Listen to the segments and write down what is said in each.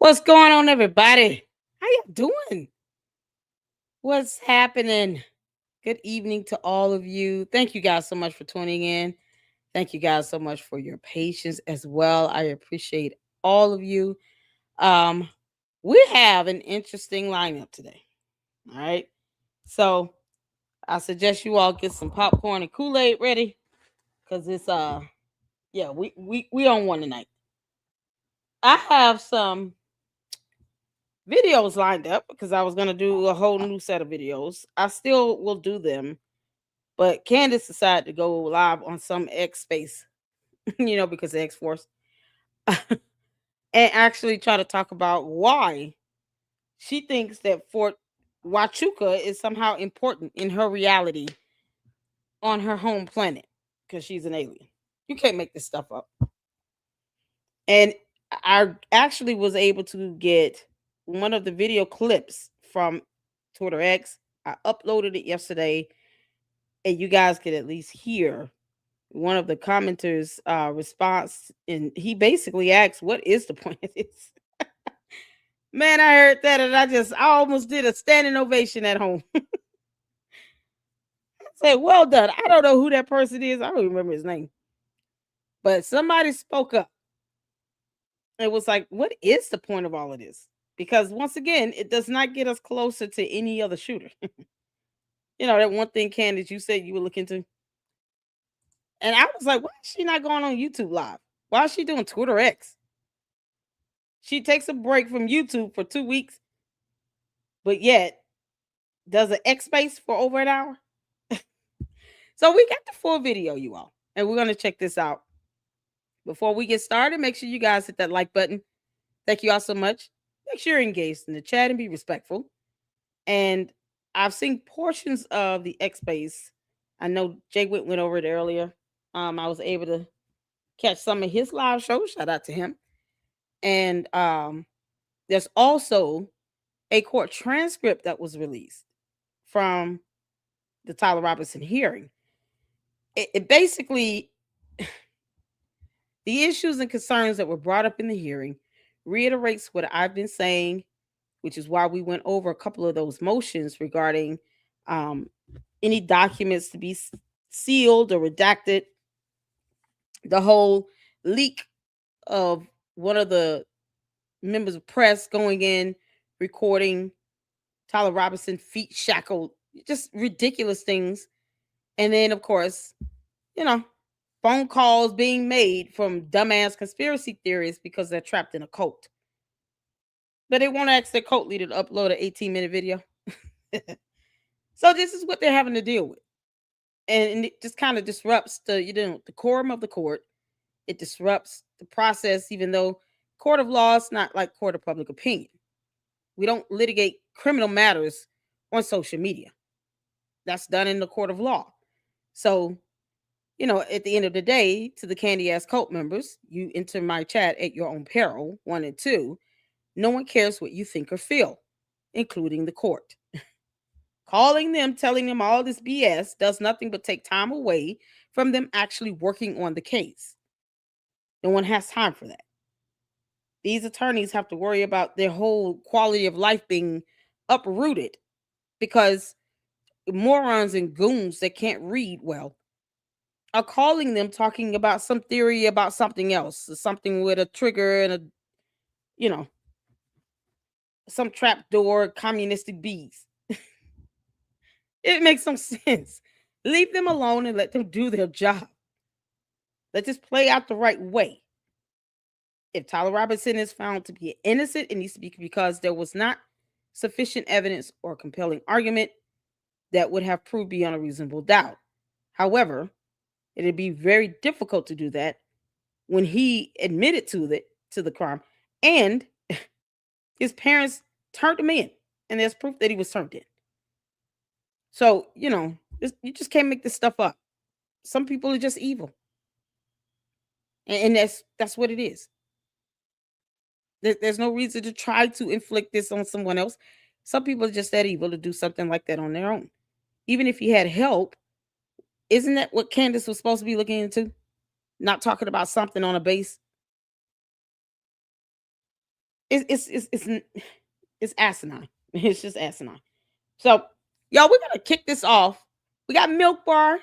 What's going on, everybody? How you doing? What's happening? Good evening to all of you. Thank you guys so much for tuning in. Thank you guys so much for your patience as well. I appreciate all of you. Um, we have an interesting lineup today. All right. So I suggest you all get some popcorn and Kool-Aid ready. Cause it's yeah, we on one tonight. I have some videos lined up because I was gonna do a whole new set of videos. I still will do them, but Candace decided to go live on some X space, because of X Force, and actually try to talk about why she thinks that Fort Huachuca is somehow important in her reality on her home planet because she's an alien. You can't make this stuff up. And I actually was able to get one of the video clips from Twitter X. I uploaded it yesterday, and you guys could at least hear one of the commenters' response. And he basically asked, "What is the point of this?" Man, I heard that, and I almost did a standing ovation at home. I said, "Well done." I don't know who that person is. I don't remember his name, but somebody spoke up. It was like, "What is the point of all of this?" Because once again, it does not get us closer to any other shooter. That one thing, Candace, you said you would look into. And I was like, why is she not going on YouTube Live? Why is she doing Twitter X? She takes a break from YouTube for 2 weeks, but yet does an X space for over an hour. So we got the full video, you all, and we're going to check this out. Before we get started, make sure you guys hit that like button. Thank you all so much. Make sure you're engaged in the chat and be respectful. And I've seen portions of the X space. I know Jay went over it earlier. I was able to catch some of his live shows. Shout out to him. And there's also a court transcript that was released from the Tyler Robinson hearing. It basically, the issues and concerns that were brought up in the hearing reiterates what I've been saying, which is why we went over a couple of those motions regarding any documents to be sealed or redacted, the whole leak of one of the members of press going in, recording Tyler Robinson feet shackled, just ridiculous things. And then, of course, phone calls being made from dumbass conspiracy theorists because they're trapped in a cult. But they won't ask their cult leader to upload an 18-minute video. So this is what they're having to deal with. And it just kind of disrupts the quorum of the court. It disrupts the process, even though court of law is not like court of public opinion. We don't litigate criminal matters on social media. That's done in the court of law. So, at the end of the day, to the Candy Ass cult members, you enter my chat at your own peril, 1 and 2. No one cares what you think or feel, including the court. Calling them, telling them all this BS does nothing but take time away from them actually working on the case. No one has time for that. These attorneys have to worry about their whole quality of life being uprooted because morons and goons that can't read well are calling them talking about some theory about something else, something with a trigger and some trap door, communistic bees. It makes no sense. Leave them alone and let them do their job. Let this play out the right way. If Tyler Robinson is found to be innocent, it needs to be because there was not sufficient evidence or compelling argument that would have proved beyond a reasonable doubt. However, it'd be very difficult to do that when he admitted to the crime and his parents turned him in, and there's proof that he was turned in. So, you just can't make this stuff up. Some people are just evil. And that's what it is. There's no reason to try to inflict this on someone else. Some people are just that evil to do something like that on their own. Even if he had help, isn't that what Candace was supposed to be looking into? Not talking about something on a base. it's asinine. It's just asinine. So, y'all, we're gonna kick this off. We got Milk Bar.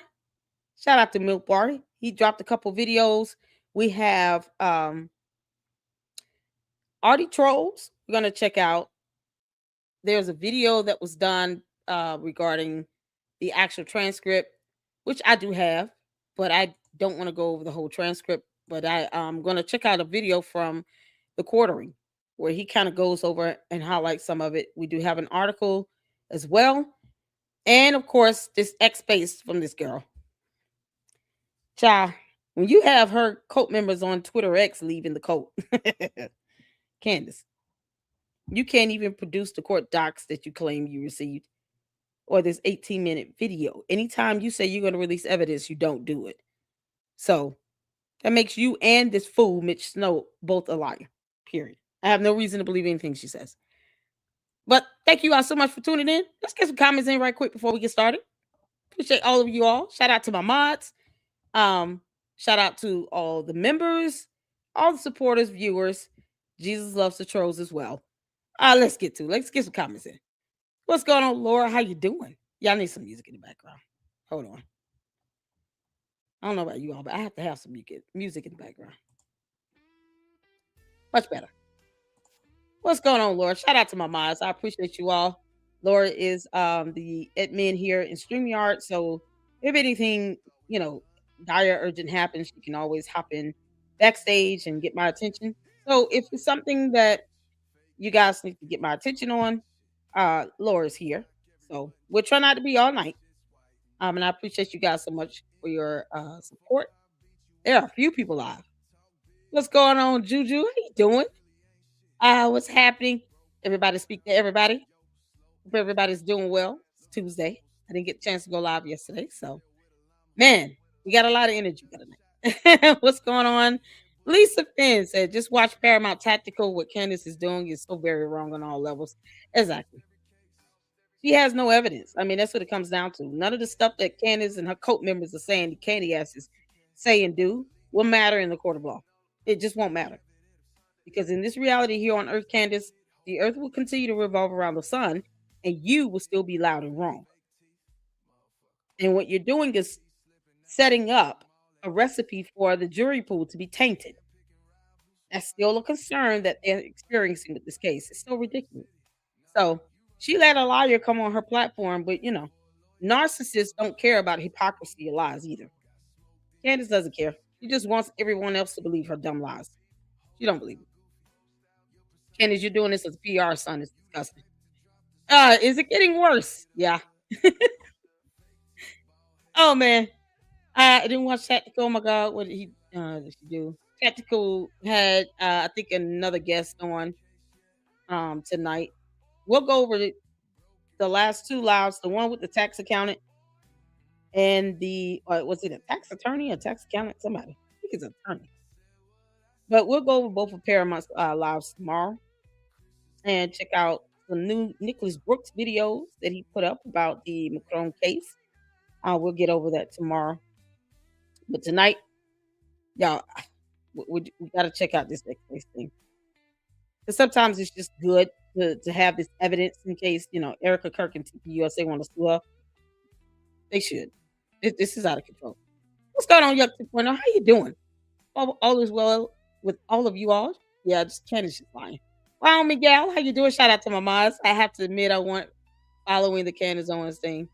Shout out to Milk Bar. He dropped a couple videos. We have Artie Trolls. We're gonna check out. There's a video that was done regarding the actual transcript, which I do have, but I don't want to go over the whole transcript. But I'm going to check out a video from the quartering where he kind of goes over and highlights some of it. We do have an article as well. And of course, this X space from this girl. Child, when you have her cult members on Twitter X leaving the cult, Candace, you can't even produce the court docs that you claim you received or this 18-minute video. Anytime you say you're going to release evidence, you don't do it. So that makes you and this fool, Mitch Snow, both a liar. Period. I have no reason to believe anything she says. But thank you all so much for tuning in. Let's get some comments in right quick before we get started. Appreciate all of you all. Shout out to my mods. Shout out to all the members, all the supporters, viewers. Jesus loves the trolls as well. Let's get some comments in. What's going on, Laura? How you doing? Y'all need some music in the background. Hold on. I don't know about you all, but I have to have some music in the background. Much better. What's going on, Laura? Shout out to my mods. I appreciate you all. Laura is the admin here in StreamYard. So if anything, dire urgent happens, you can always hop in backstage and get my attention. So if it's something that you guys need to get my attention on, Laura's here. So we'll try not to be all night. And I appreciate you guys so much for your support. There are a few people live. What's going on, Juju? How you doing? What's happening? Everybody speak to everybody. Hope everybody's doing well. It's Tuesday. I didn't get a chance to go live yesterday. So, man, we got a lot of energy tonight. What's going on? Lisa Finn said, just watch Paramount Tactical. What Candace is doing is so very wrong on all levels. Exactly. She has no evidence. I mean, that's what it comes down to. None of the stuff that Candace and her cult members are saying, the candy asses say and do, will matter in the court of law. It just won't matter. Because in this reality here on Earth, Candace, the earth will continue to revolve around the sun, and you will still be loud and wrong. And what you're doing is setting up a recipe for the jury pool to be tainted. That's still a concern that they're experiencing with this case. It's so ridiculous. So she let a liar come on her platform, but narcissists don't care about hypocrisy or lies either. Candace doesn't care. She just wants everyone else to believe her dumb lies. She don't believe it. Candace, you're doing this as a PR son. It's disgusting. Is it getting worse? Yeah. Oh man. I didn't watch Tactical. Oh my god, what did she do? Tactical had I think another guest on tonight. We'll go over the last two lives, the one with the tax accountant and the was it a tax attorney or tax accountant? Somebody. I think it's an attorney. But we'll go over both of Paramount's lives tomorrow and check out the new Nicholas Brooks videos that he put up about the Macron case. We'll get over that tomorrow. But tonight, y'all, we got to check out this X thing. Because sometimes it's just good to have this evidence in case, Erica Kirk and TPUSA want to sue her. They should. This is out of control. What's going on, Yuck 2.0? How you doing? All is well with all of you all? Yeah, just Candace is lying. Wow, Miguel, how you doing? Shout out to my mods. I have to admit, I want following the Candace Owens thing.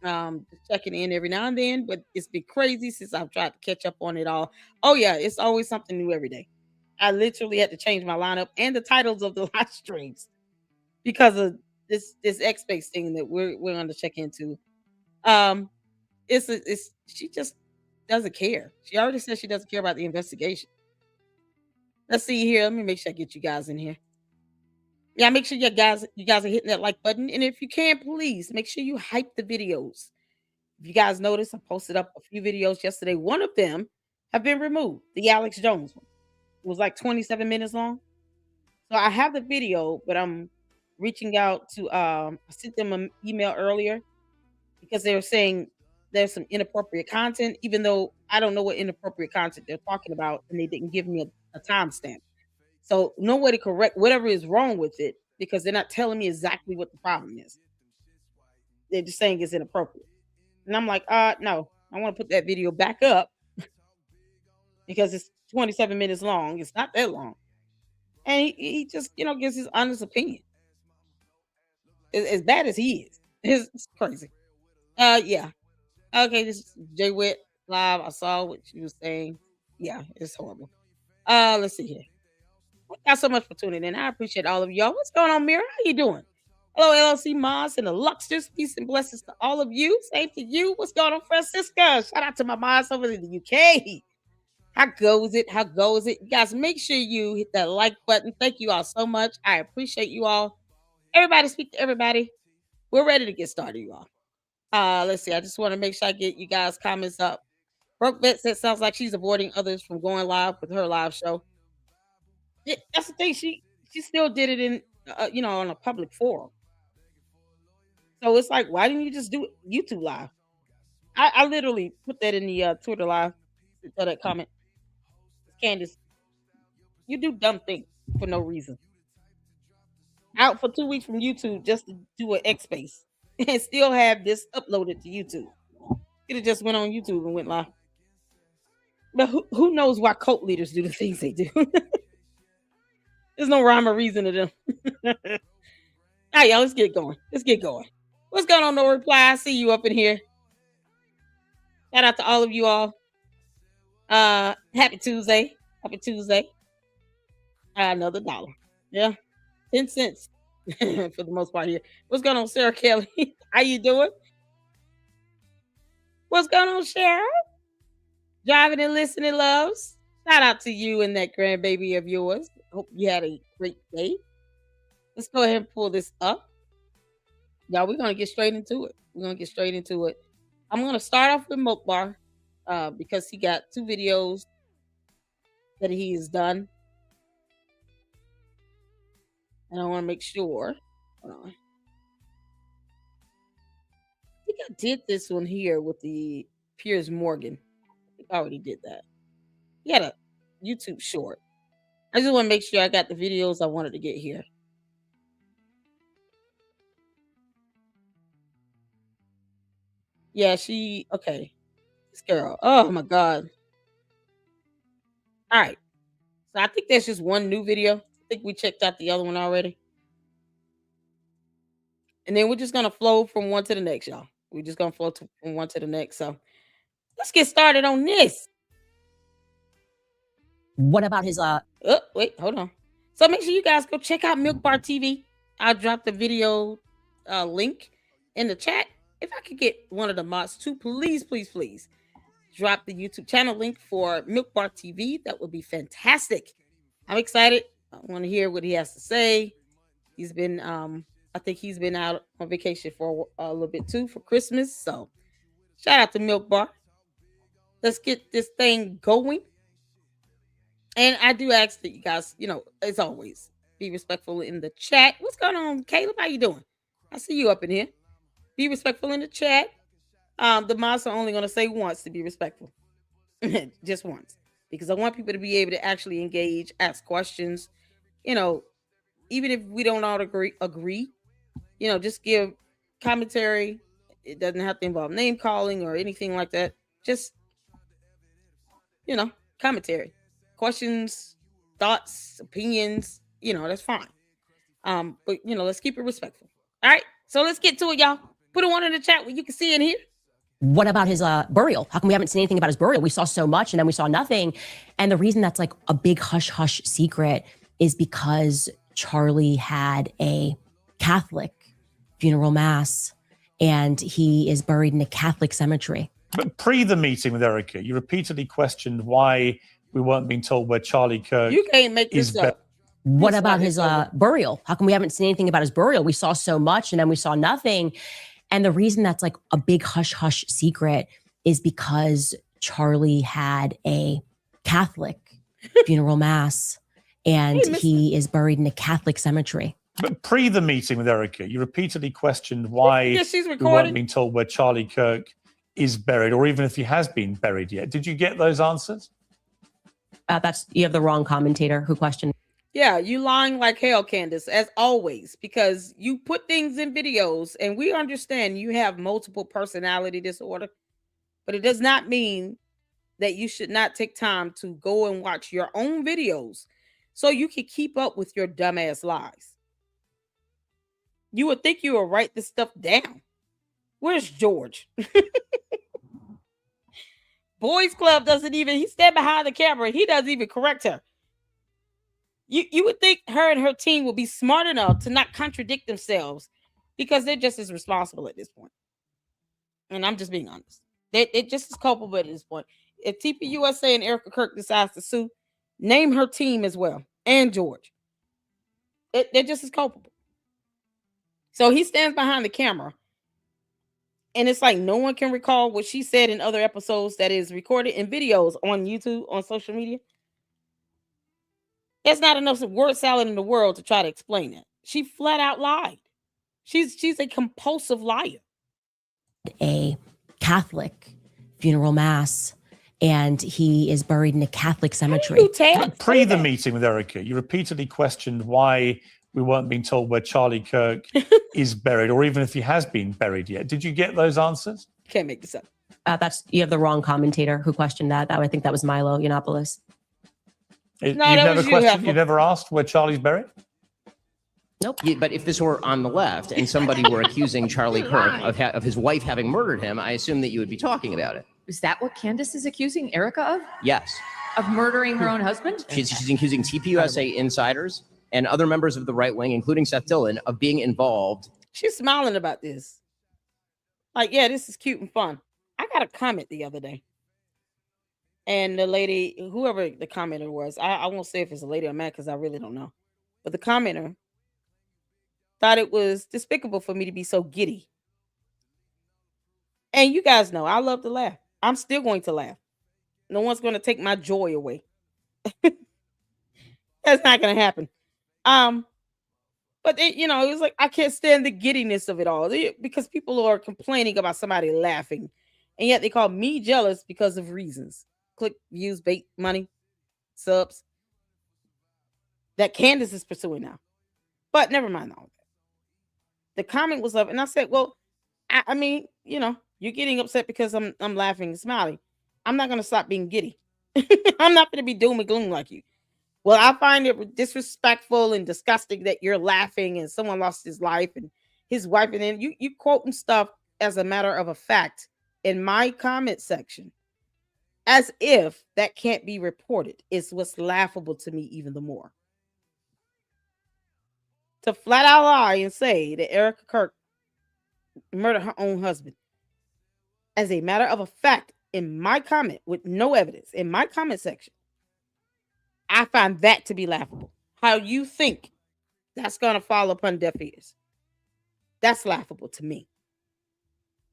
Just checking in every now and then, but it's been crazy since I've tried to catch up on it all. Oh yeah, it's always something new every day. I literally had to change my lineup and the titles of the live streams because of this X Space thing that we're going to check into. It's she just doesn't care. She already said she doesn't care about the investigation. Let's see here. Let me make sure I get you guys in here. Yeah, make sure you guys are hitting that like button. And if you can, please make sure you hype the videos. If you guys notice, I posted up a few videos yesterday. One of them have been removed. The Alex Jones one. It was like 27 minutes long. So I have the video, but I'm reaching out to I sent them an email earlier because they were saying there's some inappropriate content, even though I don't know what inappropriate content they're talking about, and they didn't give me a timestamp. So no way to correct whatever is wrong with it because they're not telling me exactly what the problem is. They're just saying it's inappropriate. And I'm like, no, I want to put that video back up because it's 27 minutes long. It's not that long. And he just, gives his honest opinion. As bad as he is. It's crazy. Yeah. Okay, this is Jay Witt live. I saw what she was saying. Yeah, it's horrible. Let's see here. Thank y'all so much for tuning in. I appreciate all of y'all. What's going on, Mira? How you doing? Hello, LLC Moss and the Luxters. Peace and blessings to all of you. Same to you. What's going on, Francisca? Shout out to my Moss over in the UK. How goes it? How goes it? You guys, make sure you hit that like button. Thank you all so much. I appreciate you all. Everybody speak to everybody. We're ready to get started, you all. Let's see. I just want to make sure I get you guys' comments up. Broke Vet said sounds like she's avoiding others from going live with her live show. Yeah, that's the thing. She still did it in on a public forum. So it's like, why didn't you just do it YouTube live? I literally put that in the Twitter live. Tell that comment. Candace, you do dumb things for no reason. Out for 2 weeks from YouTube just to do an X space and still have this uploaded to YouTube. It have just went on YouTube and went live. But who knows why cult leaders do the things they do? There's no rhyme or reason to them. All right, y'all, let's get going. Let's get going. What's going on, No Reply? I see you up in here. Shout out to all of you all. Happy Tuesday. Happy Tuesday. Another $1. Yeah. 10 cents for the most part here. What's going on, Sarah Kelly? How you doing? What's going on, Cheryl? Driving and listening, loves. Shout out to you and that grandbaby of yours. Hope you had a great day. Let's go ahead and pull this up. Y'all, we're going to get straight into it. I'm going to start off with MilkBar because he got 2 videos that he has done. And I want to make sure. Hold on. I think I did this one here with the Piers Morgan. I think I already did that. He had a YouTube short. I just want to make sure I got the videos I wanted to get here. Yeah, okay. This girl. Oh my God. All right. So I think there's just one new video. I think we checked out the other one already. And then we're just going to flow from one to the next, y'all. We're just going to flow from one to the next. So let's get started on this. What about his Oh, wait, hold on. So make sure you guys go check out MilkBarTV. I'll drop the video link in the chat. If I could get one of the mods to please drop the YouTube channel link for MilkBarTV. That would be fantastic. I'm excited. I want to hear what he has to say. He's been I think he's been out on vacation for a little bit too for Christmas. So shout out to MilkBar. Let's get this thing going. And I do ask that you guys, as always, be respectful in the chat. What's going on, Caleb? How you doing? I see you up in here. Be respectful in the chat. The mods are only going to say once to be respectful. Just once. Because I want people to be able to actually engage, ask questions. Even if we don't all agree, just give commentary. It doesn't have to involve name calling or anything like that. Just, commentary. Questions, thoughts, opinions, that's fine. But let's keep it respectful. All right, so let's get to it, y'all. Put a one in the chat where you can see it here. What about his burial? How come we haven't seen anything about his burial? We saw so much and then we saw nothing. And the reason that's like a big hush-hush secret is because Charlie had a Catholic funeral mass and he is buried in a Catholic cemetery. But pre the meeting with Erica, you repeatedly questioned why we weren't being told where Charlie Kirk You can't make this up. What about his burial? How come we haven't seen anything about his burial? We saw so much and then we saw nothing. And the reason that's like a big hush-hush secret is because Charlie had a Catholic funeral mass and he is buried in a Catholic cemetery. But pre the meeting with Erica, you repeatedly questioned why we weren't being told where Charlie Kirk is buried, or even if he has been buried yet. Did you get those answers? You have the wrong commentator who questioned. Yeah, you lying like hell, Candace, as always, because you put things in videos, and we understand you have multiple personality disorder, but it does not mean that you should not take time to go and watch your own videos so you can keep up with your dumbass lies. You would think you would write this stuff down. Where's George? Boys Club doesn't even, he stand behind the camera. He doesn't even correct her. You would think her and her team would be smart enough to not contradict themselves because they're just as responsible at this point. And I'm just being honest. They're just as culpable at this point. If TPUSA and Erica Kirk decides to sue, name her team as well and George. They're just as culpable. So he stands behind the camera, and it's like no one can recall what she said in other episodes that is recorded in videos on YouTube, on social media. There's not enough word salad in the world to try to explain that. She flat out lied. She's a compulsive liar. A Catholic funeral mass, and he is buried in a Catholic cemetery. Pre the meeting with Erica, you repeatedly questioned why we weren't being told where Charlie Kirk is buried, or even if he has been buried yet. Did you get those answers? Can't make this up. You have the wrong commentator who questioned that. I think that was Milo Yiannopoulos. You've never asked where Charlie's buried? Nope. Yeah, but if this were on the left and somebody were accusing Charlie Kirk of his wife having murdered him, I assume that you would be talking about it. Is that what Candace is accusing Erica of? Yes. Of murdering her own husband? She's accusing TPUSA insiders and other members of the right wing, including Seth Dillon, of being involved. She's smiling about this. Like, yeah, this is cute and fun. I got a comment the other day. And the lady, whoever the commenter was, I won't say if it's a lady or a man because I really don't know. But the commenter thought it was despicable for me to be so giddy. And you guys know, I love to laugh. I'm still going to laugh. No one's going to take my joy away. That's not going to happen. But it was like, I can't stand the giddiness of it all because people are complaining about somebody laughing. And yet they call me jealous because of reasons. Click, views, bait, money, subs. That Candace is pursuing now. But never mind all that. The comment was up, and I said, well, I mean, you're getting upset because I'm laughing and smiling. I'm not going to stop being giddy. I'm not going to be doom and gloom like you. Well, I find it disrespectful and disgusting that you're laughing and someone lost his life and his wife. And then you quoting stuff as a matter of a fact in my comment section as if that can't be reported is what's laughable to me even the more. To flat out lie and say that Erica Kirk murdered her own husband as a matter of a fact in my comment with no evidence in my comment section, I find that to be laughable. How you think that's going to fall upon deaf ears? That's laughable to me.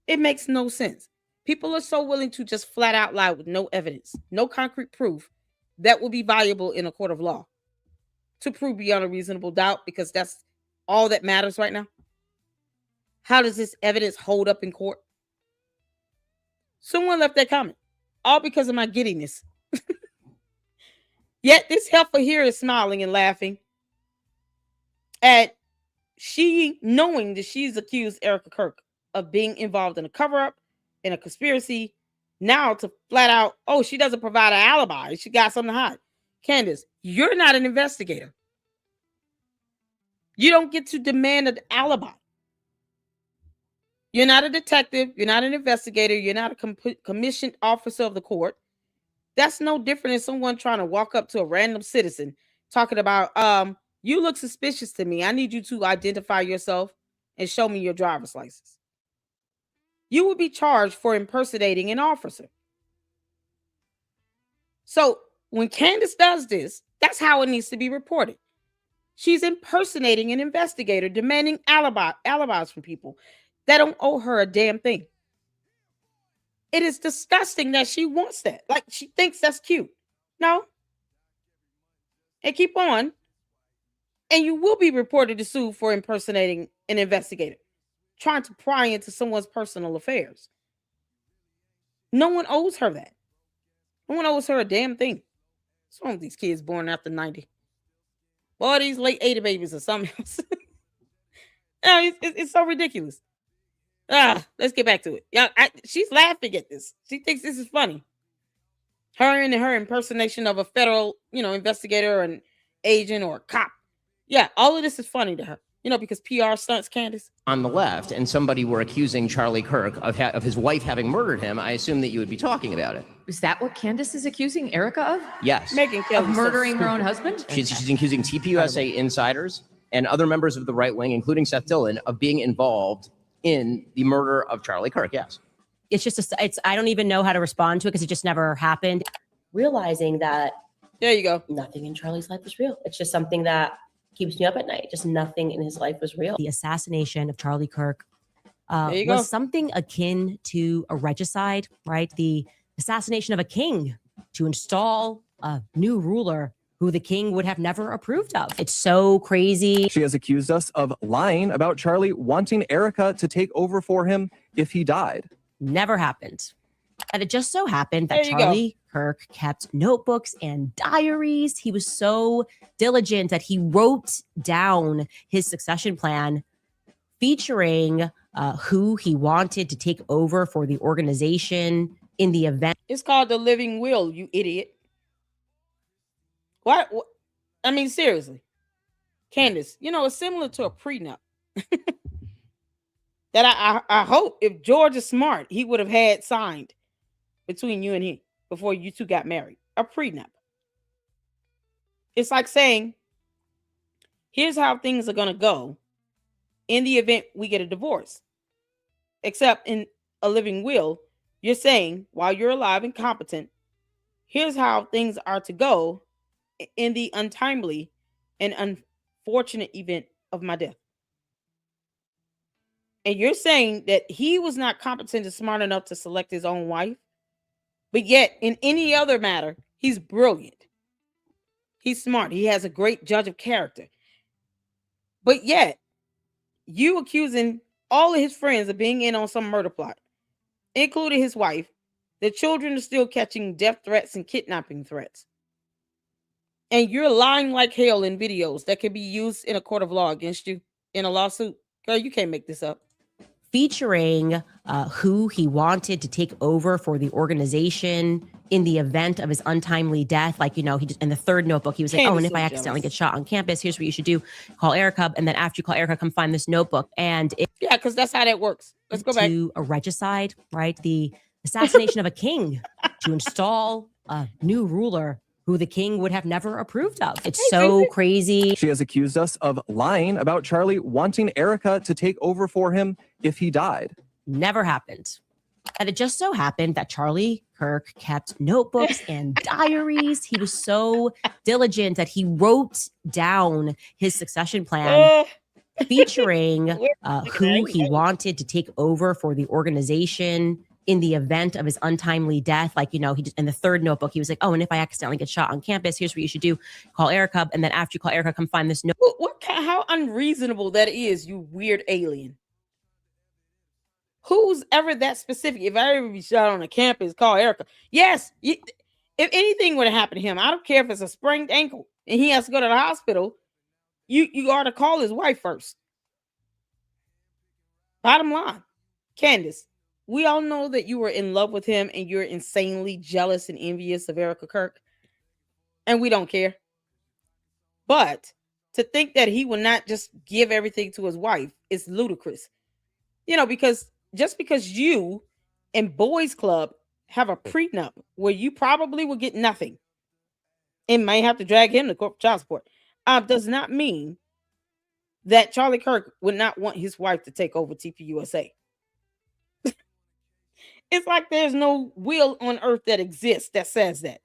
It makes no sense. People are so willing to just flat out lie with no evidence, no concrete proof that will be valuable in a court of law to prove beyond a reasonable doubt, because that's all that matters right now. How does this evidence hold up in court? Someone left that comment, all because of my giddiness. Yet this heifer here is smiling and laughing at she knowing that she's accused Erica Kirk of being involved in a cover-up, in a conspiracy, now to flat out, oh, she doesn't provide an alibi. She got something to hide. Candace, you're not an investigator. You don't get to demand an alibi. You're not a detective. You're not an investigator. You're not a commissioned officer of the court. That's no different than someone trying to walk up to a random citizen talking about, you look suspicious to me. I need you to identify yourself and show me your driver's license. You will be charged for impersonating an officer. So when Candace does this, that's how it needs to be reported. She's impersonating an investigator, demanding alibis from people that don't owe her a damn thing. It is disgusting that she wants that. Like, she thinks that's cute. No. And keep on. And you will be reported to sue for impersonating an investigator, trying to pry into someone's personal affairs. No one owes her that. No one owes her a damn thing. What's wrong with these kids born after 90? Boy, these late 80 babies or something else. No, it's so ridiculous. Let's get back to it. Yeah, she's laughing at this. She thinks this is funny. Her and her impersonation of a federal, investigator or an agent or a cop. Yeah, all of this is funny to her. Because PR stunts, Candace. On the left, and somebody were accusing Charlie Kirk of his wife having murdered him, I assume that you would be talking about it. Is that what Candace is accusing Erica of? Yes. Megan Kelly Of murdering her own husband? She's accusing TPUSA insiders and other members of the right wing, including Seth Dillon, of being involved in the murder of Charlie Kirk. Yes. It's just, I don't even know how to respond to it because it just never happened. Realizing that There you go. nothing in Charlie's life was real. It's just something that keeps me up at night. Just nothing in his life was real. The assassination of Charlie Kirk There you go. was something akin to a regicide, right? The assassination of a king to install a new ruler who the king would have never approved of. It's so crazy. She has accused us of lying about Charlie wanting Erica to take over for him if he died. Never happened. And it just so happened that There you go. Charlie Kirk kept notebooks and diaries. He was so diligent that he wrote down his succession plan featuring who he wanted to take over for the organization in the event. It's called the living will, you idiot. What? I mean, seriously. Candace, it's similar to a prenup. That I hope if George is smart, he would have had signed between you and him before you two got married. A prenup. It's like saying, here's how things are going to go in the event we get a divorce. Except in a living will, you're saying, while you're alive and competent, here's how things are to go in the untimely and unfortunate event of my death. And you're saying that he was not competent and smart enough to select his own wife, but yet in any other matter, he's brilliant. He's smart. He has a great judge of character. But yet, you accusing all of his friends of being in on some murder plot, including his wife. The children are still catching death threats and kidnapping threats. And you're lying like hell in videos that can be used in a court of law against you in a lawsuit. Girl, you can't make this up. Featuring who he wanted to take over for the organization in the event of his untimely death. Like, he just in the third notebook, he was like, Candace and if so I accidentally jealous. get shot on campus, here's what you should do. Call Erica. And then after you call Erica, come find this notebook. And it Yeah, because that's how that works. Let's go back. to a regicide, right? The assassination of a king to install a new ruler who the king would have never approved of. It's so crazy. She has accused us of lying about Charlie wanting Erica to take over for him if he died. Never happened. And it just so happened that Charlie Kirk kept notebooks and diaries. He was so diligent that he wrote down his succession plan featuring who he wanted to take over for the organization in the event of his untimely death. Like, he just in the third notebook, he was like, and if I accidentally get shot on campus, here's what you should do. Call Erica. And then after you call Erica, come find this note. How unreasonable that is, you weird alien. Who's ever that specific? If I ever be shot on a campus, call Erica. Yes, if anything would have happened to him, I don't care if it's a sprained ankle and he has to go to the hospital, you ought to call his wife first. Bottom line, Candace, we all know that you were in love with him and you're insanely jealous and envious of Erica Kirk, and we don't care. But to think that he will not just give everything to his wife is ludicrous. Because just because you and Boys Club have a prenup where you probably will get nothing and may have to drag him to court for child support, does not mean that Charlie Kirk would not want his wife to take over TPUSA. It's like there's no will on earth that exists that says that.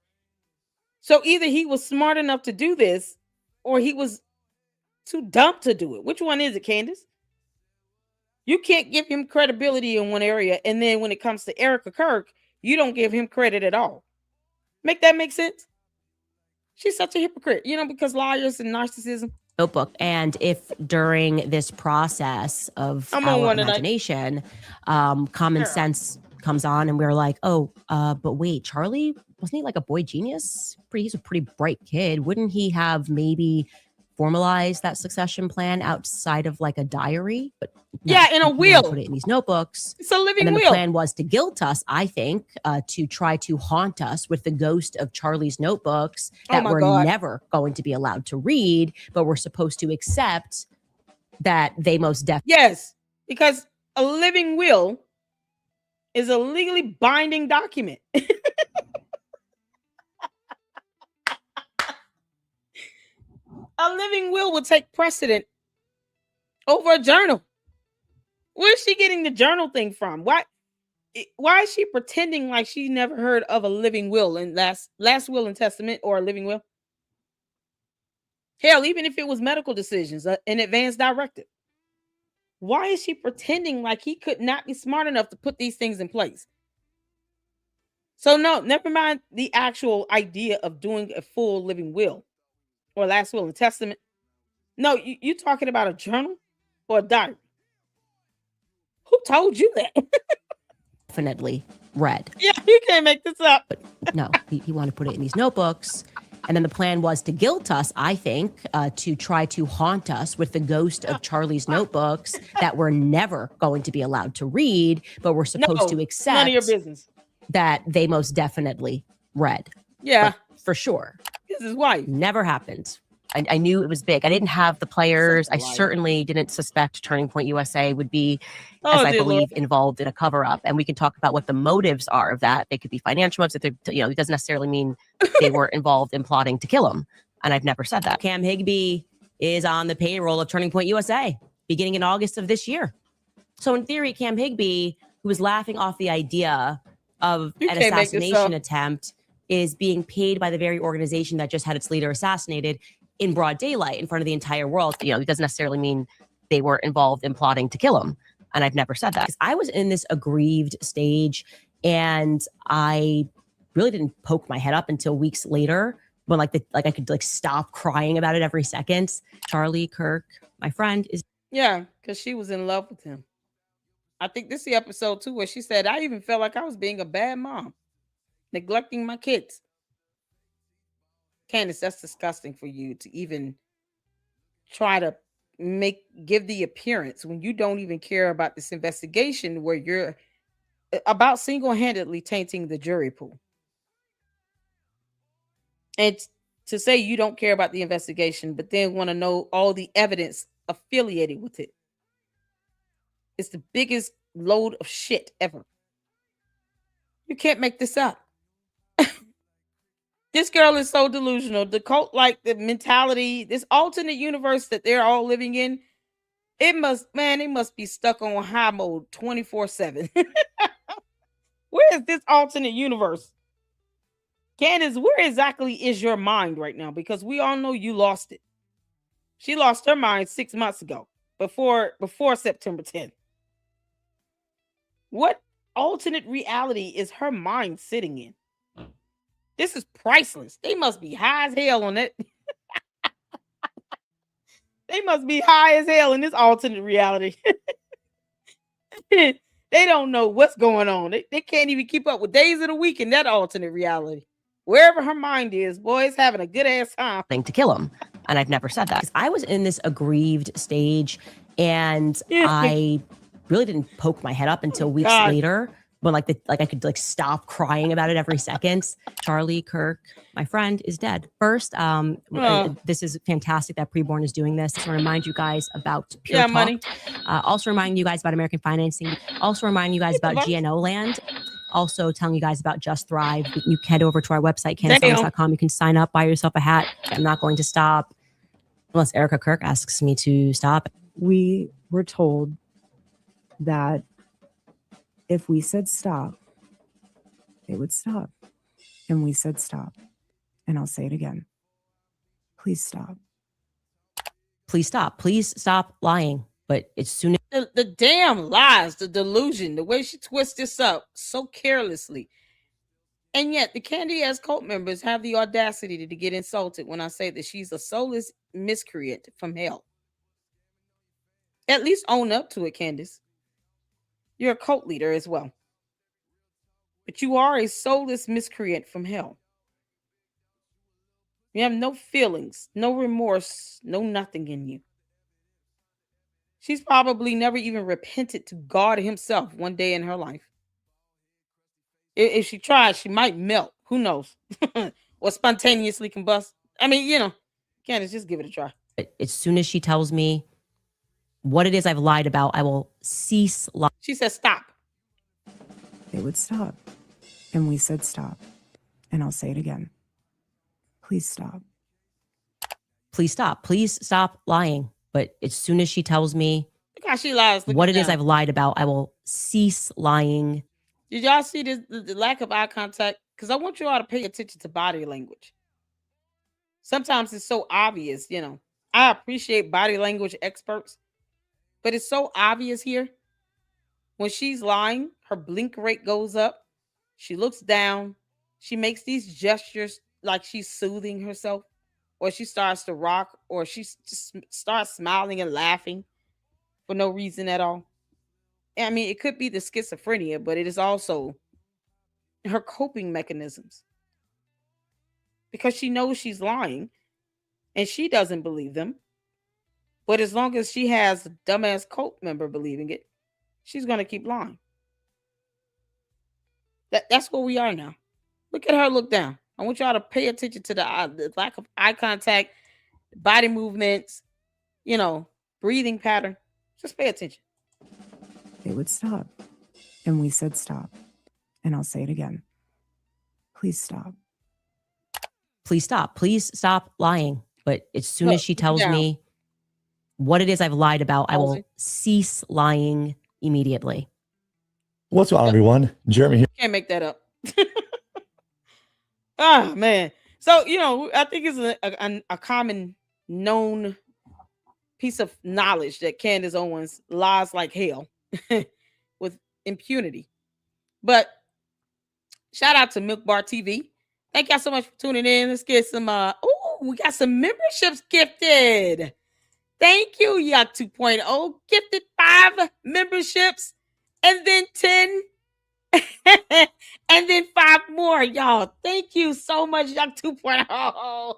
So either he was smart enough to do this or he was too dumb to do it. Which one is it, Candace? You can't give him credibility in one area, and then when it comes to Erica Kirk, you don't give him credit at all. Make that make sense? She's such a hypocrite, because liars and narcissism. Notebook. And if during this process of I'm on our one tonight. imagination, common sense comes on and we're like, but wait, Charlie, wasn't he like a boy genius? He's a pretty bright kid. Wouldn't he have maybe formalize that succession plan outside of like a diary, but no, Yeah, in a he wanted will. to put it in these notebooks. It's a living And then will. the plan was to guilt us, I think, to try to haunt us with the ghost of Charlie's notebooks that my we're God. never going to be allowed to read, but we're supposed to accept that they most definitely. Yes, because a living will is a legally binding document. A living will will take precedent over a journal. Where's she getting the journal thing from? Why is she pretending like she never heard of a living will and last will and testament or a living will? Hell, even if it was medical decisions, an advance directive. Why is she pretending like he could not be smart enough to put these things in place? So no, never mind the actual idea of doing a full living will or last will and testament. No, you talking about a journal or a diary? Who told you that? Definitely read. Yeah, you can't make this up. But no, he wanted to put it in these notebooks. And then the plan was to guilt us, I think, to try to haunt us with the ghost of Charlie's notebooks that we're never going to be allowed to read, but we're supposed to accept none of your business. that they most definitely read. Yeah, Like, for sure. this is why. Never happened. I knew it was big. I didn't have the players. I certainly didn't suspect Turning Point USA would be, as I believe, involved in a cover-up. And we can talk about what the motives are of that. They could be financial motives. It doesn't necessarily mean they were involved in plotting to kill him. And I've never said that. Cam Higbee is on the payroll of Turning Point USA beginning in August of this year. So in theory, Cam Higbee, who was laughing off the idea of an assassination attempt, is being paid by the very organization that just had its leader assassinated in broad daylight in front of the entire world. It doesn't necessarily mean they were involved in plotting to kill him. And I've never said that. I was in this aggrieved stage and I really didn't poke my head up until weeks later when I could stop crying about it every second. Charlie Kirk, my friend, is. Yeah, because she was in love with him. I think this is the episode too where she said, I even felt like I was being a bad mom, neglecting my kids. Candace, that's disgusting for you to even try to give the appearance when you don't even care about this investigation where you're about single-handedly tainting the jury pool. And to say you don't care about the investigation, but then want to know all the evidence affiliated with it. It's the biggest load of shit ever. You can't make this up. This girl is so delusional. The cult, like the mentality, this alternate universe that they're all living in, they must be stuck on high mode 24/7. Where is this alternate universe? Candace, where exactly is your mind right now? Because we all know you lost it. She lost her mind 6 months ago, before September 10th. What alternate reality is her mind sitting in? This is priceless. They must be high as hell on it. They must be high as hell in this alternate reality. They don't know what's going on. They can't even keep up with days of the week in that alternate reality. Wherever her mind is, boy, it's having a good ass time. To kill him. And I've never said that. I was in this aggrieved stage and I really didn't poke my head up until weeks later when I could stop crying about it every second. Charlie Kirk, my friend, is dead. First, this is fantastic that Preborn is doing this. I want to remind you guys about Pure Talk. Money. Also remind you guys about American Financing. Also remind you guys about GNO Land. Also telling you guys about Just Thrive. You can head over to our website, CandaceOwens.com. You can sign up, buy yourself a hat. I'm not going to stop unless Erica Kirk asks me to stop. We were told that if we said stop, it would stop. And we said stop. And I'll say it again. Please stop. Please stop. Please stop lying. But as soon as the damn lies, the delusion, the way she twists this up so carelessly. And yet the Candy ass cult members have the audacity to get insulted when I say that she's a soulless miscreant from hell. At least own up to it, Candace. You're a cult leader as well. But you are a soulless miscreant from hell. You have no feelings, no remorse, no nothing in you. She's probably never even repented to God Himself one day in her life. If she tried, she might melt. Who knows? Or spontaneously combust. I mean, Candace, just give it a try. As soon as she tells me what it is I've lied about, I will cease lying. She said, stop. It would stop. And we said stop. And I'll say it again. Please stop. Please stop. Please stop lying. But as soon as she tells me Look how she lies. what it is I've lied about, I will cease lying. Did y'all see this, the lack of eye contact? Because I want you all to pay attention to body language. Sometimes it's so obvious, I appreciate body language experts, but it's so obvious here. When she's lying, her blink rate goes up. She looks down. She makes these gestures like she's soothing herself, or she starts to rock, or she just starts smiling and laughing for no reason at all. I mean, it could be the schizophrenia, but it is also her coping mechanisms. Because she knows she's lying and she doesn't believe them. But as long as she has a dumbass cult member believing it, she's going to keep lying. That's where we are now. Look at her look down. I want y'all to pay attention to the lack of eye contact, body movements, breathing pattern. Just pay attention. It would stop. And we said stop. And I'll say it again. Please stop. Please stop. Please stop lying. But as soon Look, as she look tells down. me what it is I've lied about, I will Pause it. cease lying immediately. What's going on, everyone? Jeremy here. Can't make that up. Oh, man. So, I think it's a common known piece of knowledge that Candace Owens lies like hell with impunity. But shout out to MilkBarTV. Thank y'all so much for tuning in. Let's get some we got some memberships gifted. Thank you, Yuck 2.0. Gifted 5 memberships and then 10 and then 5 more, y'all. Thank you so much, Yuck 2.0.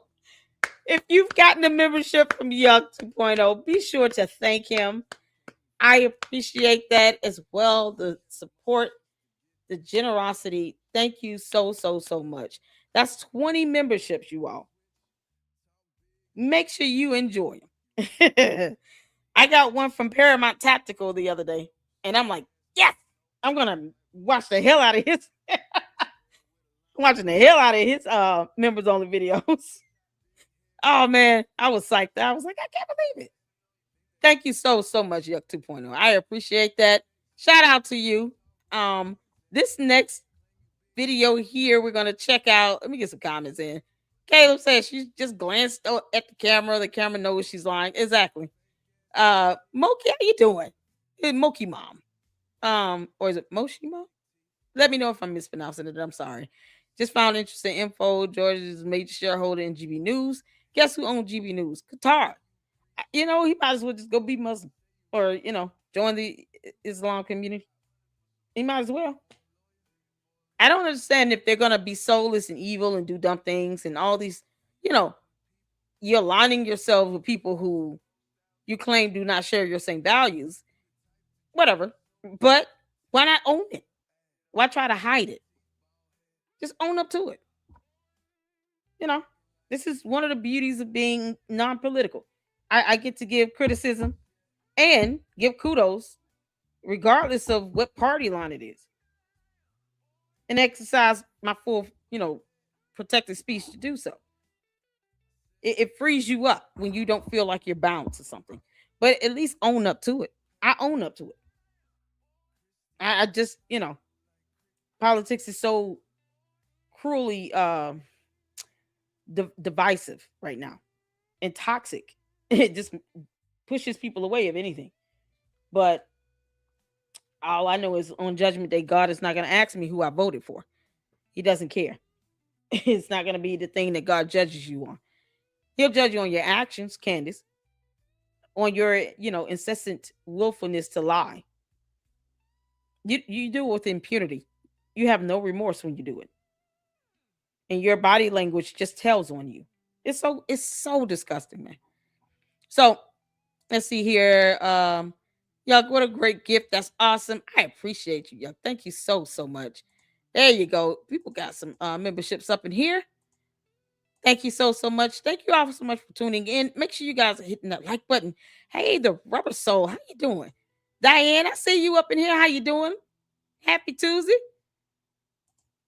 If you've gotten a membership from Yuck 2.0, be sure to thank him. I appreciate that as well. The support, the generosity. Thank you so much. That's 20 memberships, you all. Make sure you enjoy them. I got one from Paramount Tactical the other day, and I'm like, yes, I'm gonna watch the hell out of his watching the hell out of his members only videos. Oh man, I was psyched. I was like, I can't believe it. Thank you so much, Yuck 2.0. I appreciate that. Shout out to you. This next video here, we're gonna check out. Let me get some comments in. Caleb says she just glanced at the camera. The camera knows she's lying. Exactly. Moki, how you doing? It's Moki Mom. Or is it Moshi Mom? Let me know if I'm mispronouncing it. I'm sorry. Just found interesting info. George is a major shareholder in GB News. Guess who owns GB News? Qatar. He might as well just go be Muslim or, join the Islam community. He might as well. I don't understand if they're going to be soulless and evil and do dumb things and all these, you're aligning yourself with people who you claim do not share your same values. Whatever. But why not own it? Why try to hide it? Just own up to it. This is one of the beauties of being non-political. I get to give criticism and give kudos regardless of what party line it is. And exercise my full, protected speech to do so. It frees you up when you don't feel like you're bound to something. But at least own up to it. I own up to it. I just, politics is so cruelly divisive right now and toxic. It just pushes people away, if anything. But all I know is on Judgment Day, God is not going to ask me who I voted for. He doesn't care. It's not going to be the thing that God judges you on. He'll judge you on your actions, Candace, on your, incessant willfulness to lie. You do it with impunity. You have no remorse when you do it. And your body language just tells on you. It's so disgusting, man. So let's see here. Yuck, what a great gift. That's awesome. I appreciate you, Yuck. Thank you so much. There you go. People got some memberships up in here. Thank you so much. Thank you all so much for tuning in. Make sure you guys are hitting that like button. Hey, the Rubber Soul, how you doing? Diane, I see you up in here. How you doing? Happy Tuesday.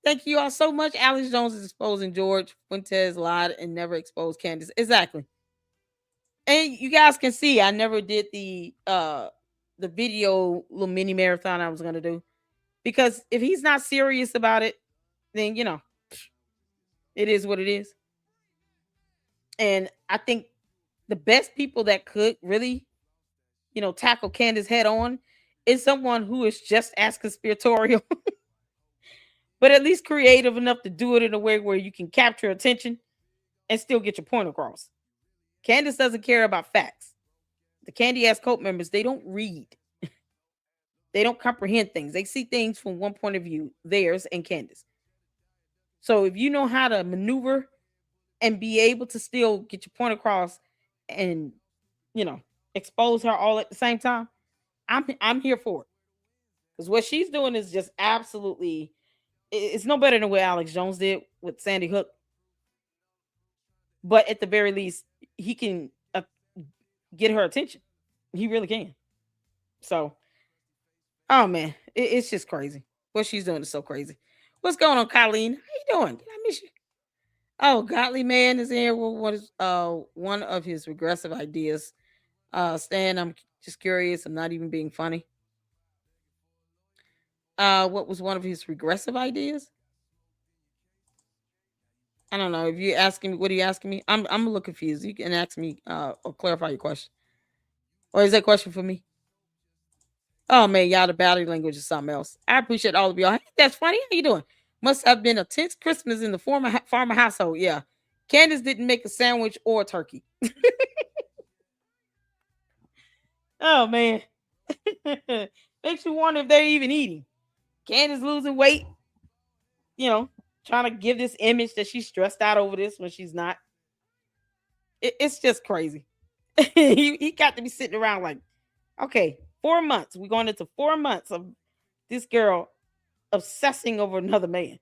Thank you all so much. Alex Jones is exposing George. Fuentes lied and never exposed Candace. Exactly. And you guys can see I never did the video little mini marathon I was gonna do. Because if he's not serious about it, then it is what it is. And I think the best people that could really, tackle Candace head on is someone who is just as conspiratorial, but at least creative enough to do it in a way where you can capture attention and still get your point across. Candace doesn't care about facts. The Candy Ass Cult members, they don't read. They don't comprehend things. They see things from one point of view, theirs and Candace. So if you know how to maneuver and be able to still get your point across and, expose her all at the same time, I'm here for it. Because what she's doing is just absolutely, it's no better than what Alex Jones did with Sandy Hook. But at the very least, he can get her attention. He really can. So, oh man, it's just crazy. What she's doing is so crazy. What's going on, Colleen? How you doing? Did I miss you? Oh, Godly Man is here with one of his regressive ideas. Stan, I'm just curious. I'm not even being funny. What was one of his regressive ideas? I don't know. If you're asking me, what are you asking me? I'm a little confused. You can ask me or clarify your question. Or is that a question for me? Oh man, y'all, the body language is something else. I appreciate all of y'all. Hey, that's funny. How you doing? Must have been a tense Christmas in the farmer household. Yeah. Candace didn't make a sandwich or a turkey. Oh man. Makes you wonder if they're even eating. Candace losing weight, trying to give this image that she's stressed out over this when she's not. It's just crazy. he got to be sitting around like, okay, 4 months. We're going into 4 months of this girl obsessing over another man.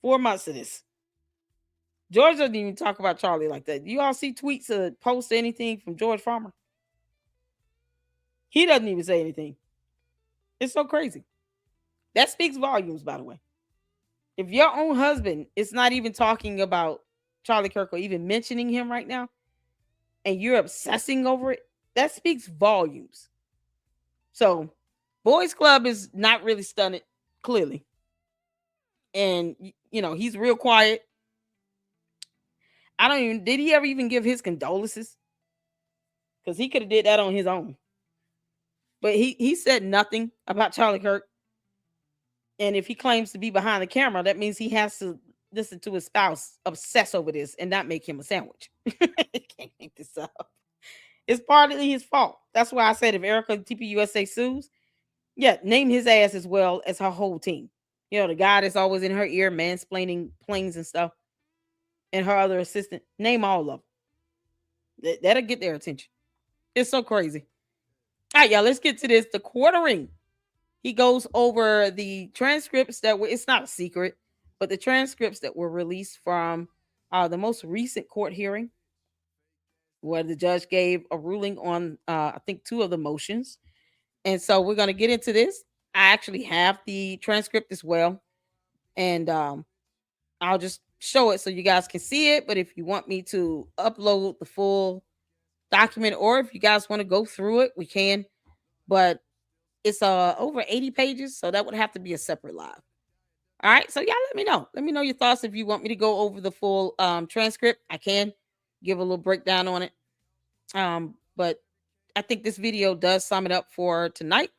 4 months of this. George doesn't even talk about Charlie like that. Do you all see tweets or posts or anything from George Farmer? He doesn't even say anything. It's so crazy. That speaks volumes, by the way. If your own husband is not even talking about Charlie Kirk or even mentioning him right now, and you're obsessing over it, that speaks volumes. So, Boys Club is not really stunted, clearly. And, he's real quiet. Did he ever even give his condolences? Because he could have did that on his own. But he said nothing about Charlie Kirk. And if he claims to be behind the camera, that means he has to listen to his spouse obsess over this and not make him a sandwich. Can't make this up. It's partly his fault. That's why I said if Erica TPUSA sues, name his ass as well as her whole team. The guy that's always in her ear mansplaining planes and stuff, and her other assistant. Name all of them. That'll get their attention. It's so crazy. All right, y'all, let's get to this. The quartering. He goes over the transcripts that were, it's not a secret, but the transcripts that were released from the most recent court hearing where the judge gave a ruling on, I think, 2 of the motions. And so we're going to get into this. I actually have the transcript as well. And I'll just show it so you guys can see it. But if you want me to upload the full document, or if you guys want to go through it, we can. But it's over 80 pages, so that would have to be a separate live. All right, so y'all let me know. Let me know your thoughts. If you want me to go over the full transcript, I can give a little breakdown on it. But I think this video does sum it up for tonight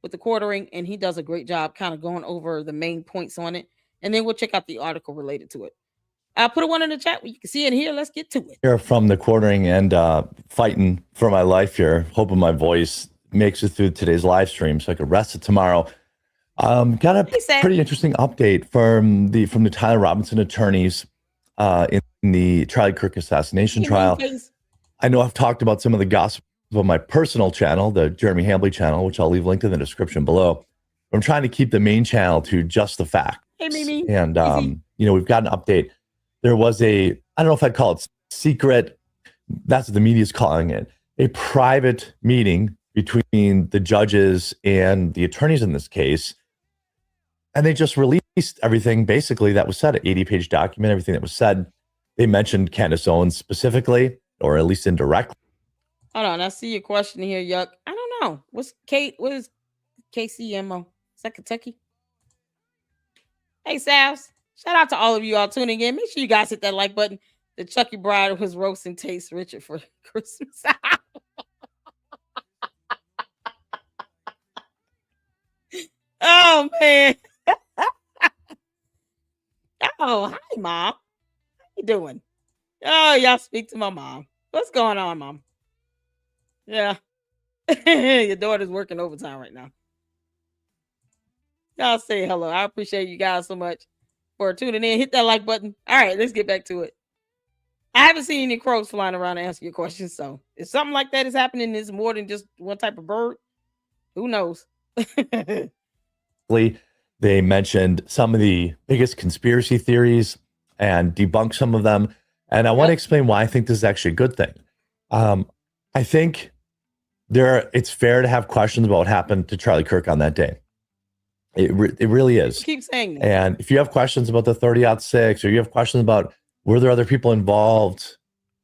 with the quartering, and he does a great job kind of going over the main points on it. And then we'll check out the article related to it. I'll put one in the chat where you can see it here. Let's get to it. Here from the quartering and fighting for my life here, hoping my voice makes it through today's live stream so I could rest it tomorrow. Got a pretty interesting update from the Tyler Robinson attorneys. in the Charlie Kirk assassination trial. I know I've talked about some of the gossip on my personal channel, the Jeremy Hambley channel, which I'll leave linked in the description below. I'm trying to keep the main channel to just the facts. Hey, Mimi. And, we've got an update. There was I don't know if I'd call it secret, that's what the media is calling it, a private meeting between the judges and the attorneys in this case. And they just released everything basically that was said, an 80-page document, everything that was said. They mentioned Candace Owens specifically, or at least indirectly. Hold on, I see your question here, Yuck. I don't know. What is KCMO? Is that Kentucky? Hey, Savs. Shout out to all of you all tuning in. Make sure you guys hit that like button. The Chucky Bride was roasting Taste Richard for Christmas. Oh, man. Oh, hi, Mom. How you doing? Oh, y'all speak to my mom. What's going on, Mom? Yeah. Your daughter's working overtime right now. Y'all say hello. I appreciate you guys so much for tuning in. Hit that like button. All right, let's get back to it. I haven't seen any crows flying around to answer your questions. So if something like that is happening, it's more than just one type of bird. Who knows? They mentioned some of the biggest conspiracy theories and debunked some of them. And I want to explain why I think this is actually a good thing. I think it's fair to have questions about what happened to Charlie Kirk on that day. It really is. Keep saying that. And if you have questions about the 30-06, or you have questions about were there other people involved,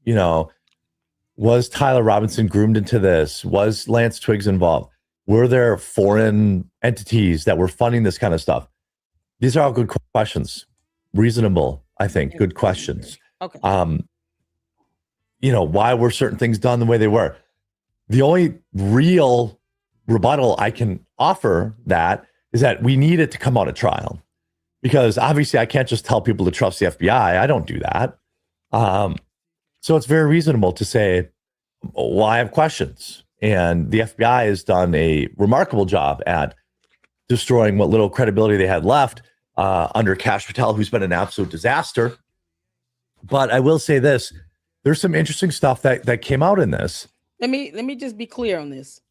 was Tyler Robinson groomed into this? Was Lance Twiggs involved? Were there foreign entities that were funding this kind of stuff? These are all good questions. Reasonable, I think. Good questions. Okay. Why were certain things done the way they were? The only real rebuttal I can offer that is that we need it to come out at trial, because obviously I can't just tell people to trust the FBI. I don't do that. So it's very reasonable to say, well, I have questions. And the FBI has done a remarkable job at destroying what little credibility they had left under Kash Patel, who's been an absolute disaster. But I will say this, there's some interesting stuff that came out in this. Let me just be clear on this.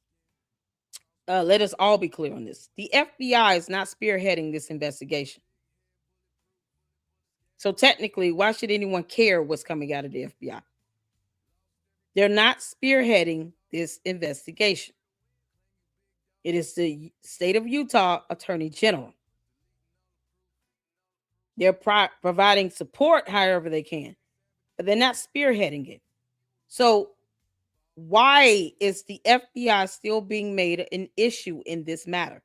Let us all be clear on this. The FBI is not spearheading this investigation. So technically, why should anyone care what's coming out of the FBI? They're not spearheading this investigation. It is the state of Utah Attorney General. They're providing support however they can, but they're not spearheading it. So why is the FBI still being made an issue in this matter?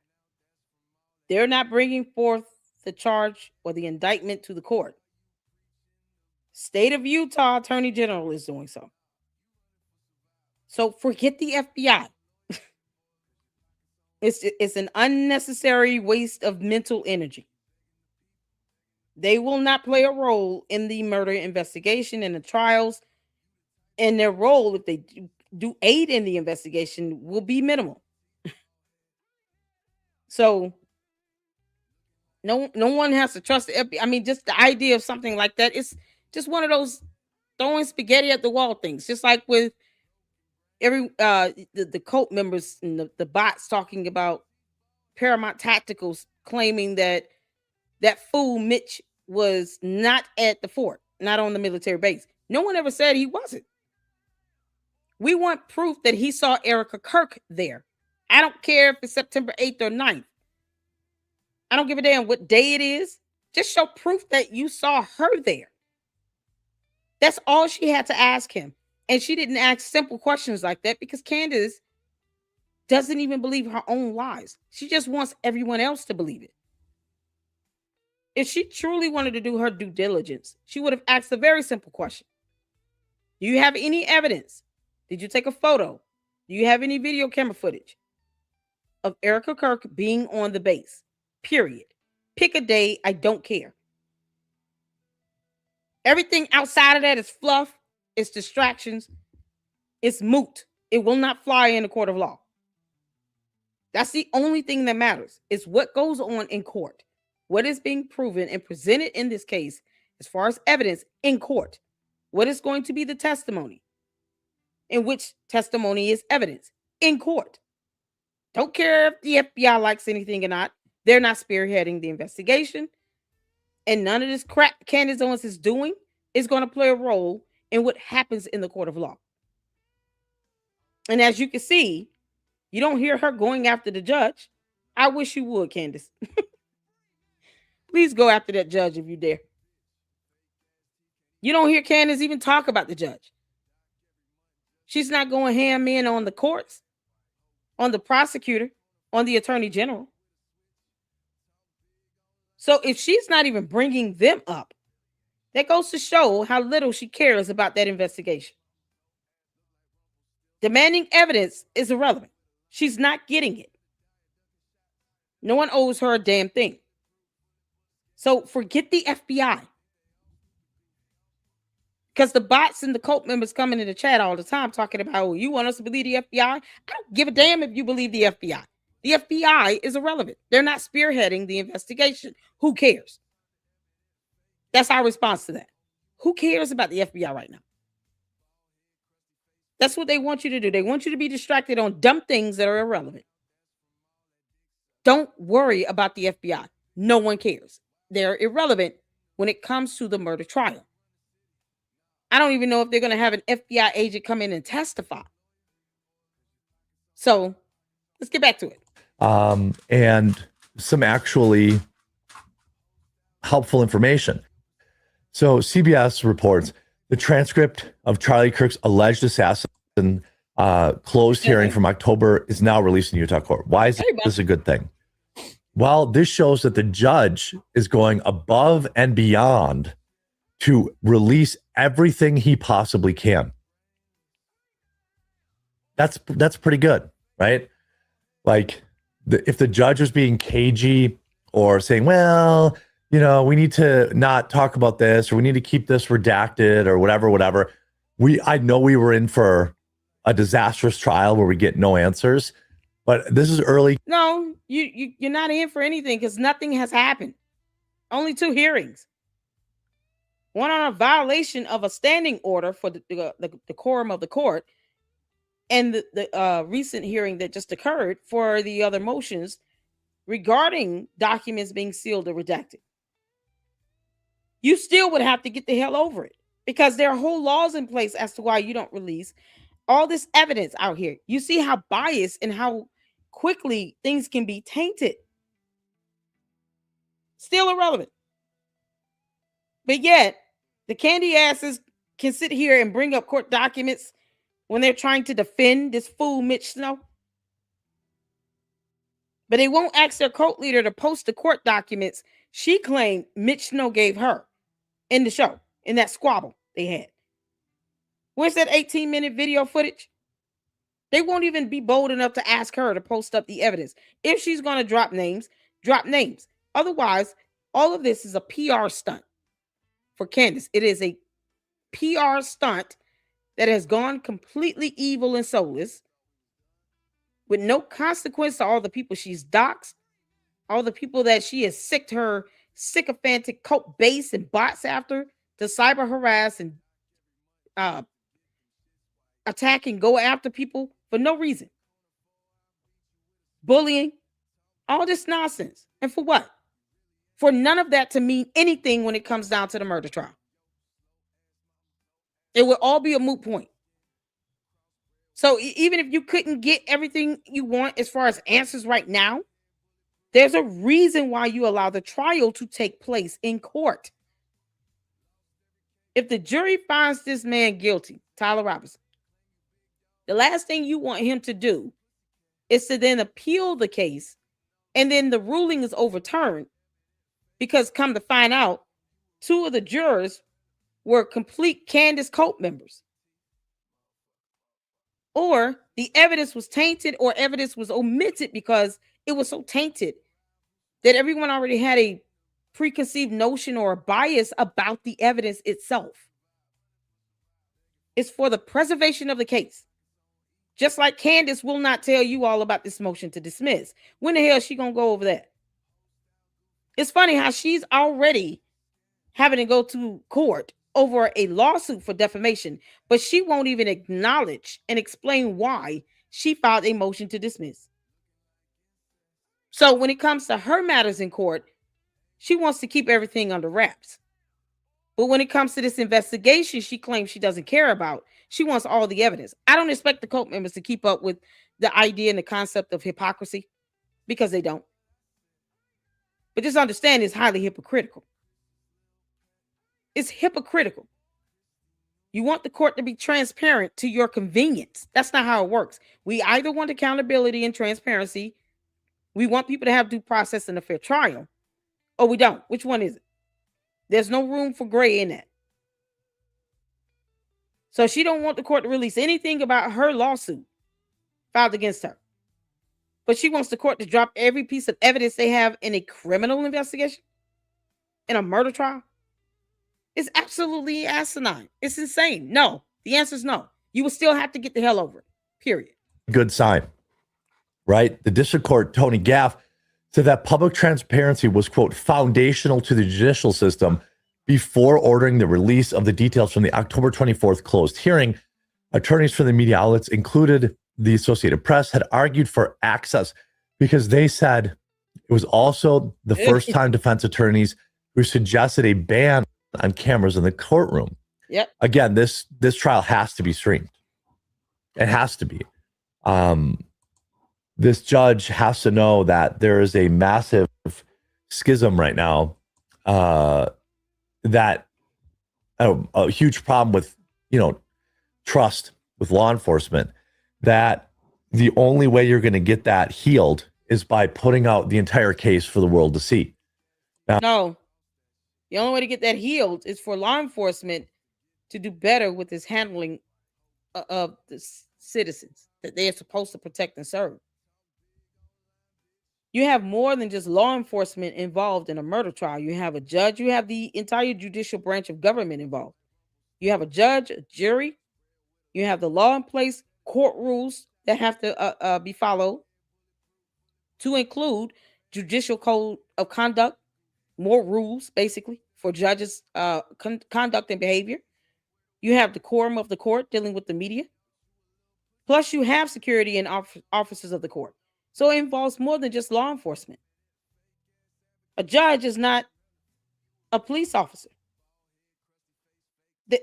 They're not bringing forth the charge or the indictment to the court. State of Utah Attorney General is doing so. So forget the FBI. It's an unnecessary waste of mental energy. They will not play a role in the murder investigation and the trials, and their role, if they do aid in the investigation, will be minimal. So no one has to trust the FBI. I mean, just the idea of something like that, it's just one of those throwing spaghetti at the wall things, just like with the cult members and the bots talking about Paramount Tacticals claiming that fool Mitch was not at the fort, not on the military base. No one ever said he wasn't. We want proof that he saw Erica Kirk there. I don't care if it's September 8th or 9th. I don't give a damn what day it is. Just show proof that you saw her there. That's all she had to ask him. And she didn't ask simple questions like that because Candace doesn't even believe her own lies. She just wants everyone else to believe it. If she truly wanted to do her due diligence, she would have asked a very simple question. Do you have any evidence? Did you take a photo? Do you have any video camera footage of Erica Kirk being on the base? Period. Pick a day. I don't care. Everything outside of that is fluff. It's distractions. It's moot. It will not fly in a court of law. That's the only thing that matters. Is what goes on in court. What is being proven and presented in this case as far as evidence in court. What is going to be the testimony? And which testimony is evidence in court? Don't care if the FBI likes anything or not. They're not spearheading the investigation. And none of this crap Candace Owens is doing is going to play a role in what happens in the court of law. And as you can see, you don't hear her going after the judge. I wish you would, Candace. Please go after that judge if you dare. You don't hear Candace even talk about the judge. She's not going ham in on the courts, on the prosecutor, on the attorney general. So if she's not even bringing them up, that goes to show how little she cares about that investigation. Demanding evidence is irrelevant. She's not getting it. No one owes her a damn thing. So forget the FBI. Because the bots and the cult members coming in the chat all the time talking about, oh, you want us to believe the FBI? I don't give a damn if you believe the FBI. The FBI is irrelevant. They're not spearheading the investigation. Who cares? That's our response to that. Who cares about the FBI right now? That's what they want you to do. They want you to be distracted on dumb things that are irrelevant. Don't worry about the FBI. No one cares. They're irrelevant when it comes to the murder trial. I don't even know if they're going to have an FBI agent come in and testify. So let's get back to it. And some actually helpful information. So CBS reports the transcript of Charlie Kirk's alleged assassin closed hearing from October is now released in Utah court. Why is this a good thing? Well, this shows that the judge is going above and beyond to release everything he possibly can. That's pretty good, right? Like if the judge was being cagey or saying, well, you know, we need to not talk about this, or we need to keep this redacted, or whatever. I know we were in for a disastrous trial where we get no answers, but this is early. No, you're not in for anything because nothing has happened. Only 2 hearings. One on a violation of a standing order for the decorum of the court, and the recent hearing that just occurred for the other motions regarding documents being sealed or redacted. You still would have to get the hell over it because there are whole laws in place as to why you don't release all this evidence out here. You see how biased and how quickly things can be tainted. Still irrelevant. But yet, the candy asses can sit here and bring up court documents when they're trying to defend this fool, Mitch Snow. But they won't ask their cult leader to post the court documents she claimed Mitch Snow gave her in the show, in that squabble they had. Where's that 18-minute video footage? They won't even be bold enough to ask her to post up the evidence. If she's going to drop names, drop names. Otherwise, all of this is a PR stunt for Candace. It is a PR stunt that has gone completely evil and soulless with no consequence to all the people she's doxxed, all the people that she has sicked her sycophantic cult base and bots after to cyber harass and attack and go after people for no reason. Bullying, all this nonsense. And for what? For none of that to mean anything when it comes down to the murder trial. It would all be a moot point. So even if you couldn't get everything you want as far as answers right now, there's a reason why you allow the trial to take place in court. If the jury finds this man guilty, Tyler Robinson, the last thing you want him to do is to then appeal the case, and then the ruling is overturned because come to find out, 2 of the jurors were complete Candace cult members. Or the evidence was tainted, or evidence was omitted because it was so tainted that everyone already had a preconceived notion or a bias about the evidence itself. It's for the preservation of the case. Just like Candace will not tell you all about this motion to dismiss. When the hell is she going to go over that? It's funny how she's already having to go to court over a lawsuit for defamation, but she won't even acknowledge and explain why she filed a motion to dismiss. So when it comes to her matters in court, she wants to keep everything under wraps. But when it comes to this investigation she claims she doesn't care about, she wants all the evidence. I don't expect the cult members to keep up with the idea and the concept of hypocrisy, because they don't. But just understand it's highly hypocritical. It's hypocritical. You want the court to be transparent to your convenience. That's not how it works. We either want accountability and transparency, we want people to have due process and a fair trial, or we don't. Which one is it? There's no room for gray in that. So she don't want the court to release anything about her lawsuit filed against her. But she wants the court to drop every piece of evidence they have in a criminal investigation, in a murder trial. It's absolutely asinine. It's insane. No, the answer is no. You will still have to get the hell over it. Period. Good sign, right? The district court, Tony Gaff, said that public transparency was, quote, foundational to the judicial system before ordering the release of the details from the October 24th closed hearing. Attorneys from the media outlets, included the Associated Press, had argued for access because they said it was also the first time defense attorneys who suggested a ban on cameras in the courtroom. Yep. Again, this trial has to be streamed. It has to be. This judge has to know that there is a massive schism right now, that a huge problem with, trust with law enforcement, that the only way you're going to get that healed is by putting out the entire case for the world to see. Now, No. The only way to get that healed is for law enforcement to do better with its handling of the citizens that they are supposed to protect and serve. You have more than just law enforcement involved in a murder trial. You have a judge. You have the entire judicial branch of government involved. You have a judge, a jury. You have the law in place, court rules that have to be followed, to include judicial code of conduct, more rules, basically, for judges' conduct and behavior. You have the quorum of the court dealing with the media. Plus, you have security and officers of the court. So it involves more than just law enforcement. A judge is not a police officer.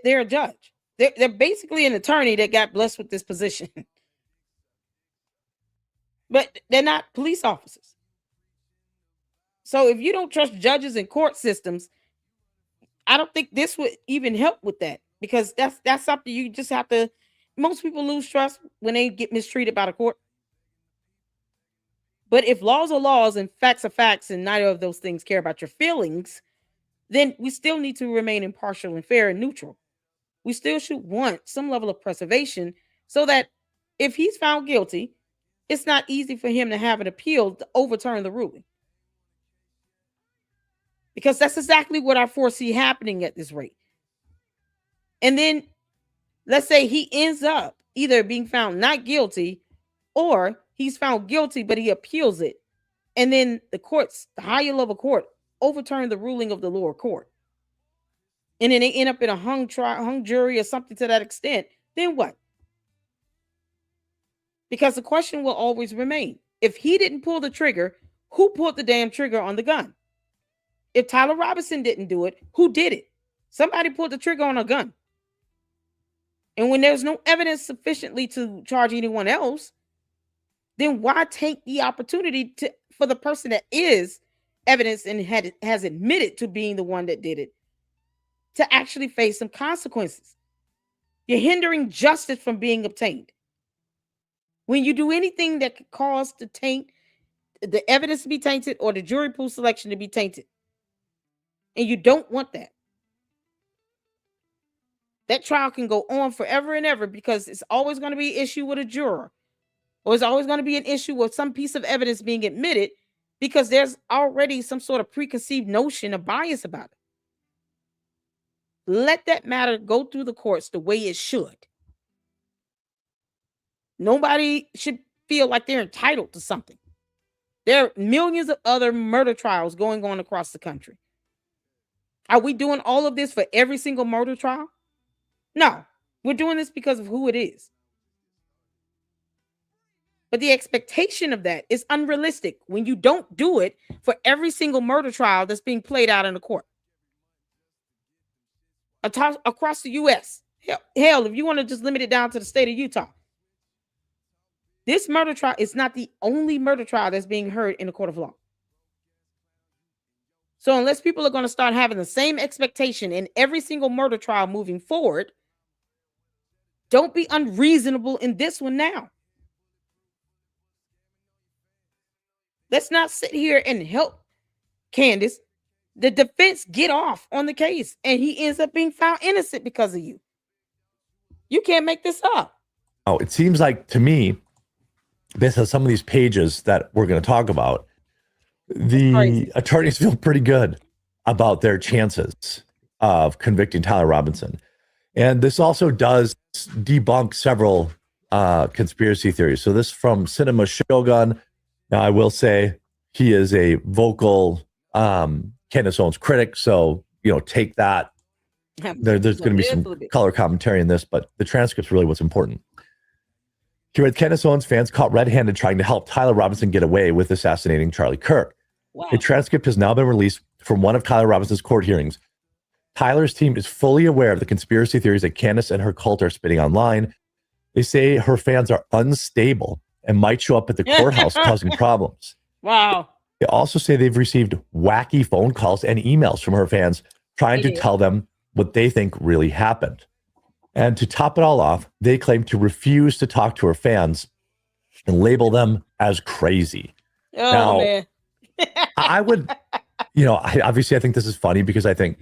They're a judge. They're basically an attorney that got blessed with this position. But they're not police officers. So if you don't trust judges and court systems, I don't think this would even help with that, because that's something you just have to. Most people lose trust when they get mistreated by the court. But if laws are laws and facts are facts, and neither of those things care about your feelings, then we still need to remain impartial and fair and neutral. We still should want some level of preservation so that if he's found guilty, it's not easy for him to have an appeal to overturn the ruling. Because that's exactly what I foresee happening at this rate. And then let's say he ends up either being found not guilty, or he's found guilty, but he appeals it. And then the courts, the higher level court, overturn the ruling of the lower court. And then they end up in a hung jury or something to that extent. Then what? Because the question will always remain. If he didn't pull the trigger, who pulled the damn trigger on the gun? If Tyler Robinson didn't do it, who did it? Somebody pulled the trigger on a gun. And when there's no evidence sufficiently to charge anyone else, then why take the opportunity for the person that is evidence and has admitted to being the one that did it to actually face some consequences? You're hindering justice from being obtained. When you do anything that could cause the evidence to be tainted, or the jury pool selection to be tainted, and you don't want that, that trial can go on forever and ever, because it's always going to be an issue with a juror, or it's always going to be an issue with some piece of evidence being admitted, because there's already some sort of preconceived notion of bias about it. Let that matter go through the courts the way it should. Nobody should feel like they're entitled to something. There are millions of other murder trials going on across the country. Are we doing all of this for every single murder trial? No, we're doing this because of who it is. But the expectation of that is unrealistic when you don't do it for every single murder trial that's being played out in the court across the U.S. Hell, if you want to just limit it down to the state of Utah, this murder trial is not the only murder trial that's being heard in a court of law. So unless people are going to start having the same expectation in every single murder trial moving forward, don't be unreasonable in this one now. Let's not sit here and help Candace. The defense get off on the case and he ends up being found innocent because of you. You can't make this up. Oh, it seems like to me, based on some of these pages that we're going to talk about, the attorneys feel pretty good about their chances of convicting Tyler Robinson. And this also does debunk several conspiracy theories. So this from Cinema Shogun. Now, I will say he is a vocal Candace Owens critic. So, take that. There's going to be some color commentary in this, but the transcript's really what's important. He read, Candace Owens fans caught red-handed trying to help Tyler Robinson get away with assassinating Charlie Kirk. Wow. A transcript has now been released from one of Tyler Robinson's court hearings. Tyler's team is fully aware of the conspiracy theories that Candace and her cult are spitting online. They say her fans are unstable and might show up at the courthouse causing problems. Wow. They also say they've received wacky phone calls and emails from her fans trying to tell them what they think really happened. And to top it all off, they claim to refuse to talk to her fans and label them as crazy. Oh, now, man. I would, obviously I think this is funny because I think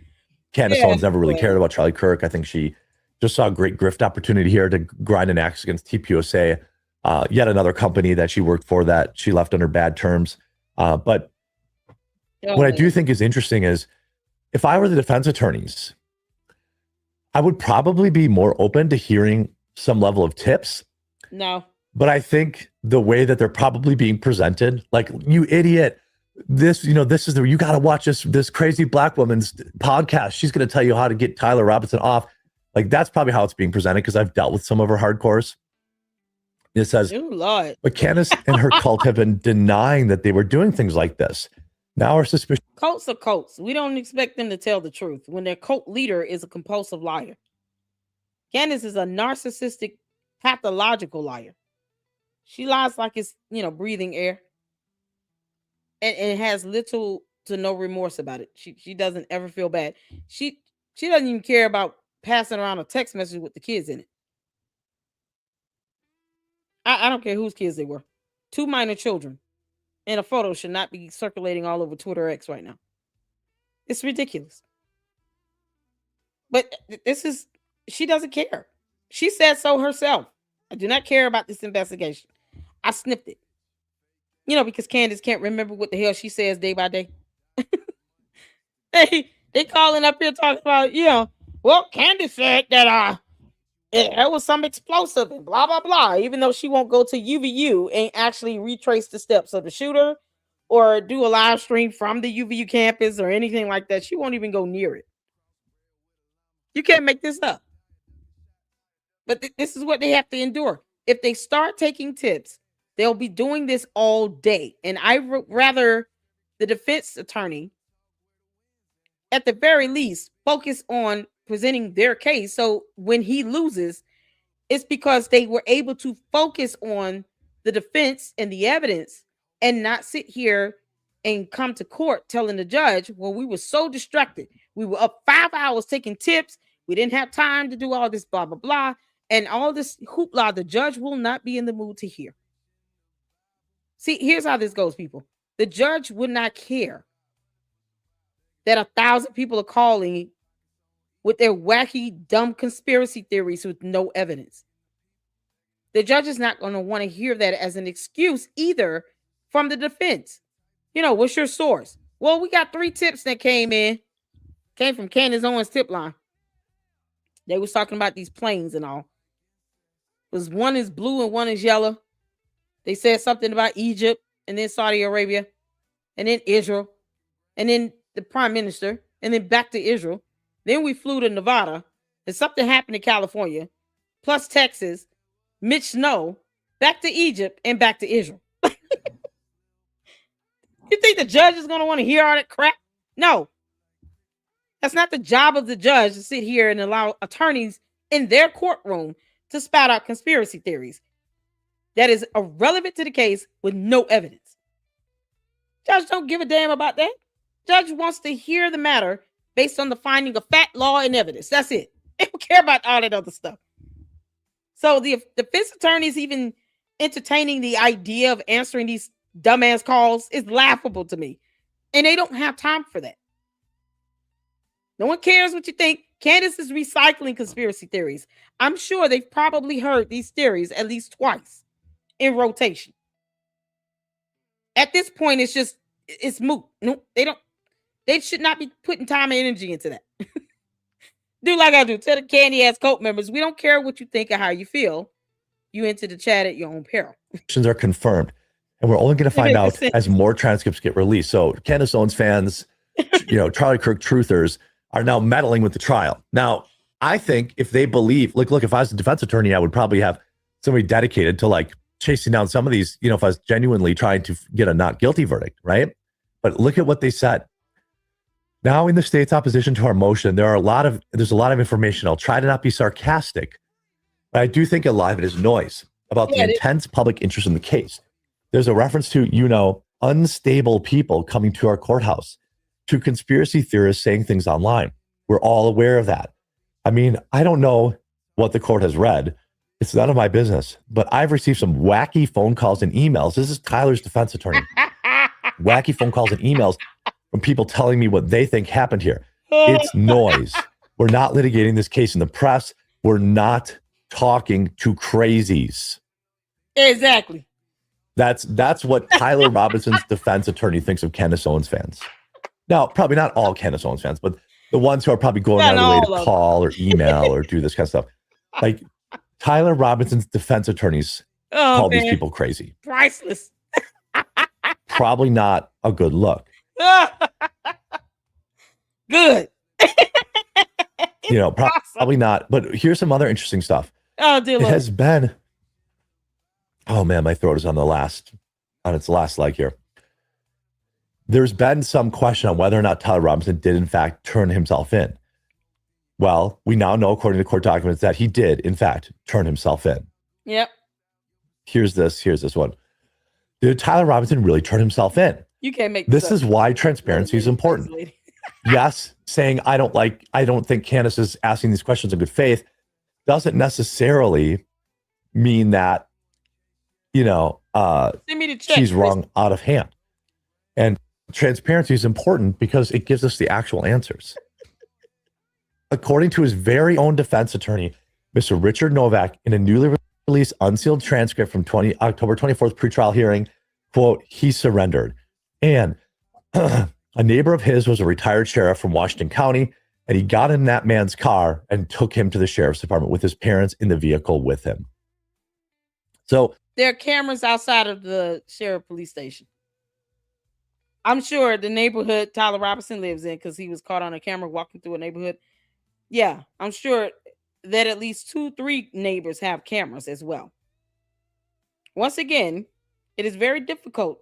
Candace Owens never really cared about Charlie Kirk. I think she just saw a great grift opportunity here to grind an axe against TPUSA, yet another company that she worked for that she left under bad terms. But what I do think is interesting is if I were the defense attorneys, I would probably be more open to hearing some level of tips. No. But I think the way that they're probably being presented, like, you idiot, this is you got to watch this crazy black woman's podcast. She's going to tell you how to get Tyler Robinson off. Like, that's probably how it's being presented because I've dealt with some of her hardcores. It says, Lord. but Candace and her cult have been denying that they were doing things like this. Now our suspicion. Cults are cults. We don't expect them to tell the truth when their cult leader is a compulsive liar. Candace is a narcissistic, pathological liar. She lies like it's, breathing air. And has little to no remorse about it. She doesn't ever feel bad. She doesn't even care about passing around a text message with the kids in it. I don't care whose kids they were. 2 minor children. And a photo should not be circulating all over Twitter X right now. It's ridiculous. But she doesn't care. She said so herself. I do not care about this investigation. I sniffed it. Because Candace can't remember what the hell she says day by day. They calling up here talking about, well, Candace said that it was some explosive and blah, blah, blah, even though she won't go to UVU and actually retrace the steps of the shooter or do a live stream from the UVU campus or anything like that. She won't even go near it. You can't make this up. But this is what they have to endure. If they start taking tips, they'll be doing this all day. And I would rather the defense attorney, at the very least, focus on presenting their case. So when he loses, it's because they were able to focus on the defense and the evidence and not sit here and come to court telling the judge, well, we were so distracted. We were up 5 hours taking tips. We didn't have time to do all this blah, blah, blah. And all this hoopla, the judge will not be in the mood to hear. See, here's how this goes, people. The judge would not care that 1,000 people are calling with their wacky, dumb conspiracy theories with no evidence. The judge is not going to want to hear that as an excuse either from the defense. What's your source? Well, we got 3 tips that came from Candace Owens' tip line. They was talking about these planes and all. One is blue and one is yellow. They said something about Egypt and then Saudi Arabia and then Israel and then the prime minister and then back to Israel. Then we flew to Nevada, and something happened in California, plus Texas, Mitch Snow, back to Egypt, and back to Israel. You think the judge is going to want to hear all that crap? No. That's not the job of the judge to sit here and allow attorneys in their courtroom to spout out conspiracy theories that is irrelevant to the case with no evidence. Judge don't give a damn about that. Judge wants to hear the matter based on the finding of fact, law, and evidence. That's it. They don't care about all that other stuff. So the defense attorneys even entertaining the idea of answering these dumbass calls is laughable to me. And they don't have time for that. No one cares what you think. Candace is recycling conspiracy theories. I'm sure they've probably heard these theories at least twice in rotation. At this point, it's moot. No, they should not be putting time and energy into that. Do like I do. Tell the candy ass cult members, we don't care what you think or how you feel. You enter the chat at your own peril. Are confirmed. And we're only going to find out as more transcripts get released. So Candace Owens fans, Charlie Kirk truthers are now meddling with the trial. Now, I think if they believe, look, if I was a defense attorney, I would probably have somebody dedicated to like chasing down some of these, if I was genuinely trying to get a not guilty verdict, right? But look at what they said. Now in the state's opposition to our motion, there's a lot of information. I'll try to not be sarcastic, but I do think a lot of it is noise about the intense public interest in the case. There's a reference to, unstable people coming to our courthouse, to conspiracy theorists saying things online. We're all aware of that. I mean, I don't know what the court has read. It's none of my business, but I've received some wacky phone calls and emails. This is Tyler's defense attorney. Wacky phone calls and emails from people telling me what they think happened here. It's noise. We're not litigating this case in the press. We're not talking to crazies. Exactly. That's what Tyler Robinson's defense attorney thinks of Candace Owens fans. Now, probably not all Candace Owens fans, but the ones who are probably going out of the way to call or email or do this kind of stuff. Like Tyler Robinson's defense attorneys call these people crazy. Priceless. Probably not a good look. Good. Probably not. But here's some other interesting stuff. Oh, dear Lord. It has been. Oh man, my throat is on its last leg here. There's been some question on whether or not Tyler Robinson did in fact turn himself in. Well, we now know, according to court documents, that he did in fact turn himself in. Yep. Here's this one. Did Tyler Robinson really turn himself in? You can't make this is why transparency is important. Yes, saying I don't think Candace is asking these questions in good faith doesn't necessarily mean that send me the check, she's wrong out of hand. And transparency is important because it gives us the actual answers. According to his very own defense attorney, Mr. Richard Novak, in a newly released unsealed transcript from October 24th pretrial hearing, quote, he surrendered. And a neighbor of his was a retired sheriff from Washington County, and he got in that man's car and took him to the sheriff's department with his parents in the vehicle with him. So there are cameras outside of the sheriff police station. I'm sure the neighborhood Tyler Robinson lives in, because he was caught on a camera walking through a neighborhood. Yeah, I'm sure that at least 2-3 neighbors have cameras as well. Once again, it is very difficult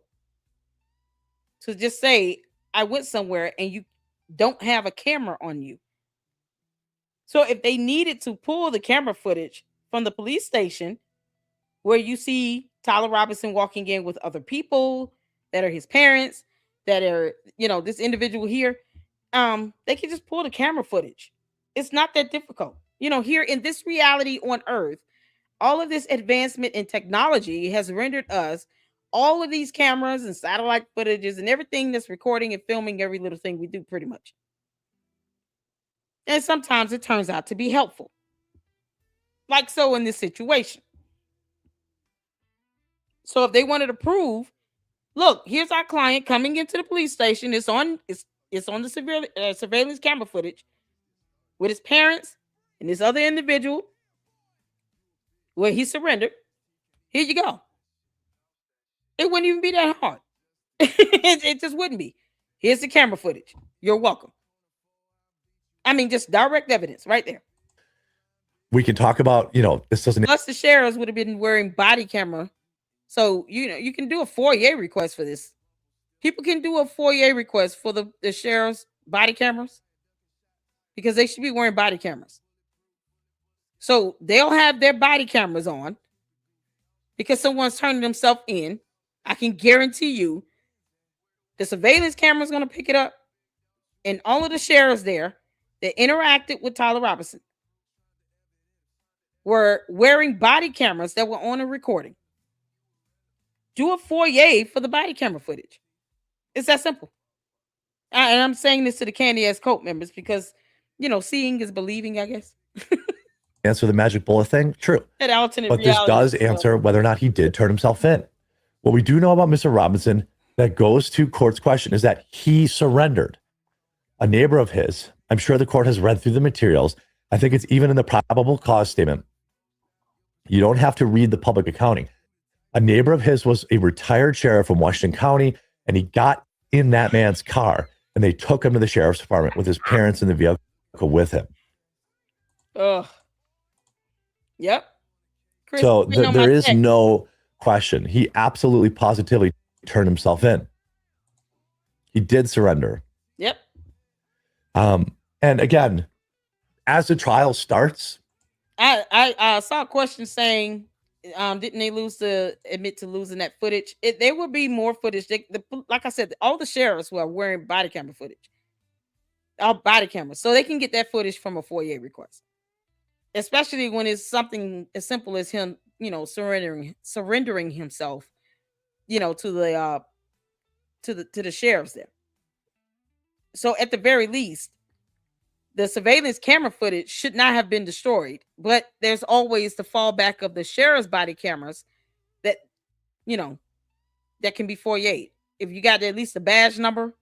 to just say, I went somewhere and you don't have a camera on you. So if they needed to pull the camera footage from the police station where you see Tyler Robinson walking in with other people that are his parents, that are, this individual here, they can just pull the camera footage. It's not that difficult. Here in this reality on Earth, all of this advancement in technology has rendered us all of these cameras and satellite footages and everything that's recording and filming every little thing we do pretty much. And sometimes it turns out to be helpful. Like so in this situation. So if they wanted to prove, look, here's our client coming into the police station. It's on the surveillance camera footage with his parents and this other individual where he surrendered. Here you go. It wouldn't even be that hard. It just wouldn't be. Here's the camera footage. You're welcome. I mean, just direct evidence right there. We can talk about, this doesn't. Plus, the sheriffs would have been wearing body camera. So, you can do a FOIA request for this. People can do a FOIA request for the sheriff's body cameras because they should be wearing body cameras. So they'll have their body cameras on because someone's turning themselves in. I can guarantee you the surveillance camera is going to pick it up. And all of the sheriffs there that interacted with Tyler Robinson were wearing body cameras that were on a recording. Do a FOIA for the body camera footage. It's that simple. And I'm saying this to the Candace cult members because, seeing is believing, I guess. Answer the magic bullet thing? True. That alternate But this reality does stuff. answer whether or not he did turn himself in. What we do know about Mr. Robinson that goes to court's question is that he surrendered. A neighbor of his, I'm sure the court has read through the materials. I think it's even in the probable cause statement. You don't have to read the public accounting. A neighbor of his was a retired sheriff from Washington County, and he got in that man's car, and they took him to the sheriff's department with his parents in the vehicle with him. Ugh. Yep. Chris, So you know there my is text. no question. He absolutely, positively turned himself in. He did surrender. Yep. And again, as the trial starts, I saw a question saying, didn't they admit to losing that footage? There will be more footage. Like I said, all the sheriffs were wearing body camera footage, all body cameras, so they can get that footage from a FOIA request. Especially when it's something as simple as him, surrendering himself, to the sheriffs there. So at the very least, the surveillance camera footage should not have been destroyed, but there's always the fallback of the sheriff's body cameras that, that can be FOIA'd. If you got at least a badge number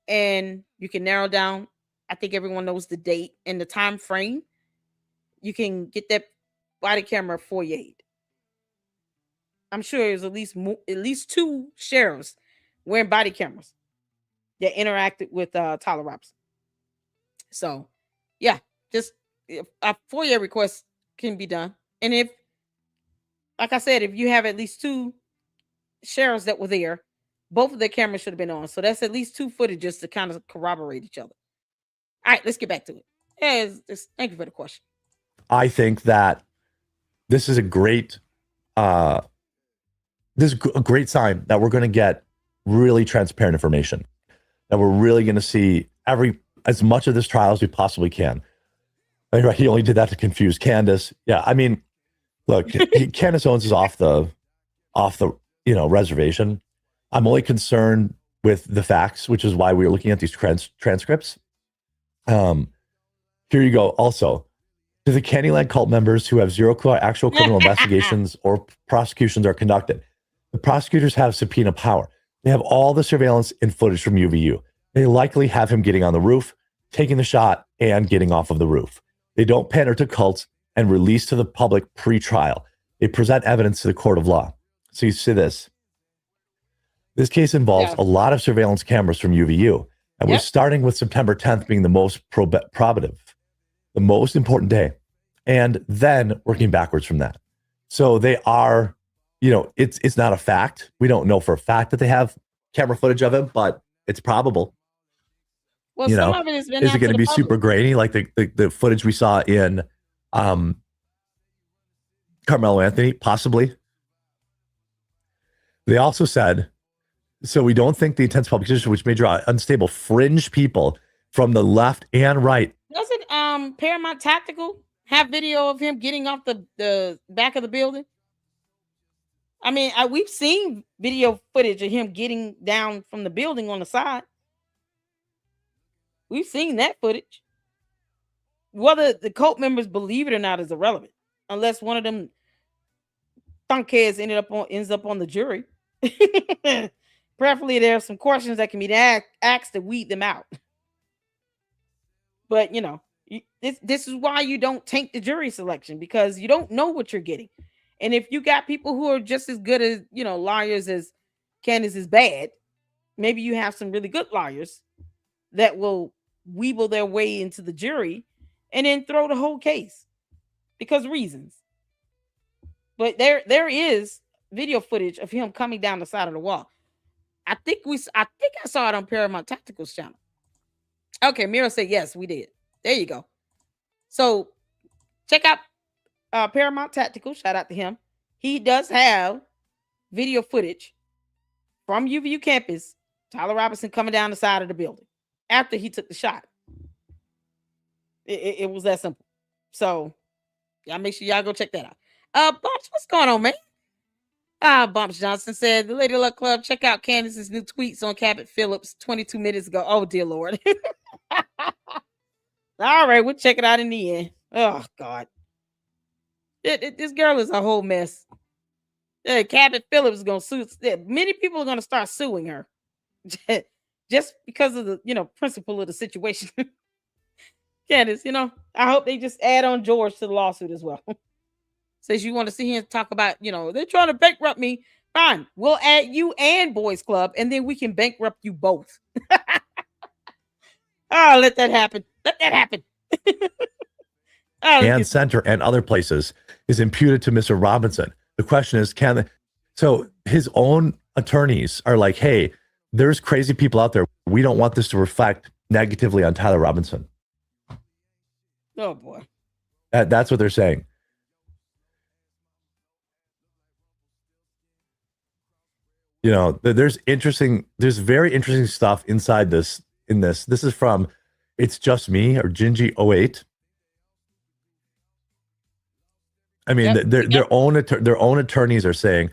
and you can narrow down, I think everyone knows the date and the time frame, you can get that body camera FOIA'd. I'm sure there's at least two sheriffs wearing body cameras that interacted with Tyler Robinson. So, yeah, just a FOIA request can be done. And if, like I said, if you have at least two sheriffs that were there, both of their cameras should have been on. So that's at least two footages to kind of corroborate each other. All right, let's get back to it. Thank you for the question. I think that this is a great sign that we're going to get really transparent information, that we're really going to see as much of this trial as we possibly can. He only did that to confuse Candace. Yeah, I mean, look, Candace Owens is off the reservation. I'm only concerned with the facts, which is why we were looking at these transcripts. Here you go. Also, to the Candyland cult members who have zero clue actual criminal investigations or prosecutions are conducted, the prosecutors have subpoena power. They have all the surveillance and footage from UVU. They likely have him getting on the roof, taking the shot, and getting off of the roof. They don't pander to cults and release to the public pre-trial. They present evidence to the court of law. So you see this. This case involves a lot of surveillance cameras from UVU. And we're starting with September 10th being the most probative, the most important day, and then working backwards from that. So they are, it's not a fact. We don't know for a fact that they have camera footage of him, but it's probable. Well, some of it has been is it going to be super grainy like the footage we saw in Carmelo Anthony? Possibly. They also said, so we don't think the intense publication, which may draw unstable fringe people from the left and right. Doesn't Paramount Tactical have video of him getting off the back of the building? I mean, we've seen video footage of him getting down from the building on the side. We've seen that footage. Whether the cult members believe it or not is irrelevant, unless one of them thunkheads ends up on the jury. Preferably, there are some questions that can be asked to weed them out. But this is why you don't tank the jury selection, because you don't know what you're getting. And if you got people who are just as good as lawyers as Candace is bad, maybe you have some really good lawyers that will weeble their way into the jury and then throw the whole case because reasons. But there is video footage of him coming down the side of the wall. I think I saw it on Paramount Tactical's channel. Okay, Mira said yes, we did. There you go. So check out Paramount Tactical. Shout out to him. He does have video footage from UVU campus. Tyler Robinson coming down the side of the building after he took the shot. It was that simple. So y'all make sure y'all go check that out. Bumps, what's going on, man? Bumps Johnson said, the Lady Luck Club, check out Candace's new tweets on Cabot Phillips 22 minutes ago. Oh, dear Lord. All right, we'll check it out in the end. Oh, God. This girl is a whole mess. Cabot Phillips is going to sue. Many people are going to start suing her just because of the, principle of the situation. Candace, I hope they just add on George to the lawsuit as well. Says you want to see him talk about, they're trying to bankrupt me. Fine. We'll add you and Boys Club, and then we can bankrupt you both. Oh, let that happen. Let that happen. And Center and other places is imputed to Mr. Robinson. The question is, so his own attorneys are like, hey, there's crazy people out there. We don't want this to reflect negatively on Tyler Robinson. Oh, boy. That's what they're saying. There's very interesting stuff inside this. This is from It's Just Me or Gingy08. I mean, their own attorneys are saying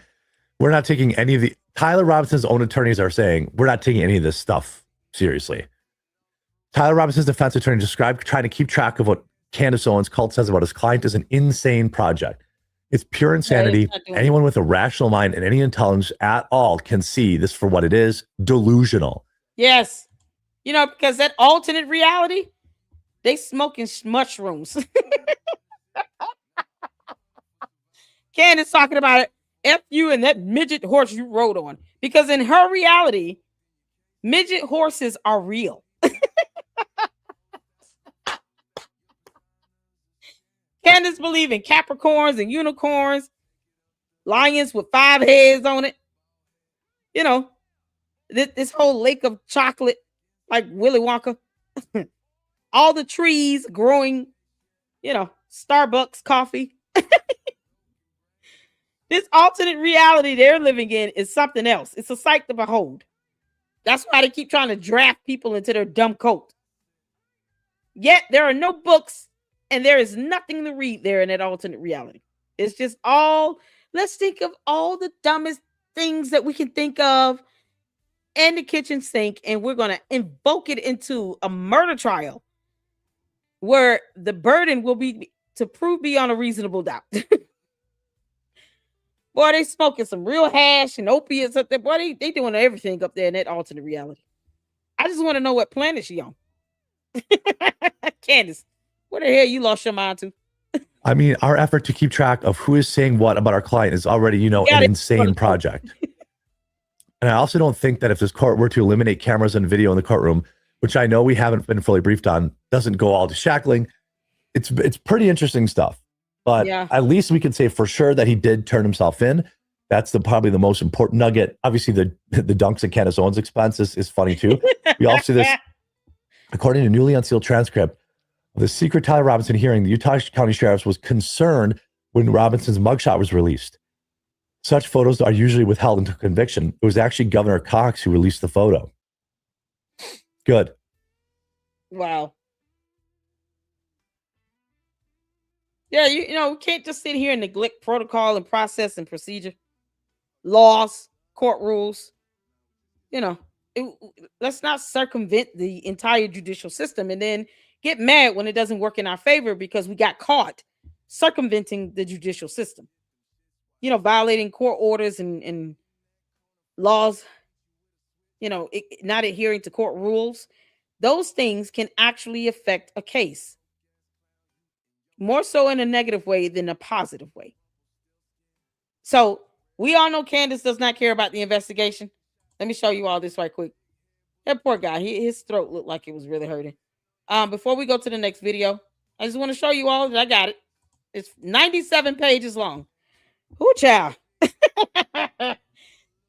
we're not taking any of the Tyler Robinson's own attorneys are saying we're not taking any of this stuff seriously. Tyler Robinson's defense attorney described trying to keep track of what Candace Owens' cult says about his client as an insane project. It's pure insanity. Anyone with a rational mind and any intelligence at all can see this for what it is, delusional. Yes. Because that alternate reality, they smoking mushrooms. Candace talking about it. F you and that midget horse you rode on. Because in her reality, midget horses are real. Candace believe in Capricorns and unicorns, lions with 5 heads on it. This whole lake of chocolate, like Willy Wonka. All the trees growing, Starbucks coffee. This alternate reality they're living in is something else. It's a sight to behold. That's why they keep trying to draft people into their dumb cult. Yet there are no books and there is nothing to read there in that alternate reality. It's just let's think of all the dumbest things that we can think of in the kitchen sink, and we're going to invoke it into a murder trial where the burden will be to prove beyond a reasonable doubt. Boy, they smoking some real hash and opiates up there. Boy, they doing everything up there in that alternate reality. I just want to know what planet she on. Candace, where the hell you lost your mind to? I mean, our effort to keep track of who is saying what about our client is already, an insane project. And I also don't think that if this court were to eliminate cameras and video in the courtroom, which I know we haven't been fully briefed on, doesn't go all to shackling. It's pretty interesting stuff. But at least we can say for sure that he did turn himself in. That's probably the most important nugget. Obviously, the dunks at Candace Owens' expense is funny too. We also see this, according to newly unsealed transcript of the secret Tyler Robinson hearing, the Utah County Sheriff's was concerned when Robinson's mugshot was released. Such photos are usually withheld until conviction. It was actually Governor Cox who released the photo. Good. Wow. Yeah, we can't just sit here and neglect protocol and process and procedure, laws, court rules. Let's not circumvent the entire judicial system and then get mad when it doesn't work in our favor because we got caught circumventing the judicial system. Violating court orders and laws, not adhering to court rules. Those things can actually affect a case. More so in a negative way than a positive way. So we all know Candace does not care about the investigation. Let me show you all this right quick. That poor guy, his throat looked like it was really hurting. Before we go to the next video, I just want to show you all that I got it. It's 97 pages long. Whoo, child.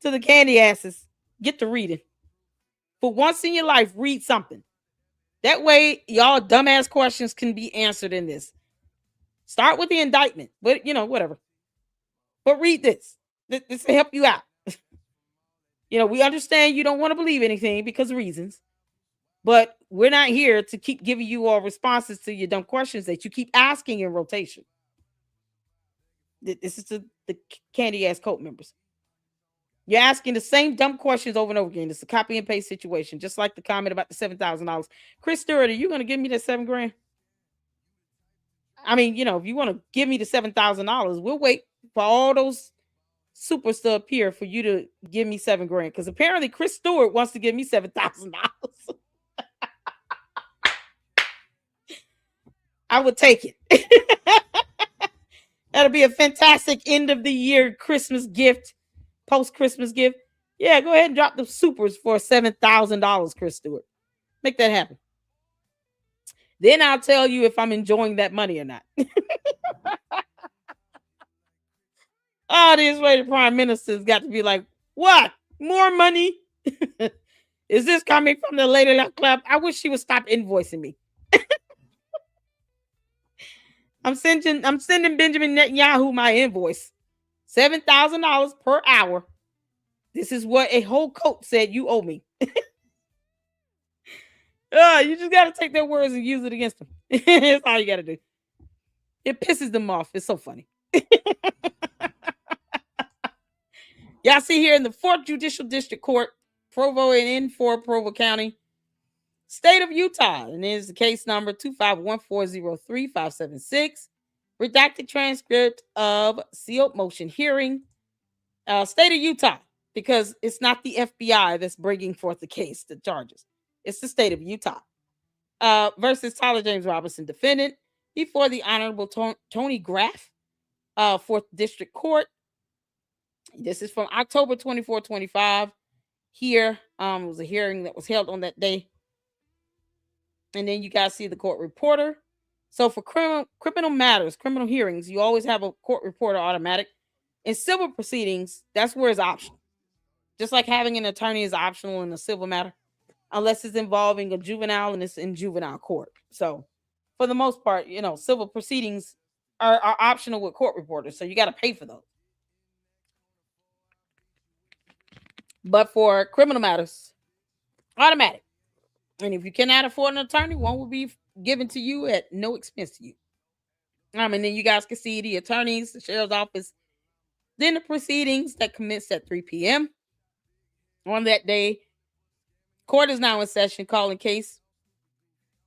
To the candy asses, get to reading. For once in your life, read something. That way, y'all dumbass questions can be answered in this. Start with the indictment, but whatever. But read this. This will help you out. We understand you don't want to believe anything because of reasons, but we're not here to keep giving you all responses to your dumb questions that you keep asking in rotation. This is the candy ass cult members. You're asking the same dumb questions over and over again. It's a copy and paste situation, just like the comment about the $7,000. Chris Stewart, are you going to give me that $7,000? I mean, if you want to give me the $7,000, we'll wait for all those supers to appear for you to give me $7,000. Because apparently Chris Stewart wants to give me $7,000. I would take it. That'll be a fantastic end of the year Christmas gift. Post-Christmas gift. Yeah, go ahead and drop the supers for $7,000, Chris Stewart. Make that happen. Then I'll tell you if I'm enjoying that money or not. Oh, this way the prime minister's got to be like, what? More money? Is this coming from the Lady Luck Club? I wish she would stop invoicing me. I'm sending Benjamin Netanyahu my invoice. $7,000 per hour. This is what a whole coat said you owe me. You just got to take their words and use it against them. That's all you got to do. It pisses them off. It's so funny. Y'all see here in the 4th Judicial District Court, Provo and N4, Provo County, State of Utah. And this is the case number 251403576. Redacted transcript of sealed motion hearing. State of Utah, because it's not the FBI that's bringing forth the case, the charges. It's the state of Utah versus Tyler James Robinson, defendant, before the Honorable Tony Graff, 4th District Court. This is from October 24, 25. Here it was a hearing that was held on that day. And then you guys see the court reporter. So for criminal matters, criminal hearings, you always have a court reporter automatic. In civil proceedings, that's where it's optional. Just like having an attorney is optional in a civil matter, unless it's involving a juvenile and it's in juvenile court. So for the most part, civil proceedings are optional with court reporters. So you got to pay for those. But for criminal matters, automatic. And if you cannot afford an attorney, one will be given to you at no expense to you. And then you guys can see the attorneys, the sheriff's office, then the proceedings that commenced at 3 p.m. on that day. Court is now in session, calling case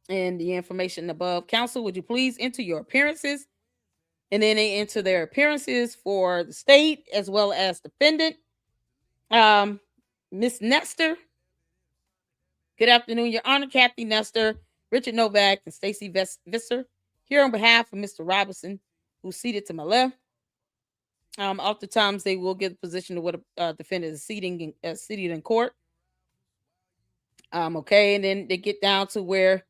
and the information above. Counsel, would you please enter your appearances? And then they enter their appearances for the state as well as defendant. Miss Nestor. Good afternoon, Your Honor. Kathy Nestor, Richard Novak, and Stacey Visser here on behalf of Mr. Robinson, who's seated to my left. Oftentimes they will get the position of what a defendant is seated in court. Okay, and then they get down to where,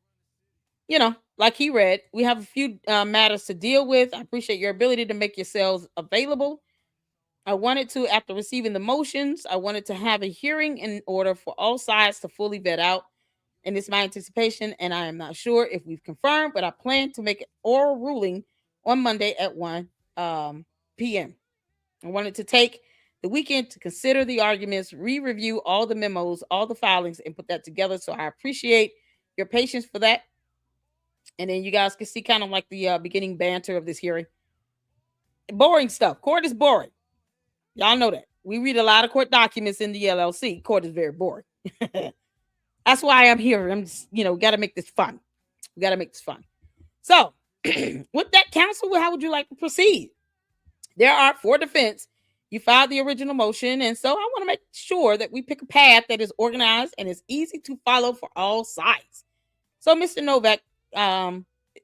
like he read, we have a few matters to deal with. I appreciate your ability to make yourselves available. I wanted to, after receiving the motions, I wanted to have a hearing in order for all sides to fully vet out. And it's my anticipation, and I am not sure if we've confirmed, but I plan to make an oral ruling on Monday at 1 p.m. I wanted to take the weekend to consider the arguments, re-review all the memos, all the filings, and put that together. So I appreciate your patience for that. And then you guys can see kind of like the beginning banter of this hearing. Boring stuff. Court is boring. Y'all know that. We read a lot of court documents in the LLC. Court is very boring. That's why I'm here. I'm just, got to make this fun. We got to make this fun. So with that, counsel, how would you like to proceed? There are 4 defense. You filed the original motion. And so I want to make sure that we pick a path that is organized and is easy to follow for all sides. So Mr. Novak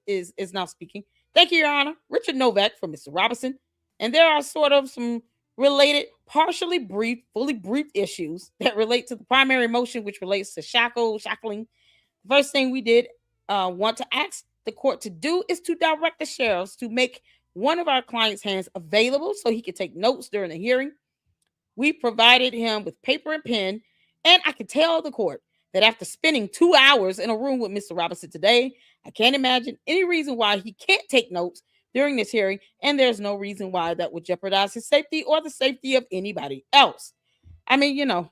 is now speaking. Thank you, Your Honor. Richard Novak for Mr. Robinson. And there are sort of some related, partially brief, fully briefed issues that relate to the primary motion, which relates to shackling. The first thing we did want to ask the court to do is to direct the sheriffs to make one of our client's hands available so he could take notes during the hearing. We provided him with paper and pen, and I could tell the court that after spending 2 hours in a room with Mr. Robinson today, I can't imagine any reason why he can't take notes during this hearing, and there's no reason why that would jeopardize his safety or the safety of anybody else. I mean,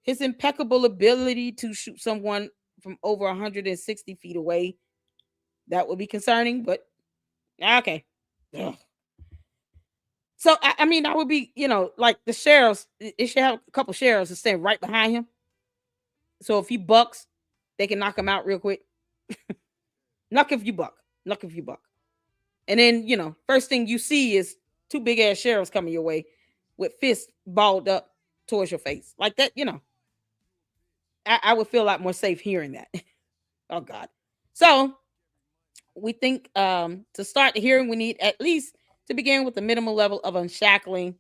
his impeccable ability to shoot someone from over 160 feet away, that would be concerning, but okay. Ugh. So, I mean, that would be, like the sheriffs, it should have a couple sheriffs to stand right behind him. So if he bucks, they can knock him out real quick. Knock if you buck. And then, first thing you see is two big ass sheriffs coming your way with fists balled up towards your face. Like that, I would feel a lot more safe hearing that. Oh, God. So we think to start the hearing, we need at least to begin with the minimal level of unshackling.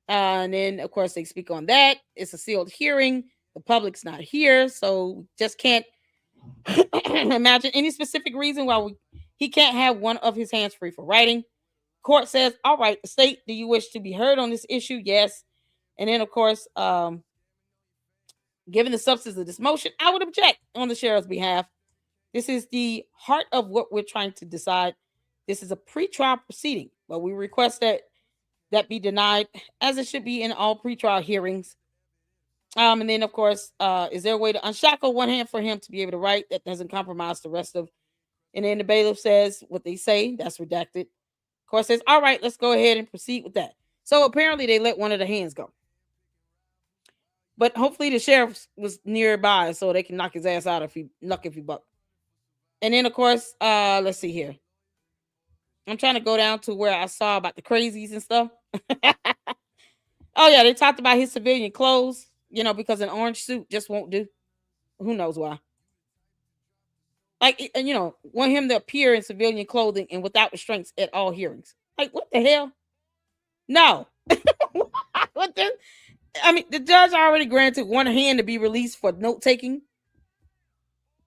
And then, of course, they speak on that. It's a sealed hearing. The public's not here, so just can't imagine any specific reason why he can't have one of his hands free for writing. Court says, all right, the state, do you wish to be heard on this issue? Yes. And then, of course, given the substance of this motion, I would object on the sheriff's behalf. This is the heart of what we're trying to decide. This is a pretrial proceeding, but we request that be denied, as it should be in all pretrial hearings. And then, of course, is there a way to unshackle one hand for him to be able to write that doesn't compromise the rest of? And then the bailiff says what they say. That's redacted. Court says, all right, let's go ahead and proceed with that. So apparently they let one of the hands go. But hopefully the sheriff was nearby so they can knock his ass out if he buck. And then, of course, let's see here. I'm trying to go down to where I saw about the crazies and stuff. Oh, yeah, they talked about his civilian clothes, because an orange suit just won't do. Who knows why? Like, want him to appear in civilian clothing and without restraints at all hearings. Like, what the hell? No. What the? I mean, the judge already granted one hand to be released for note taking.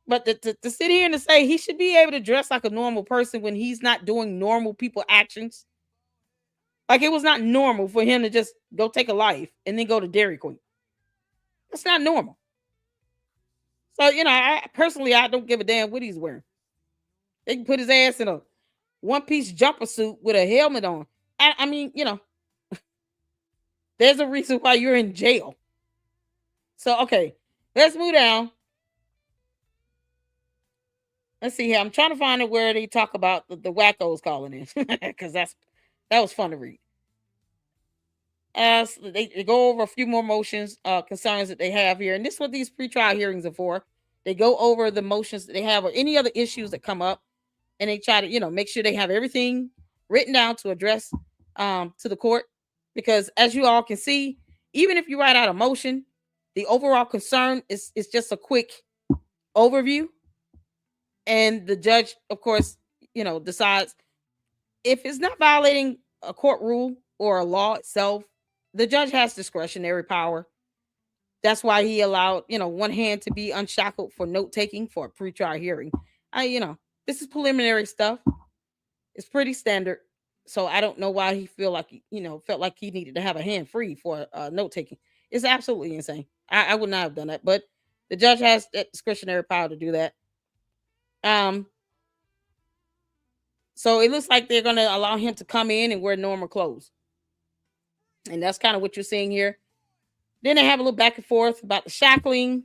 But to sit here and to say he should be able to dress like a normal person when he's not doing normal people actions. Like, it was not normal for him to just go take a life and then go to Dairy Queen. That's not normal. So, I personally don't give a damn what he's wearing. They can put his ass in a one-piece jumper suit with a helmet on. I mean, there's a reason why you're in jail. So, okay, let's move down. Let's see here. I'm trying to find it where they talk about the wackos calling in, because that was fun to read. As they go over a few more motions, concerns that they have here, and this is what these pretrial hearings are for. They go over the motions that they have or any other issues that come up, and they try to, make sure they have everything written down to address to the court. Because as you all can see, even if you write out a motion, the overall concern is just a quick overview. And the judge, of course, decides if it's not violating a court rule or a law itself, the judge has discretionary power. That's why he allowed, one hand to be unshackled for note taking for a pretrial hearing. This is preliminary stuff. It's pretty standard. So I don't know why he felt like he needed to have a hand free for note taking. It's absolutely insane. I would not have done that, but the judge has that discretionary power to do that. So it looks like they're going to allow him to come in and wear normal clothes. And that's kind of what you're seeing here. Then they have a little back and forth about the shackling.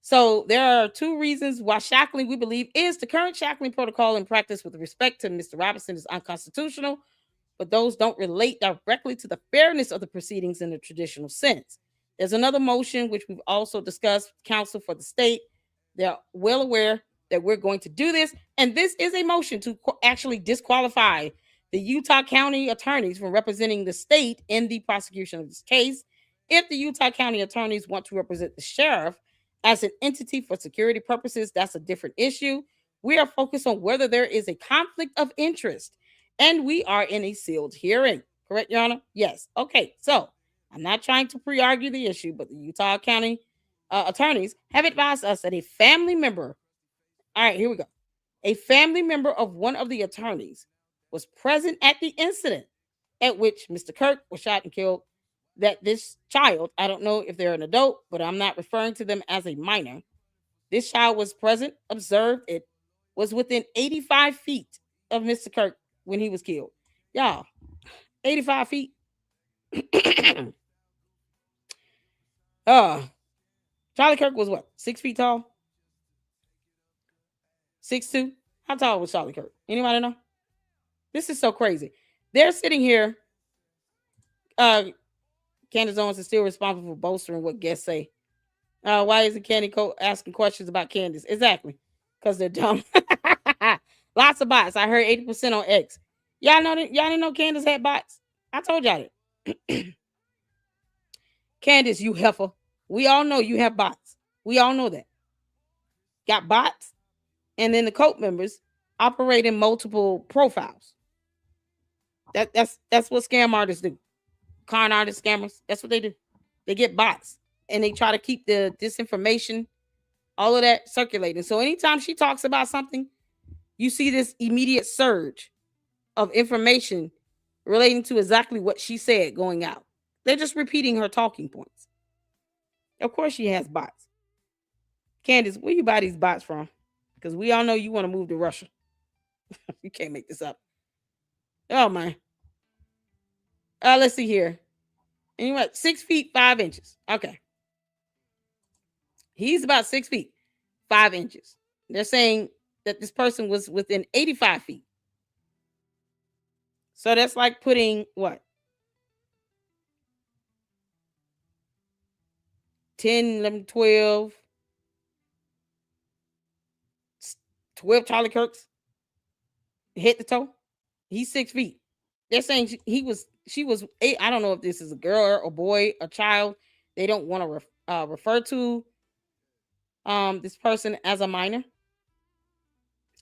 So there are two reasons why shackling, we believe, is the current shackling protocol in practice with respect to Mr. Robinson is unconstitutional, but those don't relate directly to the fairness of the proceedings in the traditional sense. There's another motion, which we've also discussed, counsel for the state. They're well aware that we're going to do this. And this is a motion to actually disqualify the Utah County attorneys from representing the state in the prosecution of this case. If the Utah County attorneys want to represent the sheriff as an entity for security purposes, that's a different issue. We are focused on whether there is a conflict of interest, and we are in a sealed hearing. Correct, Your Honor? Yes. Okay, so I'm not trying to pre-argue the issue, but the Utah County attorneys have advised us that a family member All right, here we go. A family member of one of the attorneys was present at the incident at which Mr. Kirk was shot and killed. That this child, I don't know if they're an adult, but I'm not referring to them as a minor. This child was present, observed it, was within 85 feet of Mr. Kirk when he was killed. Y'all, 85 feet. Charlie Kirk was what? 6 feet tall? 6'2"? How tall was Charlie Kirk? Anybody know? This is so crazy. They're sitting here. Candace Owens is still responsible for bolstering what guests say. Why isn't Candy asking questions about Candace? Exactly. Because they're dumb. Lots of bots. I heard 80% on X. Y'all know that? Y'all didn't know Candace had bots? I told y'all that. Candace, you heifer. We all know you have bots. We all know that. Got bots. And then the cult members operate in multiple profiles. That's what scam artists do. Con artists, scammers. That's what they do. They get bots and they try to keep the disinformation, all of that circulating. So anytime she talks about something, you see this immediate surge of information relating to exactly what she said going out. They're just repeating her talking points. Of course she has bots. Candace, where you buy these bots from? Because we all know you want to move to Russia. You can't make this up. Oh, man. Let's see here. Anyway, 6 feet, 5 inches. Okay. He's about 6 feet, 5 inches. They're saying that this person was within 85 feet. So that's like putting what? 10, 11, 12 Charlie Kirks head to toe. He's 6 feet. They're saying she was 8. I don't know if this is a girl or boy, a child. They don't want to refer to this person as a minor.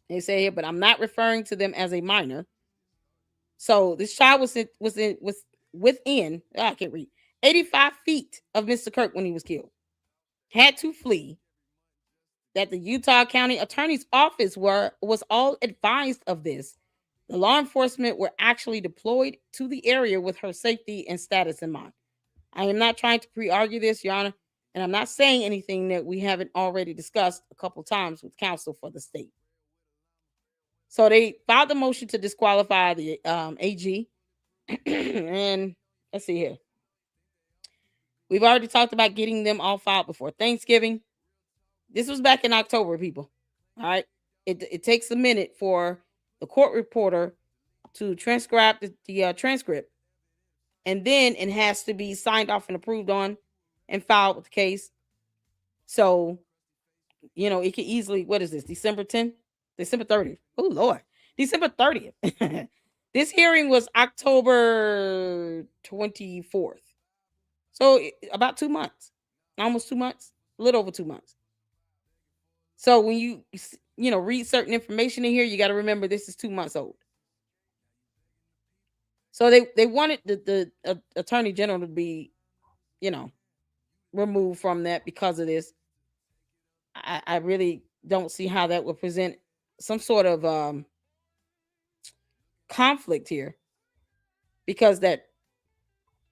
They say here, but I'm not referring to them as a minor. So this child was within, I can't read, 85 feet of Mr. Kirk when he was killed. Had to flee. That the Utah County Attorney's Office was all advised of this. The law enforcement were actually deployed to the area with her safety and status in mind. I am not trying to pre-argue this, Your Honor, and I'm not saying anything that we haven't already discussed a couple times with counsel for the state. So they filed the motion to disqualify the AG. And let's see here. We've already talked about getting them all filed before Thanksgiving. This was back in October, people. All right. It takes a minute for the court reporter to transcribe the transcript. And then it has to be signed off and approved on and filed with the case. So, it could easily, what is this, December 10th? December 30th. Oh, Lord. December 30th. This hearing was October 24th. So about 2 months. Almost 2 months. A little over 2 months. So when you read certain information in here, you got to remember this is 2 months old. So they wanted the attorney general to be, removed from that because of this. I really don't see how that would present some sort of conflict here, because that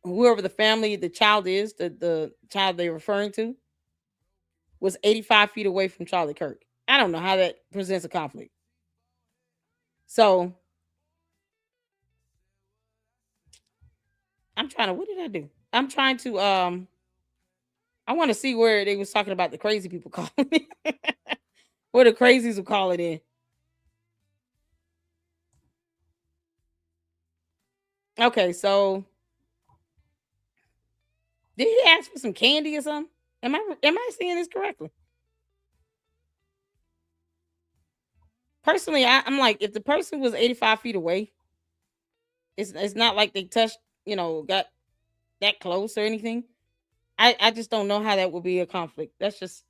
whoever the family, the child is, the child they're referring to, was 85 feet away from Charlie Kirk. I don't know how that presents a conflict. So I'm trying to, what did I do? I'm trying to, I want to see where they was talking about the crazy people calling in. Where the crazies were calling in. Okay, so did he ask for some candy or something? Am I seeing this correctly? Personally, I'm like, if the person was 85 feet away, it's not like they touched, got that close or anything. I just don't know how that would be a conflict. That's just,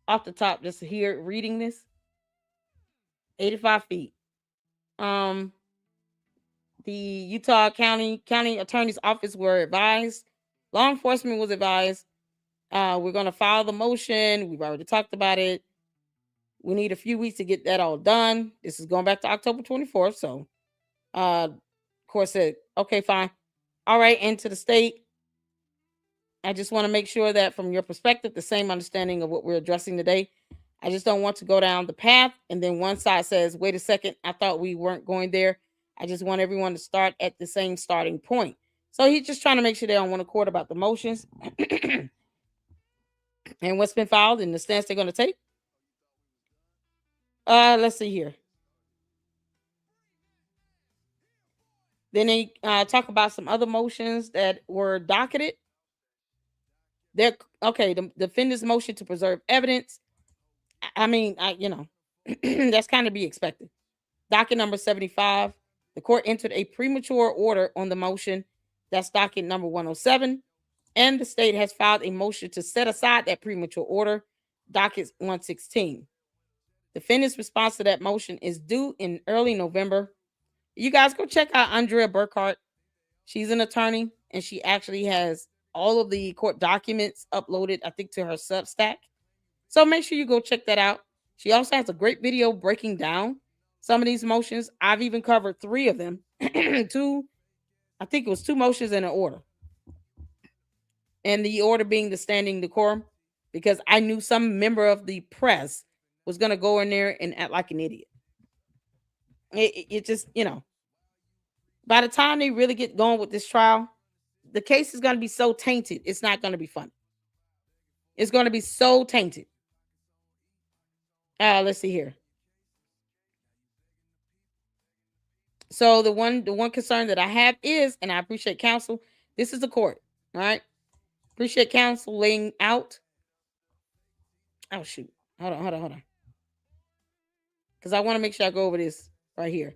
off the top, just here reading this. 85 feet. The Utah County Attorney's Office were advised. Law enforcement was advised. We're going to file the motion. We've already talked about it. We need a few weeks to get that all done. This is going back to October 24th. So, court said, okay, fine. All right, and to the state, I just want to make sure that from your perspective, the same understanding of what we're addressing today. I just don't want to go down the path and then one side says, wait a second, I thought we weren't going there. I just want everyone to start at the same starting point. So he's just trying to make sure they're on one accord about the motions and what's been filed and the stance they're going to take. Let's see here. Then they talk about some other motions that were docketed. They're okay. The defendant's motion to preserve evidence. I mean, that's kind of be expected. Docket number 75. The court entered a premature order on the motion. That's docket number 107. And the state has filed a motion to set aside that premature order. Docket 116. Defendant's response to that motion is due in early November. You guys go check out Andrea Burkhart. She's an attorney, and she actually has all of the court documents uploaded, I think, to her Substack. So make sure you go check that out. She also has a great video breaking down some of these motions. I've even covered 3 of them. I think it was 2 motions in an order. And the order being the standing decorum, because I knew some member of the press was going to go in there and act like an idiot. It just, by the time they really get going with this trial, the case is going to be so tainted, it's not going to be fun. It's going to be so tainted. Let's see here. So the one concern that I have is, and I appreciate counsel, this is the court, all right? Appreciate counsel laying out. Oh, shoot. Hold on. Because I want to make sure I go over this right here.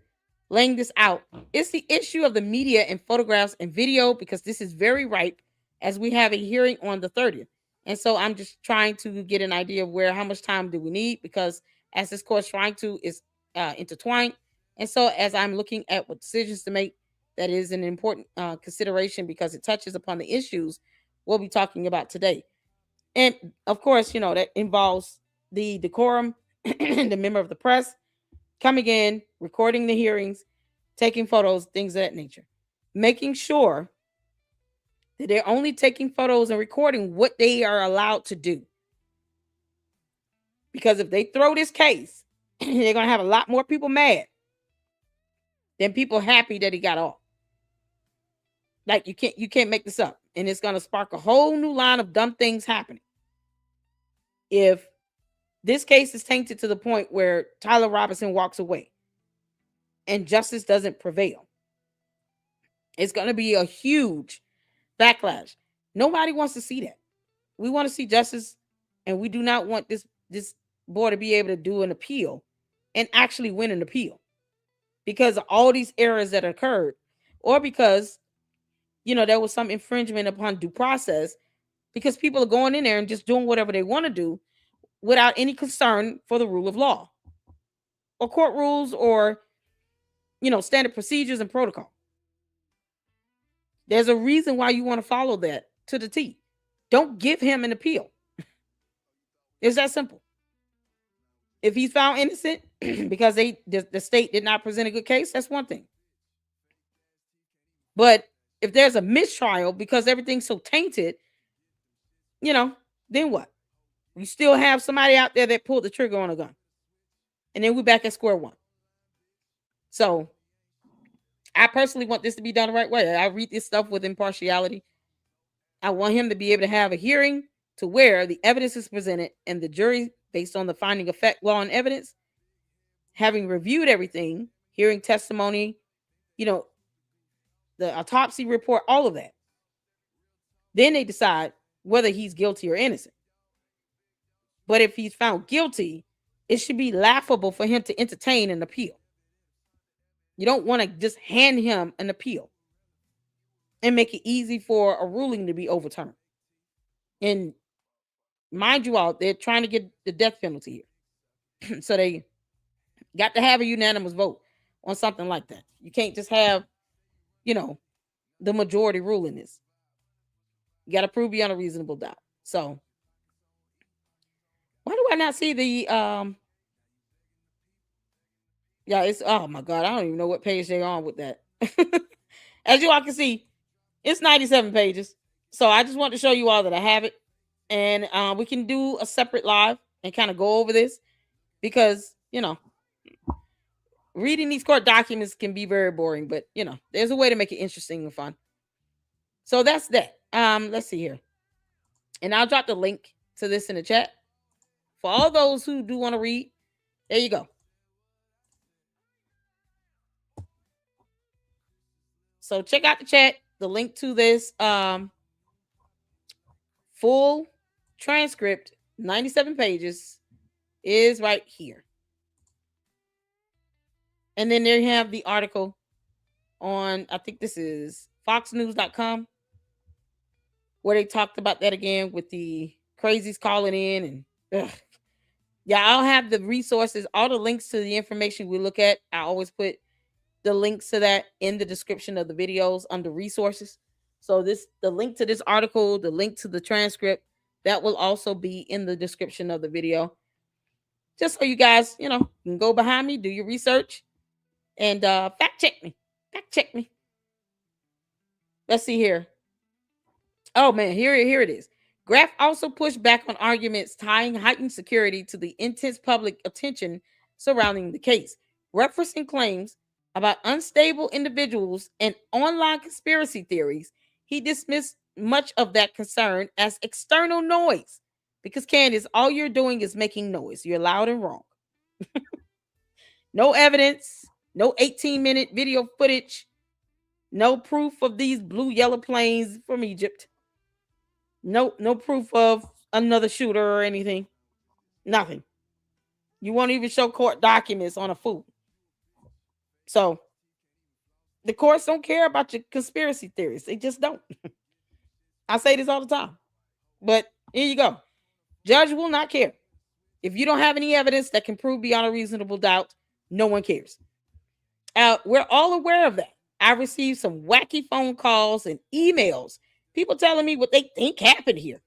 Laying this out. It's the issue of the media and photographs and video, because this is very ripe as we have a hearing on the 30th. And so I'm just trying to get an idea of how much time do we need, because as this court's trying to is intertwined. And so as I'm looking at what decisions to make, that is an important consideration, because it touches upon the issues we'll be talking about today. And of course, that involves the decorum, the member of the press coming in, recording the hearings, taking photos, things of that nature, making sure that they're only taking photos and recording what they are allowed to do. Because if they throw this case, they're going to have a lot more people mad than people happy that he got off. Like, you can't make this up. And it's going to spark a whole new line of dumb things happening. If this case is tainted to the point where Tyler Robinson walks away and justice doesn't prevail, it's going to be a huge backlash. Nobody wants to see that. We want to see justice, and we do not want this board to be able to do an appeal and actually win an appeal because of all these errors that occurred, or because there was some infringement upon due process, because people are going in there and just doing whatever they want to do without any concern for the rule of law or court rules or standard procedures and protocol. There's a reason why you want to follow that to the T. Don't give him an appeal. It's that simple. If he's found innocent because the state did not present a good case, that's one thing. But if there's a mistrial because everything's so tainted, then what? We still have somebody out there that pulled the trigger on a gun. And then we're back at square one. So I personally want this to be done the right way. I read this stuff with impartiality. I want him to be able to have a hearing to where the evidence is presented and the jury, based on the finding of fact, law, and evidence, having reviewed everything, hearing testimony, the autopsy report, all of that. Then they decide whether he's guilty or innocent. But if he's found guilty, it should be laughable for him to entertain an appeal. You don't want to just hand him an appeal and make it easy for a ruling to be overturned. And mind you all, they're trying to get the death penalty here. So they got to have a unanimous vote on something like that. You can't just have, the majority rule in this. You got to prove beyond a reasonable doubt. So why do I not see the Yeah, it's oh my god, I don't even know what page they're on with that. As you all can see, it's 97 pages. So I just want to show you all that I have it. And we can do a separate live and kind of go over this because, reading these court documents can be very boring, but there's a way to make it interesting and fun. So that's that. Let's see here. And I'll drop the link to this in the chat. For all those who do want to read, there you go. So check out the chat. The link to this full transcript, 97 pages, is right here. And then there you have the article on, I think this is foxnews.com, where they talked about that again with the crazies calling in. And yeah, I'll have the resources, all the links to the information we look at. I always put the links to that in the description of the videos under resources. So the link to this article, the link to the transcript, that will also be in the description of the video. Just so you guys, can go behind me, do your research, and fact check me. Fact check me. Let's see here. Oh man, here it is. Graf also pushed back on arguments tying heightened security to the intense public attention surrounding the case, referencing claims about unstable individuals and online conspiracy theories. He dismissed much of that concern as external noise because, Candace, all you're doing is making noise. You're loud and wrong. No evidence, no 18-minute video footage, no proof of these blue yellow planes from Egypt. No proof of another shooter or anything. Nothing. You won't even show court documents on a fool. So the courts don't care about your conspiracy theories. They just don't. I say this all the time. But here you go. Judge will not care. If you don't have any evidence that can prove beyond a reasonable doubt, no one cares. We're all aware of that. I received some wacky phone calls and emails. People telling me what they think happened here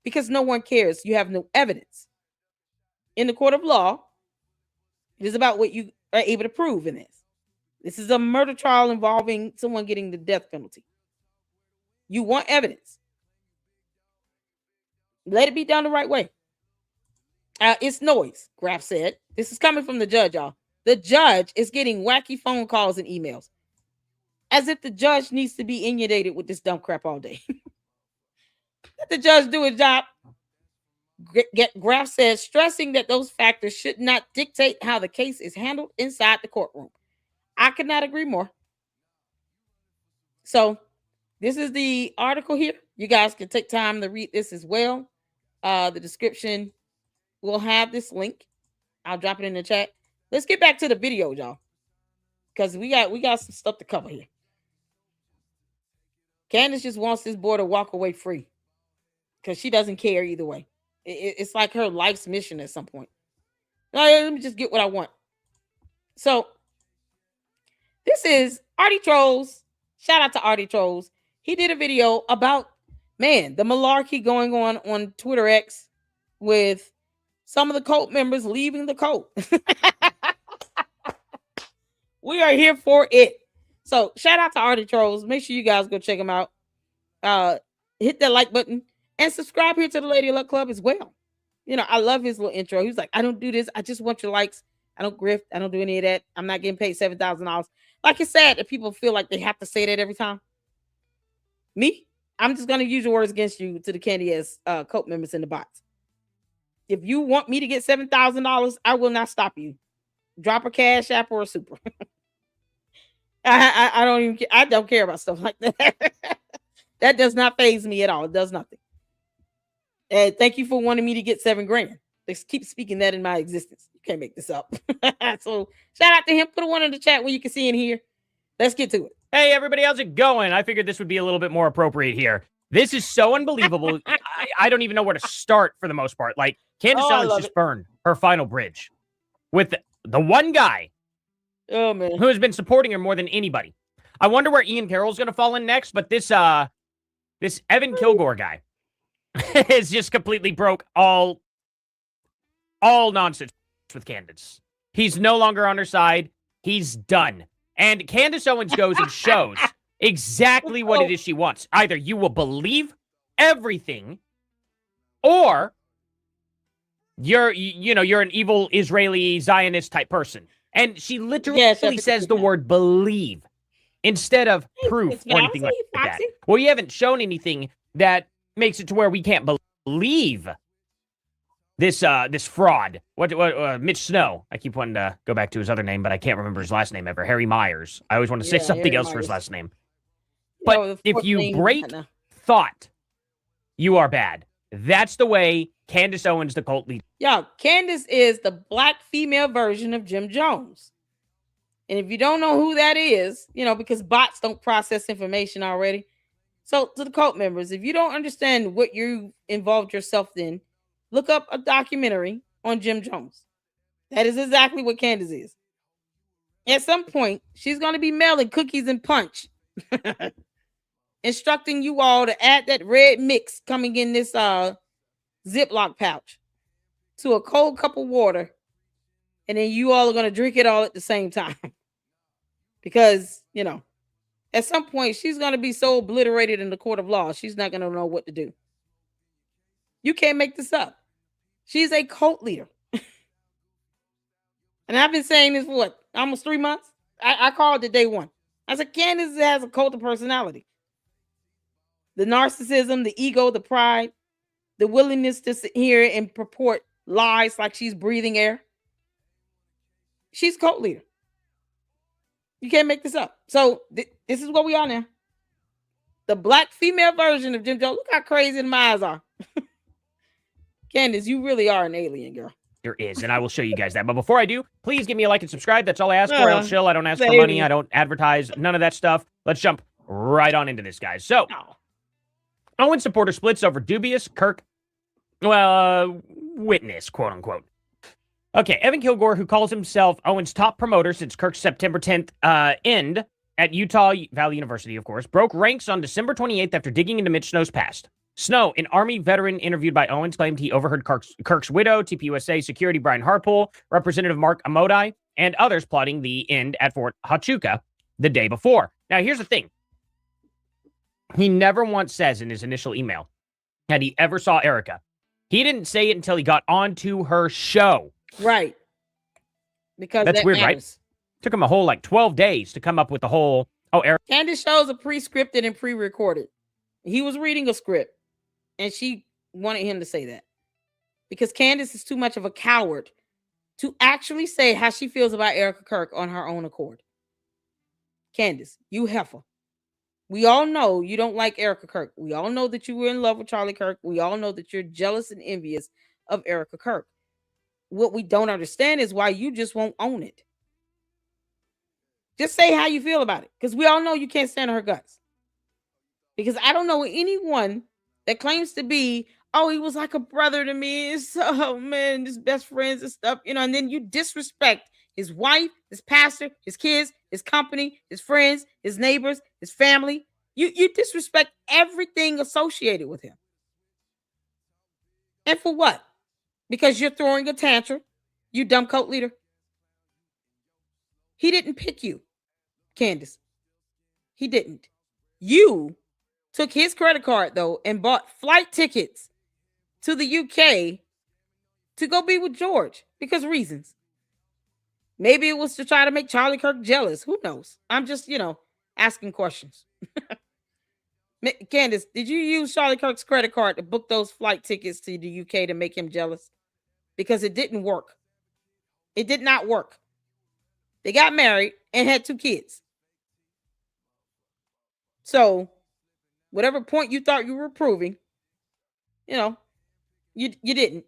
because no one cares. You have no evidence. In the court of law, it is about what you are able to prove in this. This is a murder trial involving someone getting the death penalty. You want evidence. Let it be done the right way. It's noise, Graf said. This is coming from the judge, y'all. The judge is getting wacky phone calls and emails. As if the judge needs to be inundated with this dumb crap all day. Let the judge do his job. Graf says, stressing that those factors should not dictate how the case is handled inside the courtroom. I could not agree more. So this is the article here. You guys can take time to read this as well. The description will have this link. I'll drop it in the chat. Let's get back to the video, y'all, because we got some stuff to cover here. Candace just wants this boy to walk away free because she doesn't care either way. It's like her life's mission at some point. Let me just get what I want. So this is Artie Trolls. Shout out to Artie Trolls. He did a video about, man, the malarkey going on Twitter X with some of the cult members leaving the cult. We are here for it. So shout out to Artie Trolls. Make sure you guys go check him out. Hit that like button and subscribe here to the Lady Luck Club as well. I love his little intro. He was like, I don't do this. I just want your likes. I don't grift. I don't do any of that. I'm not getting paid $7,000. Like it's sad that people feel like they have to say that every time. Me, I'm just going to use your words against you to the Candace cult members in the bots. If you want me to get $7,000, I will not stop you. Drop a Cash App or a super. I don't even. I don't care about stuff like that. That does not faze me at all. It does nothing. And thank you for wanting me to get $7,000. Let's keep speaking that in my existence. You can't make this up. So shout out to him. Put a one in the chat where you can see in here. Let's get to it. Hey, everybody, how's it going? I figured this would be a little bit more appropriate here. This is so unbelievable. I don't even know where to start for the most part. Like, Candace Owens just burned her final bridge with the one guy man, who has been supporting her more than anybody. I wonder where Ian Carroll's going to fall in next, but this Evan Kilgore guy is just completely broke all nonsense with Candace. He's no longer on her side. He's done. And Candace Owens goes and shows exactly what it is she wants. Either you will believe everything, or you're an evil Israeli Zionist type person. And she literally says the word believe instead of proof or anything like that. Well, you haven't shown anything that makes it to where we can't believe this fraud. What Mitch Snow. I keep wanting to go back to his other name, but I can't remember his last name ever. Harry Myers. I always want to say something Harry else for his Myers. last name. But if you thing, break thought, you are bad. That's the way Candace Owens, the cult leader. Yo, Candace is the black female version of Jim Jones. And if you don't know who that is, because bots don't process information already. So to the cult members, if you don't understand what you involved yourself in, look up a documentary on Jim Jones. That is exactly what Candace is. At some point, she's going to be mailing cookies and punch, instructing you all to add that red mix coming in this Ziploc pouch to a cold cup of water, and then you all are going to drink it all at the same time. Because, at some point, she's going to be so obliterated in the court of law, she's not going to know what to do. You can't make this up. She's a cult leader. And I've been saying this for what, almost 3 months? I called it day one. I said, Candace has a cult of personality. The narcissism, the ego, the pride, the willingness to sit here and purport lies like she's breathing air. She's a cult leader. You can't make this up. So this is what we are now. The black female version of Jim Jones. Look how crazy my eyes are. Candace, you really are an alien, girl. There is, and I will show you guys that. But before I do, please give me a like and subscribe. That's all I ask for. I'll chill. I don't ask for money. I don't advertise. None of that stuff. Let's jump right on into this, guys. So, Owens supporter splits over dubious Kirk, witness, quote unquote. Okay, Evan Kilgore, who calls himself Owens' top promoter since Kirk's September 10th end at Utah Valley University, of course, broke ranks on December 28th after digging into Mitch Snow's past. Snow, an Army veteran interviewed by Owens, claimed he overheard Kirk's widow, TPUSA security Brian Harpole, Representative Mark Amodai, and others plotting the end at Fort Huachuca the day before. Now, here's the thing. He never once says in his initial email that he ever saw Erica. He didn't say it until he got onto her show. Right. Because that's weird, matters. Right? Took him a whole 12 days to come up with the whole, Erica. Candace shows are pre-scripted and pre-recorded. He was reading a script. And she wanted him to say that because Candace is too much of a coward to actually say how she feels about Erica Kirk on her own accord. Candace, you heifer. We all know you don't like Erica Kirk. We all know that you were in love with Charlie Kirk. We all know that you're jealous and envious of Erica Kirk. What we don't understand is why you just won't own it. Just say how you feel about it because we all know you can't stand her guts. Because I don't know anyone that claims to be, he was like a brother to me. It's, his best friends and stuff, and then you disrespect his wife, his pastor, his kids, his company, his friends, his neighbors, his family. You disrespect everything associated with him. And for what? Because you're throwing a tantrum, you dumb cult leader. He didn't pick you, Candace. He didn't. You took his credit card, though, and bought flight tickets to the UK to go be with George because reasons. Maybe it was to try to make Charlie Kirk jealous. Who knows? I'm just, asking questions. Candace, did you use Charlie Kirk's credit card to book those flight tickets to the UK to make him jealous? Because it didn't work. It did not work. They got married and had 2 kids. So, whatever point you thought you were proving, you didn't.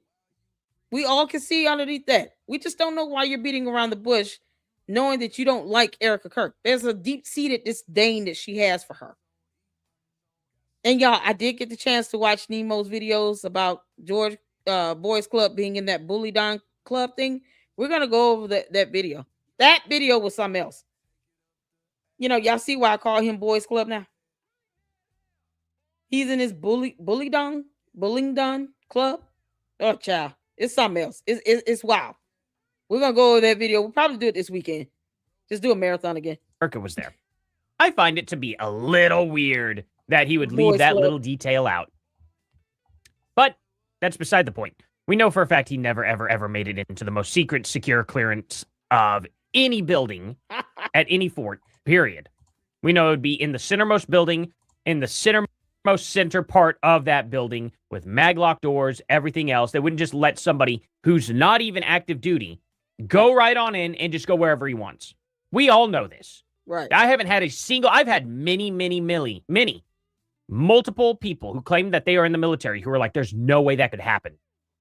We all can see underneath that. We just don't know why you're beating around the bush, knowing that you don't like Erica Kirk. There's a deep-seated disdain that she has for her. And y'all, I did get the chance to watch Nemo's videos about George Boys Club being in that Bully Don Club thing. We're going to go over that video. That video was something else. Y'all see why I call him Boys Club now? He's in his bullying Don club. Oh, child. It's something else. It's wild. We're gonna go over that video. We'll probably do it this weekend. Just do a marathon again. Erica was there. I find it to be a little weird that he would leave Boys that Club. little detail out. But that's beside the point. We know for a fact he never, ever, ever made it into the most secret, secure clearance of any building at any fort, period. We know it would be in the centermost building, in the centermost center part of that building with maglock doors, everything else. They wouldn't just let somebody who's not even active duty go right on in and just go wherever he wants. We all know this. Right. I haven't had I've had multiple people who claim that they are in the military who are like, there's no way that could happen.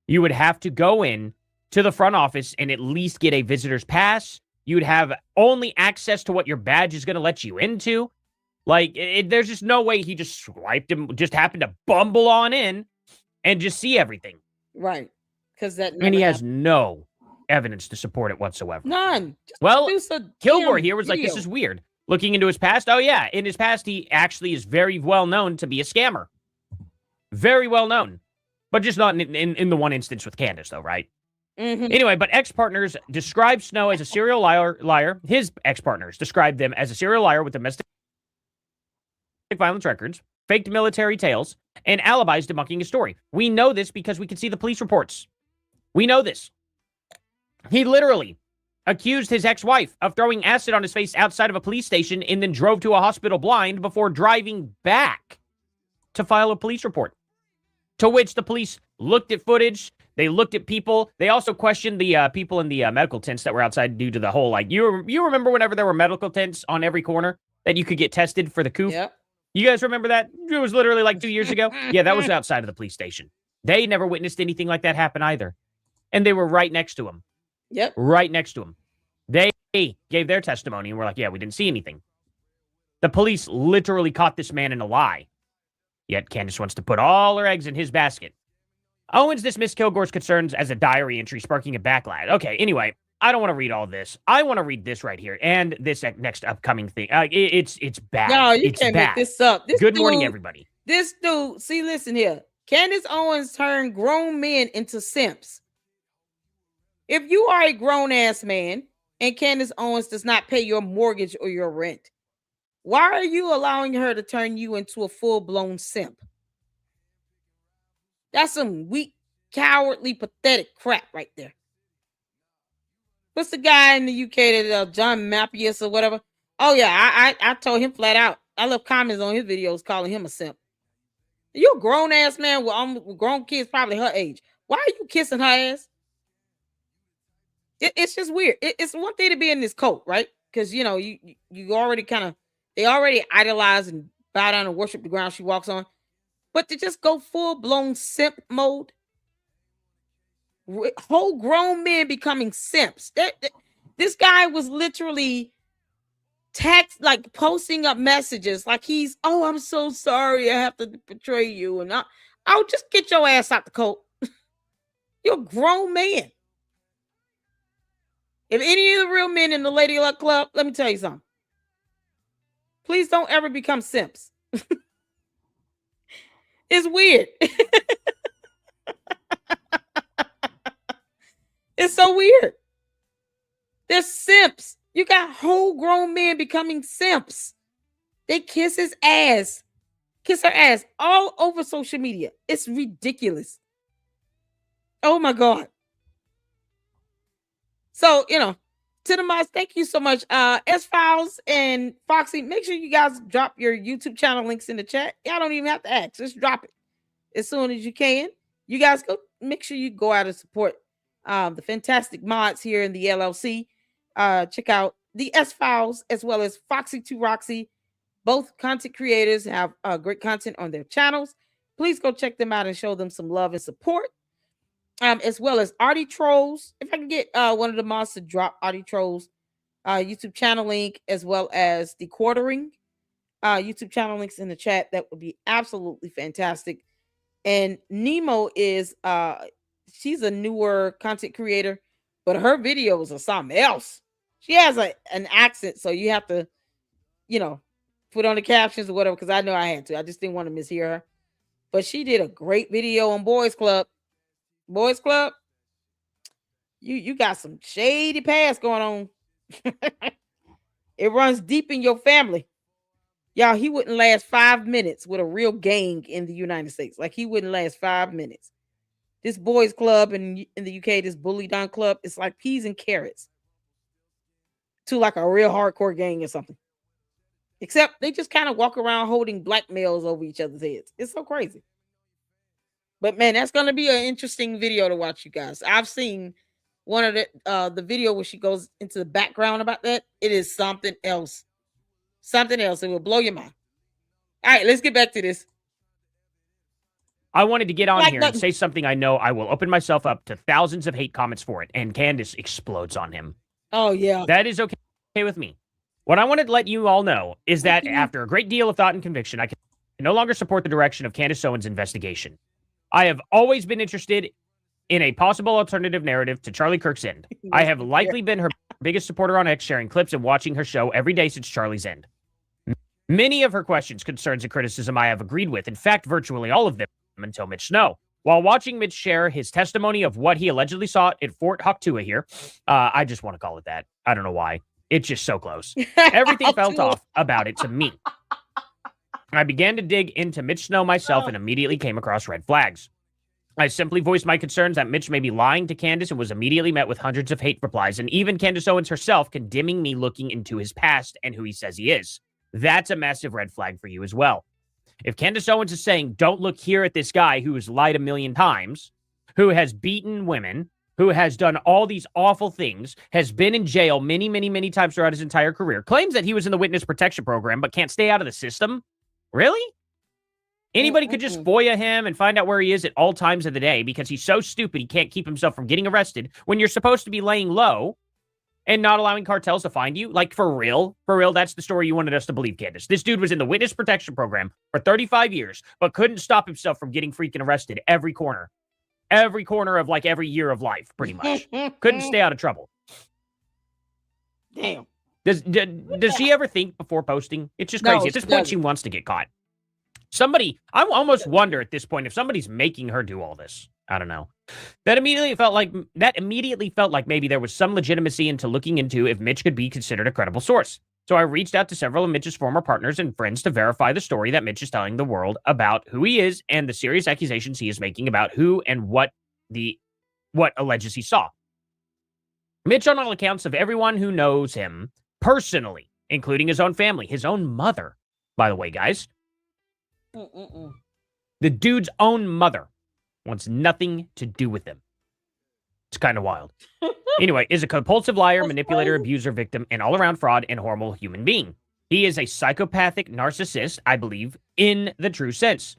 You would have to go in to the front office and at least get a visitor's pass. You would have only access to what your badge is going to let you into. Like, there's just no way he just swiped him, just happened to bumble on in and just see everything. Right. Because that And he never has no evidence to support it whatsoever. none. Just Well, produce a Kilgore damn here was like, this video. is weird. Looking into his past. Oh, yeah. In his past, he actually is very well known to be a scammer. Very well known. But just not in the one instance with Candace, though, right? Mhm. Anyway, but ex-partners described Snow as a serial liar. His ex-partners described them as a serial liar with domestic violence records, faked military tales, and alibis debunking his story. We know this because we can see the police reports. We know this. He literally accused his ex-wife of throwing acid on his face outside of a police station and then drove to a hospital blind before driving back to file a police report. To which the police looked at footage. They looked at people. They also questioned the people in the medical tents that were outside due to the whole, like, you remember whenever there were medical tents on every corner that you could get tested for the coup? Yep. You guys remember that? It was literally like 2 years ago. Yeah, that was outside of the police station. They never witnessed anything like that happen either. And they were right next to him. Yep. Right next to him. They gave their testimony and were like, yeah, we didn't see anything. The police literally caught this man in a lie. Yet Candace wants to put all her eggs in his basket. Owens dismissed Kilgore's concerns as a diary entry, sparking a backlash. Okay, anyway, I don't want to read all this. I want to read this right here and this next upcoming thing. It's bad. No, you it's can't bad. make this up. This Good morning, dude- everybody. This dude, see, listen here. Candace Owens turned grown men into simps. If you are a grown-ass man and Candace Owens does not pay your mortgage or your rent, why are you allowing her to turn you into a full-blown simp? That's some weak, cowardly, pathetic crap right there. What's the guy in the UK that John Mappius or whatever? Oh yeah, I told him flat out. I left comments on his videos calling him a simp. You a grown ass man with grown kids, probably her age. Why are you kissing her ass? It's just weird. It's one thing to be in this cult, right? Because you know you already they already idolize and bow down and worship the ground she walks on. But to just go full blown simp mode, whole grown men becoming simps. This guy was literally posting up messages like he's, oh, I'm so sorry, I have to betray you, and I'll just get your ass out the cult. You're a grown man. If any of the real men in the Lady Luck Club, let me tell you something. Please don't ever become simps. It's weird. It's so weird. They're simps. You got whole grown men becoming simps. They kiss his ass, kiss her ass all over social media. It's ridiculous. Oh my God. So, to the mods, thank you so much. S-Files and Foxy, make sure you guys drop your YouTube channel links in the chat. Y'all don't even have to ask. Just drop it as soon as you can. You guys go make sure you go out and support the fantastic mods here in the LLC. Check out the S-Files as well as Foxy2Roxy. Both content creators have great content on their channels. Please go check them out and show them some love and support. As well as Artie Trolls. If I can get one of the mods to drop Artie Trolls YouTube channel link as well as the Quartering YouTube channel links in the chat, that would be absolutely fantastic. And Nemo is she's a newer content creator, but her videos are something else. She has an accent, so you have to, put on the captions or whatever, because I know I had to. I just didn't want to mishear her. But she did a great video on Boys Club. Boys Club, You got some shady past going on. It runs deep in your family. Y'all, he wouldn't last 5 minutes with a real gang in the United States. Like, he wouldn't last 5 minutes. This boys club in the UK, this bully down club, it's like peas and carrots to like a real hardcore gang or something. Except they just kind of walk around holding black males over each other's heads. It's so crazy. But man, that's gonna be an interesting video to watch, you guys. I've seen one of the video where she goes into the background about that. It is something else. Something else. It will blow your mind. All right, let's get back to this. I wanted to get on Like here that- and say something I know I will open myself up to thousands of hate comments for it, and Candace explodes on him. Oh yeah. That is okay with me. What I wanted to let you all know is that after a great deal of thought and conviction, I can no longer support the direction of Candace Owens' investigation. I have always been interested in a possible alternative narrative to Charlie Kirk's end. I have likely been her biggest supporter on X, sharing clips and watching her show every day since Charlie's end. Many of her questions, concerns, and criticism I have agreed with. In fact, virtually all of them until Mitch Snow. While watching Mitch share his testimony of what he allegedly saw at Fort Hoktua here, I just want to call it that. I don't know why. It's just so close. Everything felt off about it to me. I began to dig into Mitch Snow myself and immediately came across red flags. I simply voiced my concerns that Mitch may be lying to Candace and was immediately met with hundreds of hate replies, and even Candace Owens herself condemning me looking into his past and who he says he is. That's a massive red flag for you as well. If Candace Owens is saying, don't look here at this guy who has lied a million times, who has beaten women, who has done all these awful things, has been in jail many, many, many times throughout his entire career, claims that he was in the witness protection program but can't stay out of the system? Really? Anybody could just FOIA him and find out where he is at all times of the day because he's so stupid he can't keep himself from getting arrested when you're supposed to be laying low and not allowing cartels to find you? Like, for real? For real, that's the story you wanted us to believe, Candace. This dude was in the witness protection program for 35 years, but couldn't stop himself from getting freaking arrested every corner. Every corner of, like, every year of life, pretty much. Couldn't stay out of trouble. Damn. Does she ever think before posting? It's just No, crazy. At this she point, doesn't. she wants to get caught. Somebody, I almost wonder at this point if somebody's making her do all this. I don't know. That immediately felt like maybe there was some legitimacy into looking into if Mitch could be considered a credible source. So I reached out to several of Mitch's former partners and friends to verify the story that Mitch is telling the world about who he is and the serious accusations he is making about who and what alleges he saw. Mitch, on all accounts of everyone who knows him personally, including his own family, his own mother, by the way, guys. The dude's own mother wants nothing to do with him. It's kind of wild. Anyway, is a compulsive liar, manipulator, abuser, victim, and all-around fraud and horrible human being. He is a psychopathic narcissist, I believe, in the true sense.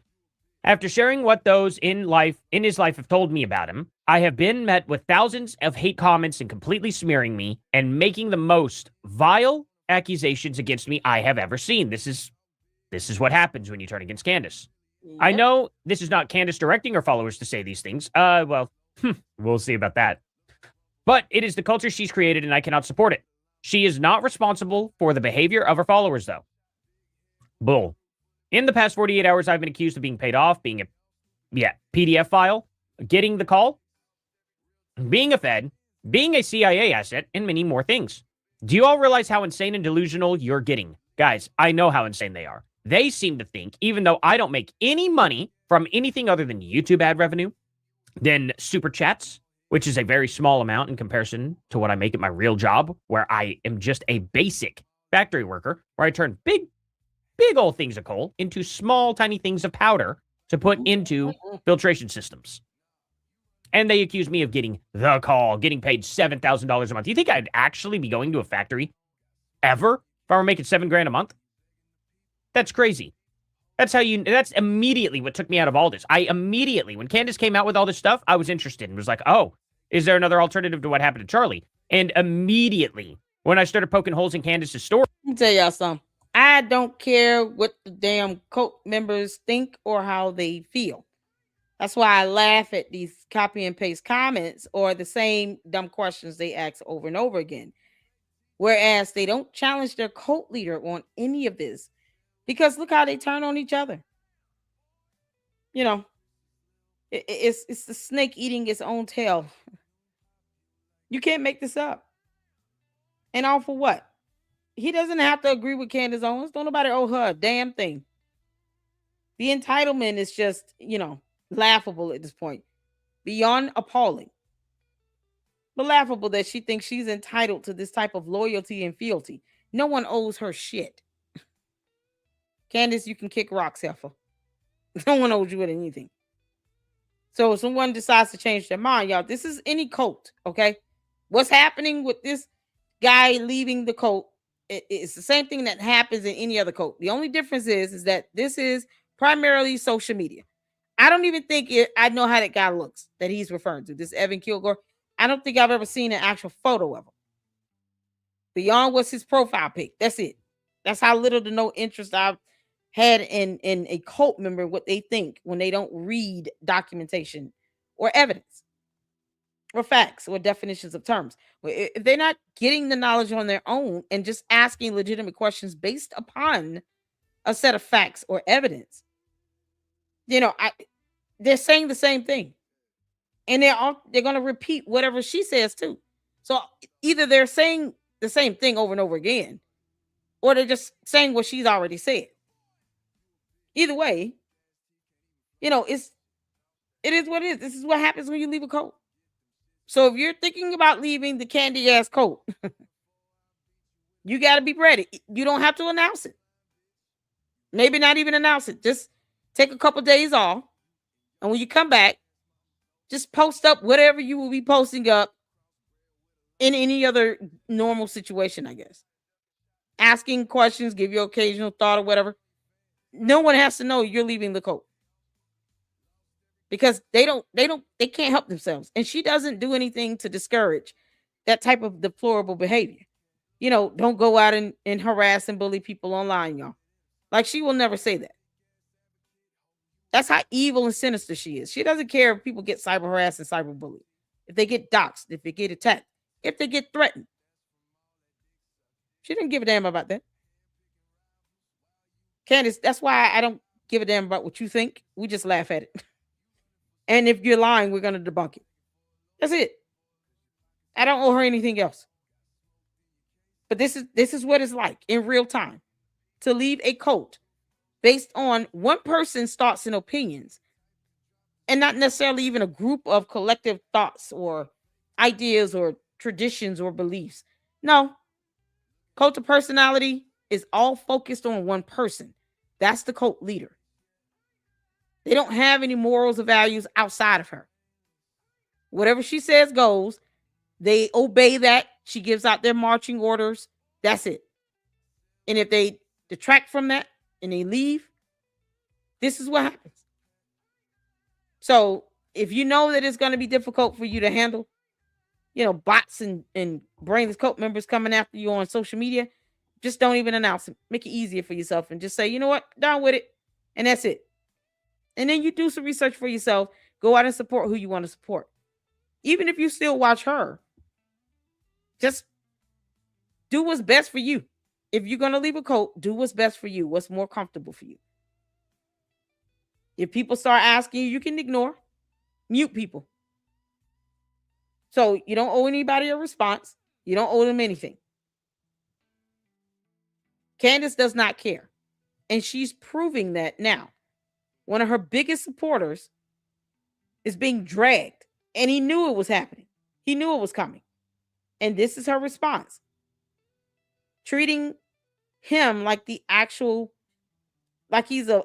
After sharing what those in his life have told me about him, I have been met with thousands of hate comments and completely smearing me and making the most vile accusations against me I have ever seen. This is what happens when you turn against Candace. Yep. I know this is not Candace directing her followers to say these things. Well, we'll see about that. But it is the culture she's created, and I cannot support it. She is not responsible for the behavior of her followers, though. Bull. In the past 48 hours, I've been accused of being paid off, being a PDF file, getting the call, being a Fed, being a CIA asset, and many more things. Do you all realize how insane and delusional you're getting? Guys, I know how insane they are. They seem to think, even though I don't make any money from anything other than YouTube ad revenue, then super chats, which is a very small amount in comparison to what I make at my real job, where I am just a basic factory worker, where I turn big old things of coal into small, tiny things of powder to put into filtration systems. And they accuse me of getting the call, getting paid $7,000 a month. Do you think I'd actually be going to a factory ever if I were making $7,000 a month? That's crazy. That's immediately what took me out of all this. When Candace came out with all this stuff, I was interested and was like, oh, is there another alternative to what happened to Charlie? And immediately, when I started poking holes in Candace's story. Let me tell y'all something. I don't care what the damn cult members think or how they feel. That's why I laugh at these copy and paste comments or the same dumb questions they ask over and over again. Whereas they don't challenge their cult leader on any of this. Because look how they turn on each other. You know, it's the snake eating its own tail. You can't make this up. And all for what? He doesn't have to agree with Candace Owens. Don't nobody owe her a damn thing. The entitlement is just, laughable at this point. Beyond appalling. But laughable that she thinks she's entitled to this type of loyalty and fealty. No one owes her shit. Candace, you can kick rocks, heifer. No one owes you anything. So if someone decides to change their mind, y'all, this is any cult, okay? What's happening with this guy leaving the cult, it's the same thing that happens in any other cult. The only difference is that this is primarily social media. I don't even think I know how that guy looks that he's referring to, this Evan Kilgore. I don't think I've ever seen an actual photo of him. Beyond what's his profile pic. That's it. That's how little to no interest I've had in a cult member, what they think when they don't read documentation or evidence or facts or definitions of terms. If they're not getting the knowledge on their own and just asking legitimate questions based upon a set of facts or evidence, they're saying the same thing. And they're going to repeat whatever she says too. So either they're saying the same thing over and over again, or they're just saying what she's already said. Either way, it is what it is. This is what happens when you leave a cult. So if you're thinking about leaving the candy ass cult, you got to be ready. You don't have to announce it. Maybe not even announce it. Just take a couple days off. And when you come back, just post up whatever you will be posting up in any other normal situation, I guess. Asking questions, give your occasional thought or whatever. No one has to know you're leaving the cult. Because they can't help themselves. And she doesn't do anything to discourage that type of deplorable behavior. Don't go out and harass and bully people online, y'all. Like, she will never say that. That's how evil and sinister she is. She doesn't care if people get cyber harassed and cyber bullied. If they get doxxed, if they get attacked, if they get threatened. She didn't give a damn about that. Candace, that's why I don't give a damn about what you think. We just laugh at it. And if you're lying, we're going to debunk it. That's it. I don't owe her anything else. But this is what it's like in real time to leave a cult based on one person's thoughts and opinions, and not necessarily even a group of collective thoughts or ideas or traditions or beliefs. No. Cult of personality is all focused on one person. That's the cult leader. They don't have any morals or values outside of her. Whatever she says goes. They obey that. She gives out their marching orders. That's it. And if they detract from that and they leave, this is what happens. So if you know that it's going to be difficult for you to handle, bots and brainless cult members coming after you on social media, just don't even announce it. Make it easier for yourself and just say, you know what, down with it. And that's it. And then you do some research for yourself. Go out and support who you want to support. Even if you still watch her, just do what's best for you. If you're going to leave a cult, do what's best for you. What's more comfortable for you. If people start asking you, you can ignore. Mute people. So you don't owe anybody a response. You don't owe them anything. Candace does not care. And she's proving that now. One of her biggest supporters is being dragged. And he knew it was happening. He knew it was coming. And this is her response. Treating him like the actual, like he's an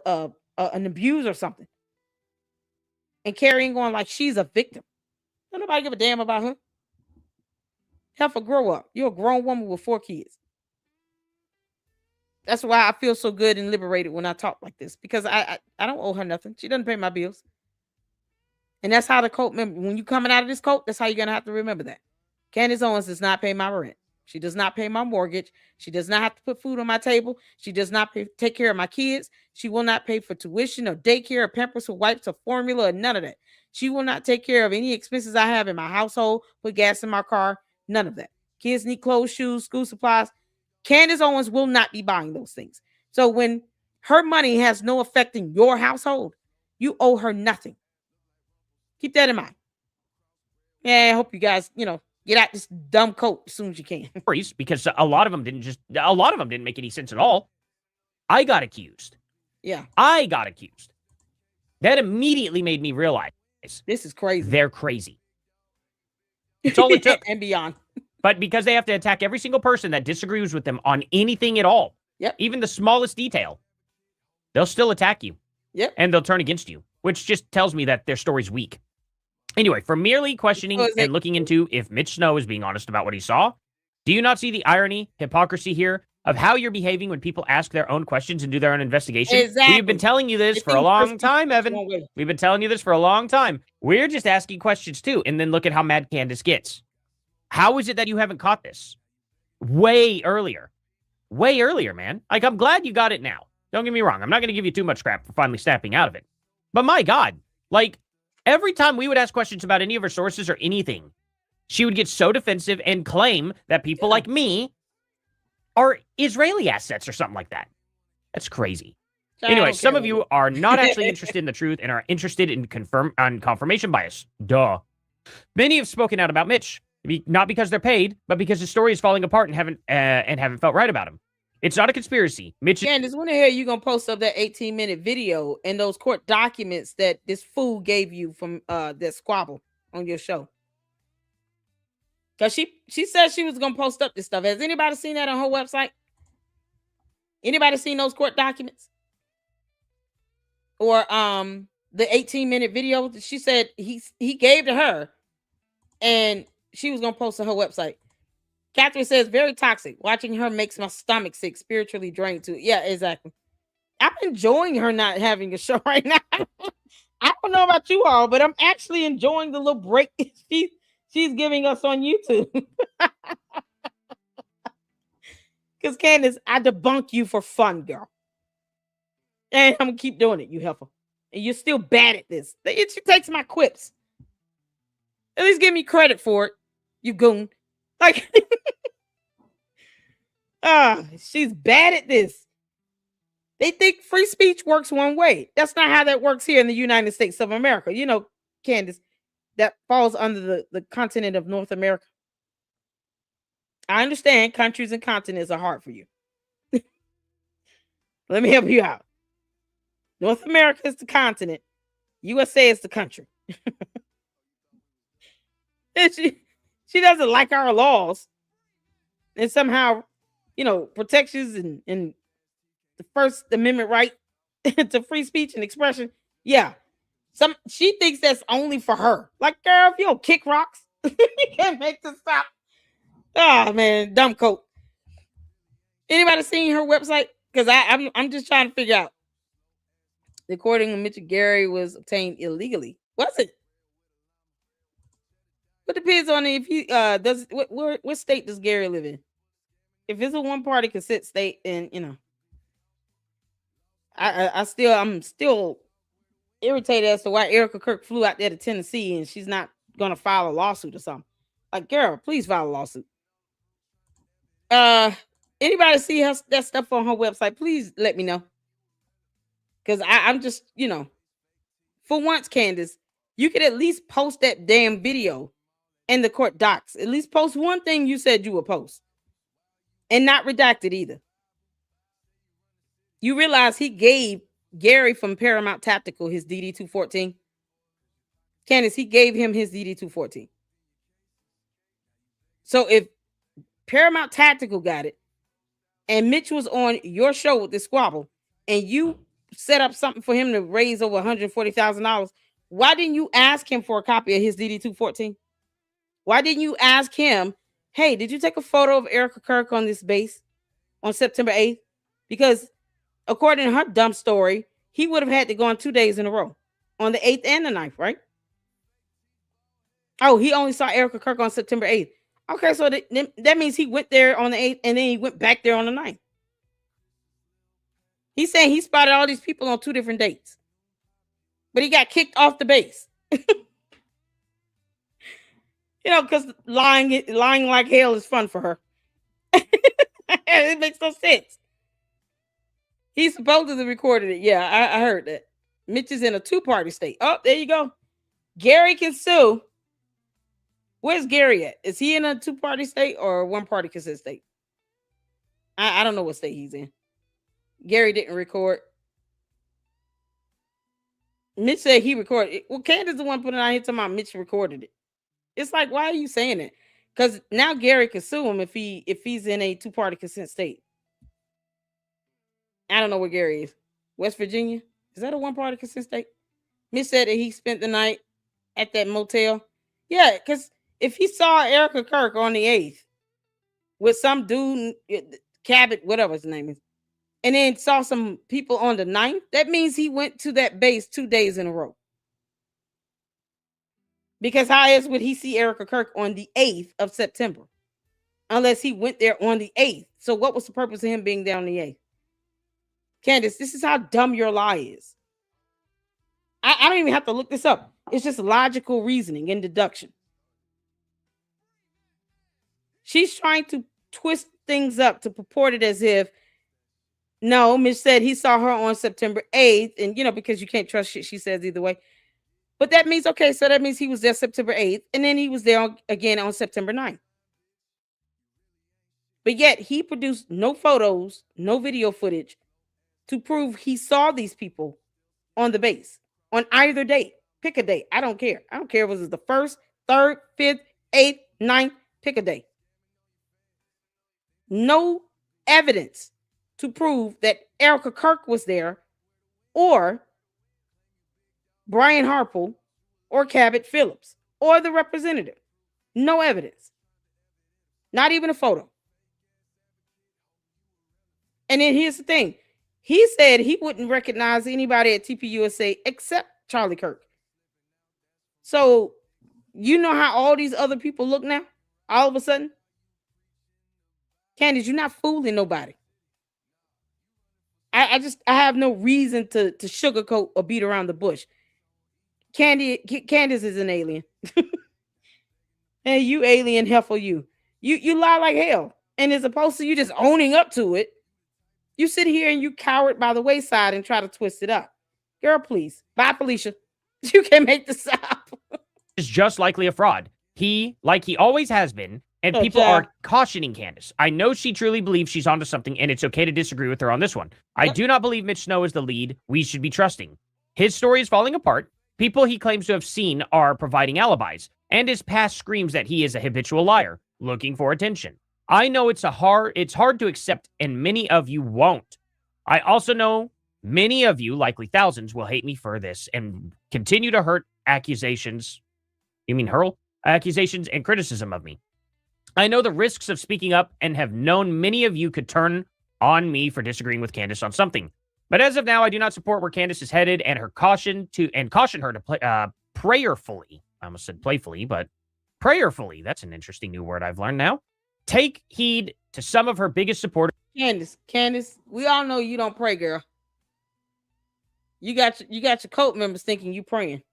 abuser or something. And carrying on like she's a victim. Don't nobody give a damn about her. Heifer, grow up. You're a grown woman with 4 kids. That's why I feel so good and liberated when I talk like this. Because I don't owe her nothing. She doesn't pay my bills. And that's how the cult member, when you coming out of this cult, that's how you're going to have to remember that. Candace Owens does not pay my rent. She does not pay my mortgage. She does not have to put food on my table. She does not take care of my kids. She will not pay for tuition or daycare or Pampers or wipes or formula or none of that. She will not take care of any expenses I have in my household, put gas in my car, none of that. Kids need clothes, shoes, school supplies. Candace Owens will not be buying those things. So when her money has no effect in your household, you owe her nothing. Keep that in mind. Yeah, I hope you guys, Get out this dumb coat as soon as you can. Stories, because a lot of them didn't make any sense at all. I got accused. Yeah, I got accused. That immediately made me realize this is crazy. they're crazy. It's all it took. And beyond. But because they have to attack every single person that disagrees with them on anything at all, Yep. even the smallest detail, they'll still attack you. Yep. And they'll turn against you, which just tells me that their story's weak. Anyway, for merely questioning and looking into if Mitch Snow is being honest about what he saw, do you not see the irony, hypocrisy here of how you're behaving when people ask their own questions and do their own investigation? Exactly. We've been telling you this for a long time, Evan. We've been telling you this for a long time. We're just asking questions too. And then look at how mad Candace gets. How is it that you haven't caught this way earlier? Way earlier, man. Like, I'm glad you got it now. Don't get me wrong. I'm not going to give you too much crap for finally snapping out of it. But my God, like, every time we would ask questions about any of her sources or anything, she would get so defensive and claim that people like me are Israeli assets or something like that. That's crazy. Anyway, some of you are not actually interested in the truth and are interested in confirmation bias. Duh. Many have spoken out about Mitch, not because they're paid, but because his story is falling apart and haven't felt right about him. It's not a conspiracy. Mitch. Candace, when the hell you gonna post up that 18-minute video and those court documents that this fool gave you from that squabble on your show? Because she said she was gonna post up this stuff. Has anybody seen that on her website? Anybody seen those court documents? Or the 18-minute video that she said he gave to her and she was gonna post on her website. Catherine says, very toxic. Watching her makes my stomach sick, spiritually drained too. Yeah, exactly. I'm enjoying her not having a show right now. I don't know about you all, but I'm actually enjoying the little break she's giving us on YouTube. Because Candace, I debunk you for fun, girl. And I'm gonna keep doing it, you heifer. And you're still bad at this. She takes my quips. At least give me credit for it, you goon. Like, she's bad at this. They think free speech works one way. That's not how that works here in the United States of America. You know, Candace, that falls under the continent of North America. I understand countries and continents are hard for you. Let me help you out. North America is the continent. USA is the country. And she doesn't like our laws. And somehow, you know, protections and the First Amendment right to free speech and expression. Yeah. She thinks that's only for her. Like, girl, if you don't kick rocks, you can't make this stop. Oh man, dumb coat. Anybody seen her website? Because I'm just trying to figure out. The recording of Mitch and Gary was obtained illegally. Was it? It depends on if he does. What state does Gary live in? If it's a one-party consent state, and you know, I'm still irritated as to why Erica Kirk flew out there to Tennessee and she's not gonna file a lawsuit or something. Like, girl, please file a lawsuit. Anybody see that stuff on her website? Please let me know. Because I'm just, you know, for once, Candace, you could at least post that damn video in the court docs. At least post one thing you said you would post. And not redacted either. You realize he gave Gary from Paramount Tactical his DD-214? Candace, he gave him his DD-214. So if Paramount Tactical got it, and Mitch was on your show with this squabble, and you set up something for him to raise over $140,000, why didn't you ask him for a copy of his DD-214? Why didn't you ask him, hey, did you take a photo of Erica Kirk on this base on September 8th? Because according to her dumb story, he would have had to go on 2 days in a row, on the 8th and the 9th, right? Oh, he only saw Erica Kirk on September 8th. Okay, so that means he went there on the 8th and then he went back there on the 9th. He's saying he spotted all these people on 2 different dates. But he got kicked off the base. You know, because lying like hell is fun for her. It makes no sense. He supposedly recorded it. Yeah, I heard that. Mitch is in a 2-party state. Oh, there you go. Gary can sue Where's Gary at? Is he in a 2-party state or 1-party consent state? I don't know what state he's in. Gary didn't record. Mitch said he recorded it. Well, Candace the one putting it out here talking about Mitch recorded it. It's like, why are you saying it? Because now Gary can sue him if he's in a 2-party consent state. I don't know where Gary is. West Virginia? Is that a 1-party consent state? Mitch said that he spent the night at that motel. Yeah, because if he saw Erica Kirk on the 8th with some dude, Cabot, whatever his name is, and then saw some people on the 9th, that means he went to that base 2 days in a row. Because how else would he see Erica Kirk on the 8th of September? Unless he went there on the 8th. So what was the purpose of him being there on the 8th? Candace, this is how dumb your lie is. I don't even have to look this up. It's just logical reasoning and deduction. She's trying to twist things up to purport it as if, no, Mitch said he saw her on September 8th. And, because you can't trust shit she says either way. But that means, okay, so that means he was there September 8th. And then he was there again on September 9th. But yet he produced no photos, no video footage to prove he saw these people on the base on either date. Pick a date. I don't care. I don't care if it was the 1st, 3rd, 5th, 8th, 9th. Pick a date. No evidence to prove that Erica Kirk was there or Brian Harple or Cabot Phillips or the representative. No evidence. Not even a photo. And then here's the thing. He said he wouldn't recognize anybody at TPUSA except Charlie Kirk. So, you know how all these other people look now? All of a sudden? Candace, you're not fooling nobody. I have no reason to sugarcoat or beat around the bush. Candace is an alien. Hey, you alien heifer, you lie like hell. And as opposed to you just owning up to it, you sit here and you cower it by the wayside and try to twist it up. Girl, please. Bye, Felicia. You can make this up. Is just likely a fraud. He, like he always has been, and people are cautioning Candace. I know she truly believes she's onto something, and it's okay to disagree with her on this one. I do not believe Mitch Snow is the lead we should be trusting. His story is falling apart. People he claims to have seen are providing alibis, and his past screams that he is a habitual liar, looking for attention. I know it's hard to accept, and many of you won't. I also know many of you, likely thousands, will hate me for this and continue to hurl accusations and criticism of me. I know the risks of speaking up and have known many of you could turn on me for disagreeing with Candace on something. But as of now, I do not support where Candace is headed and caution her to prayerfully. I almost said playfully, but prayerfully. That's an interesting new word I've learned now. Take heed to some of her biggest supporters. Candace, we all know you don't pray, girl. You got your cult members thinking you praying.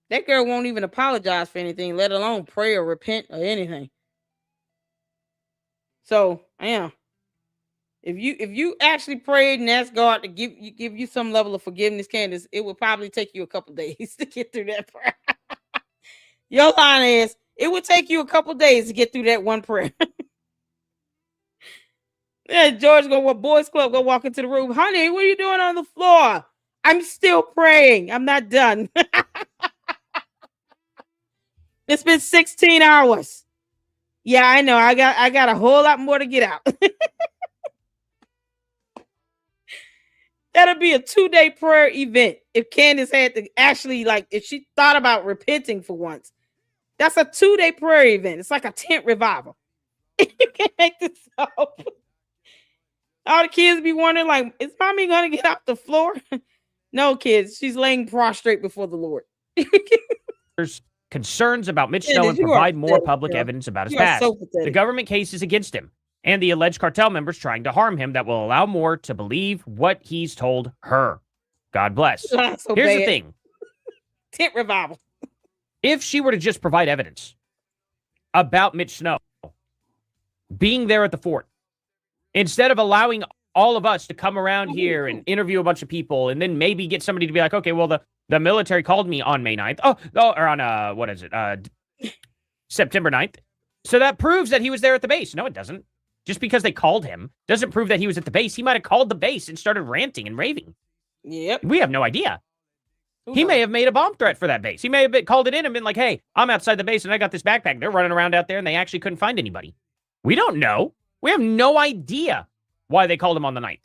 That girl won't even apologize for anything, let alone pray or repent or anything. So, yeah. If you actually prayed and asked God to give you some level of forgiveness, Candace, it would probably take you a couple days to get through that prayer. Your line is, it would take you a couple days to get through that one prayer. Yeah, George boys club go walk into the room. Honey, what are you doing on the floor? I'm still praying. I'm not done. It's been 16 hours. Yeah, I know. I got a whole lot more to get out. That'll be a 2-day prayer event if Candace had to actually, if she thought about repenting for once. That's a 2-day prayer event. It's like a tent revival. You can't make this up. All the kids be wondering, is mommy going to get off the floor? No, kids. She's laying prostrate before the Lord. There's concerns about Mitch Snow and provide more public evidence about his past. The government case is against him and the alleged cartel members trying to harm him that will allow more to believe what he's told her. God bless. Here's the thing. Tent revival. If she were to just provide evidence about Mitch Snow being there at the fort, instead of allowing all of us to come around here and interview a bunch of people and then maybe get somebody to be like, okay, well, The military called me on May 9th. Or on, what is it? September 9th. So that proves that he was there at the base. No, it doesn't. Just because they called him doesn't prove that he was at the base. He might have called the base and started ranting and raving. Yep. We have no idea. He may have made a bomb threat for that base. He may have called it in and been like, hey, I'm outside the base and I got this backpack. They're running around out there and they actually couldn't find anybody. We don't know. We have no idea why they called him on the 9th.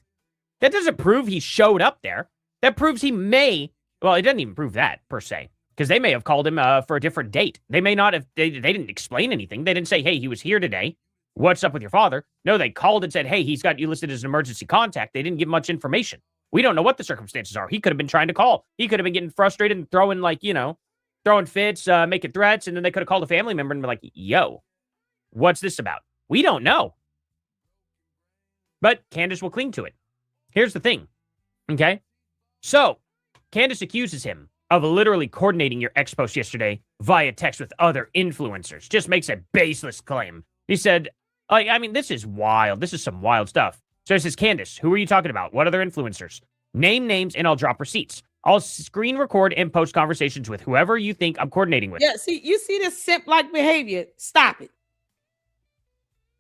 That doesn't prove he showed up there. That proves he may, well, it doesn't even prove that per se, because they may have called him for a different date. They may not have, they didn't explain anything. They didn't say, hey, he was here today. What's up with your father? No, they called and said, hey, he's got you listed as an emergency contact. They didn't give much information. We don't know what the circumstances are. He could have been trying to call. He could have been getting frustrated and throwing throwing fits, making threats, and then they could have called a family member and been like, yo, what's this about? We don't know. But Candace will cling to it. Here's the thing, okay? So, Candace accuses him of literally coordinating your ex post yesterday via text with other influencers. Just makes a baseless claim. He said, this is wild. This is some wild stuff. So he says, Candace, who are you talking about? What other influencers? Name names and I'll drop receipts. I'll screen record and post conversations with whoever you think I'm coordinating with. Yeah, you see this simp-like behavior. Stop it.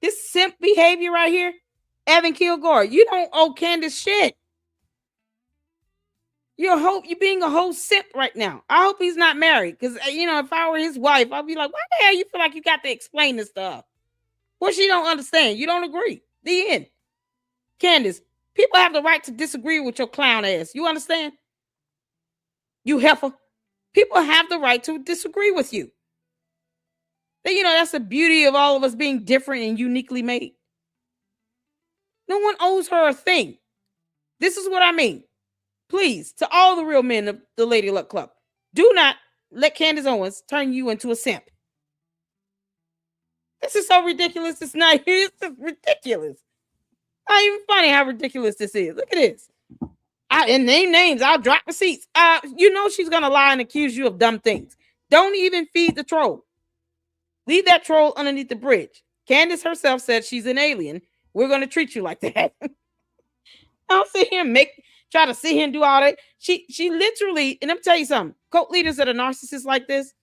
This simp behavior right here, Evan Kilgore, you don't owe Candace shit. You're being a whole simp right now. I hope he's not married, because, if I were his wife, I'd be like, why the hell you feel like you got to explain this stuff? Well, she don't understand. You don't agree. The end. Candace, people have the right to disagree with your clown ass. You understand? You heifer. People have the right to disagree with you. That's the beauty of all of us being different and uniquely made. No one owes her a thing. This is what I mean. Please, to all the real men of the Lady Luck Club, do not let Candace Owens turn you into a simp. This is so ridiculous. It's not. It's ridiculous. Not even funny how ridiculous this is. Look at this. And name names. I'll drop receipts. She's gonna lie and accuse you of dumb things. Don't even feed the troll. Leave that troll underneath the bridge. Candace herself said she's an alien. We're gonna treat you like that. Don't sit here and try to sit here and do all that. She literally, and I'm tell you something, cult leaders that are narcissists like this,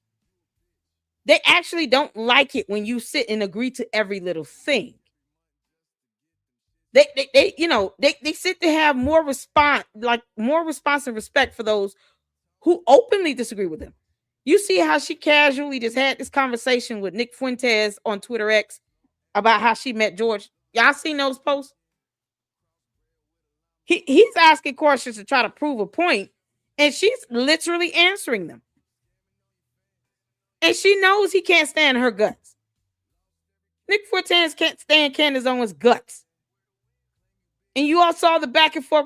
they actually don't like it when you sit and agree to every little thing. They sit to have more response and respect for those who openly disagree with them. You see how she casually just had this conversation with Nick Fuentes on Twitter X about how she met George. Y'all seen those posts? He's asking questions to try to prove a point, and she's literally answering them. And she knows he can't stand her guts. Nick Fuentes can't stand Candace Owens' guts. And you all saw the back and forth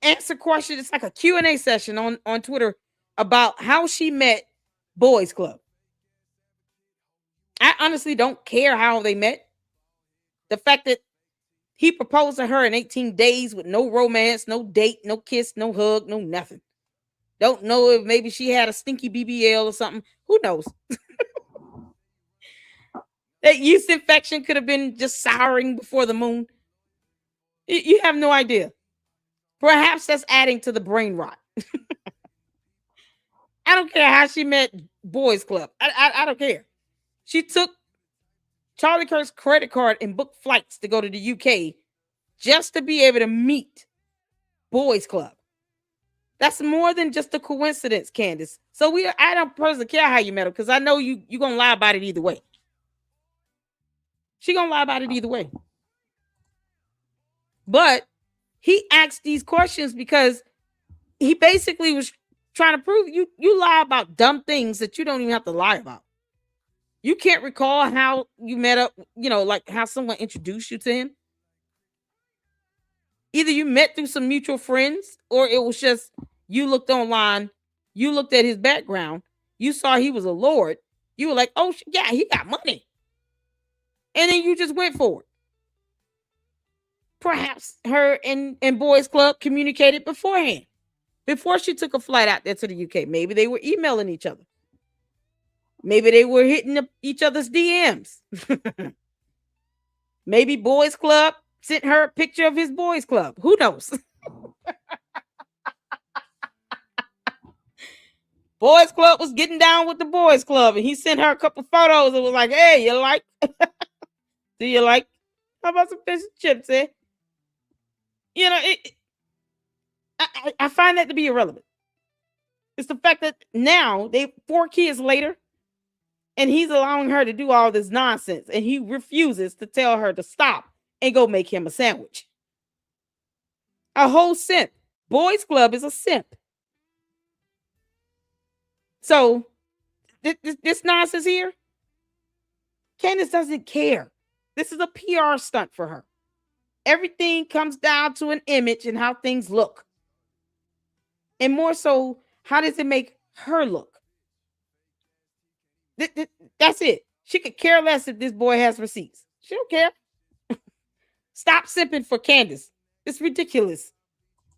answer question. It's like a Q&A session on Twitter about how she met Boys Club. I honestly don't care how they met. The fact that he proposed to her in 18 days with no romance, no date, no kiss, no hug, no nothing. Don't know if maybe she had a stinky BBL or something. Who knows? That yeast infection could have been just souring before the moon. You have no idea. Perhaps that's adding to the brain rot. I don't care how she met Boys Club. I don't care. She took Charlie Kirk's credit card and booked flights to go to the UK just to be able to meet Boys Club. That's more than just a coincidence, Candace. So I don't personally care how you met her, because I know you're going to lie about it either way. She going to lie about it either way. But he asked these questions because he basically was trying to prove you lie about dumb things that you don't even have to lie about. You can't recall how you met up, like how someone introduced you to him. Either you met through some mutual friends, or it was just you looked online, you looked at his background, you saw he was a lord, you were like, oh, yeah, he got money. And then you just went for it. Perhaps her and Boys Club communicated beforehand, before she took a flight out there to the UK. Maybe they were emailing each other. Maybe they were hitting up each other's DMs. Maybe Boys Club sent her a picture of his Boys Club. Who knows? Boys Club was getting down with the Boys Club, and he sent her a couple photos and was like, "Hey, you like? Do you like? How about some fish and chips, eh?" You know, I find that to be irrelevant. It's the fact that now they 4 kids later, and he's allowing her to do all this nonsense, and he refuses to tell her to stop and go make him a sandwich. A whole simp. Boys Club is a simp. So this nonsense here, Candace doesn't care. This is a PR stunt for her. Everything comes down to an image and how things look. And more so, how does it make her look? That's it. She could care less if this boy has receipts. She don't care. Stop simping for Candace. It's ridiculous.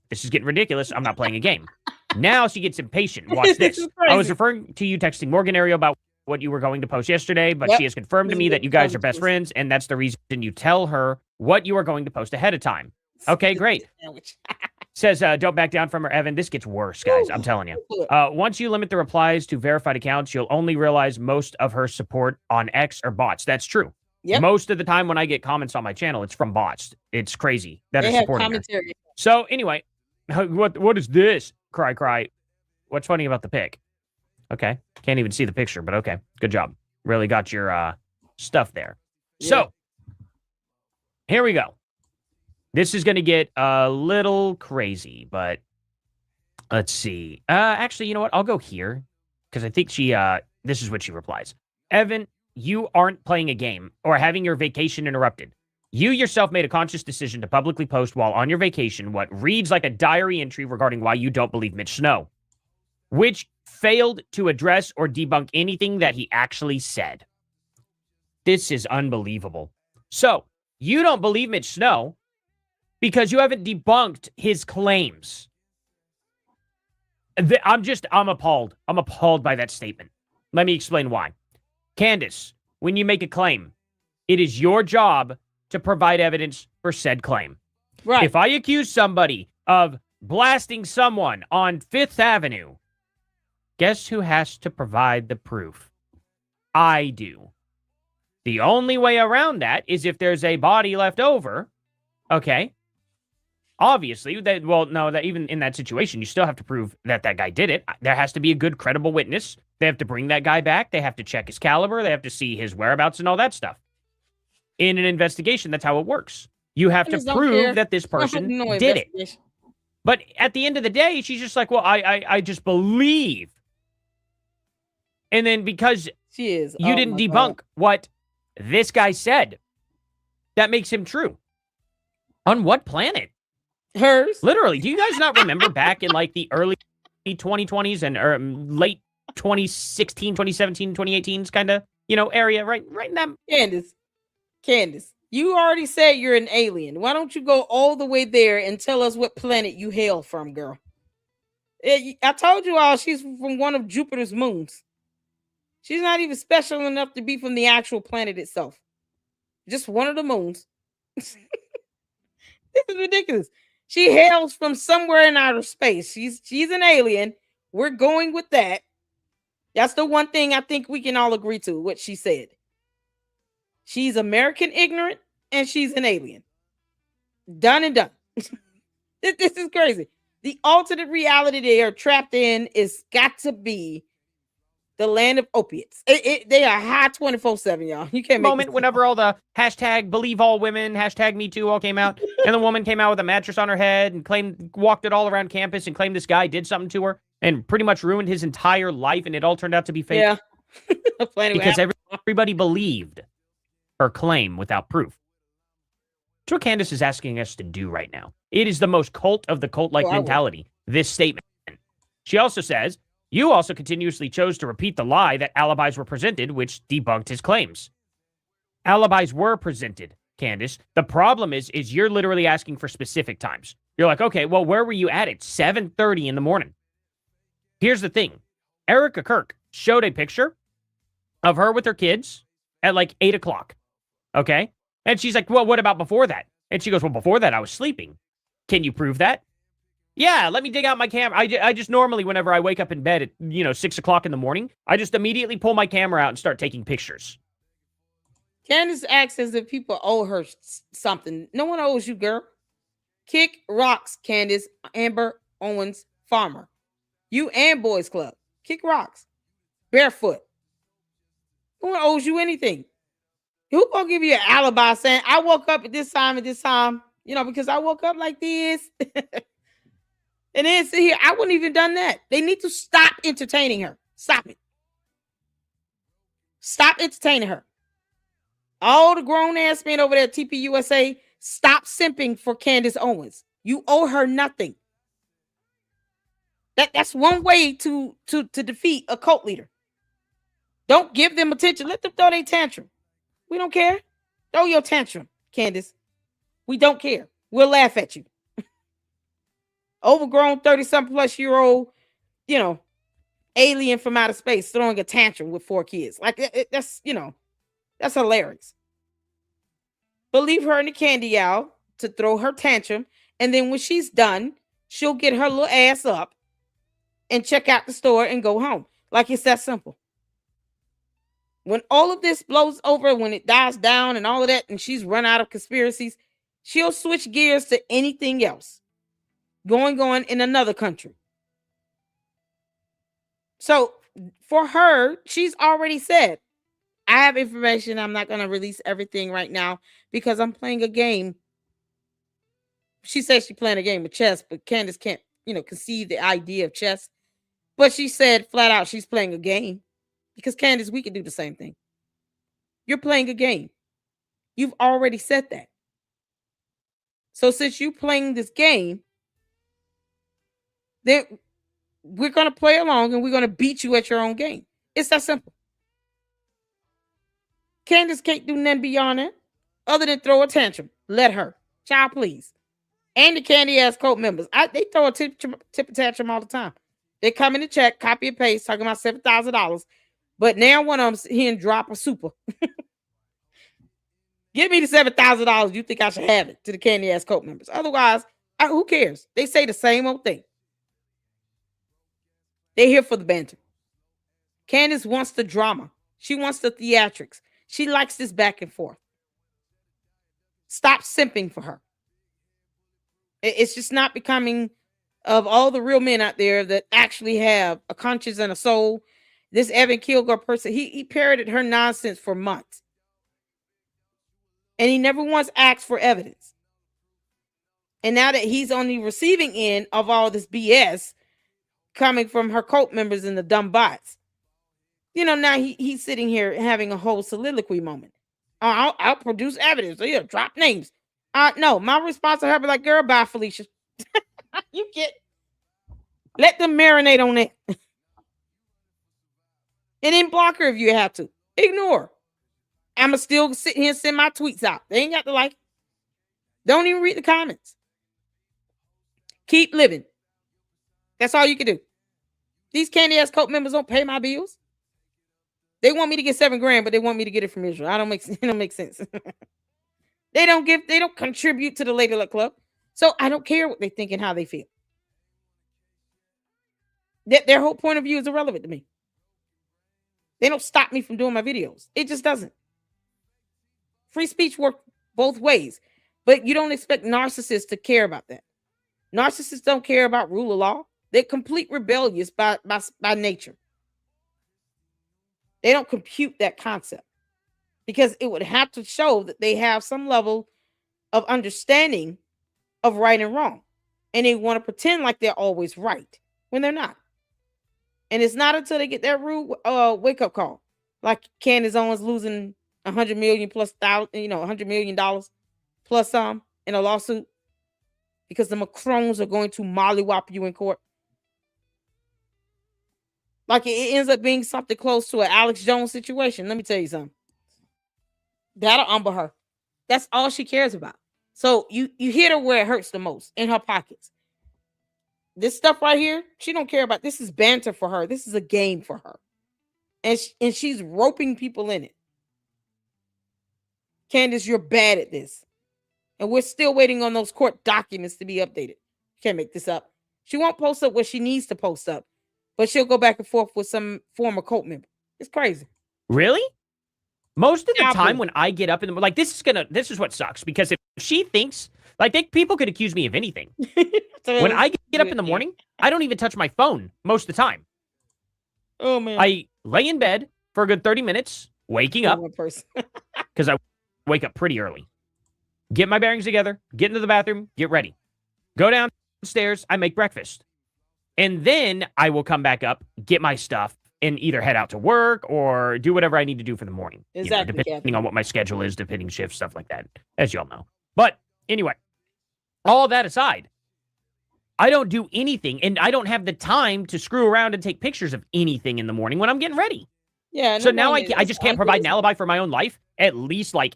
This is getting ridiculous. I'm not playing a game. Now she gets impatient. Watch This this. is I was crazy. referring to you texting Morgan Ariel about what you were going to post yesterday, but Yep. she has confirmed to This me is that what you guys I'm are best supposed to- friends, and that's the reason you tell her what you are going to post ahead of time. Okay, great. Sandwich. Says, don't back down from her, Evan. This gets worse, guys. I'm telling you. Once you limit the replies to verified accounts, you'll only realize most of her support on X are bots. That's true. Yep. Most of the time when I get comments on my channel, it's from bots. It's crazy that They are have supporting her. commentary. So anyway, what is this? Cry. What's funny about the pic? Okay. Can't even see the picture, but okay. Good job. Really got your stuff there. Yeah. So here we go. This is going to get a little crazy, but let's see. Actually, you know what? I'll go here because I think this is what she replies. Evan, you aren't playing a game or having your vacation interrupted. You yourself made a conscious decision to publicly post while on your vacation what reads like a diary entry regarding why you don't believe Mitch Snow, which failed to address or debunk anything that he actually said. This is unbelievable. So, you don't believe Mitch Snow because you haven't debunked his claims. I'm appalled. I'm appalled by that statement. Let me explain why. Candace, when you make a claim, it is your job to provide evidence for said claim. Right. If I accuse somebody of blasting someone on Fifth Avenue, guess who has to provide the proof? I do. The only way around that is if there's a body left over. Okay. Obviously, that even in that situation, you still have to prove that that guy did it. There has to be a good, credible witness. They have to bring that guy back. They have to check his caliber. They have to see his whereabouts and all that stuff. In an investigation, that's how it works. You have to Just don't care. prove that this person No did it. investigation. But at the end of the day, she's just like, well, I just believe. And then because She is. you Oh didn't my debunk God. what this guy said, that makes him true. On what planet? Hers. Literally, do you guys not remember back in like the early 2020s and late 2016, 2017, 2018s kind of, area, right in that. Candace, you already said you're an alien. Why don't you go all the way there and tell us what planet you hail from, girl? I told you all she's from one of Jupiter's moons. She's not even special enough to be from the actual planet itself. Just one of the moons. This is ridiculous. She hails from somewhere in outer space. She's an alien. We're going with that. That's the one thing I think we can all agree to, what she said. She's American ignorant and she's an alien. Done and done. This is crazy. The alternate reality they are trapped in is got to be the land of opiates. They are high 24/7, y'all. You can't make Moment this whenever all the hashtag believe all women, hashtag me too all came out, and the woman came out with a mattress on her head and walked it all around campus and claimed this guy did something to her and pretty much ruined his entire life, and it all turned out to be fake. Yeah. Anyway, Because everybody believed her claim without proof. That's what Candace is asking us to do right now. It is the most cult of the cult-like Oh, I will. mentality, this statement. She also says, you also continuously chose to repeat the lie that alibis were presented, which debunked his claims. Alibis were presented, Candace. The problem is you're literally asking for specific times. You're like, okay, well, where were you at 7:30 in the morning? Here's the thing. Erica Kirk showed a picture of her with her kids at like 8 o'clock. Okay? And she's like, well, what about before that? And she goes, well, before that, I was sleeping. Can you prove that? Yeah, let me dig out my camera. I just normally, whenever I wake up in bed at 6 o'clock in the morning, I just immediately pull my camera out and start taking pictures. Candace acts as if people owe her something. No one owes you, girl. Kick rocks, Candace, Amber, Owens, Farmer. You and Boys Club. Kick rocks. Barefoot. No one owes you anything. Who gonna give you an alibi saying, I woke up at this time, because I woke up like this. And then sit here, I wouldn't even done that. They need to stop entertaining her. Stop it. Stop entertaining her. All the grown ass men over there at TPUSA, stop simping for Candace Owens. You owe her nothing. That's one way to defeat a cult leader. Don't give them attention. Let them throw their tantrum. We don't care. Throw your tantrum, Candace. We don't care. We'll laugh at you. Overgrown 30-something plus year old, alien from outer space throwing a tantrum with 4 kids. Like that's hilarious. But leave her in the candy aisle to throw her tantrum. And then when she's done, she'll get her little ass up and check out the store and go home. Like it's that simple. When all of this blows over, when it dies down and all of that, and she's run out of conspiracies, she'll switch gears to anything else. Going on in another country. So for her, she's already said, I have information. I'm not going to release everything right now because I'm playing a game. She says she's playing a game of chess, but Candace can't, conceive the idea of chess. But she said flat out she's playing a game because Candace, we can do the same thing. You're playing a game. You've already said that. So since you're playing this game, then we're going to play along and we're going to beat you at your own game. It's that simple. Candace can't do nothing beyond that other than throw a tantrum. Let her. Child, please. And the candy ass cult members. They throw a tip tantrum all the time. They come in the check, copy and paste, talking about $7,000. But now one of them's here and drop a super. Give me the $7,000 you think I should have it to the candy ass cult members. Otherwise, who cares? They say the same old thing. They're here for the banter. Candace wants the drama. She wants the theatrics. She likes this back and forth. Stop simping for her. It's just not becoming of all the real men out there that actually have a conscience and a soul. This Evan Kilgore person, he parroted her nonsense for months. And he never once asked for evidence. And now that he's on the receiving end of all this BS coming from her cult members and the dumb bots, now he's sitting here having a whole soliloquy moment. I'll produce evidence. So drop names. No, my response to her be like, girl, bye, Felicia. Let them marinate on that. And then block her if you have to. Ignore. I'ma still sit here and send my tweets out. They ain't got to like. Don't even read the comments. Keep living. That's all you can do. These candy ass cult members don't pay my bills. They want me to get $7,000, but they want me to get it from Israel. It don't make sense. They don't contribute to the Lady Luck Club. So I don't care what they think and how they feel. Their whole point of view is irrelevant to me. They don't stop me from doing my videos. It just doesn't. Free speech works both ways, but you don't expect narcissists to care about that. Narcissists don't care about rule of law. They're complete rebellious by nature. They don't compute that concept because it would have to show that they have some level of understanding of right and wrong. And they want to pretend like they're always right when they're not. And it's not until they get that rude wake-up call, like Candace Owens losing $100 million plus $100 million plus some in a lawsuit because the Macrons are going to mollywop you in court. Like it ends up being something close to an Alex Jones situation. Let me tell you something. That'll humble her. That's all she cares about. So you hit her where it hurts the most, in her pockets. This stuff right here, she don't care about. This is banter for her. This is a game for her. And she's roping people in it. Candace, you're bad at this. And we're still waiting on those court documents to be updated. You can't make this up. She won't post up what she needs to post up, but she'll go back and forth with some former cult member. It's crazy. Really? Most of the Yeah, time but- when I get up in the like, this is what sucks because if she thinks like people could accuse me of anything. When I get up in the morning, I don't even touch my phone most of the time. Oh man, I lay in bed for a good 30 minutes, waking up one person. because I wake up pretty early. Get my bearings together, get into the bathroom, get ready. Go downstairs, I make breakfast. And then I will come back up, get my stuff, and either head out to work or do whatever I need to do for the morning. Exactly, Depending Kathy. on what my schedule is, depending shifts, stuff like that, as y'all know. But anyway, all that aside, I don't do anything, and I don't have the time to screw around and take pictures of anything in the morning when I'm getting ready. Yeah. So no now wonder. I just can't provide an alibi for my own life. At least 12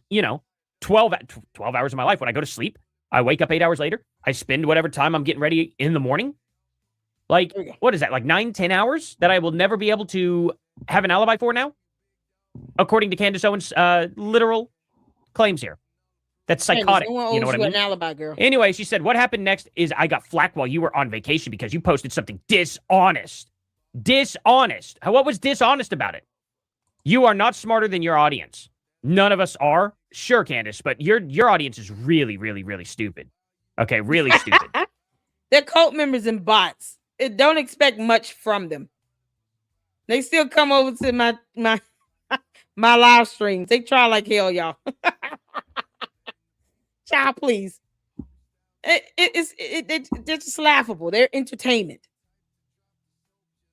hours of my life. When I go to sleep, I wake up 8 hours later. I spend whatever time I'm getting ready in the morning. Like, There we go. what is that? Like 9-10 hours that I will never be able to have an alibi for now? According to Candace Owens' literal claims here. That's Candace, psychotic. no one You know owes what I An mean? alibi, girl. Anyway, she said, what happened next is I got flack while you were on vacation because you posted something dishonest. Dishonest. What was dishonest about it? You are not smarter than your audience. None of us are. Sure, Candace, but your audience is really, really, really stupid. Okay, really stupid. They're cult members and bots. Don't expect much from them. They still come over to my my live streams. They try like hell, y'all. Child, please. They're just laughable. They're entertainment.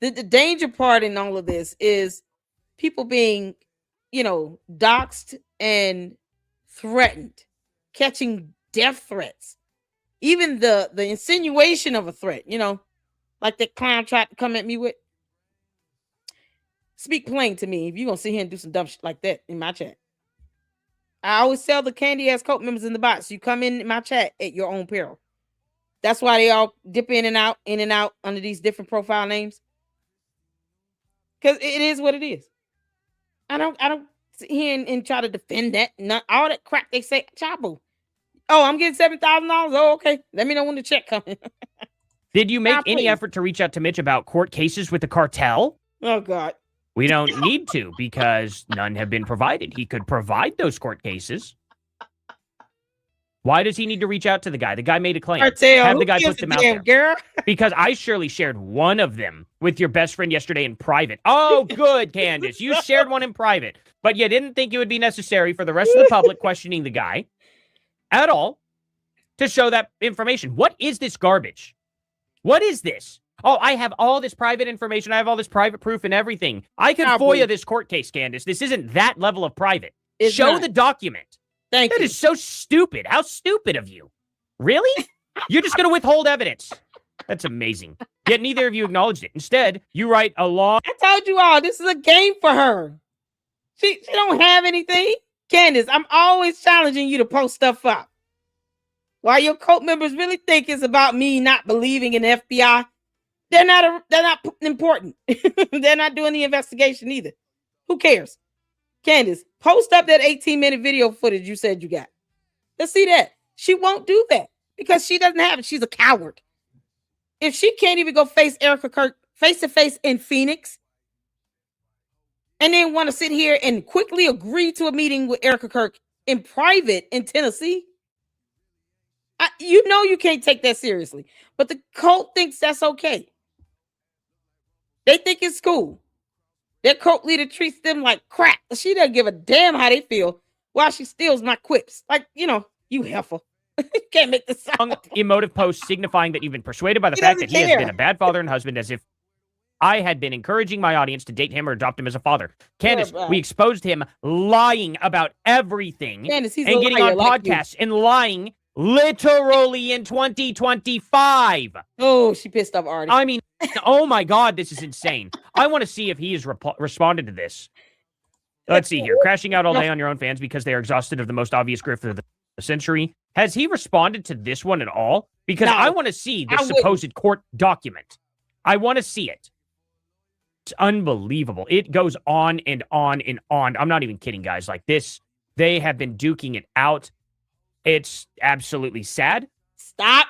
The danger part in all of this is people being, doxxed and threatened, catching death threats. Even the insinuation of a threat, like that clown tried to come at me with. Speak plain to me if you're going to sit here and do some dumb shit like that in my chat. I always tell the candy ass cult members in the box, you come in my chat at your own peril. That's why they all dip in and out under these different profile names. Because it is what it is. I don't sit here and try to defend that. Not all that crap they say. Chapo. Oh, I'm getting $7,000. Oh, okay. Let me know when the check comes. Did you make Nah, any please. effort to reach out to Mitch about court cases with the cartel? Oh God. We don't need to because none have been provided. He could provide those court cases. Why does he need to reach out to the guy? The guy made a claim. Cartel. Have Who the guy gives put a them out damn, there. girl? Because I surely shared one of them with your best friend yesterday in private. Oh, good, Candace. You shared one in private, but you didn't think it would be necessary for the rest of the public questioning the guy at all to show that information. What is this garbage? What is this? Oh, I have all this private information. I have all this private proof and everything. I could Probably. FOIA this court case, Candace. This isn't that level of private. It's Show not. the document. Thank That you. is so stupid. How stupid of you. Really? You're just going to withhold evidence. That's amazing. Yet neither of you acknowledged it. Instead, you write a long... I told you all, this is a game for her. She don't have anything. Candace, I'm always challenging you to post stuff up. While your cult members really think it's about me not believing in the FBI, they're not important. They're not doing the investigation either. Who cares? Candace, post up that 18-minute video footage you said you got. Let's see that. She won't do that because she doesn't have it. She's a coward. If she can't even go face Erica Kirk face to face in Phoenix and then want to sit here and quickly agree to a meeting with Erica Kirk in private in Tennessee, you can't take that seriously. But the cult thinks that's okay. They think it's cool. Their cult leader treats them like crap. She doesn't give a damn how they feel while she steals my quips. Like, you heifer. You can't make this long sound. emotive post signifying that you've been persuaded by the He fact that doesn't he has care. been a bad father and husband, as if I had been encouraging my audience to date him or adopt him as a father. Candace, bad. we exposed him lying about everything Candace, he's and a getting liar on like you. podcasts and lying literally in 2025. Oh, she pissed off Artie. I mean, oh my God, this is insane. I want to see if he has responded to this. Let's see here. Crashing out all day on your own fans because they are exhausted of the most obvious grift of the century. Has he responded to this one at all? Because No, I want to see I this wouldn't. supposed court document. I want to see it. It's unbelievable. It goes on and on and on. I'm not even kidding, guys. Like this, they have been duking it out. It's absolutely sad. Stop.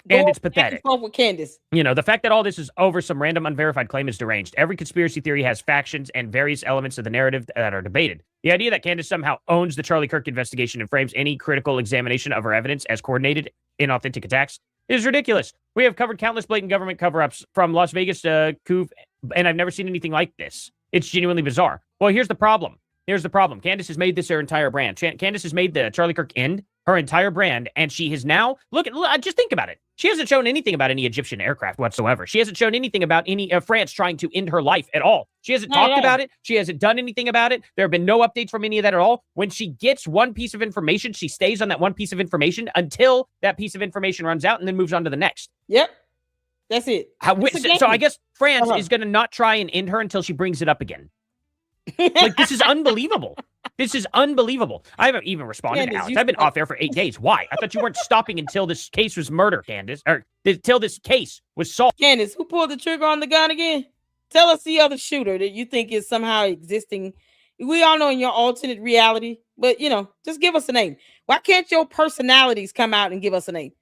And it's back pathetic. forth with Candace. You know, the fact that all this is over some random unverified claim is deranged. Every conspiracy theory has factions and various elements of the narrative that are debated. The idea that Candace somehow owns the Charlie Kirk investigation and frames any critical examination of her evidence as coordinated, inauthentic attacks is ridiculous. We have covered countless blatant government cover-ups from Las Vegas to Couve, and I've never seen anything like this. It's genuinely bizarre. Well, here's the problem. Candace has made this her entire brand. Candace has made the Charlie Kirk end her entire brand, and she has now, look, just think about it. She hasn't shown anything about any Egyptian aircraft whatsoever. She hasn't shown anything about any France trying to end her life at all. She hasn't talked about it. She hasn't done anything about it. There have been no updates from any of that at all. When she gets one piece of information, she stays on that one piece of information until that piece of information runs out and then moves on to the next. Yep. That's it. So I guess France is going to not try and end her until she brings it up again. Like, this is unbelievable. This is unbelievable. I haven't even responded Candace, to Alex. I've been off air for 8 days. Why? I thought you weren't stopping until this case was murder, Candace. Or until this case was solved. Candace, who pulled the trigger on the gun again? Tell us the other shooter that you think is somehow existing. We all know in your alternate reality, but, you know, just give us a name. Why can't your personalities come out and give us a name?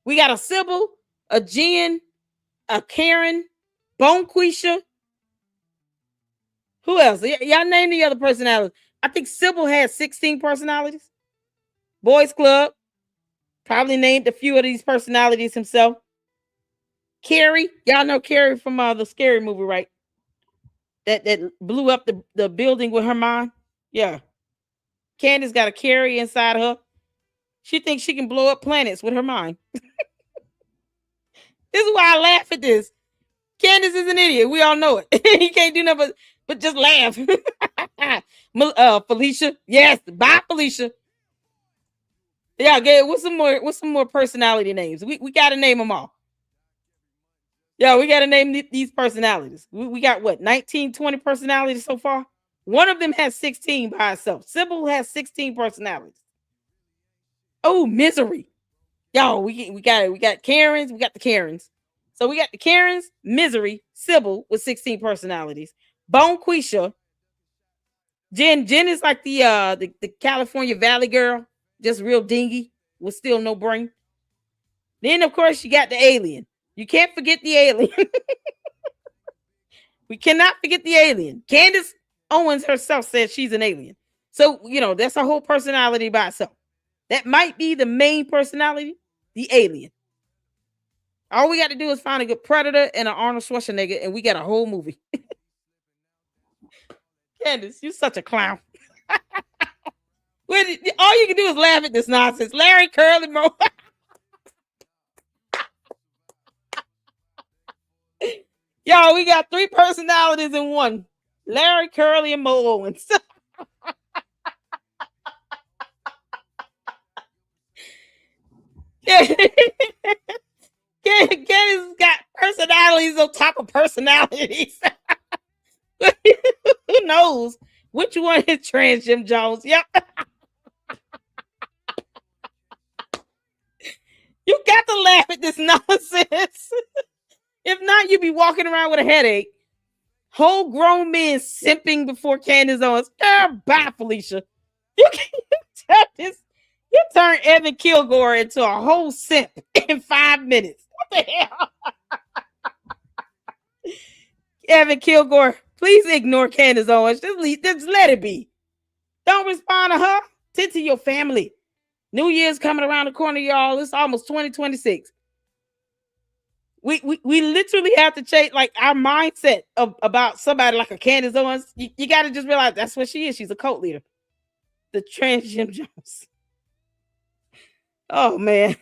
We got a Sybil, a Jen, a Karen, Bonquisha. Who else? Y'all name the other personalities. I think Sybil has 16 personalities. Boys Club probably named a few of these personalities himself. Carrie, y'all know Carrie from the Scary Movie, right? That blew up the building with her mind. Yeah. Candace got a Carrie inside her. She thinks she can blow up planets with her mind. This is why I laugh at this. Candace is an idiot. We all know it. He can't do nothing but just laugh. Felicia. Yes. Bye, Felicia. Yeah, get what's some more personality names? We gotta name them all. Yeah, we gotta name these personalities. We got what, 19, 20 personalities so far? One of them has 16 by itself. Sybil has 16 personalities. Oh, Misery. Y'all, we got Karens, we got the Karens. So we got the Karens, Misery, Sybil with 16 personalities. Bonquisha. Jen is like the California Valley girl, just real dingy with still no brain. Then of course you got the alien. You can't forget the alien. We cannot forget the alien. Candace Owens herself said she's an alien. So, you know, that's her whole personality by itself. That might be the main personality, the alien. All we got to do is find a good Predator and an Arnold Schwarzenegger, and we got a whole movie. Candace, you're such a clown. All you can do is laugh at this nonsense. Larry, Curly, Mo. Y'all, we got 3 personalities in one. Larry, Curly, and Mo Owens. Candace got personalities on top of personalities. Who knows which one is trans, Jim Jones? Yep. You got to laugh at this nonsense. If not, you'd be walking around with a headache. Whole grown men simping before Candace Owens. Bye, Felicia. You turn Evan Kilgore into a whole simp in 5 minutes. What the hell? Evan Kilgore, please ignore Candace Owens. Just let it be. Don't respond to her. Tend to your family. New Year's coming around the corner, y'all. It's almost 2026. We literally have to change like our mindset about somebody like a Candace Owens. You got to just realize that's what she is. She's a cult leader. The trans Jim Jones. Oh man.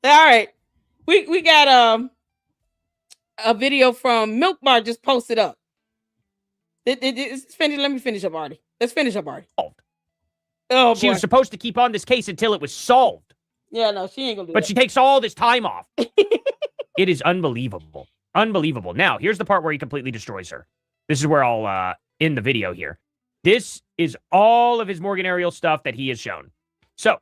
All right. We got a video from MilkBar just posted up. Let me finish up, Artie. Let's finish up, Artie. Oh, she was supposed to keep on this case until it was solved. Yeah, no, she ain't gonna do that. But she takes all this time off. It is unbelievable. Unbelievable. Now, here's the part where he completely destroys her. This is where I'll end the video here. This is all of his Morgan Ariel stuff that he has shown. So,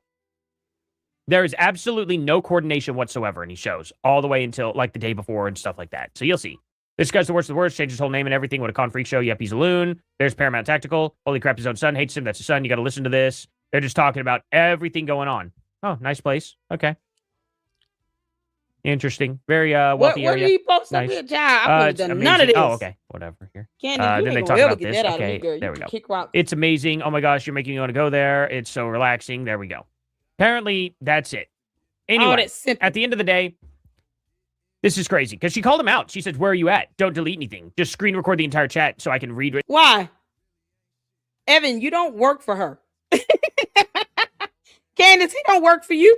there is absolutely no coordination whatsoever in his shows, all the way until like the day before and stuff like that. So you'll see. This guy's the worst of the worst, changed his whole name and everything. What a con freak show. Yep, he's a loon. There's Paramount Tactical. Holy crap, his own son hates him. That's his son. You got to listen to this. They're just talking about everything going on. Oh, nice place. Okay. Interesting. Very What wealthy did area. he post up Nice. here, child? I would have It's done none of amazing. this. Oh, okay. Whatever here. Candace, you Then ain't they gonna talk ever about get this. that out of me, Okay, girl. You there we can go. kick rocks. It's amazing. Oh my gosh, you're making me want to go there. It's so relaxing. There we go. Apparently, that's it. Anyway, that's simple. at the end of the day, this is crazy because she called him out. She said, "Where are you at? Don't delete anything. Just screen record the entire chat so I can read it." Why? Evan, you don't work for her. Candace, he don't work for you.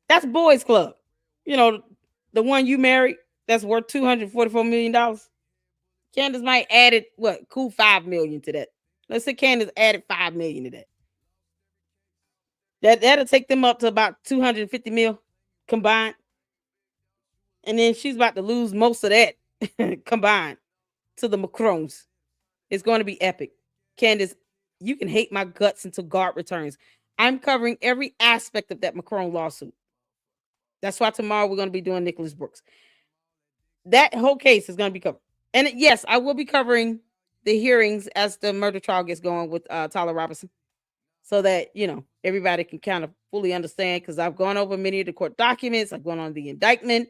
That's Boys Club. You know, the one you married that's worth $244 million. Candace might added what? Cool $5 million to that. Let's say Candace added $5 million to that. That'll take them up to about 250 mil combined. And then she's about to lose most of that combined to the Macrons. It's going to be epic. Candace, you can hate my guts until God returns. I'm covering every aspect of that Macron lawsuit. That's why tomorrow we're going to be doing Nicholas Brooks. That whole case is going to be covered. And yes, I will be covering the hearings as the murder trial gets going with Tyler Robinson, so that, you know, everybody can kind of fully understand, because I've gone over many of the court documents. I've gone on the indictment.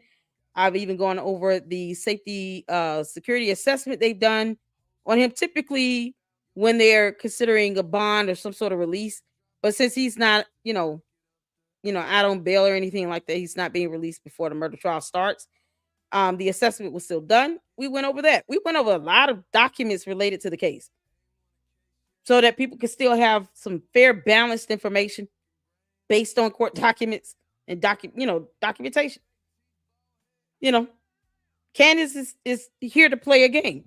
I've even gone over the safety security assessment they've done on him, typically when they're considering a bond or some sort of release. But since he's not, out on bail or anything like that, he's not being released before the murder trial starts. The assessment was still done. We went over that. We went over a lot of documents related to the case so that people can still have some fair, balanced information based on court documents and documentation. Candace is here to play a game.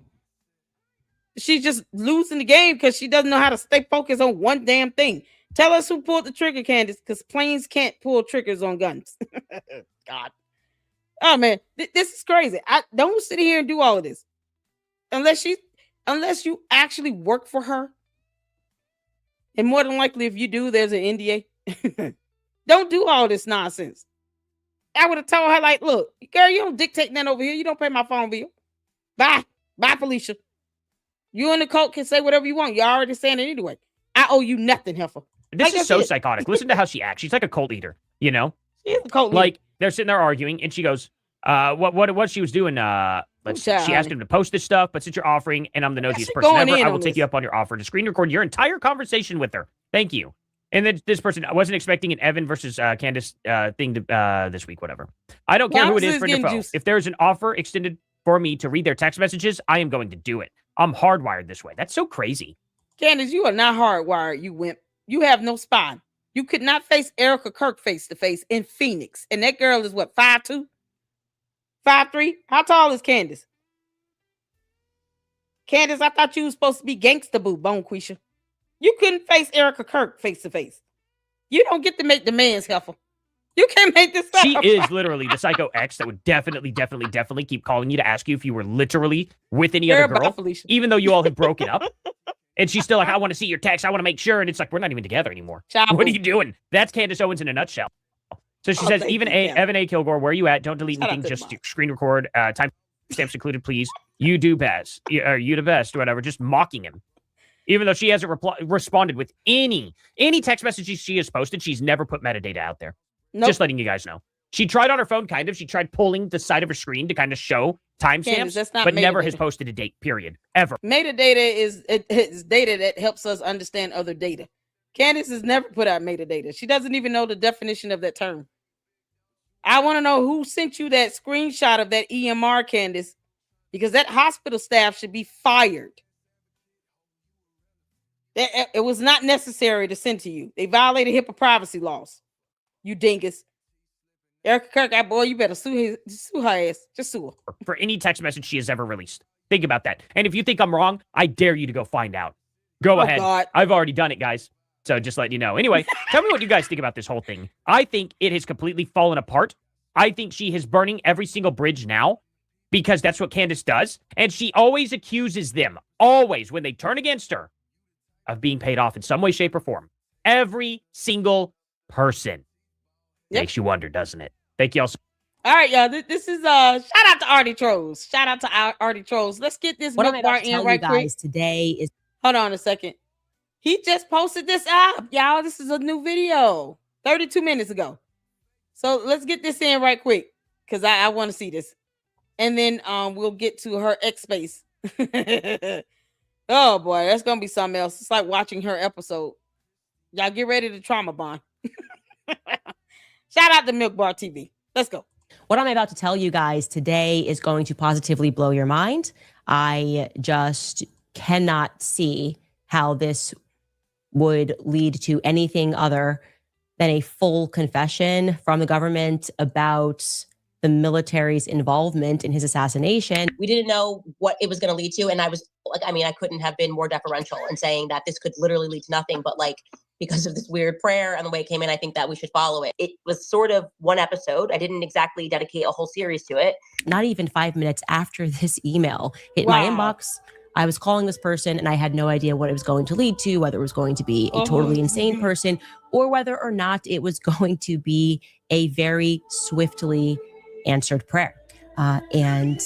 She's just losing the game because she doesn't know how to stay focused on one damn thing. Tell us who pulled the trigger, Candace, because planes can't pull triggers on guns. God. Oh man, this is crazy. I don't sit here and do all of this unless you actually work for her. And more than likely, if you do, there's an NDA. Don't do all this nonsense. I would have told her, like, look, girl, you don't dictate nothing over here. You don't pay my phone bill. Bye, Felicia. You and the cult can say whatever you want. You're already saying it anyway. I owe you nothing, heifer. This is so psychotic. Listen to how she acts. She's like a cult leader, you know? She is a cult leader. Like, they're sitting there arguing, and she goes, what she was doing, she asked him to post this stuff, but since you're offering, and I'm the nosiest person ever, I will take you up on your offer to screen record your entire conversation with her. Thank you. And then this person, I wasn't expecting an Evan versus Candace thing this week, whatever. I don't care who it is, friend or foe. If there's an offer extended for me to read their text messages, I am going to do it. I'm hardwired this way. That's so crazy. Candace, you are not hardwired, you wimp. You have no spine. You could not face Erica Kirk face to face in Phoenix. And that girl is what, 5'2"? 5'3"? How tall is Candace? Candace, I thought you was supposed to be gangsta boo, Bone Quisha. You couldn't face Erica Kirk face to face. You don't get to make demands, heifer. You can't make this up. She is literally the psycho ex that would definitely keep calling you to ask you if you were literally with any other girl, even though you all have broken up. And she's still like, I want to see your text. I want to make sure. And it's like, we're not even together anymore. What are you doing? That's Candace Owens in a nutshell. So she says, Evan A. Kilgore, where are you at? Don't delete anything. Just screen record. Time stamps included, please. You do best. Or you the best, or whatever. Just mocking him. Even though she hasn't responded with any text messages she has posted, she's never put metadata out there. Nope. Just letting you guys know. She tried on her phone, kind of. She tried pulling the side of her screen to kind of show timestamps, but never has posted a date, period, ever. Metadata is data that helps us understand other data. Candace has never put out metadata. She doesn't even know the definition of that term. I want to know who sent you that screenshot of that EMR, Candace, because that hospital staff should be fired. It was not necessary to send to you. They violated HIPAA privacy laws. You dingus. Erica Kirk, boy, you better sue her ass. Just sue her. For any text message she has ever released. Think about that. And if you think I'm wrong, I dare you to go find out. Go ahead. God. I've already done it, guys. So just letting you know. Anyway, tell me what you guys think about this whole thing. I think it has completely fallen apart. I think she is burning every single bridge now because that's what Candace does. And she always accuses them, always, when they turn against her, of being paid off in some way, shape, or form. Every single person. Yep. Makes you wonder, doesn't it? Thank you all. All right, y'all. This is shout out to Artie Trolls. Shout out to Artie Trolls. Let's get this milk bar in right quick. Today is hold on a second. He just posted this up, y'all. This is a new video. 32 minutes ago. So let's get this in right quick because I want to see this. And then we'll get to her X space. Oh boy, that's gonna be something else. It's like watching her episode. Y'all get ready to trauma bond. Shout out to MilkBarTV. Let's go. What I'm about to tell you guys today is going to positively blow your mind. I just cannot see how this would lead to anything other than a full confession from the government about the military's involvement in his assassination. We didn't know what it was going to lead to. And I was like, I mean, I couldn't have been more deferential in saying that this could literally lead to nothing, but like, because of this weird prayer and the way it came in, I think that we should follow it. It was sort of one episode. I didn't exactly dedicate a whole series to it. Not even 5 minutes after this email hit my inbox, I was calling this person and I had no idea what it was going to lead to, whether it was going to be a totally insane person or whether or not it was going to be a very swiftly answered prayer. And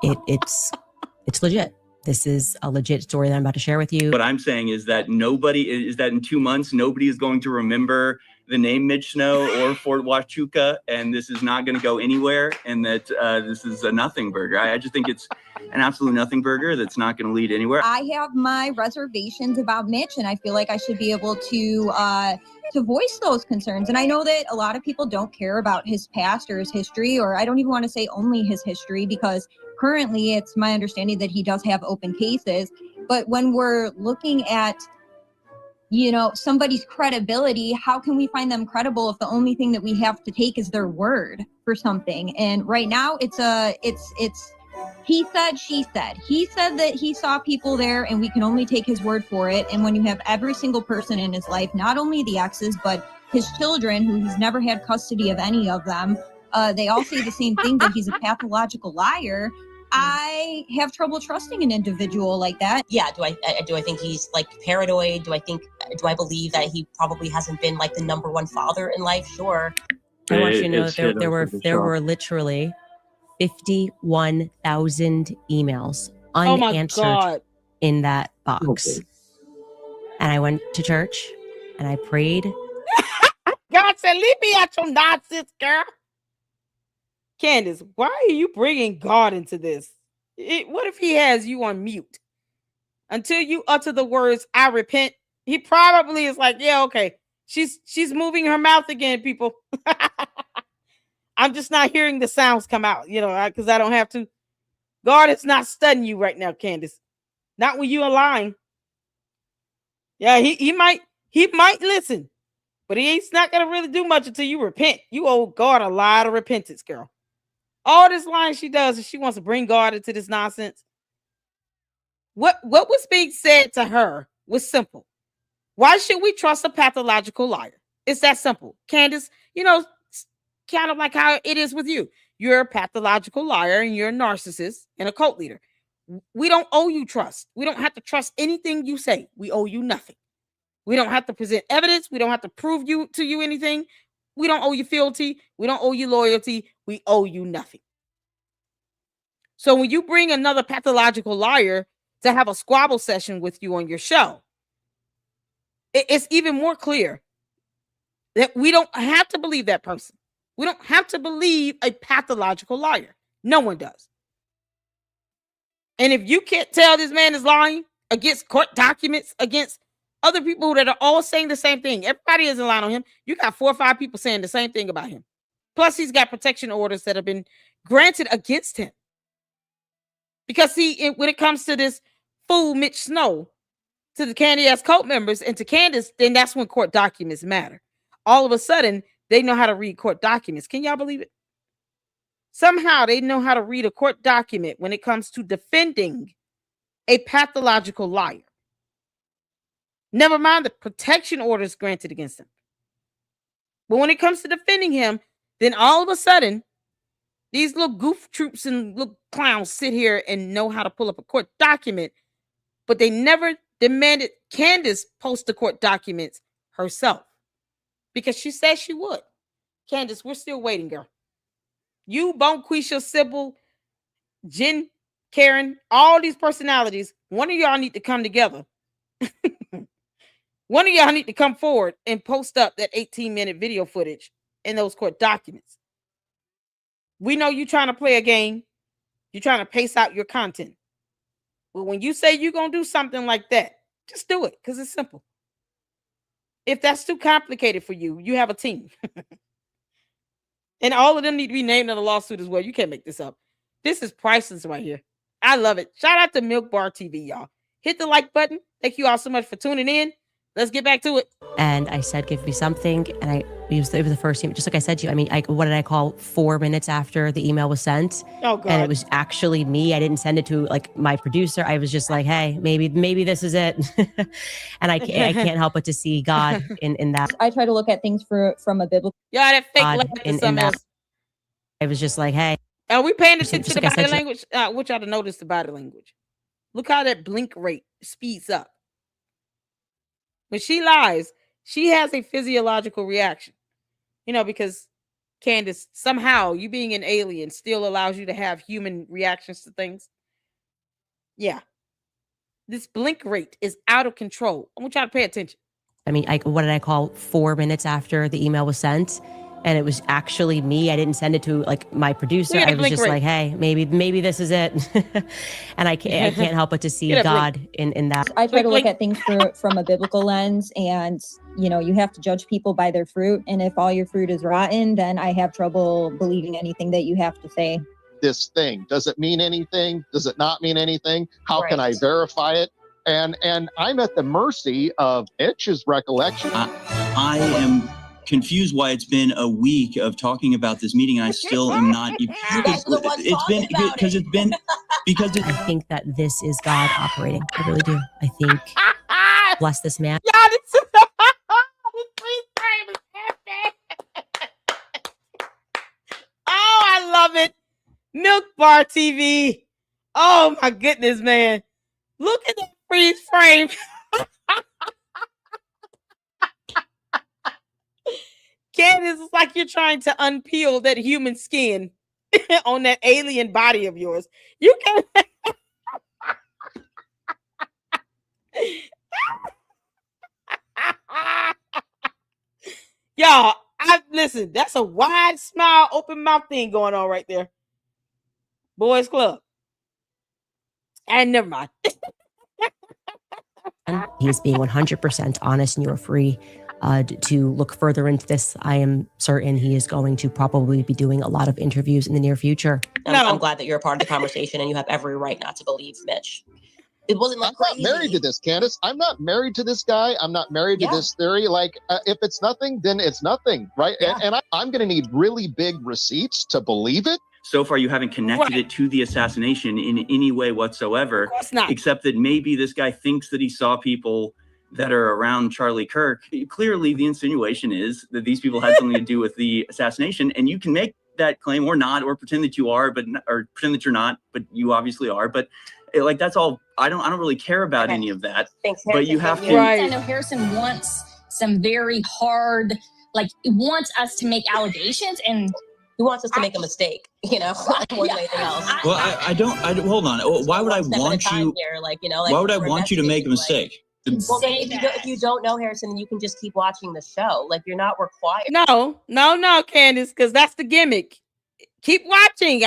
it's legit. This is a legit story that I'm about to share with you. What I'm saying is that in 2 months, nobody is going to remember the name Midge Snow or Fort Huachuca, and this is not going to go anywhere, and that this is a nothing burger. I just think it's an absolute nothing burger that's not going to lead anywhere. I have my reservations about Mitch, and I feel like I should be able to voice those concerns. And I know that a lot of people don't care about his past or his history, or I don't even want to say only his history, because currently it's my understanding that he does have open cases. But when we're looking at, you know, somebody's credibility, how can we find them credible if the only thing that we have to take is their word for something? And right now it's he said, she said. He said that he saw people there and we can only take his word for it. And when you have every single person in his life, not only the exes, but his children, who he's never had custody of any of them, they all say the same thing, that he's a pathological liar. I have trouble trusting an individual like that. Yeah, do I think he's like paranoid? Do I believe that he probably hasn't been like the number one father in life? Sure. I want you to know there were literally 51,000 emails unanswered in that box. And I went to church and I prayed. God said, leave me out your nonsense, girl. Candace, why are you bringing God into this? What if he has you on mute? Until you utter the words, I repent, he probably is like, yeah, okay. She's moving her mouth again, people. I'm just not hearing the sounds come out, you know, because I don't have to. God is not studying you right now, Candace. Not when you are lying. Yeah, he might listen, but he's not going to really do much until you repent. You owe God a lot of repentance, girl. All this lying she does is she wants to bring God into this nonsense. What was being said to her was simple. Why should we trust a pathological liar? It's that simple. Candace, you know, kind of like how it is with you. You're a pathological liar and you're a narcissist and a cult leader. We don't owe you trust. We don't have to trust anything you say. We owe you nothing. We don't have to present evidence. We don't have to prove to you anything. We don't owe you fealty. We don't owe you loyalty. We owe you nothing. So when you bring another pathological liar to have a squabble session with you on your show, it's even more clear that we don't have to believe that person. We don't have to believe a pathological liar. No one does. And if you can't tell this man is lying against court documents, against other people that are all saying the same thing, everybody isn't lying on him. You got 4 or 5 people saying the same thing about him. Plus, he's got protection orders that have been granted against him. Because when it comes to this fool Mitch Snow, to the Candace cult members and to Candace, then that's when court documents matter. All of a sudden, they know how to read court documents. Can y'all believe it? Somehow they know how to read a court document when it comes to defending a pathological liar. Never mind the protection orders granted against him. But when it comes to defending him, then all of a sudden, these little goof troops and little clowns sit here and know how to pull up a court document, but they never demanded Candace post the court documents herself because she said she would. Candace, we're still waiting, girl. You, Bonquisha, Sybil, Jen, Karen, all these personalities, one of y'all need to come together One of y'all need to come forward and post up that 18-minute video footage and those court documents. We know you're trying to play a game. You're trying to pace out your content. But when you say you're going to do something like that, just do it because it's simple. If that's too complicated for you, you have a team. And all of them need to be named in a lawsuit as well. You can't make this up. This is priceless right here. I love it. Shout out to MilkBarTV, y'all. Hit the like button. Thank you all so much for tuning in. Let's get back to it. And I said, give me something. And it was the first email, just like I said to you. I mean, what did I call 4 minutes after the email was sent? Oh, God. And it was actually me. I didn't send it to like my producer. I was just like, hey, maybe this is it. And I can't help but to see God in that. I try to look at things from a biblical. Yeah, that fake God laugh is in something that. else. I was just like, hey. Are we paying attention Just to the like I body said, language? I want y'all to notice the body language. Look how that blink rate speeds up. When she lies, she has a physiological reaction. You know, because Candace, somehow you being an alien still allows you to have human reactions to things. Yeah. This blink rate is out of control. I want y'all to pay attention. I mean, what did I call 4 minutes after the email was sent? And it was actually me. I didn't send it to like my producer. I was just like, hey, maybe this is it. And I can't help but to see God in that. I try to look at things from a biblical lens, and you have to judge people by their fruit. And if all your fruit is rotten, then I have trouble believing anything that you have to say. This thing, does it mean anything? Does it not mean anything? How can I verify it? And I'm at the mercy of Itch's recollection. I am confused why it's been a week of talking about this meeting and I still am not. I think that this is God operating. I really do. I think bless this man. Y'all, this is oh, I love it. MilkBarTV. Oh my goodness, man. Look at that freeze frame. Candace, it's like you're trying to unpeel that human skin on that alien body of yours. You can. Y'all, listen, that's a wide smile, open mouth thing going on right there. Boys Club. And never mind. He's being 100% honest, and you're free to look further into this. I am certain he is going to probably be doing a lot of interviews in the near future. I'm glad that you're a part of the conversation, and you have every right not to believe Mitch. It wasn't like I'm not married to this, Candace. I'm not married to this guy. I'm not married to this theory. Like, if it's nothing, then it's nothing, right? Yeah. And I'm going to need really big receipts to believe it. So far, you haven't connected it to the assassination in any way whatsoever. Of course not. Except that maybe this guy thinks that he saw people that are around Charlie Kirk. Clearly, the insinuation is that these people had something to do with the assassination, and you can make that claim or not, or pretend that you are, or pretend that you're not, but you obviously are. But like, that's all. I don't really care about any of that. Thanks, but you have to. Right. I know Harrison wants some very hard, like, he wants us to make allegations, and he wants us to make a mistake, more than anything else. Well, I don't. Hold on. Why would I want you? Why would I want you to make a mistake? Well, if you don't know Harrison, then you can just keep watching the show. Like, you're not required. No, Candace, because that's the gimmick. Keep watching.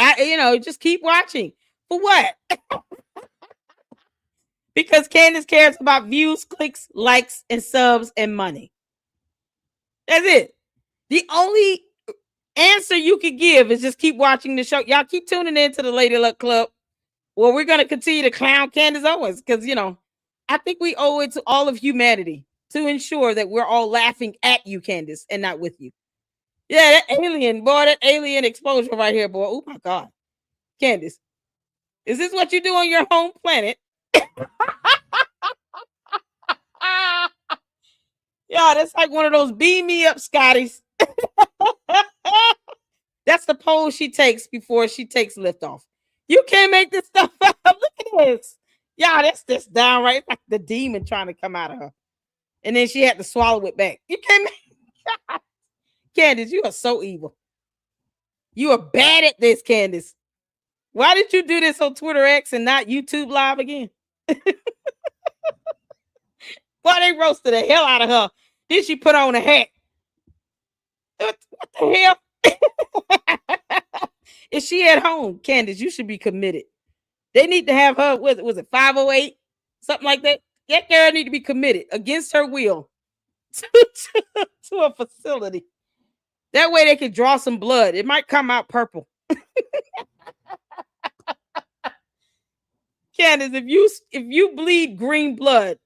Just keep watching. For what? Because Candace cares about views, clicks, likes, and subs and money. That's it. The only answer you could give is just keep watching the show. Y'all keep tuning in to the Lady Luck Club. Well, we're going to continue to clown Candace Owens because, I think we owe it to all of humanity to ensure that we're all laughing at you, Candace, and not with you. Yeah, that alien exposure right here, boy. Oh, my God. Candace, is this what you do on your home planet? Yeah, that's like one of those beam me up Scotties. That's the pose she takes before she takes liftoff. You can't make this stuff up. Look at this. Yeah, that's just downright. It's like the demon trying to come out of her. And then she had to swallow it back. You can't make Candace, you are so evil. You are bad at this, Candace. Why did you do this on Twitter X and not YouTube Live again? Boy, they roasted the hell out of her. Then she put on a hat. What the hell? If she at home, Candace, you should be committed. They need to have her, was it 508? Something like that. That girl need to be committed against her will to a facility. That way they can draw some blood. It might come out purple. Candace, if you bleed green blood,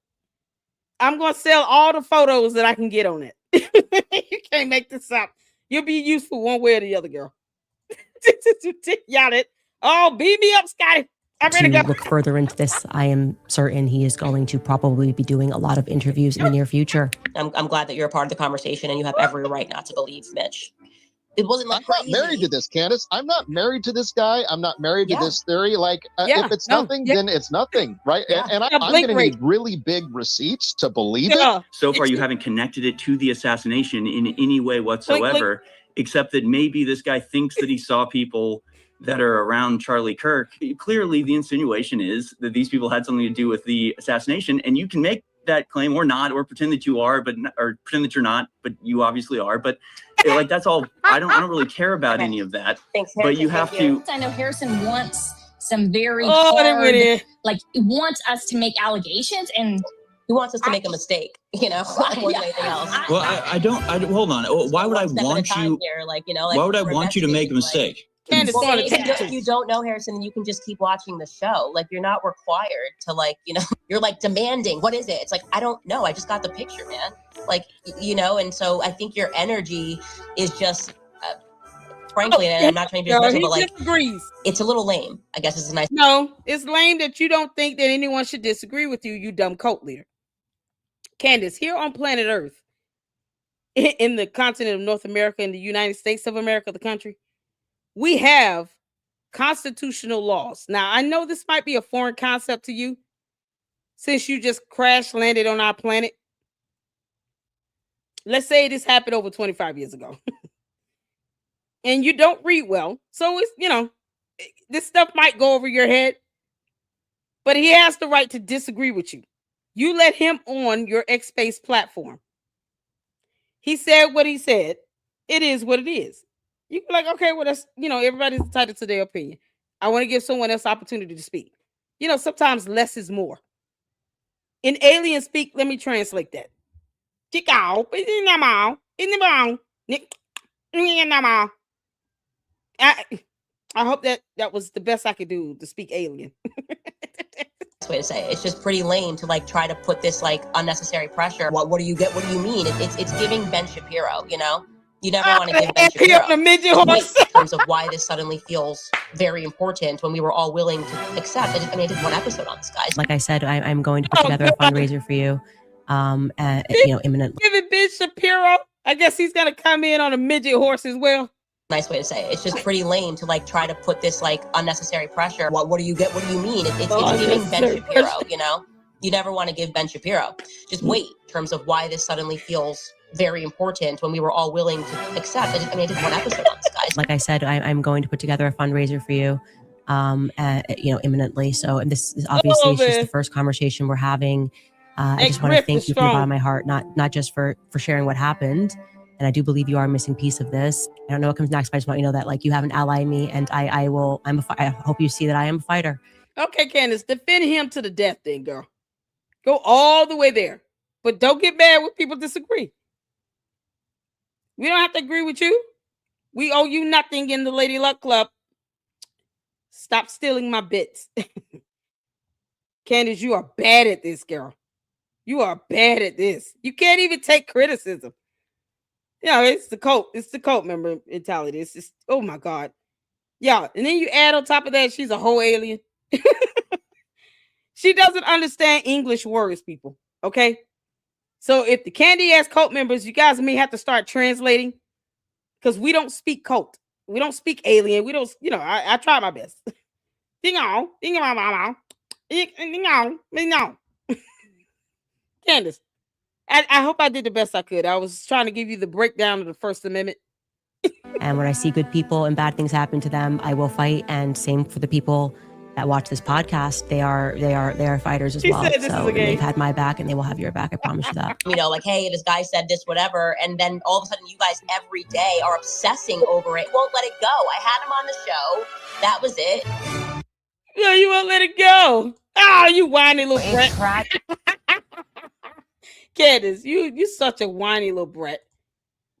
I'm gonna sell all the photos that I can get on it. You can't make this up. You'll be useful one way or the other, girl. Y'all it. Oh, beat me up, Scotty. I'm ready to go. Look further into this, I am certain he is going to probably be doing a lot of interviews in the near future. I'm glad that you're a part of the conversation and you have every right not to believe Mitch. It wasn't like I'm not married to this, Candace. I'm not married to this guy. I'm not married to this theory. Like, if it's nothing, then it's nothing, right? And I'm going to need really big receipts to believe it. So far, you haven't connected it to the assassination in any way whatsoever, except that maybe this guy thinks that he saw people that are around Charlie Kirk. Clearly, the insinuation is that these people had something to do with the assassination, and you can make that claim or not, or pretend that you are, or pretend that you're not, but you obviously are. But like, that's all. I don't really care about any of that. Thanks, but you have to. I know Harrison wants some very hard, like, he wants us to make allegations, and he wants us to make a mistake, you know, more than anything else. Well, I don't, hold on. Why would I want you, why would I want you to make a mistake? Candace, if you don't know Harrison, you can just keep watching the show. Like, you're not required to, like, you know, you're like demanding. What is it? It's like, I don't know. I just got the picture, man. Like, you know, and so I think your energy is just, frankly, and I'm not trying to be dismissive, but like, it's a little lame. I guess it's a nice. No, it's lame that you don't think that anyone should disagree with you, you dumb cult leader. Candace, here on planet Earth, in the continent of North America, in the United States of America, the country, we have constitutional laws. Now, I know this might be a foreign concept to you since you just crash landed on our planet. Let's say this happened over 25 years ago. And you don't read well. So it's, you know, this stuff might go over your head. But he has the right to disagree with you. You let him on your X-Space platform. He said what he said. It is what it is. You can be like, okay, well, that's, you know, everybody's entitled to their opinion. I want to give someone else opportunity to speak. You know, sometimes less is more. In alien speak, let me translate that. I hope that was the best I could do to speak alien. Way to say it. It's just pretty lame to like try to put this like unnecessary pressure. What do you get? What do you mean? It's giving Ben Shapiro, you know? You never want to give Ben Shapiro in terms of why this suddenly feels very important when we were all willing to accept. I did one episode on this, guys. Like I said, I'm going to put together a fundraiser for you, you know, imminently. Give it Ben Shapiro. I guess he's gonna come in on a midget horse as well. Nice way to say it. It's just pretty lame to like try to put this like unnecessary pressure. What do you get? What do you mean? It's giving Ben Shapiro, you know? You never want to give Ben Shapiro. Just wait in terms of why this suddenly feels very important when we were all willing to accept. I did one episode on this, guys. Like I said, I'm going to put together a fundraiser for you, you know, imminently. So, and this is obviously it's just the first conversation we're having. I just want to thank you from the bottom of my heart, not just for sharing what happened. And I do believe you are a missing piece of this. I don't know what comes next, but I just want you to know that like you have an ally in me, and I hope you see that I am a fighter. Okay, Candace, defend him to the death then, girl. Go all the way there. But don't get mad when people disagree. We don't have to agree with you. We owe you nothing in the Lady Luck Club. Stop stealing my bits. Candace, you are bad at this, girl. You are bad at this. You can't even take criticism. Yeah, it's the cult. It's the cult member mentality. It's just, oh my God. Yeah, and then you add on top of that, she's a whole alien. She doesn't understand English words, people. Okay? So if the candy ass cult members, you guys may have to start translating because we don't speak cult. We don't speak alien. We don't, you know, I try my best. Candace, I hope I did the best I could. I was trying to give you the breakdown of the First Amendment. And when I see good people and bad things happen to them, I will fight. And same for the people that watch this podcast, they are fighters as She well. said this is So a game. they've had my back and they will have your back. I promise you that. You know, like, hey, this guy said this, whatever. And then all of a sudden you guys every day are obsessing over it. Won't let it go. I had him on the show. That was it. Yeah, you won't let it go. Oh, you whiny little brat. Candace, you such a whiny little brat.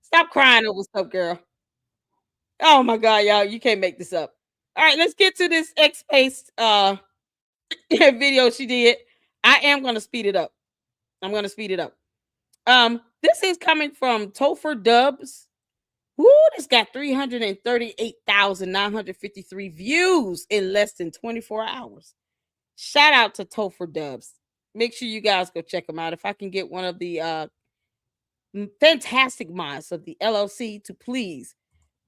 Stop crying over stuff, girl. Oh my God, y'all, you can't make this up. All right, let's get to this X-Pace video she did. I am gonna speed it up. I'm gonna speed it up. This is coming from Topher Dubs. Woo, this got 338,953 views in less than 24 hours. Shout out to Topher Dubs. Make sure you guys go check them out. If I can get one of the fantastic mods of the LLC to please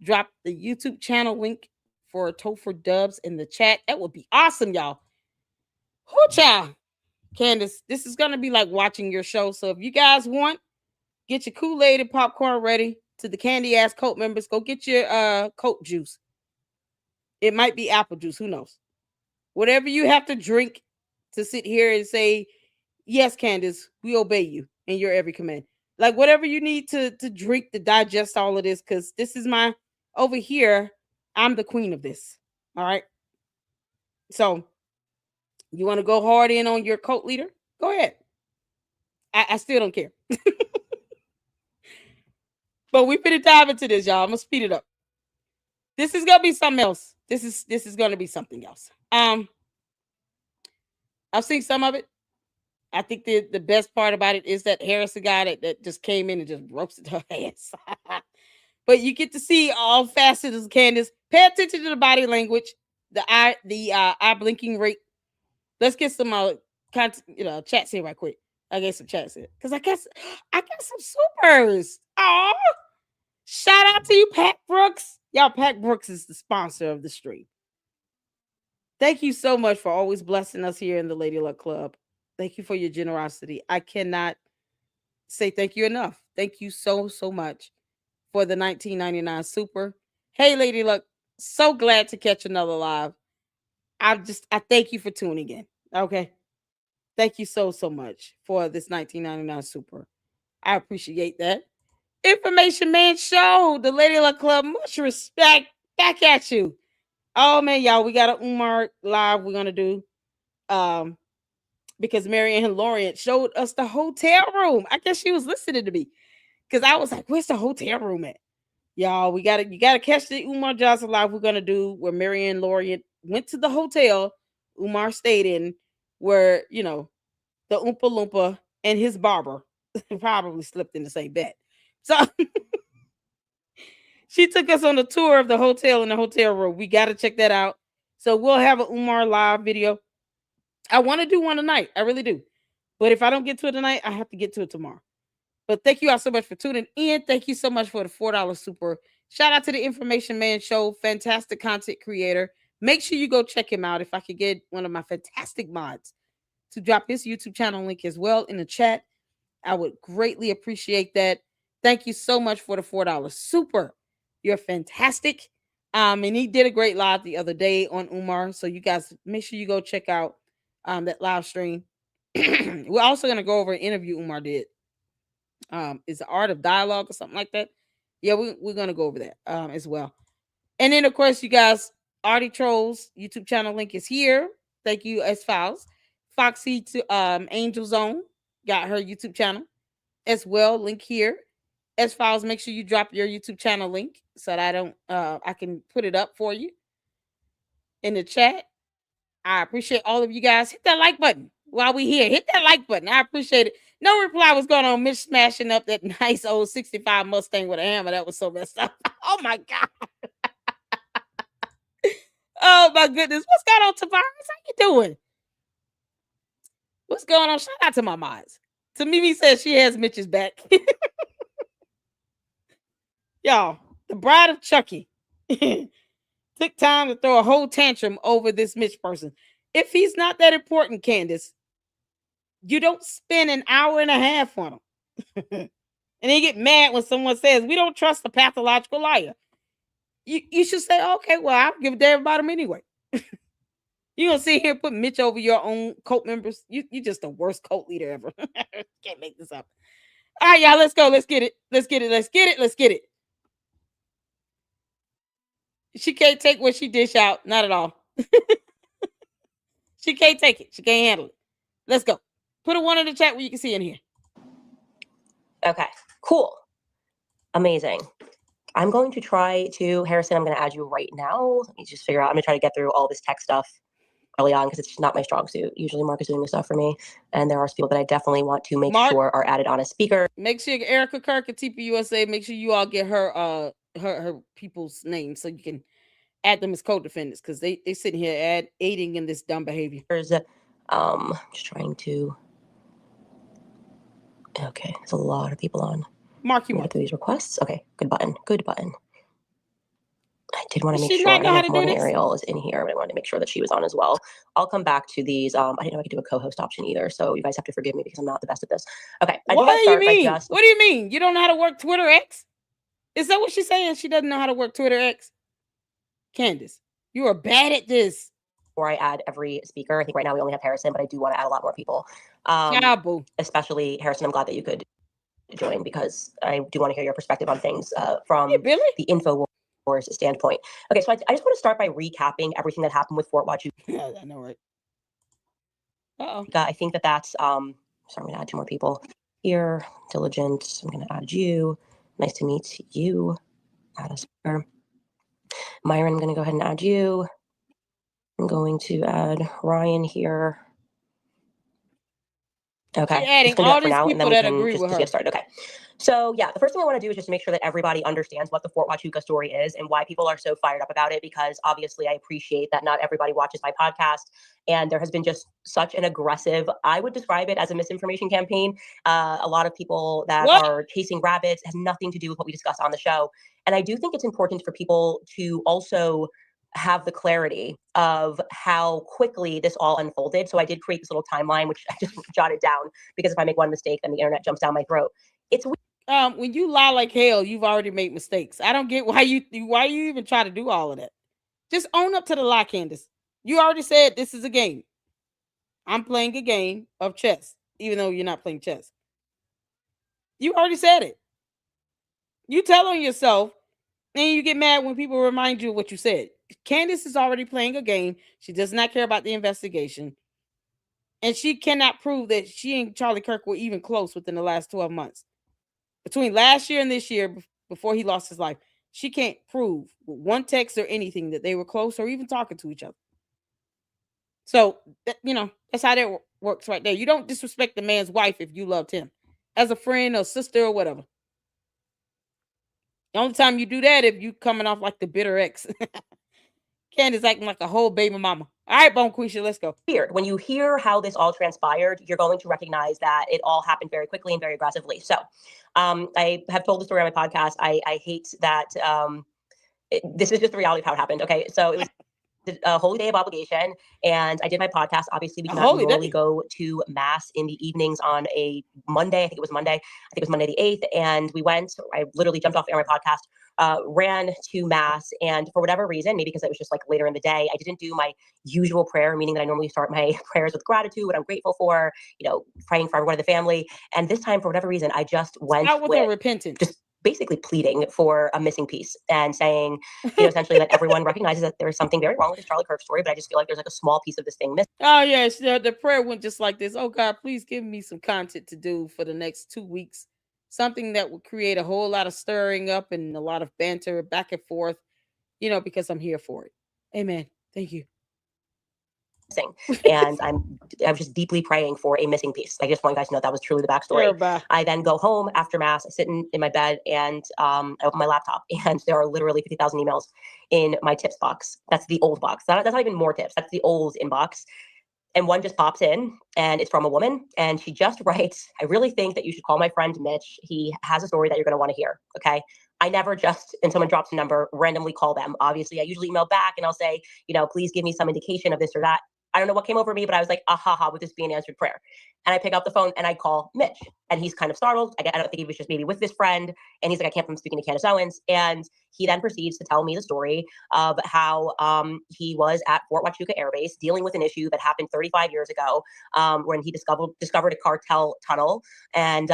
drop the YouTube channel link for Topher Dubs in the chat, that would be awesome, y'all. Whoo, child. Candace, this is going to be like watching your show. So if you guys want, get your Kool-Aid and popcorn ready. To the candy ass Coke members, go get your Coke juice. It might be apple juice, who knows? Whatever you have to drink to sit here and say, yes, Candace, we obey you in your every command. Like whatever you need to drink to digest all of this, because this is my, over here, I'm the queen of this. All right. So you want to go hard in on your cult leader? Go ahead. I still don't care. But we finna dive into this, y'all. I'm gonna speed it up. This is gonna be something else. This is gonna be something else. I've seen some of it. I think the best part about it is that Harrison guy that just came in and just roasted her ass. But you get to see all facets of Candace. Pay attention to the body language, the eye blinking rate. Let's get some chats here right quick. I get some chats here because I got some supers. Oh, shout out to you, Pat Brooks. Y'all, Pat Brooks is the sponsor of the stream. Thank you so much for always blessing us here in the Lady Luck Club. Thank you for your generosity. I cannot say thank you enough. Thank you so much for the $19.99 super. Hey, Lady Luck, so glad to catch another live. I thank you for tuning in. Okay. Thank you so much for this $19.99 super. I appreciate that. Information Man Show, the Lady Luck Club, much respect. Back at you. Oh man, y'all, we got an Umar live we're gonna do. Because Marianne Lorient showed us the hotel room. I guess she was listening to me. Because I was like, where's the hotel room at? Y'all, you gotta catch the Umar Johnson live we're gonna do where Marianne Lorient went to the hotel Umar stayed in, where the Oompa Loompa and his barber probably slept in the same bed. So she took us on a tour of the hotel in the hotel room. We got to check that out. So we'll have an Umar live video. I want to do one tonight. I really do. But if I don't get to it tonight, I have to get to it tomorrow. But thank you all so much for tuning in. Thank you so much for the $4 super. Shout out to the Information Man Show. Fantastic content creator. Make sure you go check him out. If I could get one of my fantastic mods to drop his YouTube channel link as well in the chat, I would greatly appreciate that. Thank you so much for the $4 super. You're fantastic. And he did a great live the other day on Umar. So you guys make sure you go check out that live stream. We're also going to go over an interview Umar did. Is the art of dialogue or something like that? Yeah, we're going to go over that as well. And then, of course, you guys, Artie Trolls YouTube channel link is here. Thank you, S Files. Foxy to Angel Zone got her YouTube channel as well. Link here. S Files, make sure you drop your YouTube channel link so that I can put it up for you in the chat. I appreciate all of you guys. Hit that like button while we here. Hit that like button. I appreciate it. No reply was going on. Mitch smashing up that nice old 65 Mustang with a hammer. That was so messed up. Oh my God. Oh my goodness. What's going on, Tavares? How you doing? What's going on? Shout out to my mods. To Mimi says she has Mitch's back. Y'all, the bride of Chucky took time to throw a whole tantrum over this Mitch person. If he's not that important, Candace, you don't spend an hour and a half on him. And then get mad when someone says, we don't trust the pathological liar. You should say, okay, well, I'll give a damn about him anyway. You gonna sit here and put Mitch over your own cult members? You just the worst cult leader ever. Can't make this up. All right, y'all, let's go. Let's get it. Let's get it. Let's get it. Let's get it. She can't take what she dish out. Not at all. She can't take it. She can't handle it. Let's go. Put a 1 in the chat where you can see in here. Okay, cool. Amazing. I'm going to try to, Harrison, I'm going to add you right now. Let me just figure out, I'm going to try to get through all this tech stuff early on because it's not my strong suit. Usually Mark is doing this stuff for me. And there are people that I definitely want to make sure are added on as speaker. Make sure Erica Kirk at TPUSA, make sure you all get her her people's names so you can add them as co-defendants because they sitting here aiding in this dumb behavior. Just trying to, okay, there's a lot of people on. Mark you through these requests. Okay, good button. Good button. I did want to make She sure. might I know don't how know if to do Morgan this. Ariel is in here, but I wanted to make sure that she was on as well. I'll come back to these. I didn't know I could do a co-host option either, so you guys have to forgive me because I'm not the best at this. Okay, I do want to start by just. What do you mean? You don't know how to work Twitter X? Is that what she's saying? She doesn't know how to work Twitter X? Candace, you are bad at this. Before I add every speaker, I think right now we only have Harrison, but I do want to add a lot more people. Especially Harrison, I'm glad that you could join because I do want to hear your perspective on things from the InfoWars standpoint. Okay, so I just want to start by recapping everything that happened with Fort Huachuca. Yeah, I know, right? I think that's sorry, I'm gonna add 2 more people here. Diligent, I'm gonna add you. Nice to meet you. Add a speaker. Myron, I'm gonna go ahead and add you. I'm going to add Ryan here. Okay, adding just gonna do all that for these now, and people then we that can agree just with her. get started. Okay. So yeah, the first thing I want to do is just make sure that everybody understands what the Fort Huachuca story is and why people are so fired up about it, because obviously I appreciate that not everybody watches my podcast. And there has been just such an aggressive, I would describe it as a misinformation campaign. A lot of people that are chasing rabbits. It has nothing to do with what we discuss on the show. And I do think it's important for people to also have the clarity of how quickly this all unfolded. So I did create this little timeline, which I just jotted down because if I make one mistake, then the internet jumps down my throat. It's when you lie like hell, you've already made mistakes. I don't get why you even try to do all of that. Just own up to the lie, Candace. You already said this is a game. I'm playing a game of chess, even though you're not playing chess. You already said it. You tell on yourself, and you get mad when people remind you of what you said. Candace is already playing a game. She does not care about the investigation. And she cannot prove that she and Charlie Kirk were even close within the last 12 months. Between last year and this year, before he lost his life, she can't prove with one text or anything that they were close or even talking to each other. So, that's how that works right there. You don't disrespect the man's wife if you loved him as a friend or sister or whatever. The only time you do that if you coming off like the bitter ex. Candace acting like a whole baby mama. All right, Bone Quisha, let's go. Weird. When you hear how this all transpired, you're going to recognize that it all happened very quickly and very aggressively. So I have told the story on my podcast. I hate that this is just the reality of how it happened. Okay, so it was a holy day of obligation, and I did my podcast. Obviously, we do not normally go to mass in the evenings on a Monday. I think it was Monday. I think it was Monday the 8th, and we went. I literally jumped off air my podcast, ran to mass, and for whatever reason, maybe because it was just like later in the day, I didn't do my usual prayer, meaning that I normally start my prayers with gratitude, what I'm grateful for, praying for everyone in the family. And this time, for whatever reason, I just went with repentance. Just basically pleading for a missing piece and saying, essentially that everyone recognizes that there's something very wrong with this Charlie Kirk story, but I just feel like there's like a small piece of this thing missing. Oh, yes. The prayer went just like this. Oh, God, please give me some content to do for the next 2 weeks. Something that would create a whole lot of stirring up and a lot of banter back and forth, because I'm here for it. Amen. Thank you. And I was just deeply praying for a missing piece. I just want you guys to know that was truly the backstory. I then go home after mass, I sit in my bed, and I open my laptop, and there are literally 50,000 emails in my tips box. That's the old box. That's not even more tips. That's the old inbox. And one just pops in, and it's from a woman, and she just writes, I really think that you should call my friend Mitch. He has a story that you're going to want to hear. Okay. I never just, and someone drops a number, randomly call them. Obviously, I usually email back and I'll say, please give me some indication of this or that. I don't know what came over me, but I was like, ah, ha, ha, with this being answered prayer. And I pick up the phone and I call Mitch, and he's kind of startled. I don't think he was just maybe with this friend. And he's like, I can't believe I'm speaking to Candace Owens. And he then proceeds to tell me the story of how he was at Fort Huachuca Air Base dealing with an issue that happened 35 years ago when he discovered a cartel tunnel. And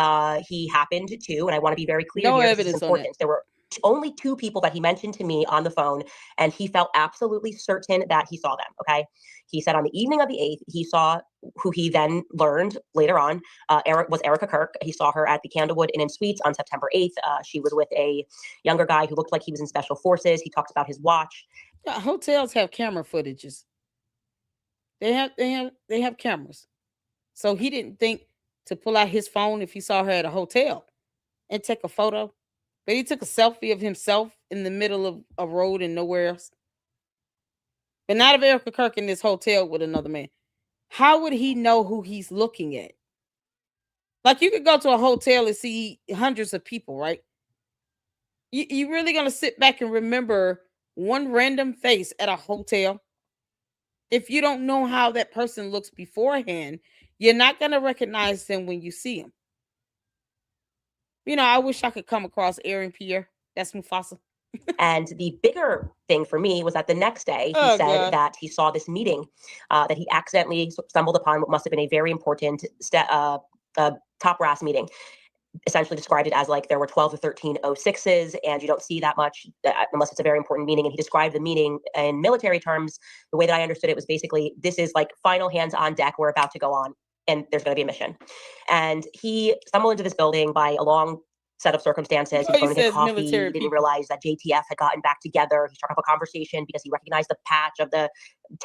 he happened to, and I want to be very clear No here, evidence this is on important. that. There were only 2 people that he mentioned to me on the phone, and he felt absolutely certain that he saw them. Okay. He said on the evening of the 8th, he saw who he then learned later on was Erica Kirk. He saw her at the Candlewood Inn and Suites on September 8th. She was with a younger guy who looked like he was in special forces. He talks about his watch. Yeah, hotels have camera footages. They have cameras. So he didn't think to pull out his phone if he saw her at a hotel and take a photo. But he took a selfie of himself in the middle of a road and nowhere else. But not of Erica Kirk in this hotel with another man. How would he know who he's looking at? Like, you could go to a hotel and see hundreds of people, right? You really going to sit back and remember one random face at a hotel? If you don't know how that person looks beforehand, you're not going to recognize them when you see them. You know, I wish I could come across Aaron Pierre. That's Mufasa. And the bigger thing for me was that the next day he said that he saw this meeting that he accidentally stumbled upon, what must have been a very important top brass meeting. Essentially described it as like there were 12 or 13 O6s, and you don't see that much unless it's a very important meeting. And he described the meeting in military terms. The way that I understood it was basically, this is like final hands on deck. We're about to go on, and there's going to be a mission. And he stumbled into this building by a long set of circumstances. He was going to get coffee. He didn't realize that JTF had gotten back together. He struck up a conversation because he recognized the patch of the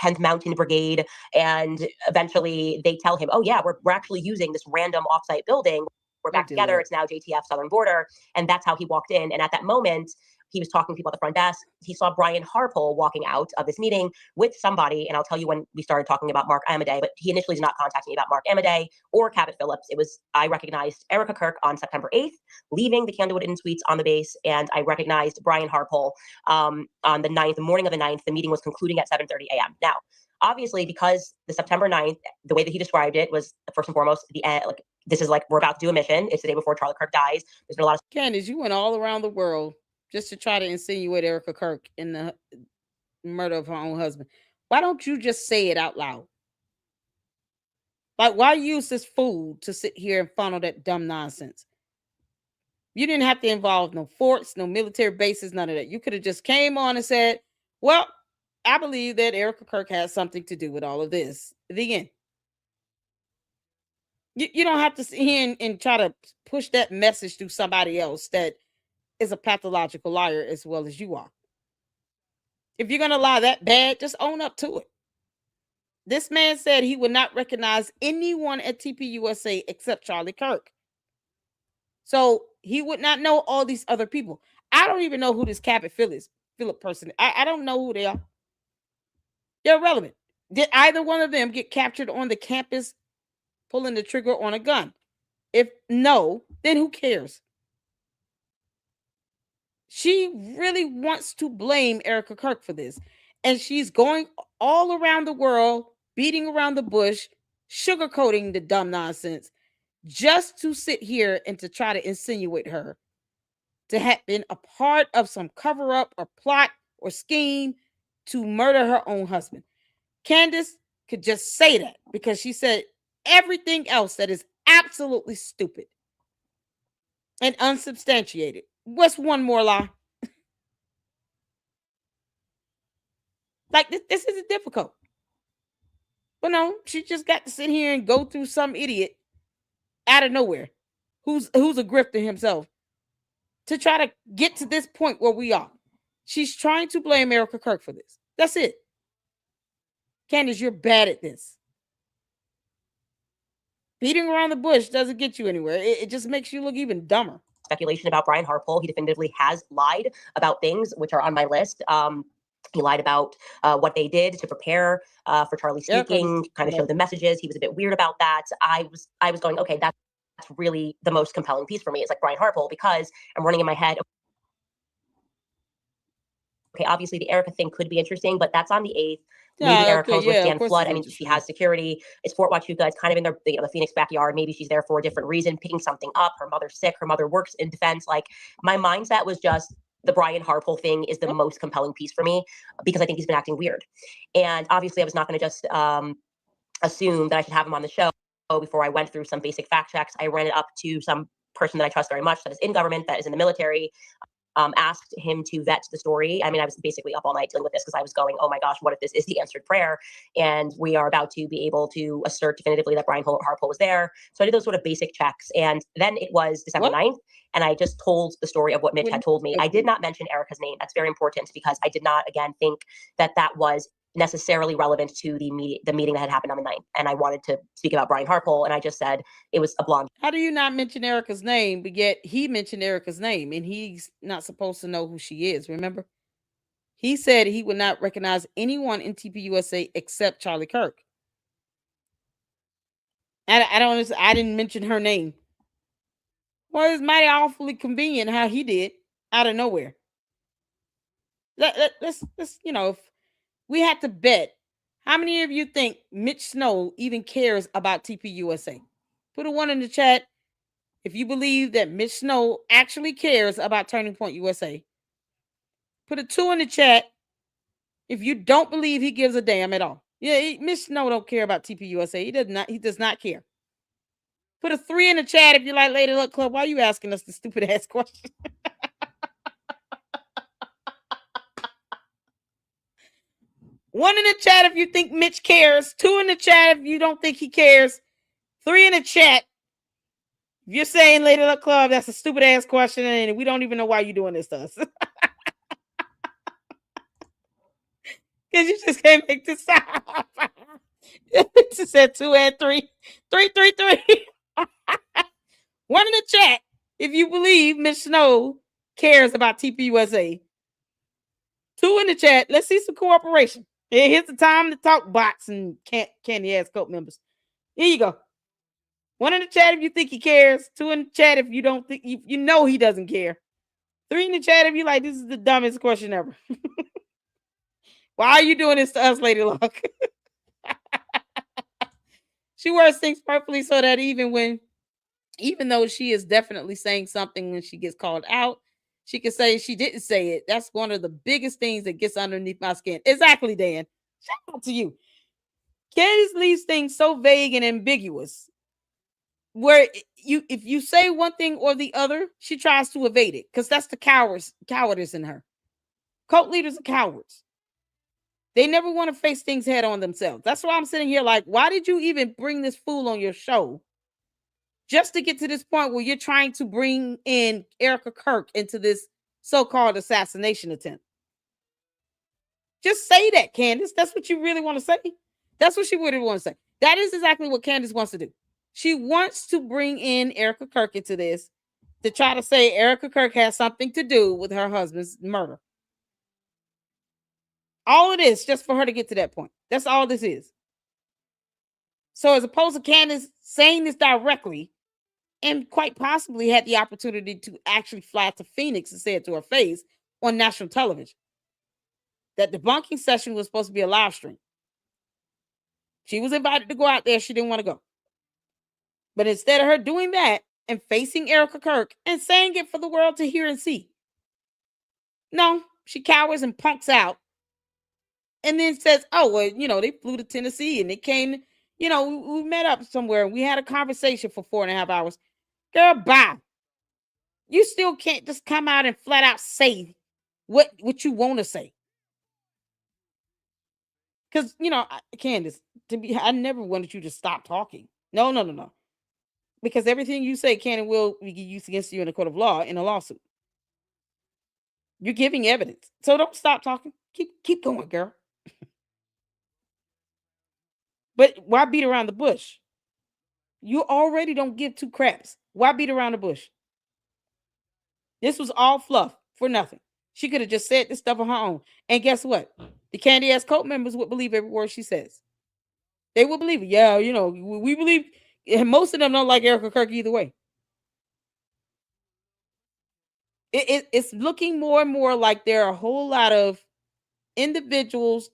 10th Mountain Brigade. And eventually they tell him, oh yeah, we're actually using this random offsite building. We're back together. It's now JTF Southern Border. And that's how he walked in. And at that moment, he was talking to people at the front desk. He saw Brian Harpole walking out of this meeting with somebody. And I'll tell you when we started talking about Mark Amadei, but he initially did not contact me about Mark Amadei or Cabot Phillips. It was, I recognized Erica Kirk on September 8th, leaving the Candlewood Inn Suites on the base. And I recognized Brian Harpole on the 9th, the morning of the 9th. The meeting was concluding at 7:30 a.m. Now, obviously, because the September 9th, the way that he described it was, first and foremost, the end, like, this is like, we're about to do a mission. It's the day before Charlie Kirk dies. There's been a lot of... Candace, you went all around the world just to try to insinuate Erica Kirk in the murder of her own husband. Why don't you just say it out loud? Like, why use this fool to sit here and funnel that dumb nonsense? You didn't have to involve no forts, no military bases, none of that. You could have just came on and said, well, I believe that Erica Kirk has something to do with all of this. The end. You don't have to sit here and try to push that message through somebody else that is a pathological liar as well as you are. If you're going to lie that bad, just own up to it. This man said he would not recognize anyone at TPUSA except Charlie Kirk. So he would not know all these other people. I don't even know who this Cabot Phillip person is. I don't know who they are. They're irrelevant. Did either one of them get captured on the campus pulling the trigger on a gun? If no, then who cares? She really wants to blame Erica Kirk for this. And she's going all around the world, beating around the bush, sugarcoating the dumb nonsense, just to sit here and to try to insinuate her to have been a part of some cover-up or plot or scheme to murder her own husband. Candace could just say that because she said everything else that is absolutely stupid and unsubstantiated. What's one more lie? Like, this isn't difficult. But no, she just got to sit here and go through some idiot out of nowhere who's a grifter himself to try to get to this point where we are. She's trying to blame Erica Kirk for this. That's it. Candace, you're bad at this. Beating around the bush doesn't get you anywhere. It just makes you look even dumber. Speculation about Brian Harpole. He definitively has lied about things which are on my list. He lied about what they did to prepare for Charlie speaking, kind of show the messages. He was a bit weird about that. I was going, okay, that's really the most compelling piece for me. It's like Brian Harpole, because I'm running in my head, okay, obviously the Erica thing could be interesting, but that's on the 8th. Maybe Yeah, Erica okay, was with yeah, of Dan course Flood. it's I mean, she interesting. has security. It's Fort Huachuca. It's kind of in their, the Phoenix backyard. Maybe she's there for a different reason, picking something up. Her mother's sick. Her mother works in defense. Like, my mindset was just the Brian Harpole thing is the most compelling piece for me because I think he's been acting weird. And obviously I was not going to just assume that I should have him on the show before I went through some basic fact checks. I ran it up to some person that I trust very much that is in government, that is in the military, asked him to vet the story. I mean, I was basically up all night dealing with this because I was going, oh my gosh, what if this is the answered prayer? And we are about to be able to assert definitively that Brian Harpole was there. So I did those sort of basic checks. And then it was December 9th. And I just told the story of what Mitch had told me. I did not mention Erica's name. That's very important because I did not, again, think that that was necessarily relevant to the meeting that had happened on the 9th. And I wanted to speak about Brian Harpole. And I just said it was a blonde. How do you not mention Erica's name, but yet he mentioned Erica's name and he's not supposed to know who she is, remember? He said he would not recognize anyone in TPUSA except Charlie Kirk. I didn't mention her name. Well, it's mighty awfully convenient how he did out of nowhere. Let's if we had to bet, how many of you think Mitch Snow even cares about TPUSA? Put a 1 in the chat if you believe that Mitch Snow actually cares about Turning Point USA. Put a 2 in the chat if you don't believe he gives a damn at all. Yeah, Mitch Snow don't care about TPUSA. He does not care. Put a 3 in the chat if you like Lady Luck Club. Why are you asking us the stupid ass question? 1 in the chat if you think Mitch cares. 2 in the chat if you don't think he cares. 3 in the chat if you're saying Lady Luck Club, that's a stupid ass question and we don't even know why you're doing this to us. Because you just can't make this up. It just said 2 and 3. 3, 3, 3. 1 in the chat if you believe Mitch Snow cares about TPUSA. 2 in the chat. Let's see some cooperation. Here's the time to talk bots and candy ass cult members. Here you go. 1 in the chat if you think he cares. 2 in the chat if you don't think you know he doesn't care. 3 in the chat if you like this is the dumbest question ever. Why are you doing this to us, Lady Luck? She wears things purposely so that even though she is definitely saying something when she gets called out, she can say she didn't say it. That's one of the biggest things that gets underneath my skin. Exactly, Dan. Shout out to you. Candace leaves things so vague and ambiguous where if you say one thing or the other, she tries to evade it because that's the cowardice in her. Cult leaders are cowards. They never want to face things head on themselves. That's why I'm sitting here like, why did you even bring this fool on your show? Just to get to this point where you're trying to bring in Erica Kirk into this so-called assassination attempt. Just say that, Candace. That's what you really want to say. That's what she really wants to say. That is exactly what Candace wants to do. She wants to bring in Erica Kirk into this to try to say Erica Kirk has something to do with her husband's murder. All of this just for her to get to that point. That's all this is. So as opposed to Candace saying this directly and quite possibly had the opportunity to actually fly to Phoenix and say it to her face on national television. That debunking session was supposed to be a live stream. She was invited to go out there. She didn't want to go. But instead of her doing that and facing Erica Kirk and saying it for the world to hear and see, no, she cowers and punks out and then says, oh, well, they flew to Tennessee and they came, we met up somewhere and we had a conversation for 4.5 hours. Girl, bye. You still can't just come out and flat out say what you want to say. Because, Candace, I never wanted you to stop talking. No. Because everything you say can and will be used against you in a court of law in a lawsuit. You're giving evidence. So don't stop talking. Keep going, girl. But why beat around the bush? You already don't give two craps. Why beat around the bush? This was all fluff for nothing. She could have just said this stuff on her own. And guess what? The Candy ass cult members would believe every word she says. They would believe it. Yeah, we believe. And most of them don't like Erica Kirk either way. It's looking more and more like there are a whole lot of individuals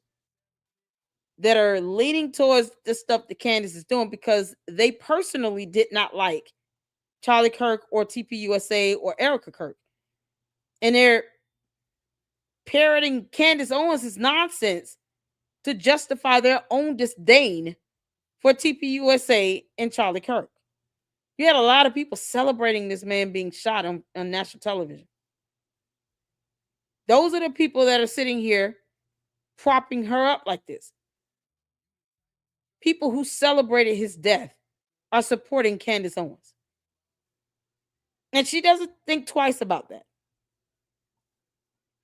that are leaning towards the stuff that Candace is doing because they personally did not like Charlie Kirk or TPUSA or Erica Kirk. And they're parroting Candace Owens' nonsense to justify their own disdain for TPUSA and Charlie Kirk. You had a lot of people celebrating this man being shot on national television. Those are the people that are sitting here propping her up like this. People who celebrated his death are supporting Candace Owens. And she doesn't think twice about that.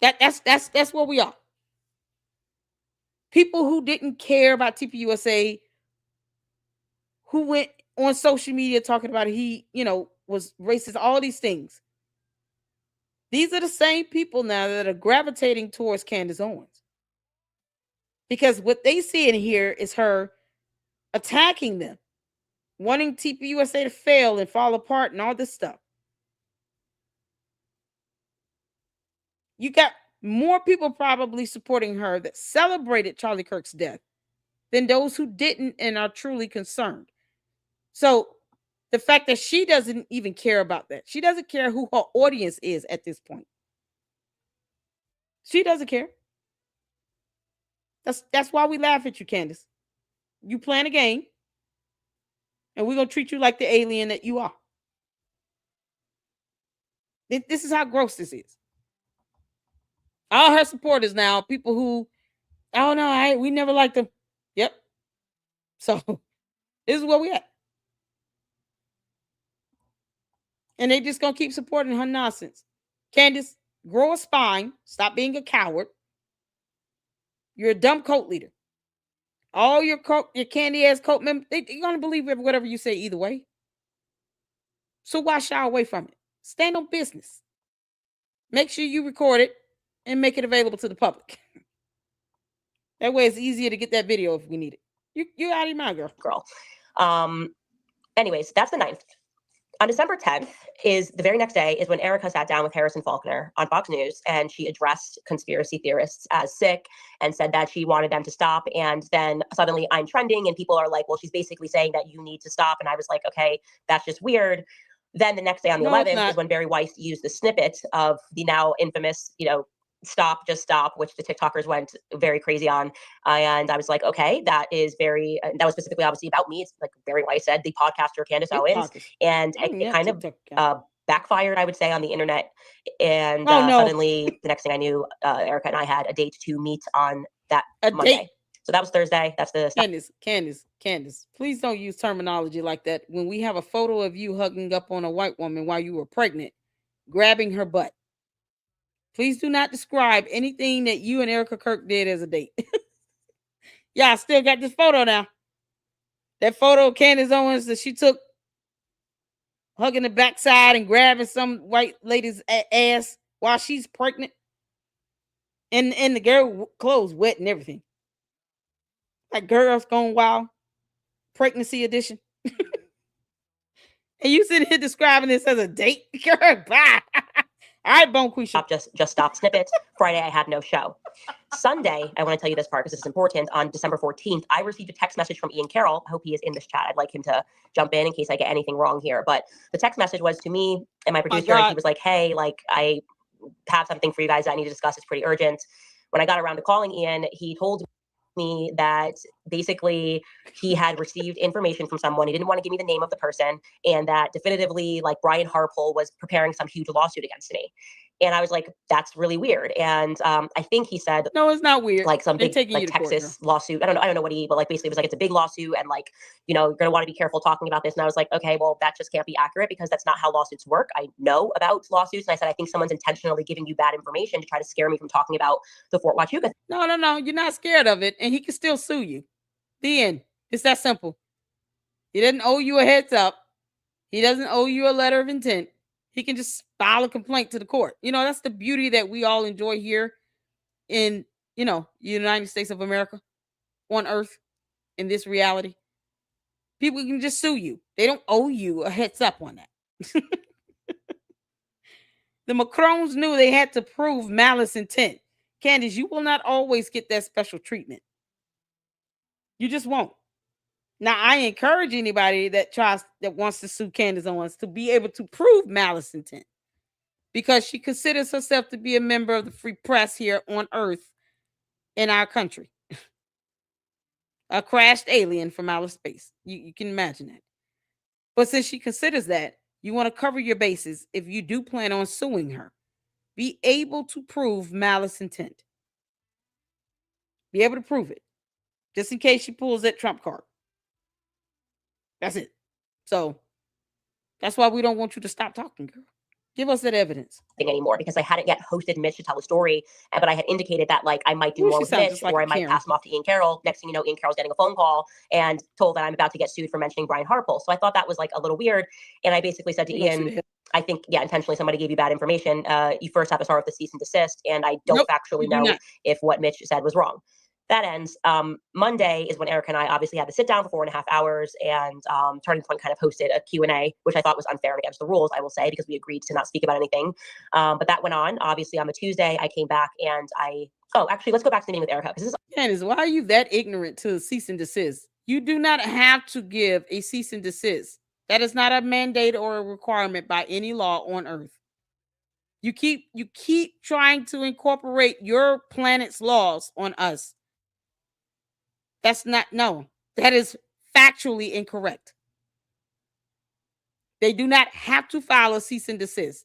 That's where we are. People who didn't care about TPUSA, who went on social media talking about he, was racist, all these things. These are the same people now that are gravitating towards Candace Owens. Because what they see and hear is her attacking them, wanting TPUSA to fail and fall apart and all this stuff. You got more people probably supporting her that celebrated Charlie Kirk's death than those who didn't and are truly concerned. So the fact that she doesn't even care about that, she doesn't care who her audience is at this point. She doesn't care. That's why we laugh at you, Candace. You playing a game, and we're going to treat you like the alien that you are. This is how gross this is. All her supporters now, people who, oh no, we never liked them. Yep. So this is where we at. And they just going to keep supporting her nonsense. Candace, grow a spine. Stop being a coward. You're a dumb cult leader. All your candy ass cult members, they're going to believe whatever you say either way. So why shy away from it? Stand on business. Make sure you record it and make it available to the public. That way it's easier to get that video if we need it. You're out of your mind, girl. Anyways, that's the 9th. On December 10th is the very next day is when Erica sat down with Harrison Faulkner on Fox News, and she addressed conspiracy theorists as sick and said that she wanted them to stop. And then suddenly I'm trending and people are like, well, she's basically saying that you need to stop. And I was like, okay, that's just weird. Then the next day on the 11th is when Barry Weiss used the snippet of the now infamous, stop, just stop, which the TikTokers went very crazy on. And I was like, okay, that is that was specifically obviously about me. It's like Barry Weiss said, the podcaster Candace Owens. And it kind of backfired, I would say, on the internet. And suddenly the next thing I knew, Erica and I had a date to meet on that Monday. Date. So that was Thursday. That's the Candace, please don't use terminology like that. When we have a photo of you hugging up on a white woman while you were pregnant, grabbing her butt. Please do not describe anything that you and Erica Kirk did as a date. Yeah, I still got this photo now. That photo of Candace Owens that she took hugging the backside and grabbing some white lady's ass while she's pregnant. And the girl clothes wet and everything. Like Girls Gone Wild. Pregnancy edition. And you sitting here describing this as a date? Girl, bye. All right, Bone Quisha. Just stop snippet. Friday, I had no show. Sunday, I want to tell you this part because this is important. On December 14th, I received a text message from Ian Carroll. I hope he is in this chat. I'd like him to jump in case I get anything wrong here. But the text message was to me and my producer. And he was like, hey, I have something for you guys that I need to discuss. It's pretty urgent. When I got around to calling Ian, he told me that basically he had received information from someone. He didn't want to give me the name of the person, and that definitively Brian Harpole was preparing some huge lawsuit against me. And I was like, that's really weird. And I think he said, no, it's not weird. Some big Texas lawsuit. I don't know what but basically it was it's a big lawsuit and you're going to want to be careful talking about this. And I was like, okay, well, that just can't be accurate because that's not how lawsuits work. I know about lawsuits. And I said, I think someone's intentionally giving you bad information to try to scare me from talking about the Fort Huachuca. No. You're not scared of it. And he can still sue you. The end. It's that simple. He doesn't owe you a heads up. He doesn't owe you a letter of intent. He can just file a complaint to the court. That's the beauty that we all enjoy here in, United States of America, on earth, in this reality. People can just sue you. They don't owe you a heads up on that. The Macrons knew they had to prove malice intent. Candace, you will not always get that special treatment. You just won't. Now, I encourage anybody that wants to sue Candace Owens to be able to prove malice intent, because she considers herself to be a member of the free press here on Earth in our country. A crashed alien from outer space. You can imagine that. But since she considers that, you want to cover your bases if you do plan on suing her. Be able to prove malice intent. Be able to prove it. Just in case she pulls that Trump card. That's it. So that's why we don't want you to stop talking, girl. Give us that evidence. Anymore, because I hadn't yet hosted Mitch to tell the story, but I had indicated that like I might do more with Mitch, or I might pass him off to Ian Carroll. Next thing you know, Ian Carroll's getting a phone call and told that I'm about to get sued for mentioning Brian Harpole. So I thought that was like a little weird, and I basically said to Ian, I think intentionally somebody gave you bad information. You first have to start with the cease and desist, and I don't factually know if what Mitch said was wrong. That ends. Monday is when Erica and I obviously had to sit down for 4.5 hours, and Turning Point kind of hosted a Q&A, which I thought was unfair and against the rules, I will say, because we agreed to not speak about anything. But that went on. Obviously, on the Tuesday, I came back and actually, let's go back to the meeting with Erica. Candace, why are you that ignorant to cease and desist? You do not have to give a cease and desist. That is not a mandate or a requirement by any law on Earth. You keep trying to incorporate your planet's laws on us. That is factually incorrect. They do not have to file a cease and desist.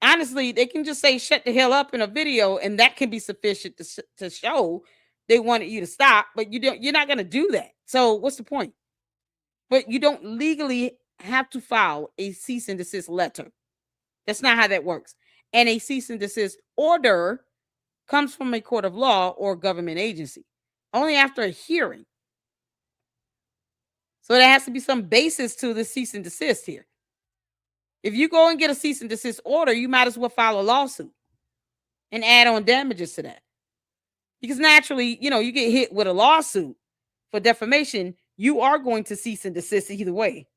Honestly, they can just say shut the hell up in a video, and that can be sufficient to show they wanted you to stop, but you're not going to do that. So what's the point? But you don't legally have to file a cease and desist letter. That's not how that works. And a cease and desist order comes from a court of law or government agency only after a hearing. So there has to be some basis to the cease and desist here. If you go and get a cease and desist order, you might as well file a lawsuit and add on damages to that. Because naturally, you get hit with a lawsuit for defamation, you are going to cease and desist either way.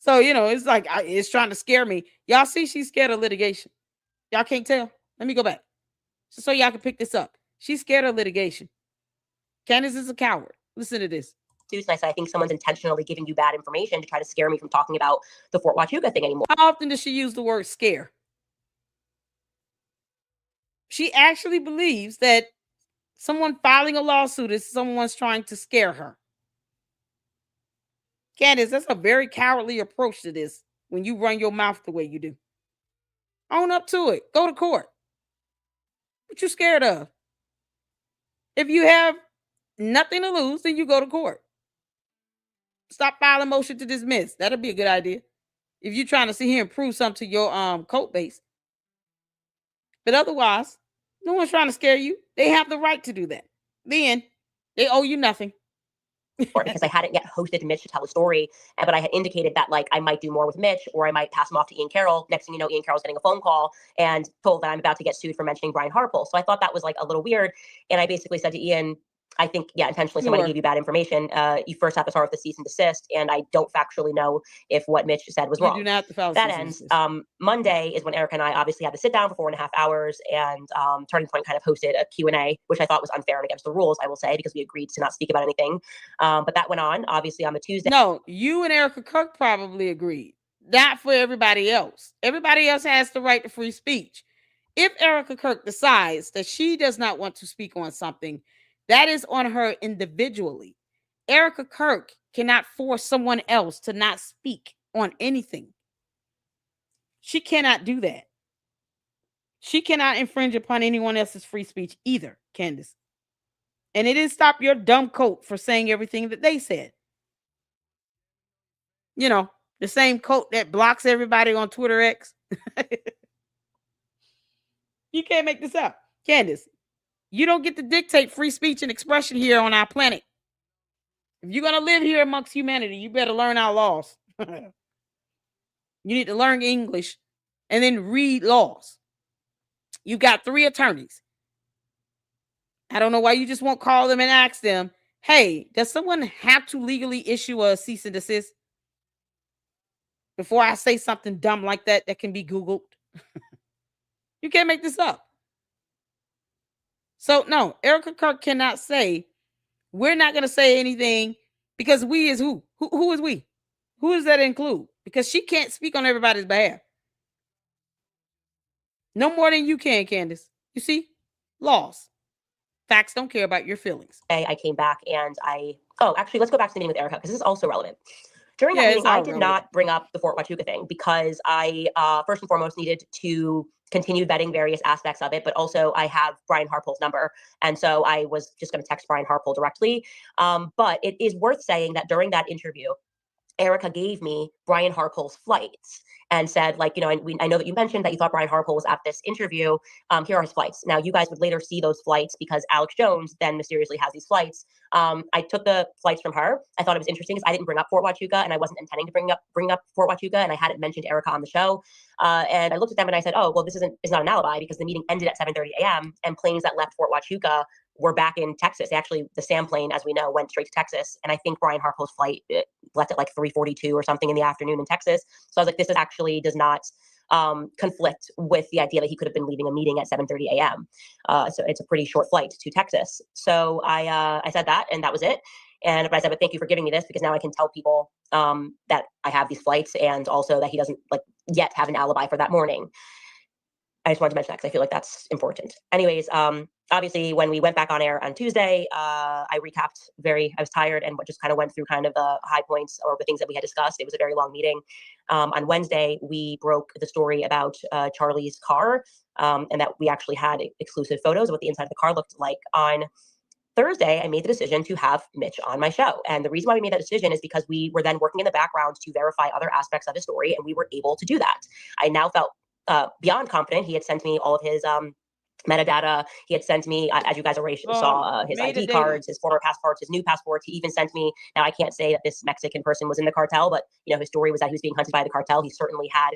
So, it's like, it's trying to scare me. Y'all see she's scared of litigation. Y'all can't tell. Let me go back just so y'all can pick this up. She's scared of litigation. Candace is a coward. Listen to this. And I said, I think someone's intentionally giving you bad information to try to scare me from talking about the Fort Huachuca thing anymore. How often does she use the word scare? She actually believes that someone filing a lawsuit is someone's trying to scare her. Candace, that's a very cowardly approach to this when you run your mouth the way you do. Own up to it. Go to court. What you scared of? If you have nothing to lose, then you go to court. Stop filing motion to dismiss. That'll be a good idea. If you're trying to sit here and prove something to your court base. But otherwise, no one's trying to scare you. They have the right to do that. Then they owe you nothing. Because I hadn't yet hosted Mitch to tell the story, but I had indicated that like I might do more with Mitch, or I might pass him off to Ian Carroll. Next thing you know, Ian Carroll's getting a phone call and told that I'm about to get sued for mentioning Brian Harpole. So I thought that was like a little weird, and I basically said to Ian, I think, intentionally somebody gave you bad information. You first have to start with the cease and desist, and I don't factually know if what Mitch said was wrong. You do not have to file that ends. Monday is when Erica and I obviously had to sit down for 4.5 hours, and Turning Point kind of hosted a Q&A, which I thought was unfair and against the rules, I will say, because we agreed to not speak about anything. But that went on, obviously, on the Tuesday. No, you and Erica Kirk probably agreed. Not for everybody else. Everybody else has the right to free speech. If Erica Kirk decides that she does not want to speak on something, that is on her individually. Erica Kirk cannot force someone else to not speak on anything. She cannot do that. She cannot infringe upon anyone else's free speech either, Candace. And it didn't stop your dumb coat for saying everything that they said. The same coat that blocks everybody on Twitter X. You can't make this up. Candace, you don't get to dictate free speech and expression here on our planet. If you're going to live here amongst humanity, you better learn our laws. You need to learn English and then read laws. You've got 3 attorneys. I don't know why you just won't call them and ask them, hey, does someone have to legally issue a cease and desist before I say something dumb like that can be Googled? You can't make this up. So no, Erica Kirk cannot say, we're not going to say anything because we is who? Who is we? Who does that include? Because she can't speak on everybody's behalf. No more than you can, Candace. You see? Laws. Facts don't care about your feelings. I came back and actually, let's go back to the meeting with Erica because this is also relevant. During that meeting, I did not bring up the Fort Huachuca thing because I, first and foremost, needed to continue vetting various aspects of it, but also I have Brian Harpole's number. And so I was just going to text Brian Harpole directly. But it is worth saying that during that interview, Erica gave me Brian Harpole's flights and said, like, you know, I know that you mentioned that you thought Brian Harpole was at this interview. Here are his flights. Now, you guys would later see those flights because Alex Jones then mysteriously has these flights. I took the flights from her. I thought it was interesting because I didn't bring up Fort Huachuca and I wasn't intending to bring up Fort Huachuca, and I hadn't mentioned Erica on the show. And I looked at them and I said, oh, well, this is not an alibi because the meeting ended at 7:30 a.m. and planes that left Fort Huachuca were back in Texas. Actually, the SAM plane, as we know, went straight to Texas. And I think Brian Harpole's flight left at like 3:42 or something in the afternoon in Texas. So I was like, this is actually does not conflict with the idea that he could have been leaving a meeting at 7:30 a.m. So it's a pretty short flight to Texas. So I said that, and that was it. But I said, but thank you for giving me this because now I can tell people that I have these flights and also that he doesn't like yet have an alibi for that morning. I just wanted to mention that because I feel like that's important. Anyways, obviously, when we went back on air on Tuesday, I recapped I was tired and just kind of went through kind of the high points or the things that we had discussed. It was a very long meeting. On Wednesday, we broke the story about Charlie's car and that we actually had exclusive photos of what the inside of the car looked like. On Thursday, I made the decision to have Mitch on my show. And the reason why we made that decision is because we were then working in the background to verify other aspects of his story, and we were able to do that. I now felt beyond confident. He had sent me all of his metadata. He had sent me, as you guys already saw, his ID cards, his former passports, his new passports. He even sent me, now I can't say that this Mexican person was in the cartel, but you know, his story was that he was being hunted by the cartel. He certainly had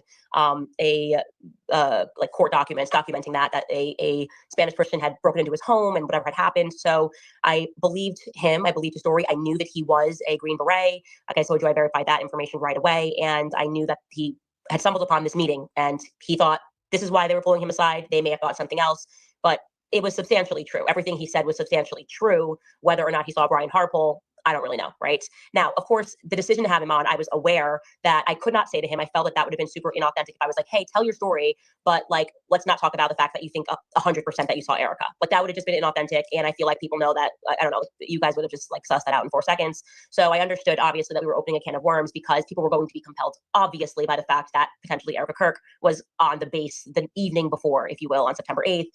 like court documents documenting that a Spanish person had broken into his home and whatever had happened. So I believed him. I believed his story. I knew that he was a Green Beret. Like I told you, I verified that information right away. And I knew that he had stumbled upon this meeting and he thought this is why they were pulling him aside. They may have thought something else, but it was substantially true. Everything he said was substantially true. Whether or not he saw Brian Harpole, I don't really know, right? Now, of course, the decision to have him on, I was aware that I could not say to him, I felt that would have been super inauthentic if I was like, hey, tell your story, but like, let's not talk about the fact that you think 100% that you saw Erica. Like that would have just been inauthentic. And I feel like people know that, I don't know, you guys would have just like sussed that out in 4 seconds. So I understood obviously that we were opening a can of worms because people were going to be compelled obviously by the fact that potentially Erica Kirk was on the base the evening before, if you will, on September 8th.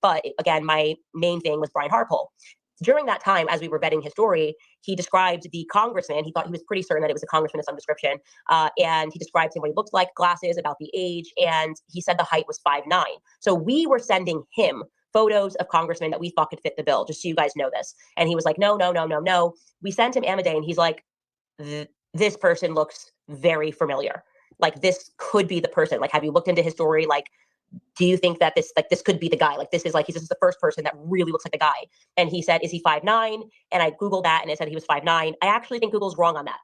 But again, my main thing was Brian Harpole. During that time, as we were vetting his story, he described the congressman. He thought he was pretty certain that it was a congressman of some description. And he described him what he looked like, glasses, about the age, and he said the height was 5'9". So we were sending him photos of congressmen that we thought could fit the bill, just so you guys know this. And he was like, no. We sent him Amadei, and he's like, this person looks very familiar. Like, this could be the person. Like, have you looked into his story? Like, do you think that this could be the guy? Like, this is the first person that really looks like the guy. And he said, is he 5'9"? And I Googled that and it said he was 5'9". I actually think Google's wrong on that.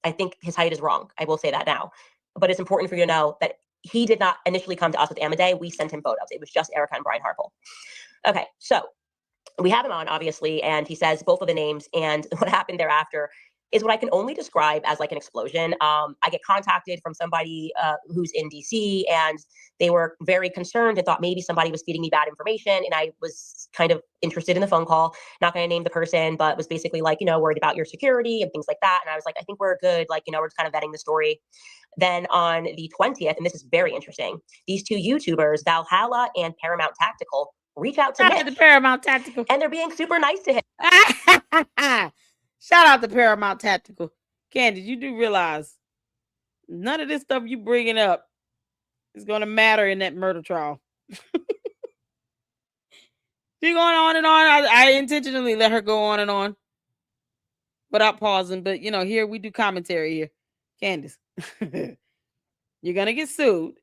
I think his height is wrong. I will say that now. But it's important for you to know that he did not initially come to us with Amadei. We sent him photos. It was just Erica and Brian Harpole. Okay, so we have him on, obviously, and he says both of the names. And what happened thereafter is what I can only describe as like an explosion. I get contacted from somebody who's in DC, and they were very concerned and thought maybe somebody was feeding me bad information. And I was kind of interested in the phone call, not going to name the person, but was basically like, you know, worried about your security and things like that. And I was like, I think we're good. Like, you know, we're just kind of vetting the story. Then on the 20th, and this is very interesting, these two YouTubers, Valhalla and Paramount Tactical, reach out to Mitch. The Paramount Tactical. And they're being super nice to him. Shout out to Paramount Tactical. Candace, you do realize none of this stuff you bringing up is going to matter in that murder trial. She's going on and on. I intentionally let her go on and on without pausing. But, you know, here we do commentary here. Candace, you're going to get sued.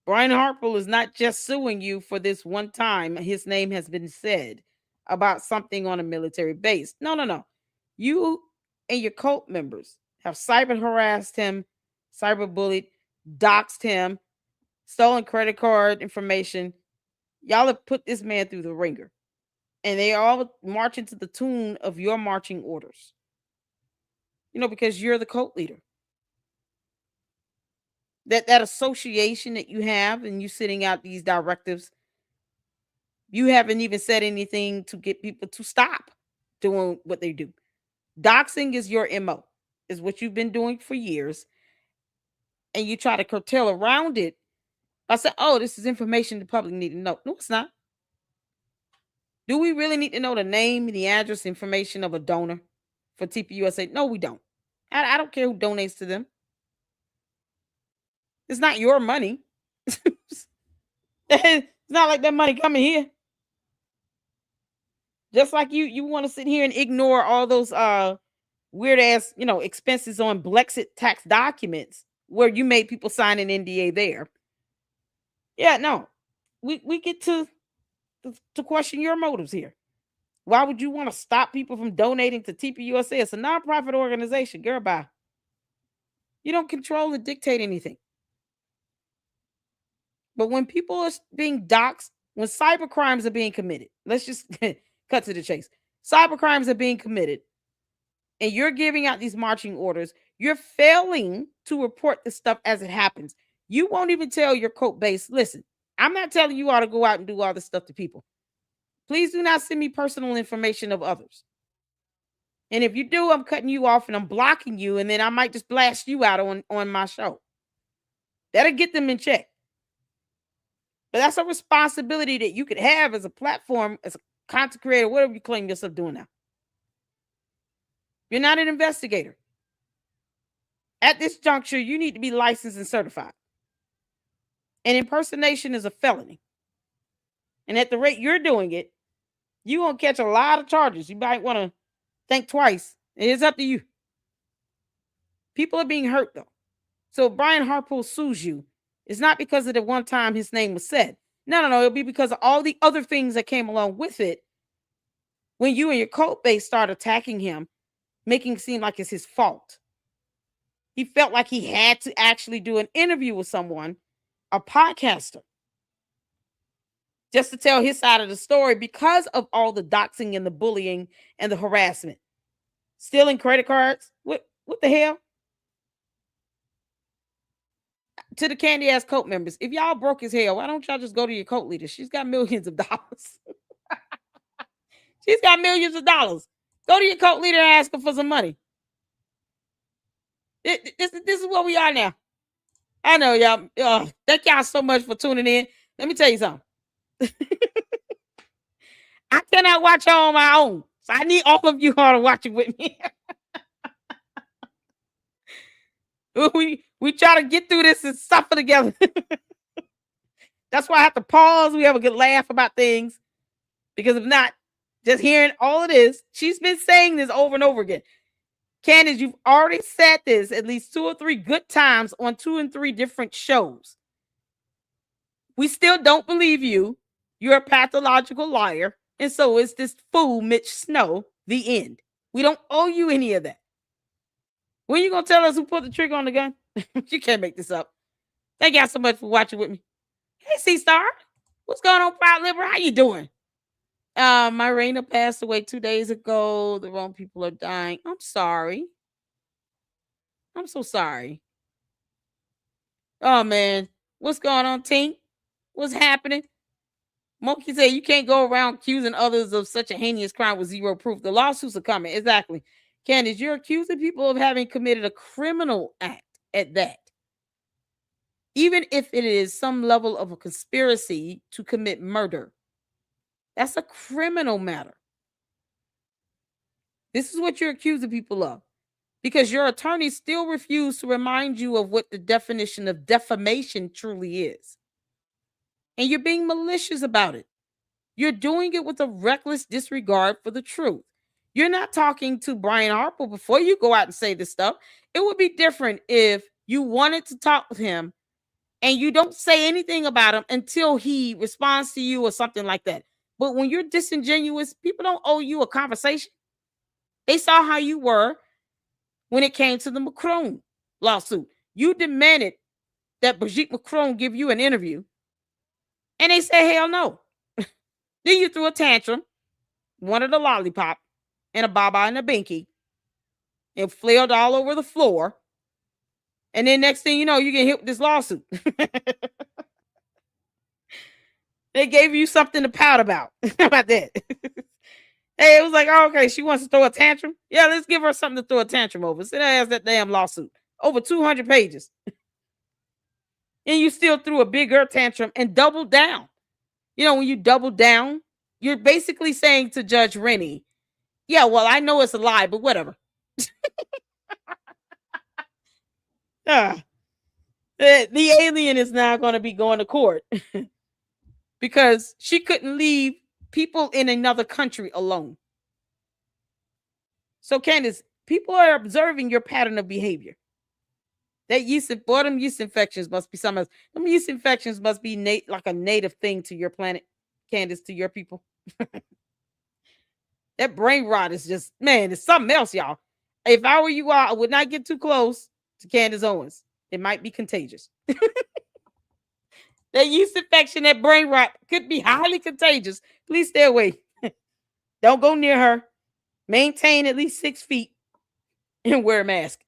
Brian Harpole is not just suing you for this one time. His name has been said about something on a military base. No. You and your cult members have cyber harassed him, cyber bullied, doxed him, stolen credit card information. Y'all have put this man through the ringer. And they all marching to the tune of your marching orders. Because you're the cult leader. That association that you have and you sitting out these directives, you haven't even said anything to get people to stop doing what they do. Doxing is your MO, is what you've been doing for years. And you try to curtail around it by saying, oh, this is information the public need to know. No, it's not. Do we really need to know the name and the address information of a donor for TPUSA? No, we don't. I don't care who donates to them. It's not your money. It's not like that money coming here. Just like you want to sit here and ignore all those weird ass, expenses on Blexit tax documents where you made people sign an NDA there. Yeah, no. We get to question your motives here. Why would you want to stop people from donating to TPUSA? It's a nonprofit organization. Girl, bye. You don't control and dictate anything. But when people are being doxxed, when cyber crimes are being committed, let's just cut to the chase. Cyber crimes are being committed, and you're giving out these marching orders. You're failing to report the stuff as it happens. You won't even tell your cult base, listen, I'm not telling you all to go out and do all this stuff to people. Please do not send me personal information of others. And if you do, I'm cutting you off and I'm blocking you, and then I might just blast you out on my show. That'll get them in check. But that's a responsibility that you could have as a platform, as a content creator, whatever you claim yourself doing now. You're not an investigator. At this juncture, you need to be licensed and certified. And impersonation is a felony. And at the rate you're doing it, you're going to catch a lot of charges. You might want to think twice. It's up to you. People are being hurt, though. So if Brian Harpool sues you, it's not because of the one time his name was said. No. It'll be because of all the other things that came along with it when you and your cult base start attacking him, making it seem like it's his fault. He felt like he had to actually do an interview with someone, a podcaster, just to tell his side of the story because of all the doxing and the bullying and the harassment. Stealing credit cards? What the hell? To the candy ass cult members, if y'all broke as hell, why don't y'all just go to your cult leader? She's got millions of dollars. She's got millions of dollars. Go to your cult leader and ask her for some money. This is where we are now. I know y'all. Thank y'all so much for tuning in. Let me tell you something. I cannot watch her on my own. So I need all of you all to watch it with me. We try to get through this and suffer together. That's why I have to pause. We have a good laugh about things. Because if not, just hearing all of this, she's been saying this over and over again. Candace, you've already said this at least 2 or 3 good times on 2 and 3 different shows. We still don't believe you. You're a pathological liar. And so is this fool, Mitch Snow. The end. We don't owe you any of that. When are you going to tell us who put the trigger on the gun? You can't make this up. Thank y'all so much for watching with me. Hey, C-Star. What's going on, Proud Liver? How you doing? My Raina passed away 2 days ago. The wrong people are dying. I'm sorry. I'm so sorry. Oh, man. What's going on, Tink? What's happening? Monkey said you can't go around accusing others of such a heinous crime with zero proof. The lawsuits are coming. Exactly. Candace, you're accusing people of having committed a criminal act at that. Even if it is some level of a conspiracy to commit murder. That's a criminal matter. This is what you're accusing people of. Because your attorney still refused to remind you of what the definition of defamation truly is. And you're being malicious about it. You're doing it with a reckless disregard for the truth. You're not talking to Brian Harpool before you go out and say this stuff. It would be different if you wanted to talk with him and you don't say anything about him until he responds to you or something like that. But when you're disingenuous, people don't owe you a conversation. They saw how you were when it came to the Macron lawsuit. You demanded that Brigitte Macron give you an interview? And they say, hell no. Then you threw a tantrum, wanted a lollipop and a baba and a binky, and flailed all over the floor. And then next thing you know, you get hit with this lawsuit. They gave you something to pout about. How about that? Hey, it was like, oh, okay, she wants to throw a tantrum. Yeah, let's give her something to throw a tantrum over. So that has that damn lawsuit. Over 200 pages. And you still threw a bigger tantrum and doubled down. You know, when you double down, you're basically saying to Judge Rennie, yeah, well, I know it's a lie, but whatever. The alien is now going to be going to court because she couldn't leave people in another country alone. So, Candace, people are observing your pattern of behavior. That them yeast infections must be some of them. Yeast infections must be like a native thing to your planet, Candace, to your people. That brain rot is just, man, it's something else, y'all. If I were you all, I would not get too close to Candace Owens. It might be contagious. That yeast infection, that brain rot could be highly contagious. Please stay away. Don't go near her. Maintain at least 6 feet and wear a mask.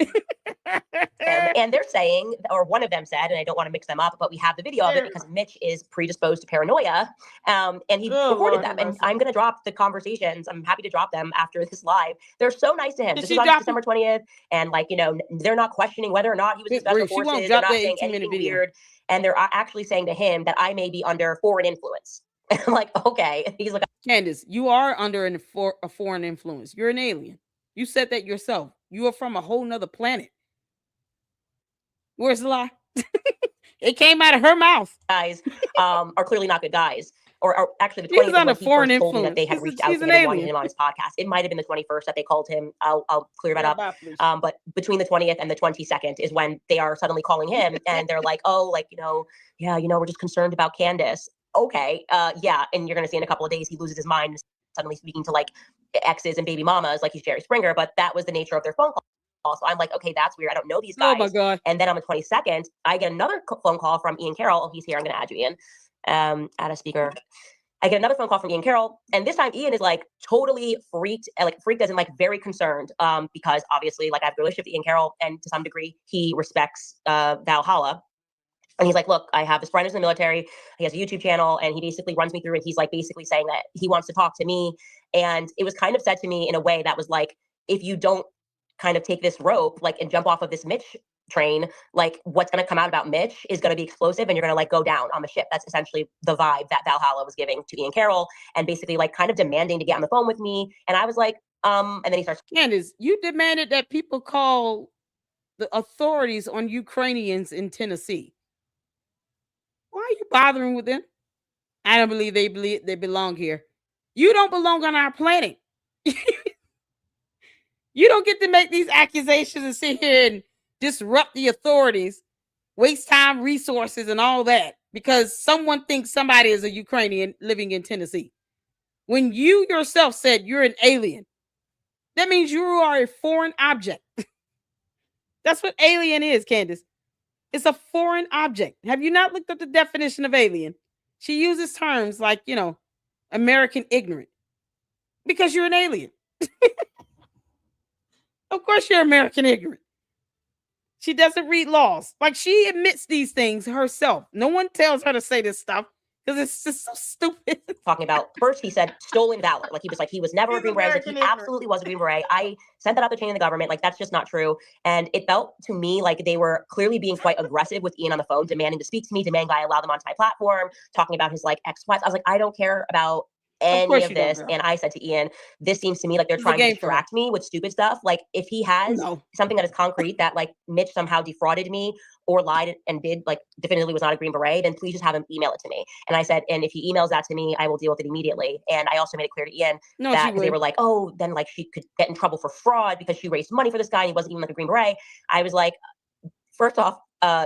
And they're saying, or one of them said, and I don't want to mix them up, but we have the video of it because Mitch is predisposed to paranoia. And he recorded them. And I'm going to drop the conversations. I'm happy to drop them after this live. They're so nice to him. This is on December 20th. And like, you know, they're not questioning whether or not he was in special forces. They're not saying anything weird. And they're actually saying to him that I may be under foreign influence. And I'm like, okay. He's like, Candace, you are under a foreign influence. You're an alien. You said that yourself. You are from a whole nother planet. Where's the lie? It came out of her mouth. Guys are clearly not good guys. Or actually, the 20th when he first told me that they had reached out to him and wanted him on his podcast. It might have been the 21st that they called him. I'll clear that up. But between the 20th and the 22nd is when they are suddenly calling him, and they're like, "Oh, like we're just concerned about Candace." Okay, yeah, and you're gonna see in a couple of days he loses his mind, suddenly speaking to like exes and baby mamas like he's Jerry Springer. But that was the nature of their phone call. So I'm like, okay, that's weird. I don't know these guys. Oh my God. And then on the 22nd, I get another phone call from Ian Carroll. Oh, he's here. I'm going to add you, Ian. Add a speaker. I get another phone call from Ian Carroll. And this time Ian is like totally freaked as in like very concerned because obviously like I have a relationship with Ian Carroll and to some degree he respects Valhalla. And he's like, look, I have this friend who's in the military. He has a YouTube channel and he basically runs me through and he's like basically saying that he wants to talk to me. And it was kind of said to me in a way that was like, if you don't kind of take this rope, like, and jump off of this Mitch train, like what's going to come out about Mitch is going to be explosive and you're going to like go down on the ship. That's essentially the vibe that Valhalla was giving to Ian Carroll and basically like kind of demanding to get on the phone with me. And I was like, and then he starts. Candace, you demanded that people call the authorities on Ukrainians in Tennessee. Why are you bothering with them? I don't believe they belong here. You don't belong on our planet. You don't get to make these accusations and sit here and disrupt the authorities, waste time, resources, and all that because someone thinks somebody is a Ukrainian living in Tennessee. When you yourself said you're an alien, that means you are a foreign object. That's what alien is, Candace. It's a foreign object. Have you not looked up the definition of alien? She uses terms like, American ignorant because you're an alien. Of course you're American ignorant. She doesn't read laws. Like she admits these things herself. No one tells her to say this stuff because it's just so stupid. Talking about, first he said stolen valor. Like he was never a Green Beret. Like, he absolutely was a Green Beret. I sent that out the chain of the government. Like that's just not true. And it felt to me like they were clearly being quite aggressive with Ian on the phone, demanding to speak to me, demanding I allow them onto my platform, talking about his like ex-wives. I was like, I don't care about any of this. And I said to Ian, this seems to me like they're trying to distract me with stupid stuff. Like if he has something that is concrete that like Mitch somehow defrauded me or lied and did like definitively was not a Green Beret, then please just have him email it to me. And I said, and if he emails that to me, I will deal with it immediately. And I also made it clear to Ian that they were like, oh, then like she could get in trouble for fraud because she raised money for this guy and he wasn't even like a Green Beret. I was like, first off,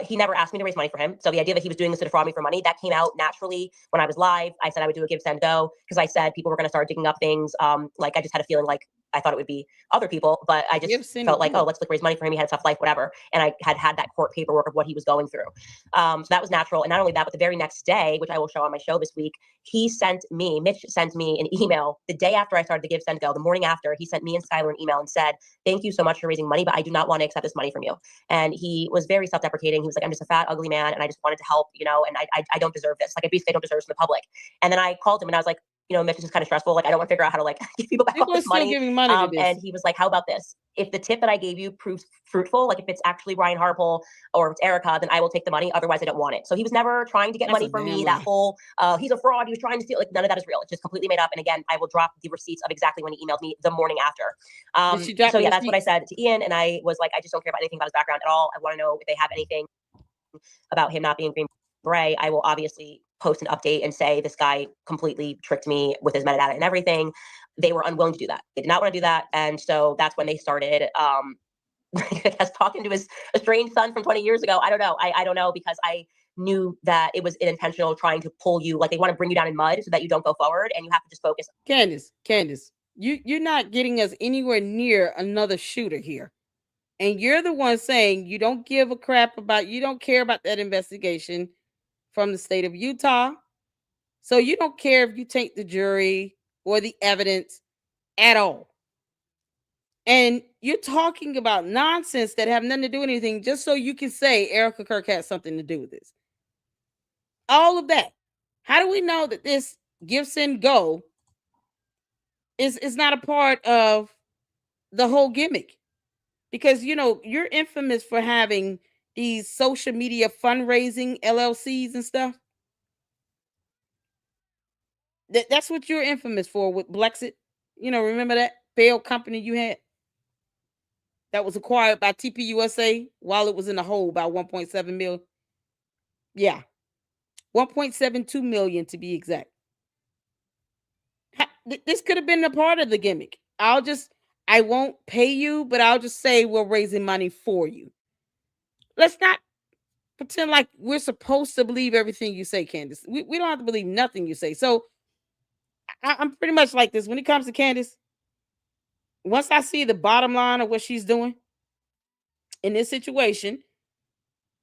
he never asked me to raise money for him. So the idea that he was doing this to defraud me for money, that came out naturally when I was live. I said I would do a give, send, go, because I said people were going to start digging up things. Like I just had a feeling like I thought it would be other people, but I just felt like, oh, let's raise money for him. He had a tough life, whatever. And I had that court paperwork of what he was going through. So that was natural. And not only that, but the very next day, which I will show on my show this week, Mitch sent me an email the day after I started the Give, Send, Go. The morning after, he sent me and Skylar an email and said, thank you so much for raising money, but I do not want to accept this money from you. And he was very self-deprecating. He was like, I'm just a fat, ugly man, and I just wanted to help, and I don't deserve this. Like, I basically don't deserve this from the public. And then I called him and I was like, Mitch, this is kind of stressful. Like, I don't want to figure out how to give people back all this money. Giving money to this. And he was like, how about this? If the tip that I gave you proves fruitful, like if it's actually Ryan Harpole or if it's Erica, then I will take the money. Otherwise, I don't want it. So he was never trying to get money from me. That whole, he's a fraud. He was trying to steal. Like, none of that is real. It's just completely made up. And again, I will drop the receipts of exactly when he emailed me the morning after. So yeah, that's what I said to Ian. And I was like, I just don't care about anything about his background at all. I want to know if they have anything about him not being Green Beret. I will obviously post an update and say this guy completely tricked me with his metadata and everything. They were unwilling to do that. They did not want to do that. And so that's when they started, I guess, talking to his estranged son from 20 years ago. I don't know. I don't know, because I knew that it was intentional, trying to pull you, like they want to bring you down in mud so that you don't go forward, and you have to just focus. Candace, you're not getting us anywhere near another shooter here. And you're the one saying you don't give a crap about, you don't care about that investigation from the state of Utah. So you don't care if you take the jury or the evidence at all. And you're talking about nonsense that have nothing to do with anything, just so you can say Erica Kirk has something to do with this. All of that. How do we know that this Give, Send, Go is not a part of the whole gimmick? Because, you're infamous for having these social media fundraising LLCs and stuff. That's what you're infamous for with Blexit. Remember that failed company you had that was acquired by TPUSA while it was in the hole by 1.7 million? Yeah. 1.72 million to be exact. This could have been a part of the gimmick. I won't pay you, but I'll just say we're raising money for you. Let's not pretend like we're supposed to believe everything you say, Candace. We don't have to believe nothing you say. So I'm pretty much like this. When it comes to Candace, once I see the bottom line of what she's doing in this situation,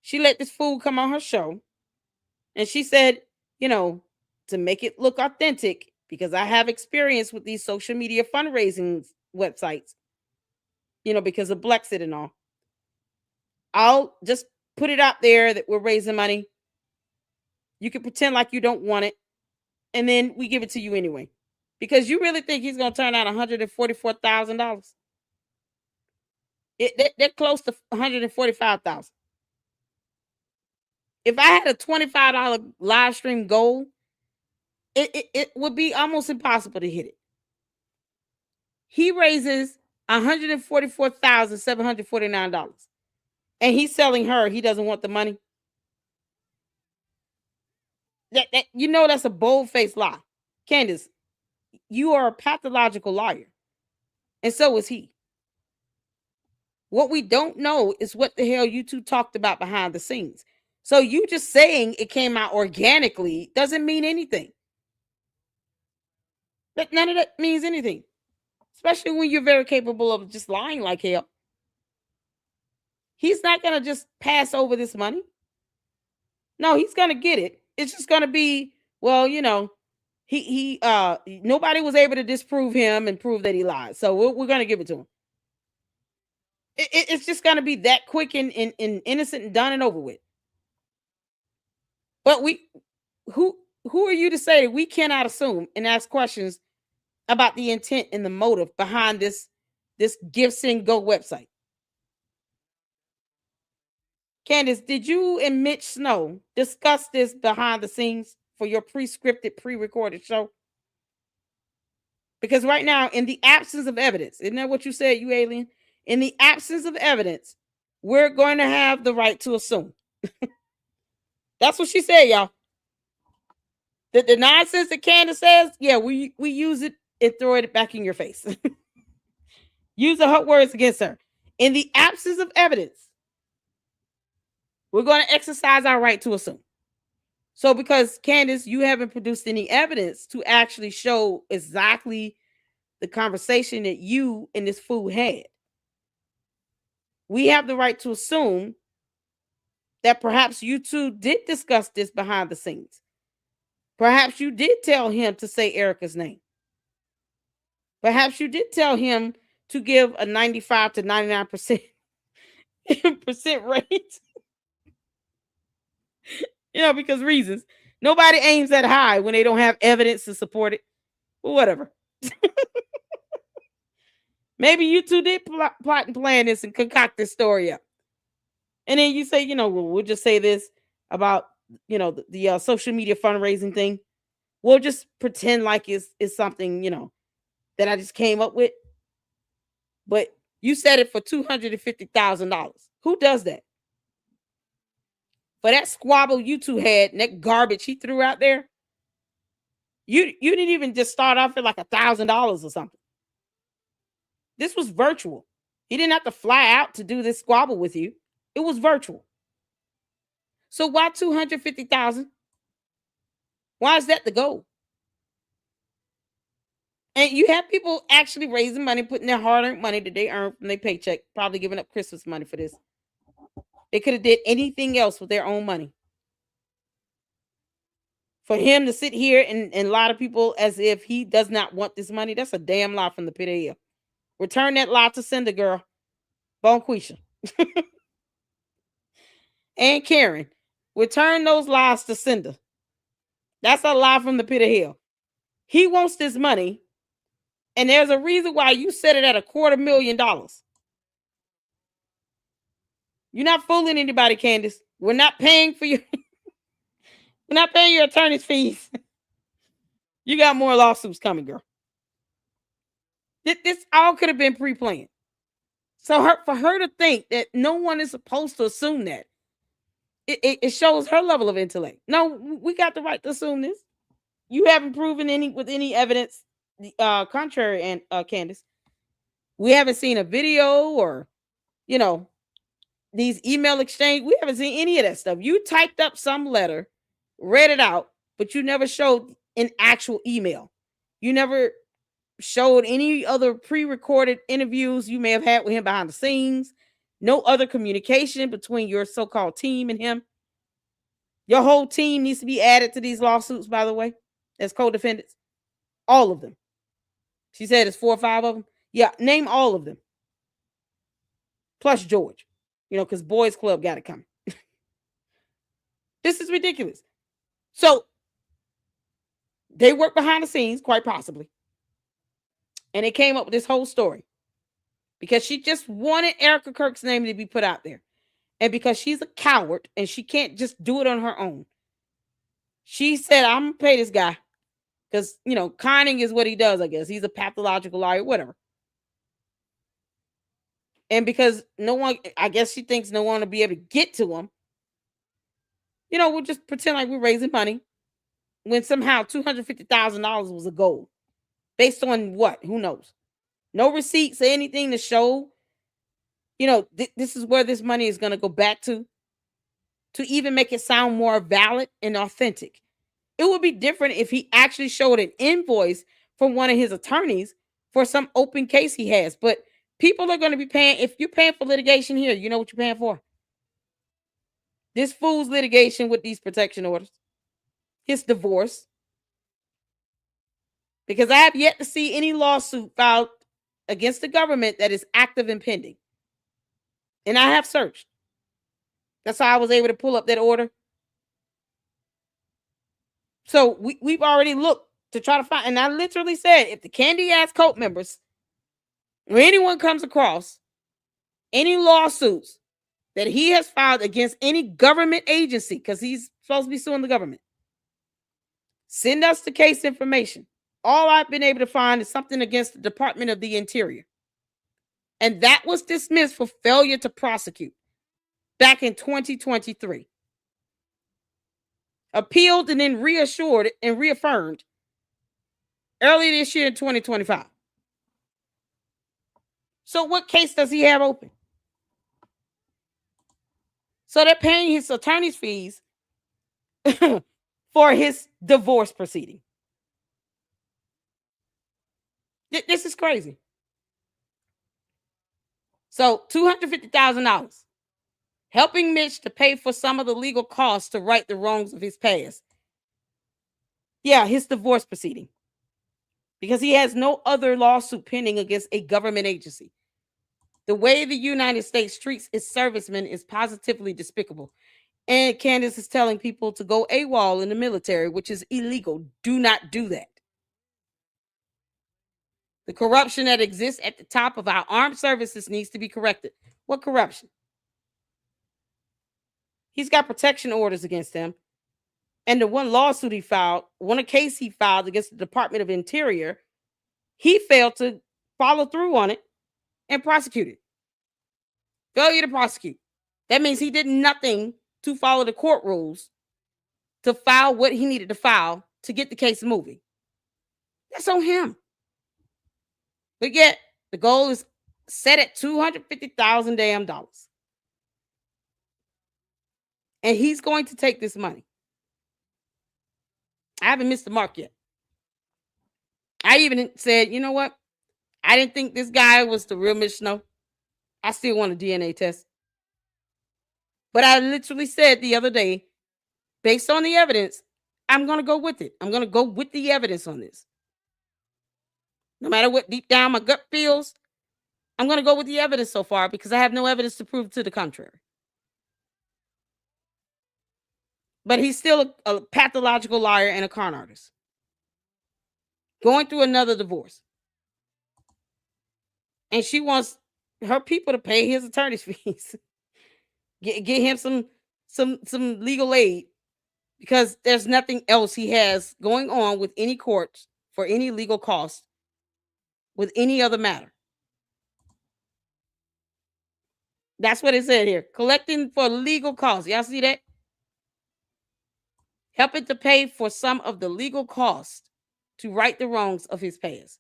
she let this fool come on her show. And she said, to make it look authentic, because I have experience with these social media fundraising websites, because of Blexit and all. I'll just put it out there that we're raising money. You can pretend like you don't want it, and then we give it to you anyway. Because you really think he's going to turn out $144,000? They're close to $145,000. If I had a $25 live stream goal, it would be almost impossible to hit it. He raises $144,749. And he's selling her. He doesn't want the money. That's a bold-faced lie. Candace, you are a pathological liar. And so is he. What we don't know is what the hell you two talked about behind the scenes. So you just saying it came out organically doesn't mean anything. But none of that means anything. Especially when you're very capable of just lying like hell. He's not going to just pass over this money. No, he's going to get it. It's just going to be, well, he nobody was able to disprove him and prove that he lied. So we're going to give it to him. It's just going to be that quick and innocent and done and over with. But who are you to say that we cannot assume and ask questions about the intent and the motive behind this Give, Send, Go website? Candace, did you and Mitch Snow discuss this behind the scenes for your pre-scripted, pre-recorded show? Because right now, in the absence of evidence, isn't that what you said, you alien? In the absence of evidence, we're going to have the right to assume. That's what she said, y'all. The nonsense that Candace says, yeah, we use it and throw it back in your face. Use her words against her. In the absence of evidence, we're going to exercise our right to assume. So because, Candace, you haven't produced any evidence to actually show exactly the conversation that you and this fool had. We have the right to assume that perhaps you two did discuss this behind the scenes. Perhaps you did tell him to say Erica's name. Perhaps you did tell him to give a 95 to 99% rate. Because reasons. Nobody aims that high when they don't have evidence to support it. Well, whatever. Maybe you two did plot and plan this and concoct this story up. And then you say, we'll just say this about, the social media fundraising thing. We'll just pretend like it's something, that I just came up with. But you said it for $250,000. Who does that? For that squabble you two had and that garbage he threw out there, you didn't even just start off at like $1,000 or something. This was virtual. He didn't have to fly out to do this squabble with you. It was virtual. So why $250,000? Why is that the goal? And you have people actually raising money, putting their hard-earned money that they earned from their paycheck, probably giving up Christmas money for this. They could have did anything else with their own money. For him to sit here and lie to people as if he does not want this money, that's a damn lie from the pit of hell. Return that lie to Cinder, girl. Bonquisha. And Karen. Return those lies to Cinder. That's a lie from the pit of hell. He wants this money, and there's a reason why you set it at $250,000. You're not fooling anybody, Candace. We're not paying for you. We're not paying your attorney's fees. You got more lawsuits coming, girl. This all could have been pre-planned. So for her to think that no one is supposed to assume that, it shows her level of intellect. No, we got the right to assume this. You haven't proven any evidence contrary, and Candace. We haven't seen a video or, these email exchange. We haven't seen any of that stuff. You typed up some letter, read it out, but you never showed an actual email. You never showed any other pre-recorded interviews you may have had with him behind the scenes. No other communication between your so-called team and him. Your whole team needs to be added to these lawsuits, by the way, as co-defendants. All of them. She said it's 4 or 5 of them. Yeah, name all of them. Plus George. Because Boys Club got it coming. This is ridiculous. So, they work behind the scenes, quite possibly. And they came up with this whole story. Because she just wanted Erica Kirk's name to be put out there. And because she's a coward and she can't just do it on her own. She said, I'm going to pay this guy. Because, conning is what he does, I guess. He's a pathological liar, whatever. And because I guess she thinks no one will be able to get to him. We'll just pretend like we're raising money. When somehow $250,000 was a goal. Based on what? Who knows? No receipts or anything to show. This is where this money is going to go back to even make it sound more valid and authentic. It would be different if he actually showed an invoice from one of his attorneys for some open case he has. But people are going to be paying. If you're paying for litigation here, you know what you're paying for. This fool's litigation with these protection orders. His divorce. Because I have yet to see any lawsuit filed against the government that is active and pending. And I have searched. That's how I was able to pull up that order. So we've already looked to try to find, and I literally said, if the Candy Ass cult members or anyone comes across any lawsuits that he has filed against any government agency, because he's supposed to be suing the government, send us the case information. All I've been able to find is something against the Department of the Interior. And that was dismissed for failure to prosecute back in 2023. Appealed and then reassured and reaffirmed early this year in 2025. So what case does he have open? So they're paying his attorney's fees for his divorce proceeding. This is crazy. So $250,000, helping Mitch to pay for some of the legal costs to right the wrongs of his past. Yeah, his divorce proceeding. Because he has no other lawsuit pending against a government agency. The way the United States treats its servicemen is positively despicable. And Candace is telling people to go AWOL in the military, which is illegal. Do not do that. The corruption that exists at the top of our armed services needs to be corrected. What corruption? He's got protection orders against him. And the one lawsuit he filed, case he filed against the Department of Interior, he failed to follow through on it and prosecute it. Failure to prosecute. That means he did nothing to follow the court rules to file what he needed to file to get the case moving. That's on him. But yet, the goal is set at $250,000 damn dollars. And he's going to take this money. I haven't missed the mark yet. I even said, you know what? I didn't think this guy was the real Mitch Snow. I still want a DNA test. But I literally said the other day, based on the evidence, I'm going to go with it. I'm going to go with the evidence on this. No matter what deep down my gut feels, I'm going to go with the evidence so far because I have no evidence to prove to the contrary. But he's still a pathological liar and a con artist. Going through another divorce. And she wants her people to pay his attorney's fees. Get him some legal aid because there's nothing else he has going on with any courts for any legal cost with any other matter. That's what it said here. Collecting for legal costs. Y'all see that? Helping to pay for some of the legal costs to right the wrongs of his past.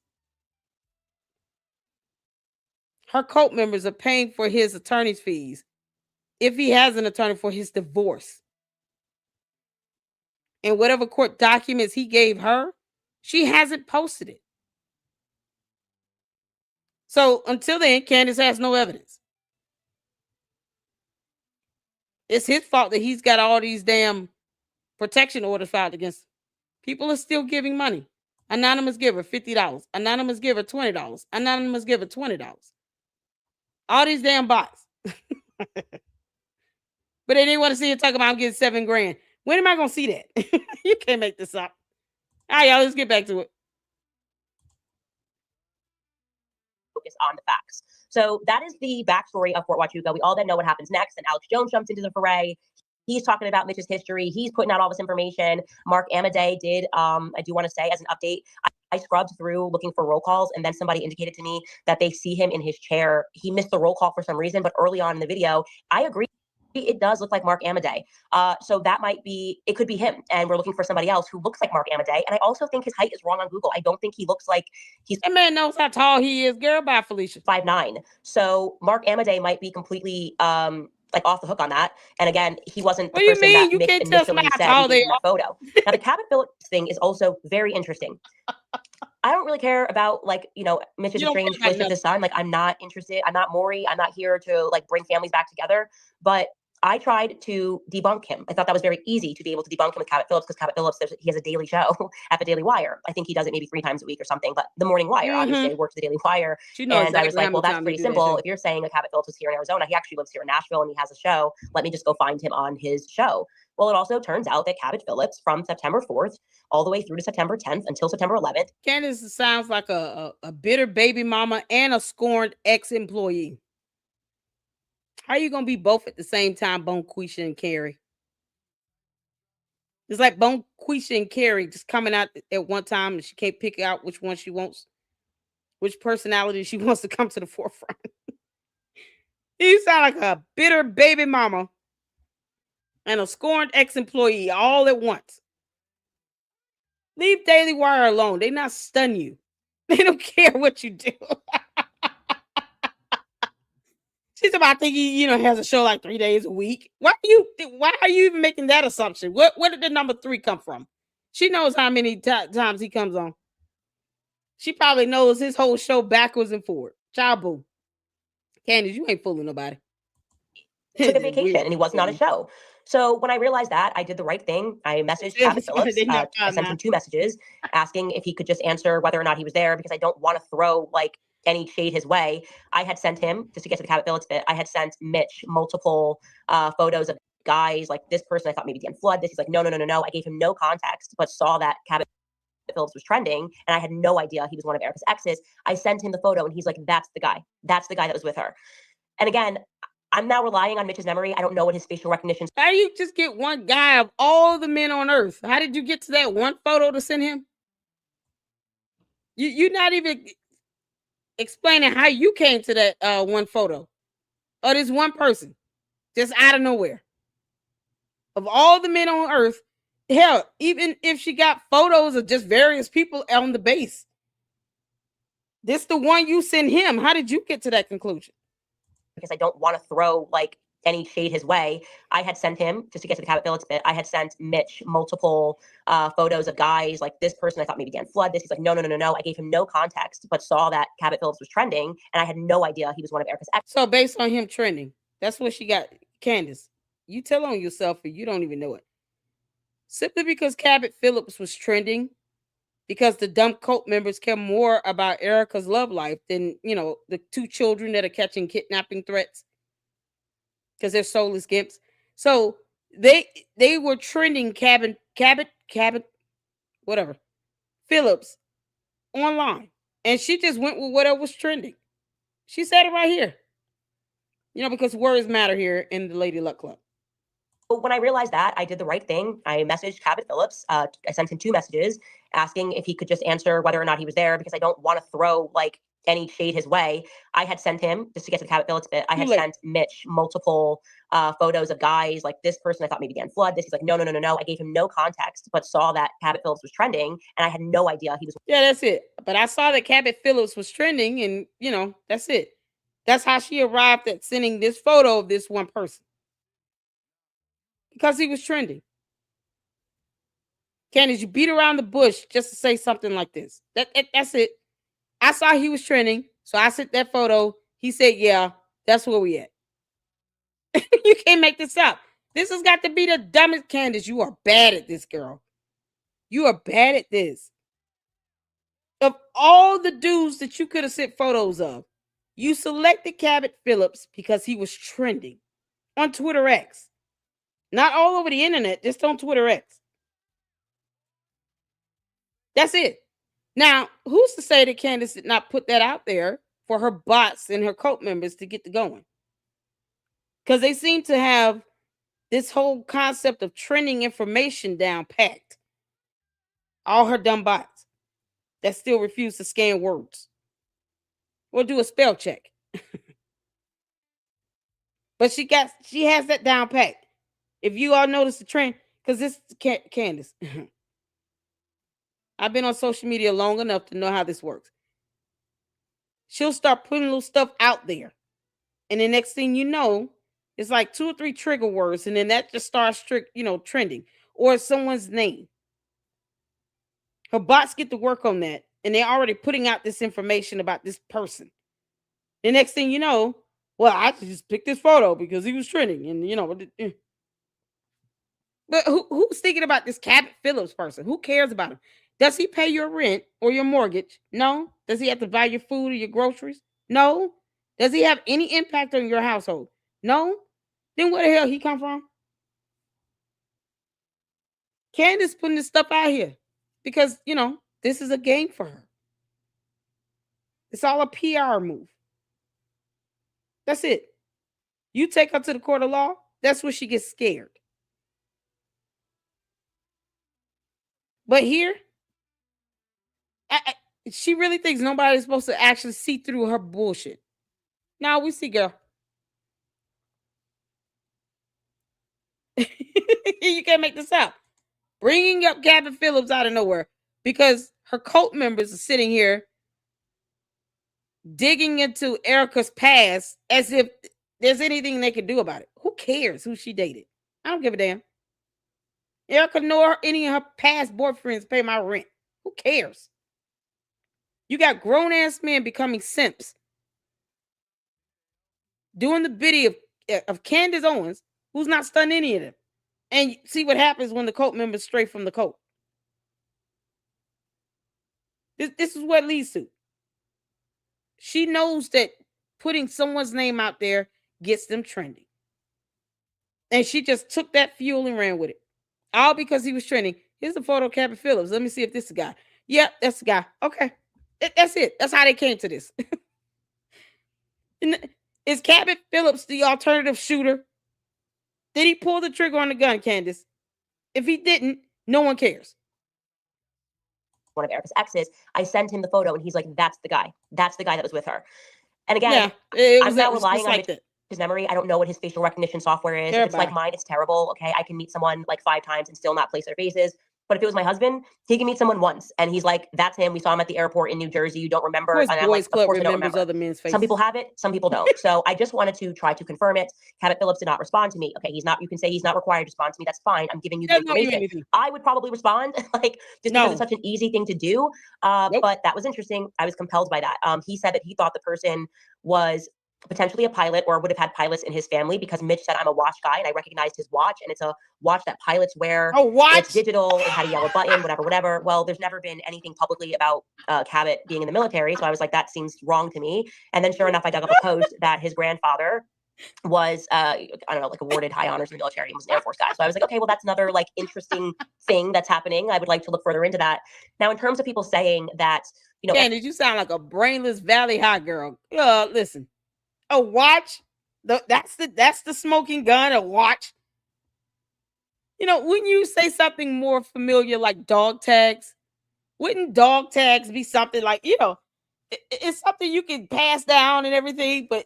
Her cult members are paying for his attorney's fees if he has an attorney for his divorce. And whatever court documents he gave her, she hasn't posted it. So until then, Candace has no evidence. It's his fault that he's got all these damn protection orders filed against him. People are still giving money. Anonymous giver, $50. Anonymous giver, $20. Anonymous giver, $20. All these damn bots. But they didn't want to see it talk about I'm getting $7,000. When am I going to see that? You can't make this up. All right, y'all, let's get back to it. Focus on the facts. So that is the backstory of Fort Huachuca. We all then know what happens next. And Alex Jones jumps into the foray. He's talking about Mitch's history. He's putting out all this information. Mark Amadei did, I do want to say as an update, I scrubbed through looking for roll calls, and then somebody indicated to me that they see him in his chair. He missed the roll call for some reason, but early on in the video, I agree. It does look like Mark Amadei. So that might be, it could be him. And we're looking for somebody else who looks like Mark Amadei. And I also think his height is wrong on Google. I don't think he looks like he's... That man knows how tall he is. Girl, bye, Felicia. 5'9". So Mark Amadei might be completely like off the hook on that. And again, he wasn't the person that you Mitch can't tell initially how said tall he they in that photo. Now the Cabot Phillips thing is also very interesting. I don't really care about like, you know, Mitch's estranged relationship with his son. Like, I'm not interested. I'm not Maury. I'm not here to like bring families back together. But I tried to debunk him. I thought that was very easy to be able to debunk him with Cabot Phillips because Cabot Phillips, he has a daily show at the Daily Wire. I think he does it maybe 3 times a week or something, but the Morning Wire, obviously, I worked the Daily Wire. And I was like, well, that's pretty simple. If you're saying a Cabot Phillips is here in Arizona, he actually lives here in Nashville and he has a show. Let me just go find him on his show. Well, it also turns out that Cabot Phillips from September 4th all the way through to September 10th until September 11th. Candace sounds like a bitter baby mama and a scorned ex-employee. How are you going to be both at the same time, Bonquisha and Carrie? It's like Bonquisha and Carrie just coming out at one time and she can't pick out which one she wants, which personality she wants to come to the forefront. You sound like a bitter baby mama and a scorned ex-employee all at once. Leave Daily Wire alone. They not stun you. They don't care what you do. She's about thinking, you know, has a show like 3 days a week. Why are you even making that assumption? Where did the number 3 come from? She knows how many times he comes on. She probably knows his whole show backwards and forward. Ciao, boo. Candace, you ain't fooling nobody. Took a vacation and he wasn't on a show. So when I realized that, I did the right thing. I messaged Cabot Phillips. I sent him 2 messages asking if he could just answer whether or not he was there, because I don't want to throw like any shade his way. I had sent him, just to get to the Cabot Phillips bit, I had sent Mitch multiple photos of guys like this person. I thought maybe Dan Flood. This, he's like, no. I gave him no context, but saw that Cabot Phillips was trending, and I had no idea he was one of Erica's exes. I sent him the photo, and he's like, that's the guy. That's the guy that was with her. And again, I'm now relying on Mitch's memory. I don't know what his facial recognition. How do you just get one guy of all the men on earth? How did you get to that one photo to send him? You're not even explaining how you came to that one photo or this one person just out of nowhere. Of all the men on earth, hell, even if she got photos of just various people on the base, this the one you send him. How did you get to that conclusion? Because I don't want to throw like any shade his way. I had sent him, just to get to the Cabot Phillips bit, I had sent Mitch multiple photos of guys like this person. I thought maybe Dan Flood. This, he's like, no. I gave him no context, but saw that Cabot Phillips was trending, and I had no idea he was one of Erica's exes. So based on him trending, that's what she got. Candace, you tell on yourself and you don't even know it. Simply because Cabot Phillips was trending, because the dumb cult members care more about Erica's love life than, the 2 children that are catching kidnapping threats because they're soulless gimps. So they were trending Cabot, whatever, Phillips online. And she just went with whatever was trending. She said it right here. Because words matter here in the Lady Luck Club. When I realized that, I did the right thing. I messaged Cabot Phillips. I sent him 2 messages asking if he could just answer whether or not he was there, because I don't want to throw like any shade his way. I had sent him, just to get to the Cabot Phillips bit, I had sent Mitch multiple photos of guys like this person. I thought maybe Dan Flood. This, he's like, no. I gave him no context, but saw that Cabot Phillips was trending, and I had no idea he was. Yeah, that's it. But I saw that Cabot Phillips was trending, and that's it. That's how she arrived at sending this photo of this one person. Because he was trending. Candace, you beat around the bush just to say something like this. That's it. I saw he was trending, so I sent that photo. He said, yeah, that's where we at. You can't make this up. This has got to be the dumbest. Candace, you are bad at this, girl. You are bad at this. Of all the dudes that you could have sent photos of, you selected Cabot Phillips because he was trending on Twitter X. Not all over the internet, just on Twitter X. That's it. Now, who's to say that Candace did not put that out there for her bots and her cult members to get to going? Because they seem to have this whole concept of trending information down packed. All her dumb bots that still refuse to scan words or do a spell check. But she has that down packed. If you all notice the trend, because this Candace, I've been on social media long enough to know how this works. She'll start putting little stuff out there. And the next thing you know, it's like 2 or 3 trigger words. And then that just starts trending. Or someone's name. Her bots get to work on that. And they're already putting out this information about this person. The next thing you know, well, I just picked this photo because he was trending. And, but who's thinking about this Cabot Phillips person? Who cares about him? Does he pay your rent or your mortgage? No. Does he have to buy your food or your groceries? No. Does he have any impact on your household? No. Then where the hell he come from? Candace putting this stuff out here because, this is a game for her. It's all a PR move. That's it. You take her to the court of law, that's where she gets scared. But here, she really thinks nobody's supposed to actually see through her bullshit. Now we see, girl. You can't make this up. Bringing up Cabot Phillips out of nowhere because her cult members are sitting here digging into Erica's past as if there's anything they can do about it. Who cares who she dated? I don't give a damn. Erica nor any of her past boyfriends pay my rent. Who cares? You got grown ass men becoming simps, doing the biddy of Candace Owens, who's not stunning any of them. And see what happens when the cult members stray from the cult. This is what it leads to. She knows that putting someone's name out there gets them trending. And she just took that fuel and ran with it. All because he was trending. Here's the photo of Cabot Phillips. Let me see if this is the guy. Yep, that's the guy. Okay. That's it. That's how they came to this. Is Cabot Phillips the alternative shooter? Did he pull the trigger on the gun, Candace? If he didn't, no one cares. One of Erica's exes, I sent him the photo and he's like, that's the guy. That's the guy that was with her. And again, I'm now relying on his memory. I don't know what his facial recognition software is. If it's like mine, it's terrible. Okay, I can meet someone like 5 times and still not place their faces. But if it was my husband, he can meet someone once and he's like, that's him. We saw him at the airport in New Jersey. You don't remember. And I'm like, of course I don't remember. Other men's faces. Some people have it, some people don't. So I just wanted to try to confirm it. Cabot Phillips did not respond to me. Okay, he's not, you can say he's not required to respond to me. That's fine. I'm giving you the information. I would probably respond, like, just because it's such an easy thing to do. But that was interesting. I was compelled by that. He said that he thought the person was potentially a pilot or would have had pilots in his family because Mitch said, I'm a watch guy, and I recognized his watch, and it's a watch that pilots wear. Oh, what? It's digital. It had a yellow button, whatever. Well, there's never been anything publicly about Cabot being in the military. So I was like, that seems wrong to me. And then sure enough, I dug up a post that his grandfather was, I don't know, like awarded high honors in the military and was an Air Force guy. So I was like, okay, well, that's another like interesting thing that's happening. I would like to look further into that. Now, in terms of people saying that, you know, Candace, you sound like a brainless Valley High girl. Listen. A watch, that's the smoking gun, a watch. You know, wouldn't you say something more familiar like dog tags? Wouldn't dog tags be something like, you know, it's something you can pass down and everything, but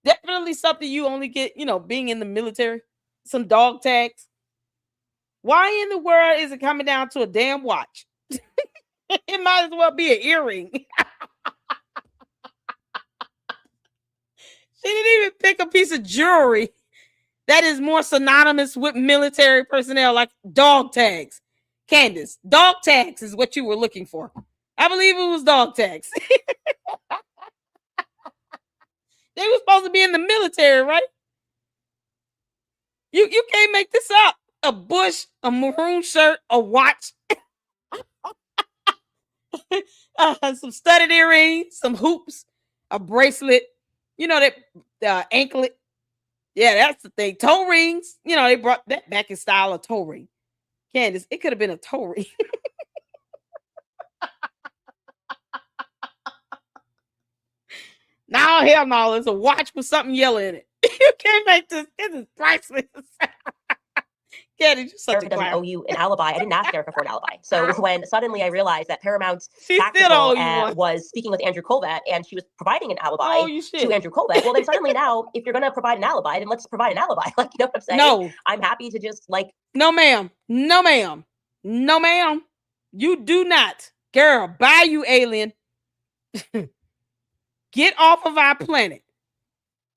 definitely something you only get, you know, being in the military. Some dog tags. Why in the world is it coming down to a damn watch? It might as well be an earring. She didn't even pick a piece of jewelry that is more synonymous with military personnel, like dog tags. Candace, dog tags is what you were looking for. I believe it was dog tags. They were supposed to be in the military, right? You can't make this up. A bush, a maroon shirt, a watch, some studded earrings, some hoops, a bracelet. You know, that anklet. Yeah, that's the thing. Toe rings. You know, they brought that back in style of toe ring. Candace, it could have been a toe ring. No, hell no. It's a watch with something yellow in it. You can't make this. This is priceless. Candace, you're such Erica a doesn't owe you an alibi. I didn't ask Erica for an alibi. So when suddenly I realized that Paramount was speaking with Andrew Colbert and she was providing an alibi to Andrew Colbert, well, then suddenly now, if you're going to provide an alibi, then let's provide an alibi. Like, you know what I'm saying? No. I'm happy to just like. No, ma'am. No, ma'am. No, ma'am. You do not. Girl, bye, you alien. Get off of our planet.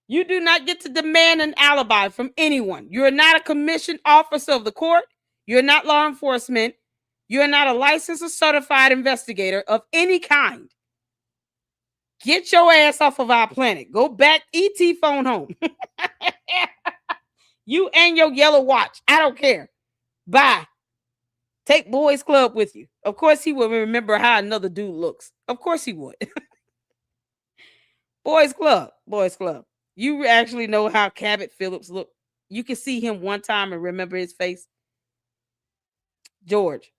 You do not get to demand an alibi from anyone. You're not a commissioned officer of the court. You're not law enforcement. You're not a licensed or certified investigator of any kind. Get your ass off of our planet. Go back, ET phone home. You and your yellow watch. I don't care. Bye. Take Boys Club with you. Of course he will remember how another dude looks. Of course he would. Boys Club. Boys Club. You actually know how Cabot Phillips looked. You can see him one time and remember his face. George.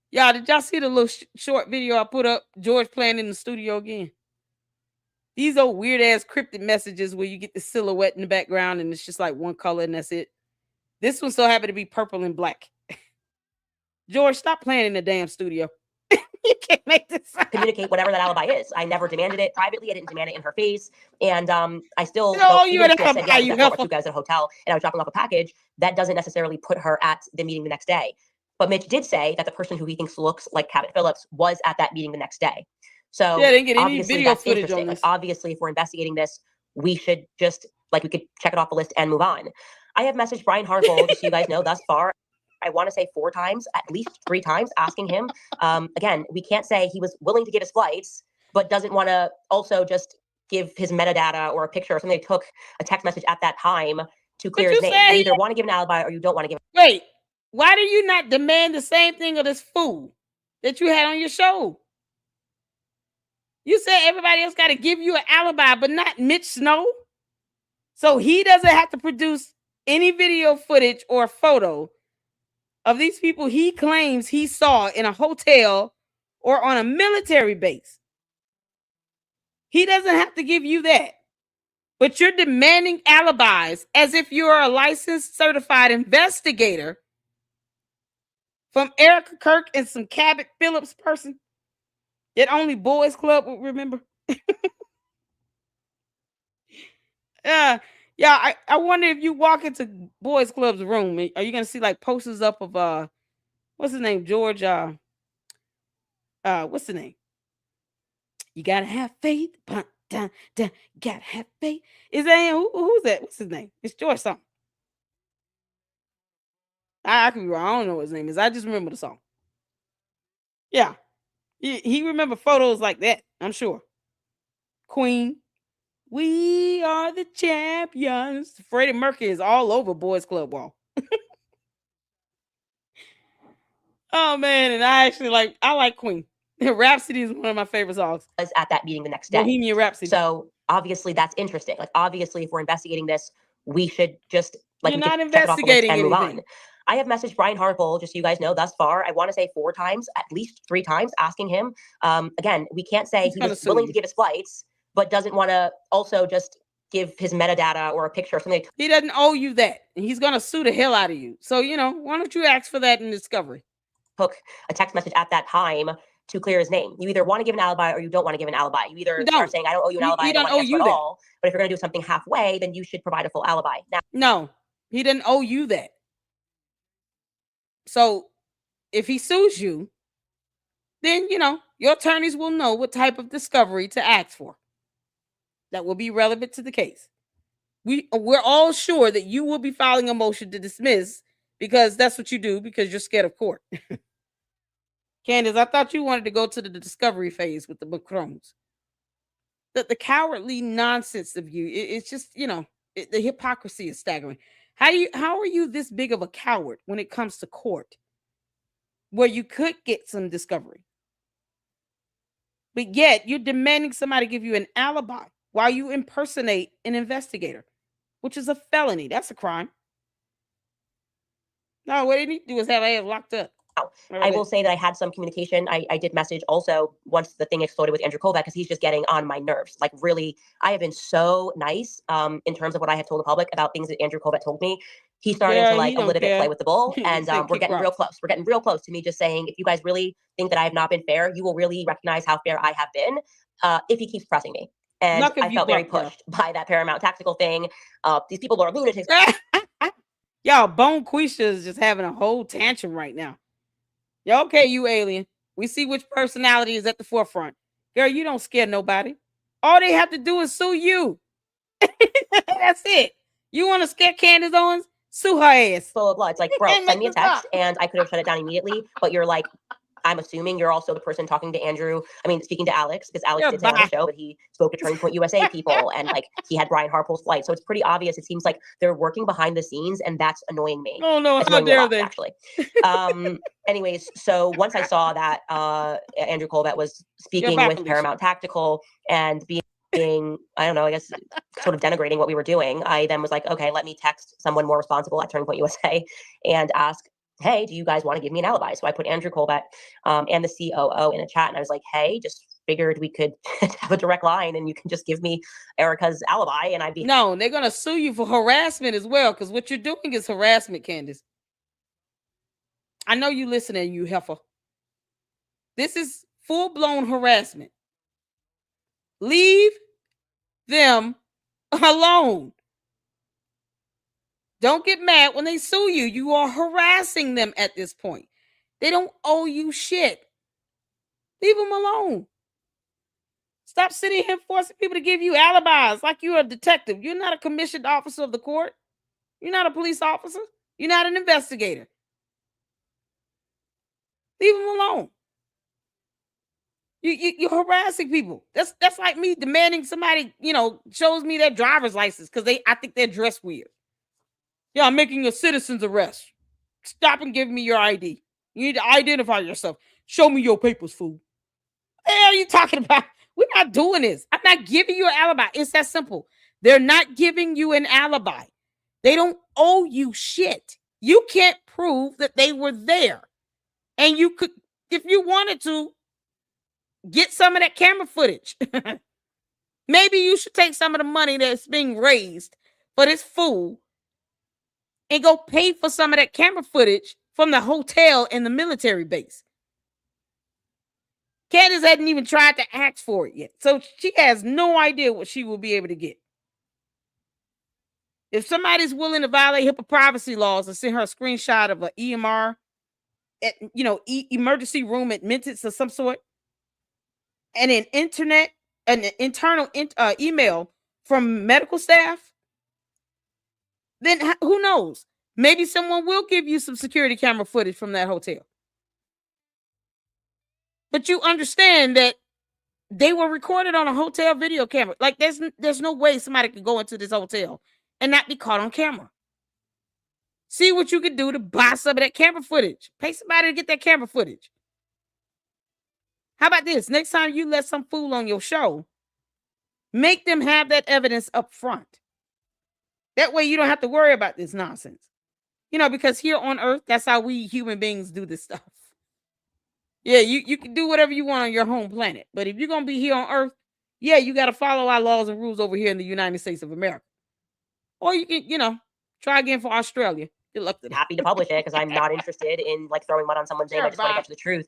Y'all, did y'all see the little short video I put up? George playing in the studio again. These old weird ass cryptic messages where you get the silhouette in the background and it's just like one color and that's it. This one so happened to be purple and black. George, stop playing in the damn studio. You can't make this up. Communicate whatever that alibi is. I never demanded it privately. I didn't demand it in her face. And I still, you would have said, you guys at a hotel and I was dropping off a package. That doesn't necessarily put her at the meeting the next day. But Mitch did say that the person who he thinks looks like Cabot Phillips was at that meeting the next day. So yeah, didn't get any video footage on this. Like, obviously, if we're investigating this, we should just, like, we could check it off the list and move on. I have messaged Brian Hartford, just so you guys know, thus far. I want to say 4 times, at least 3 times, asking him. Again, we can't say he was willing to give his flights, but doesn't want to also just give his metadata or a picture or something. They took a text message at that time to clear his name. You either want to give an alibi or you don't want to give. Wait, why do you not demand the same thing of this fool that you had on your show? You said everybody else got to give you an alibi, but not Mitch Snow. So he doesn't have to produce any video footage or photo of these people he claims he saw in a hotel or on a military base. He doesn't have to give you that. But you're demanding alibis as if you're a licensed certified investigator from Erica Kirk and some Cabot Phillips person that only Boys Club would remember. Yeah, I wonder if you walk into Boys Club's room, are you gonna see like posters up of what's his name? George what's the name? You gotta have faith. Gotta have faith. Is that who's that? What's his name? It's George something. I could be wrong. I don't know what his name is. I just remember the song. Yeah. He remember photos like that, I'm sure. Queen. We are the champions. Freddie Mercury is all over Boys Club wall. Oh man, and I like Queen. Rhapsody is one of my favorite songs. Was at that meeting the next day. Bohemian Rhapsody. So obviously that's interesting. Like obviously, if we're investigating this, we should just You're not investigating and move anything. on. I have messaged Brian Harpole, just so you guys know, thus far. I want to say 4 times, at least 3 times, asking him. Again, we can't say he was willing to give his flights, but doesn't want to also just give his metadata or a picture or something. He doesn't owe you that. And he's going to sue the hell out of you. So, why don't you ask for that in discovery? Took a text message at that time to clear his name. You either want to give an alibi or you don't want to give an alibi. You either are saying, I don't owe you an alibi, I don't want to answer at all. But if you're going to do something halfway, then you should provide a full alibi. Now, no, he didn't owe you that. So if he sues you, then, your attorneys will know what type of discovery to ask for that will be relevant to the case. We're all sure that you will be filing a motion to dismiss because that's what you do because you're scared of court. Candace, I thought you wanted to go to the discovery phase with the Macrons. The cowardly nonsense of you, it's just, the hypocrisy is staggering. How are you this big of a coward when it comes to court where you could get some discovery? But yet you're demanding somebody give you an alibi while you impersonate an investigator, which is a felony. That's a crime. No, what they need to do is have ass locked up. I will say that I had some communication. I did message also once the thing exploded with Andrew Kovach because he's just getting on my nerves. Like really, I have been so nice in terms of what I have told the public about things that Andrew Kovach told me. He's starting to like a little bit play with the bull and we're getting real close. We're getting real close to me just saying, if you guys really think that I have not been fair, you will really recognize how fair I have been if he keeps pressing me. And I felt very pushed by that Paramount Tactical thing. These people are lunatics. Y'all, Bone Quisha is just having a whole tantrum right now. Yeah, okay, you alien. We see which personality is at the forefront. Girl, you don't scare nobody. All they have to do is sue you. That's it. You want to scare Candace Owens? Sue her ass. Full of blood. It's like, bro, send me a text and I could have shut it down immediately. But you're like, I'm assuming you're also the person talking to Andrew. I mean, speaking to Alex, because Alex did say on the show that he spoke to Turning Point USA people and like he had Brian Harpole's flight. So it's pretty obvious. It seems like they're working behind the scenes and that's annoying me. Oh no, how dare they? Actually. Anyways, so once I saw that Andrew Kovach was speaking with Paramount Tactical and being, I don't know, I guess sort of denigrating what we were doing, I then was like, okay, let me text someone more responsible at Turning Point USA and ask, hey, do you guys want to give me an alibi? So I put Andrew Kovach and the COO in a chat and I was like, hey, just figured we could have a direct line and you can just give me Erica's alibi and I'd be. No, they're going to sue you for harassment as well because what you're doing is harassment, Candace. I know you listening, you heifer. This is full-blown harassment. Leave them alone. Don't get mad when they sue you. You are harassing them at this point. They don't owe you shit. Leave them alone. Stop sitting here forcing people to give you alibis like you're a detective. You're not a commissioned officer of the court. You're not a police officer. You're not an investigator. Leave them alone. You're harassing people. That's like me demanding somebody, shows me their driver's license because I think they're dressed weird. Yeah, I'm making a citizen's arrest. Stop and give me your ID. You need to identify yourself. Show me your papers, fool. What the hell are you talking about? We're not doing this. I'm not giving you an alibi. It's that simple. They're not giving you an alibi. They don't owe you shit. You can't prove that they were there. And you could, if you wanted to, get some of that camera footage. Maybe you should take some of the money that's being raised for this fool and go pay for some of that camera footage from the hotel and the military base. Candace hadn't even tried to ask for it yet. So she has no idea what she will be able to get. If somebody's willing to violate HIPAA privacy laws and send her a screenshot of an EMR, at, emergency room admittance of some sort, and an internal email from medical staff, then who knows? Maybe someone will give you some security camera footage from that hotel. But you understand that they were recorded on a hotel video camera. Like there's no way somebody could go into this hotel and not be caught on camera. See what you could do to buy some of that camera footage. Pay somebody to get that camera footage. How about this? Next time you let some fool on your show, make them have that evidence up front. That way you don't have to worry about this nonsense. Because here on Earth, that's how we human beings do this stuff. Yeah, you can do whatever you want on your home planet. But if you're going to be here on Earth, yeah, you got to follow our laws and rules over here in the United States of America. Or you can, try again for Australia. Good luck to them. Happy to publish it because I'm not interested in throwing mud on someone's name. I just want to get to the truth.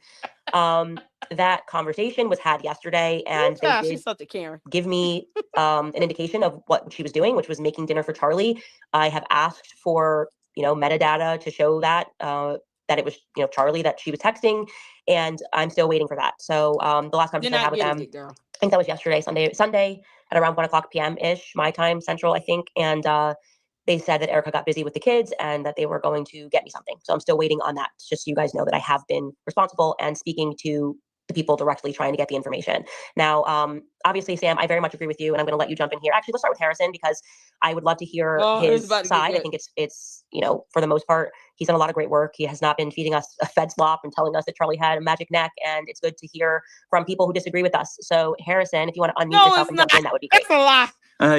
That conversation was had yesterday, and they did she's such a Karen. give me an indication of what she was doing, which was making dinner for Charlie. I have asked for metadata to show that it was Charlie that she was texting, and I'm still waiting for that. So the last conversation I had with them, I think that was yesterday, Sunday at around 1:00 p.m. ish, my time, Central, I think, and they said that Erica got busy with the kids and that they were going to get me something. So I'm still waiting on that. Just so you guys know that I have been responsible and speaking to the people directly trying to get the information. Now, obviously, Sam, I very much agree with you, and I'm going to let you jump in here. Actually, let's start with Harrison because I would love to hear his side. I think it's for the most part, he's done a lot of great work. He has not been feeding us a fed slop and telling us that Charlie had a magic neck, and it's good to hear from people who disagree with us. So, Harrison, if you want to unmute yourself and jump in, that would be great. That's a lie.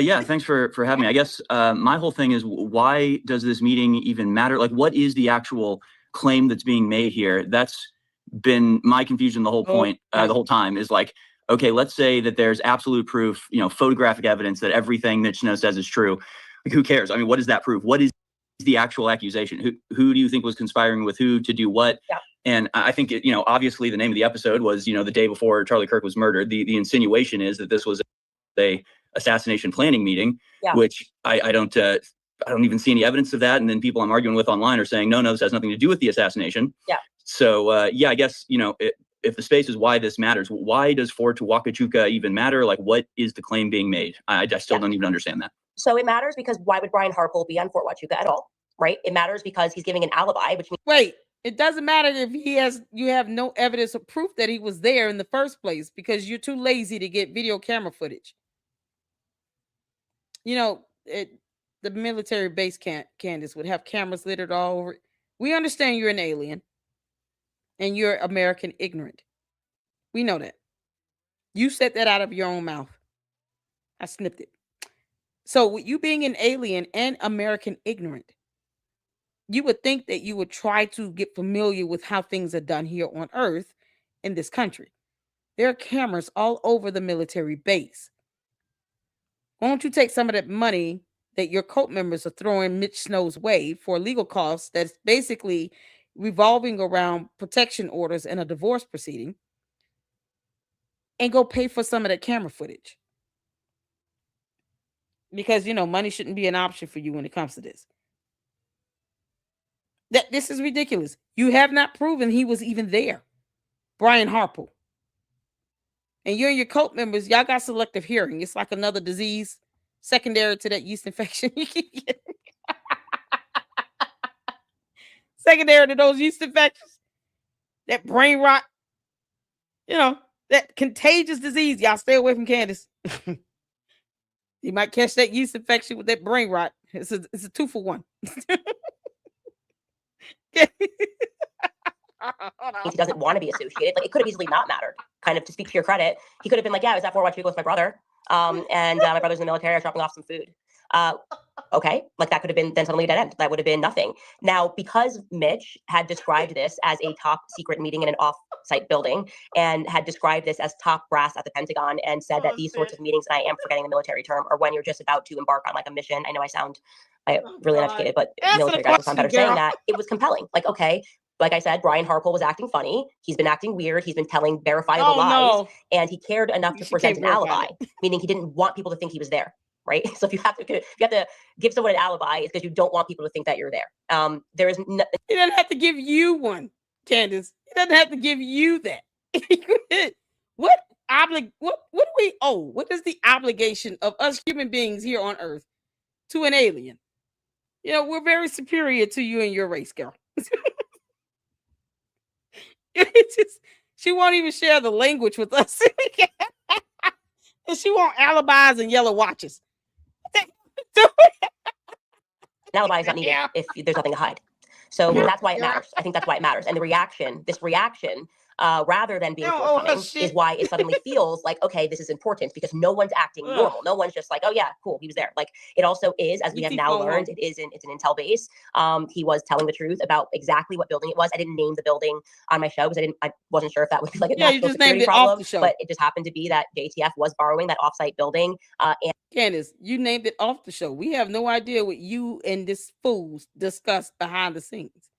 Yeah, thanks for having me. I guess my whole thing is, why does this meeting even matter? Like, what is the actual claim that's being made here? That's been my confusion the whole point, the whole time, is like, okay, let's say that there's absolute proof, photographic evidence that everything that Snow says is true. Like, who cares? I mean, what does that prove? What is the actual accusation? Who do you think was conspiring with who to do what? Yeah. And I think, obviously the name of the episode was, the day before Charlie Kirk was murdered. The insinuation is that this was a assassination planning meeting, which I don't even see any evidence of that. And then people I'm arguing with online are saying, no, this has nothing to do with the assassination. Yeah. So, I guess, if the space is why this matters, why does Fort Huacachuca even matter? Like, what is the claim being made? I still don't even understand that. So it matters because why would Brian Harpole be on Fort Huachuca at all, right? It matters because he's giving an alibi, which means... Wait, it doesn't matter if you have no evidence or proof that he was there in the first place because you're too lazy to get video camera footage. The military base Candace would have cameras littered all over it. We understand you're an alien and you're American ignorant. We know that. You said that out of your own mouth. I snipped it. So with you being an alien and American ignorant, you would think that you would try to get familiar with how things are done here on Earth in this country. There are cameras all over the military base. Why don't you take some of that money that your cult members are throwing Mitch Snow's way for legal costs that's basically revolving around protection orders and a divorce proceeding, and go pay for some of that camera footage? Because, money shouldn't be an option for you when it comes to this. This is ridiculous. You have not proven he was even there. Brian Harpole. And you and your cult members, y'all got selective hearing. It's like another disease secondary to that yeast infection. Secondary to those yeast infections. that brain rot, that contagious disease. Y'all stay away from Candace. You might catch that yeast infection with that brain rot. It's a 2-for-1. He doesn't want to be associated. Like, it could have easily not mattered. Kind of, to speak to your credit, he could have been like, yeah, I was at Fort Huachuca with my brother. And my brother's in the military. I was dropping off some food. Okay, like that could have been then suddenly a dead end. That would have been nothing. Now, because Mitch had described this as a top secret meeting in an off-site building and had described this as top brass at the Pentagon and said that these sorts of meetings, and I am forgetting the military term, are when you're just about to embark on like a mission. I know I sound really uneducated, but military guys will sound better saying that. It was compelling. Like, okay, like I said, Brian Harkle was acting funny. He's been acting weird. He's been telling verifiable lies, and he cared enough to present an alibi, meaning he didn't want people to think he was there. Right. So if you have to give someone an alibi, it's because you don't want people to think that you're there. There is no. He doesn't have to give you one, Candace. He doesn't have to give you that. What do we owe? What is the obligation of us human beings here on Earth to an alien? We're very superior to you and your race, girl. She won't even share the language with us. And she wants alibis and yellow watches. An alibi is not needed if there's nothing to hide. So that's why it matters. I think that's why it matters. And this reaction, rather than being forthcoming, is why it suddenly feels like, okay, this is important because no one's acting normal. No one's just like, oh yeah, cool, he was there. Like, it also is, as we have now learned, it's an intel base. He was telling the truth about exactly what building it was. I didn't name the building on my show because I wasn't sure if that would be like a national security problem, but it just happened to be that JTF was borrowing that offsite building. And Candace, you named it off the show. We have no idea what you and this fool discussed behind the scenes.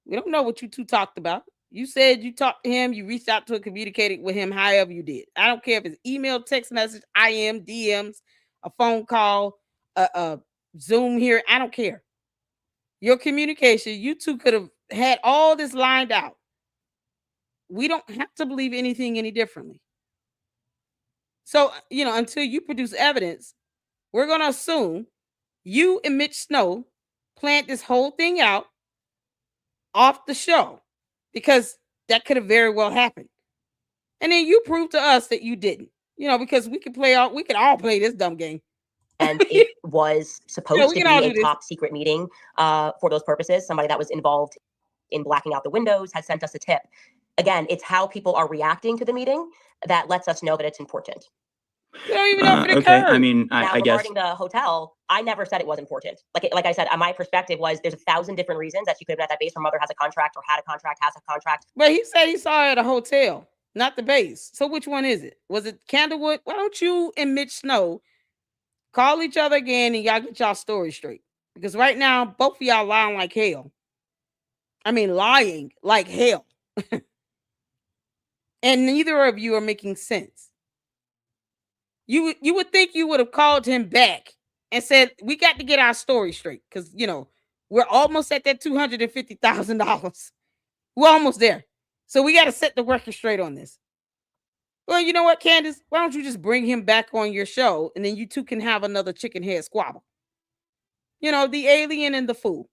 We don't know what you two talked about. You said you talked to him, you reached out to him, communicated with him however you did. I don't care if it's email, text message, IM, DMs, a phone call, a Zoom here. I don't care. Your communication, you two could have had all this lined out. We don't have to believe anything any differently. So, until you produce evidence, we're going to assume you and Mitch Snow planned this whole thing out off the show, because that could have very well happened. And then you prove to us that you didn't, because we could all play this dumb game. And it was supposed to be a top secret meeting for those purposes. Somebody that was involved in blacking out the windows had sent us a tip. Again, it's how people are reacting to the meeting that lets us know that it's important. You don't even know if it occurred. Okay, I mean, now, I guess regarding the hotel, I never said it was important. Like I said, my perspective was there's 1,000 different reasons that she could have been at that base. Her mother has a contract or had a contract, has a contract. But he said he saw her at a hotel, not the base. So which one is it? Was it Candlewood? Why don't you and Mitch Snow call each other again and y'all get y'all story straight? Because right now, both of y'all lying like hell. I mean, lying like hell. And neither of you are making sense. You would think you would have called him back and said, we got to get our story straight. Because, we're almost at that $250,000. We're almost there. So we got to set the record straight on this. Well, you know what, Candace? Why don't you just bring him back on your show and then you two can have another chicken head squabble? The alien and the fool,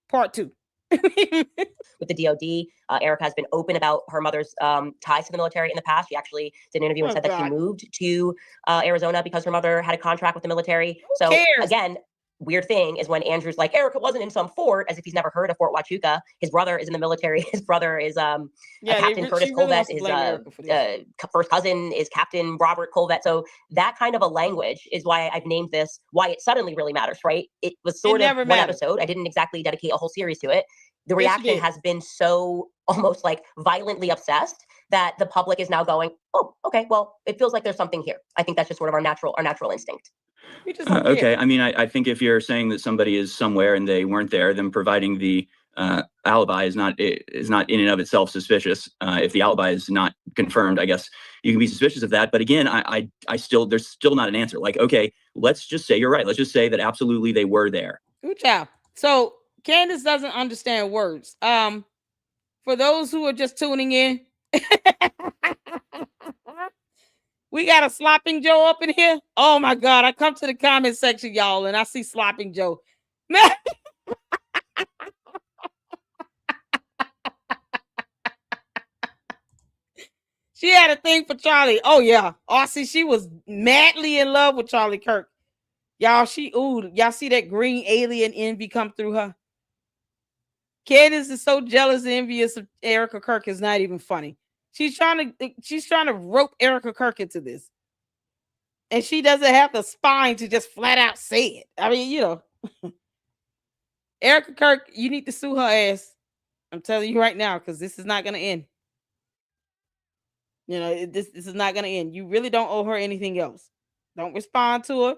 part 2. With the DOD, Erica has been open about her mother's ties to the military in the past. She actually did an interview and said that she moved to Arizona because her mother had a contract with the military. So again, weird thing is when Andrew's like, Erica wasn't in some fort, as if he's never heard of Fort Huachuca. His brother is in the military. His brother is Captain Curtis Colvett. His first cousin is Captain Robert Colvett. So that kind of a language is why I've named this, why it suddenly really matters, right? It was sort of one episode. I didn't exactly dedicate a whole series to it. The reaction has been so almost like violently obsessed that the public is now going, oh, okay, well, it feels like there's something here. I think that's just sort of our natural instinct. Okay, I mean, I think if you're saying that somebody is somewhere and they weren't there, then providing the alibi is not in and of itself suspicious. If the alibi is not confirmed, I guess you can be suspicious of that. But again, there's still not an answer. Like, okay, let's just say you're right. Let's just say that absolutely they were there. Good job. So Candace doesn't understand words. For those who are just tuning in, we got a Slopping Joe up in here. Oh my God. I come to the comment section, y'all, and I see Slopping Joe. Man. She had a thing for Charlie. Oh yeah. Aussie, she was madly in love with Charlie Kirk. Y'all, y'all see that green alien envy come through her? Candace is so jealous and envious of Erica Kirk, is not even funny. She's trying to rope Erica Kirk into this. And she doesn't have the spine to just flat out say it. I mean, you know. Erica Kirk, you need to sue her ass. I'm telling you right now, because this is not gonna end. You know, this is not gonna end. You really don't owe her anything else. Don't respond to her.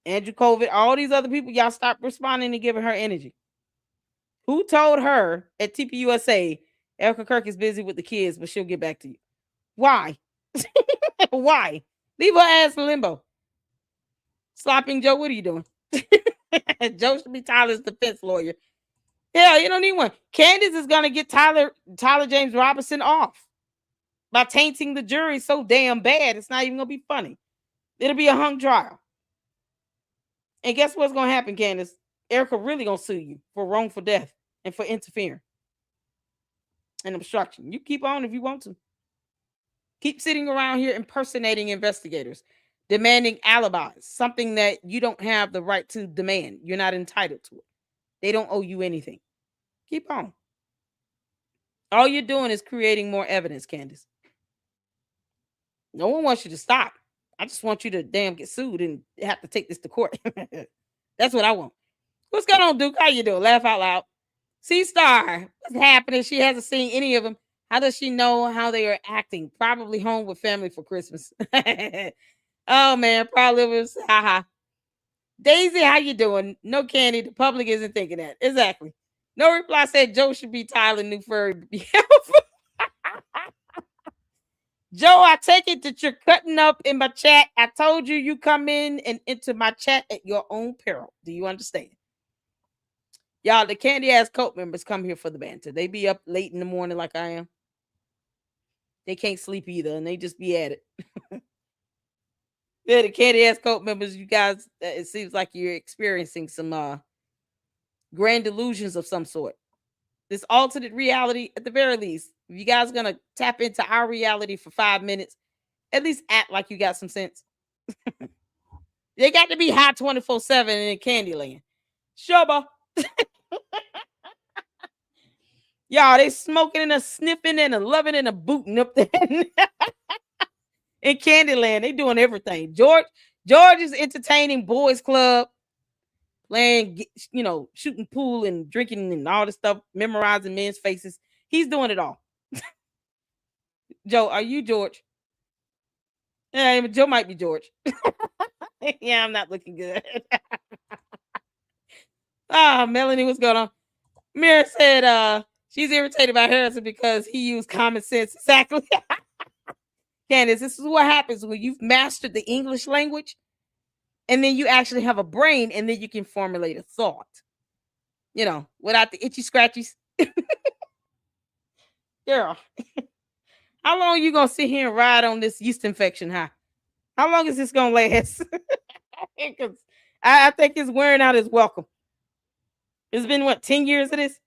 Andrew COVID, all these other people, y'all stop responding and giving her energy. Who told her at TPUSA, Erica Kirk is busy with the kids, but she'll get back to you? Why? Why? Leave her ass in limbo. Slopping Joe, what are you doing? Joe should be Tyler's defense lawyer. Hell, you don't need one. Candace is gonna get Tyler James Robinson off by tainting the jury so damn bad. It's not even gonna be funny. It'll be a hung trial. And guess what's gonna happen, Candace? Erica really gonna sue you for wrongful death and for interfering and obstruction. You keep on if you want to. Keep sitting around here impersonating investigators, demanding alibis, something that you don't have the right to demand. You're not entitled to it. They don't owe you anything. Keep on. All you're doing is creating more evidence, Candace. No one wants you to stop. I just want you to damn get sued and have to take this to court. That's what I want. What's going on, Duke? How you doing? Laugh out loud. C-Star, what's happening? She hasn't seen any of them. How does she know how they are acting? Probably home with family for Christmas. Oh, man. Probably was. Haha. Daisy, how you doing? No candy. The public isn't thinking that. Exactly. No reply said Joe should be Tyler New Furry. Joe, I take it that you're cutting up in my chat. I told you come in and into my chat at your own peril. Do you understand? Y'all, the candy ass cult members come here for the banter. They be up late in the morning like I am. They can't sleep either, and they just be at it. Yeah, the candy ass cult members, you guys, it seems like you're experiencing some grand delusions of some sort. This alternate reality, at the very least, if you guys are gonna tap into our reality for 5 minutes, at least act like you got some sense. They got to be high 24/7 in Candyland. Shubba. Y'all, they smoking and a sniffing and a loving and a booting up there. In Candyland, they doing everything. George is entertaining boys club, playing, shooting pool and drinking and all this stuff, memorizing men's faces. He's doing it all. Joe, are you George? Yeah, Joe might be George. Yeah, I'm not looking good. Melanie, what's going on? Mira said she's irritated by Harrison because he used common sense. Exactly. Candace, this is what happens when you've mastered the English language and then you actually have a brain and then you can formulate a thought. Without the itchy scratchies. Girl, how long are you going to sit here and ride on this yeast infection high? How long is this going to last? Because I think it's wearing out his welcome. It's been, 10 years of this?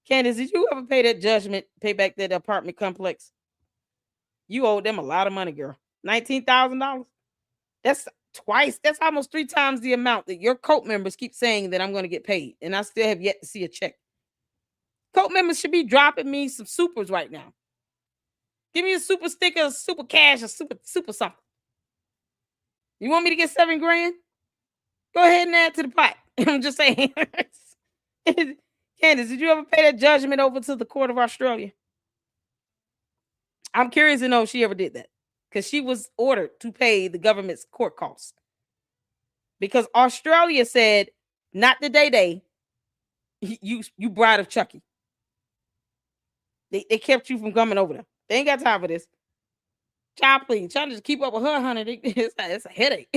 Candace, did you ever pay that judgment, pay back that apartment complex? You owe them a lot of money, girl. $19,000? That's twice. That's almost 3 times the amount that your cult members keep saying that I'm going to get paid. And I still have yet to see a check. Cult members should be dropping me some supers right now. Give me a super sticker, a super cash, a super something. You want me to get $7 grand? Go ahead and add to the pot. I'm just saying. Candace, did you ever pay that judgment over to the Court of Australia? I'm curious to know if she ever did that. Because she was ordered to pay the government's court costs. Because Australia said, not the day, you bride of Chucky. They kept you from coming over there. They ain't got time for this. Child, please. Trying to just keep up with her, honey. It's a headache.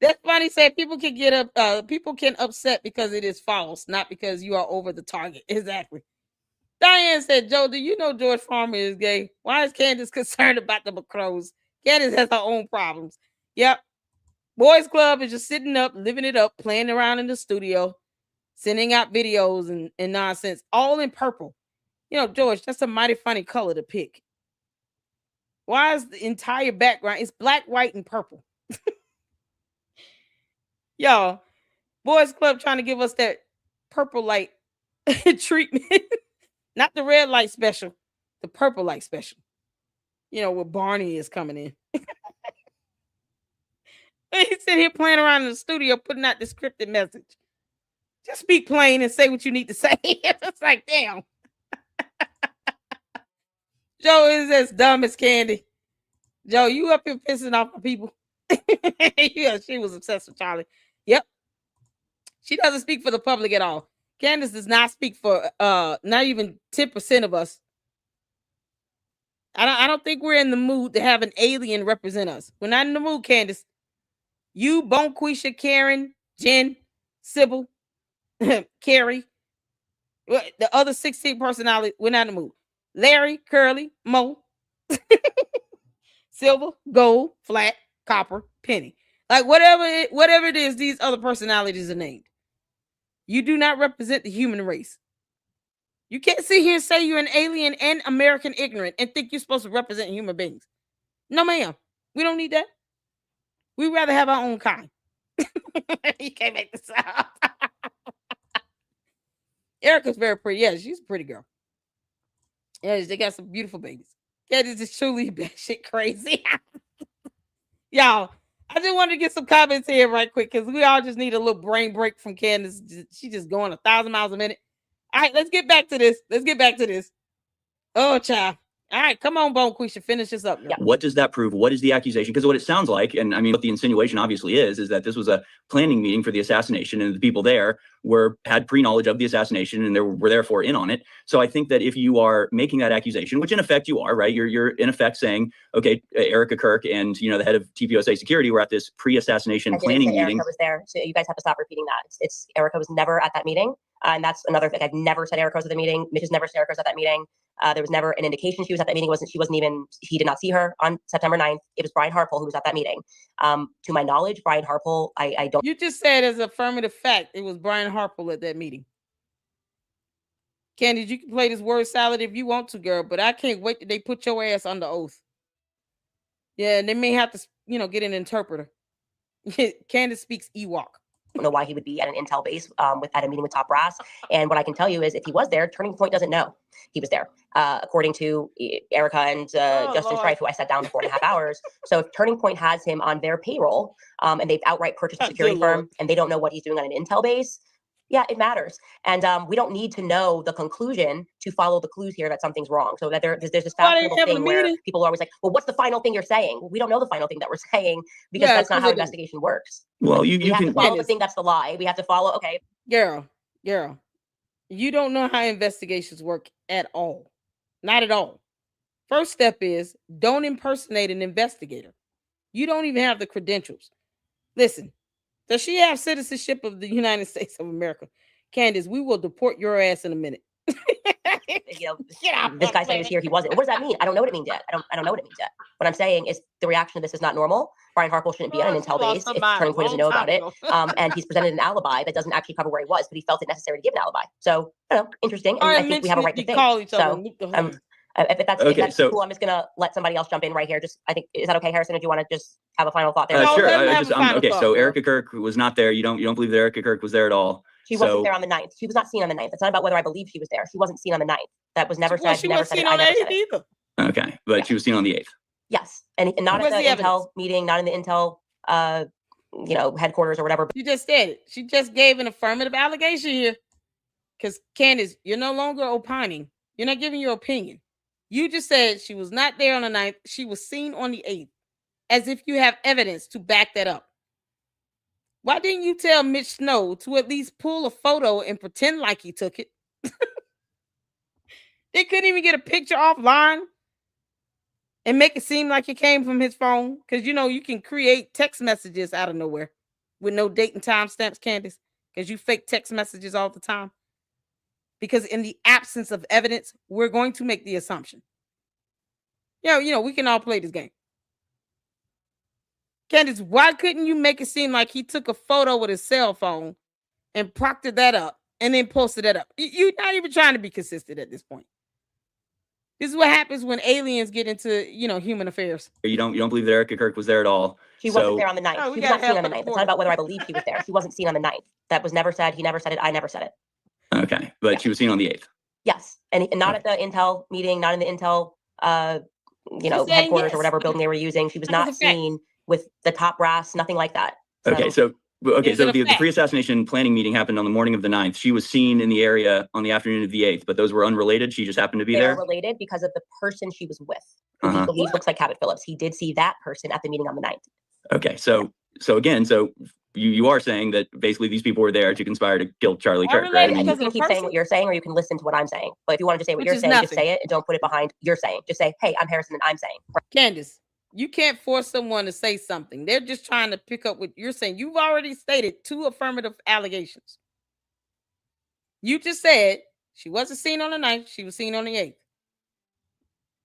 That's funny. Say people can people can upset because it is false, not because you are over the target. Exactly. Diane said, Joe, do you know George Farmer is gay? Why is Candace concerned about the McCrows? Candace has her own problems. Yep. Boys Club is just sitting up, living it up, playing around in the studio, sending out videos and nonsense, all in purple. George, that's a mighty funny color to pick. Why is the entire background? It's black, white, and purple. Y'all, Boys Club trying to give us that purple light treatment. Not the red light special, the purple light special. Where Barney is coming in. He's sitting here playing around in the studio, putting out the scripted message. Just speak plain and say what you need to say. It's like, damn. Joe is as dumb as candy. Joe, you up here pissing off the people. Yeah, she was obsessed with Charlie. Yep. She doesn't speak for the public at all. Candace does not speak for not even 10% of us. I don't think we're in the mood to have an alien represent us. We're not in the mood, Candace. You, Bonquisha, Karen, Jen, Sybil, Carrie, the other 16 personalities, we're not in the mood. Larry, Curly, Mo, Silver, Gold, Flat, Copper, Penny. Like whatever it is, these other personalities are named. You do not represent the human race. You can't sit here and say you're an alien and American ignorant and think you're supposed to represent human beings. No, ma'am. We don't need that. We'd rather have our own kind. You can't make this up. Erica's very pretty. Yeah, she's a pretty girl. Yeah, they got some beautiful babies. Candace is truly batshit crazy. Y'all, I just wanted to get some comments here right quick because we all just need a little brain break from Candace. She's just going 1,000 miles a minute. All right, let's get back to this. Oh, child. All right, come on, Bonquisha, finish this up. Yeah. What does that prove? What is the accusation? Because what it sounds like, and I mean, what the insinuation obviously is that this was a planning meeting for the assassination, and the people there had pre-knowledge of the assassination, and they were therefore in on it. So I think that if you are making that accusation, which in effect you are, right? You're in effect saying, okay, Erica Kirk and the head of TPUSA security were at this pre-assassination planning meeting. Erica was there, so you guys have to stop repeating that. It's Erica was never at that meeting, and that's another thing. I've never said Erica was at the meeting. Mitch has never said Erica was at that meeting. There was never an indication she was at that meeting. He did not see her on September 9th. It was Brian Harpole who was at that meeting. To my knowledge, Brian Harpole, I don't. You just said as affirmative fact, it was Brian Harpole at that meeting. Candace, you can play this word salad if you want to, girl, but I can't wait till they put your ass under oath. Yeah, and they may have to, get an interpreter. Candace speaks Ewok. I don't know why he would be at an intel base at a meeting with top brass. And what I can tell you is if he was there, Turning Point doesn't know he was there, according to Erica and Justin Strife, who I sat down for 4.5 hours. So if Turning Point has him on their payroll and they've outright purchased a security firm and they don't know what he's doing on an intel base, yeah, it matters. And we don't need to know the conclusion to follow the clues here that something's wrong. So that there's this fashionable thing where people are always like, well, what's the final thing you're saying? Well, we don't know the final thing that we're saying because that's not how investigation works. Well, you have can to follow the thing that's the lie. We have to follow, okay. Girl, you don't know how investigations work at all. Not at all. First step is don't impersonate an investigator. You don't even have the credentials. Listen, does she have citizenship of the United States of America? Candace, we will deport your ass in a minute. This guy said he was here. He wasn't. What does that mean? I don't know what it means yet. I don't know what it means yet. What I'm saying is the reaction to this is not normal. Brian Harpole shouldn't be on an intel base if Turning Point doesn't know about it. And he's presented an alibi that doesn't actually cover where he was, but he felt it necessary to give an alibi. So, interesting. And I think we have a right to think. So, if that's cool, I'm just gonna let somebody else jump in right here. I think, is that okay, Harrison? Or do you want to just have a final thought there? Sure. Okay. So Erica Kirk was not there. You don't believe that Erica Kirk was there at all. She wasn't there on the 9th. She was not seen on the 9th. It's not about whether I believe she was there. She wasn't seen on the 9th. That was never said. She wasn't seen on the 8th either. Okay, but she was seen on the 8th. Yes, and not at the intel meeting, not in the intel, headquarters or whatever. You just said it. She just gave an affirmative allegation here. Because Candace, you're no longer opining. You're not giving your opinion. You just said she was not there on the 9th. She was seen on the 8th. As if you have evidence to back that up. Why didn't you tell Mitch Snow to at least pull a photo and pretend like he took it? They couldn't even get a picture offline and make it seem like it came from his phone. Because, you can create text messages out of nowhere with no date and time stamps, Candace. Because you fake text messages all the time. Because in the absence of evidence, we're going to make the assumption. We can all play this game. Candace, why couldn't you make it seem like he took a photo with his cell phone and proctored that up and then posted that up? You're not even trying to be consistent at this point. This is what happens when aliens get into, human affairs. You don't believe that Erica Kirk was there at all. She wasn't there on the 9th. Oh, She was not seen on the 9th. It's not about whether I believe she was there. She wasn't seen on the 9th. That was never said. He never said it. I never said it. Okay, but she was seen on the 8th. Yes, and not at the Intel meeting, not in the Intel, saying headquarters yes. or whatever building they were using. She was That is not a fact. seen with the top brass, nothing like that. Okay, so Is it a the fact? pre-assassination planning meeting happened on the morning of the 9th. She was seen in the area on the afternoon of the 8th, but those were unrelated. She just happened to be They there. are related because of the person she was with, who he believes looks like Cabot Phillips. He did see that person at the meeting on the 9th. Okay, so again, you are saying that basically these people were there to conspire to kill Charlie Kirk, right? You can keep saying what you're saying, or you can listen to what I'm saying. But if you want to just say what Which you're is saying, just nothing. say it and don't put it behind you're saying. Just say, hey, I'm Harrison and I'm saying. Candace, you can't force someone to say something. They're just trying to pick up what you're saying. You've already stated 2 affirmative allegations. You just said she wasn't seen on the 9th, she was seen on the 8th.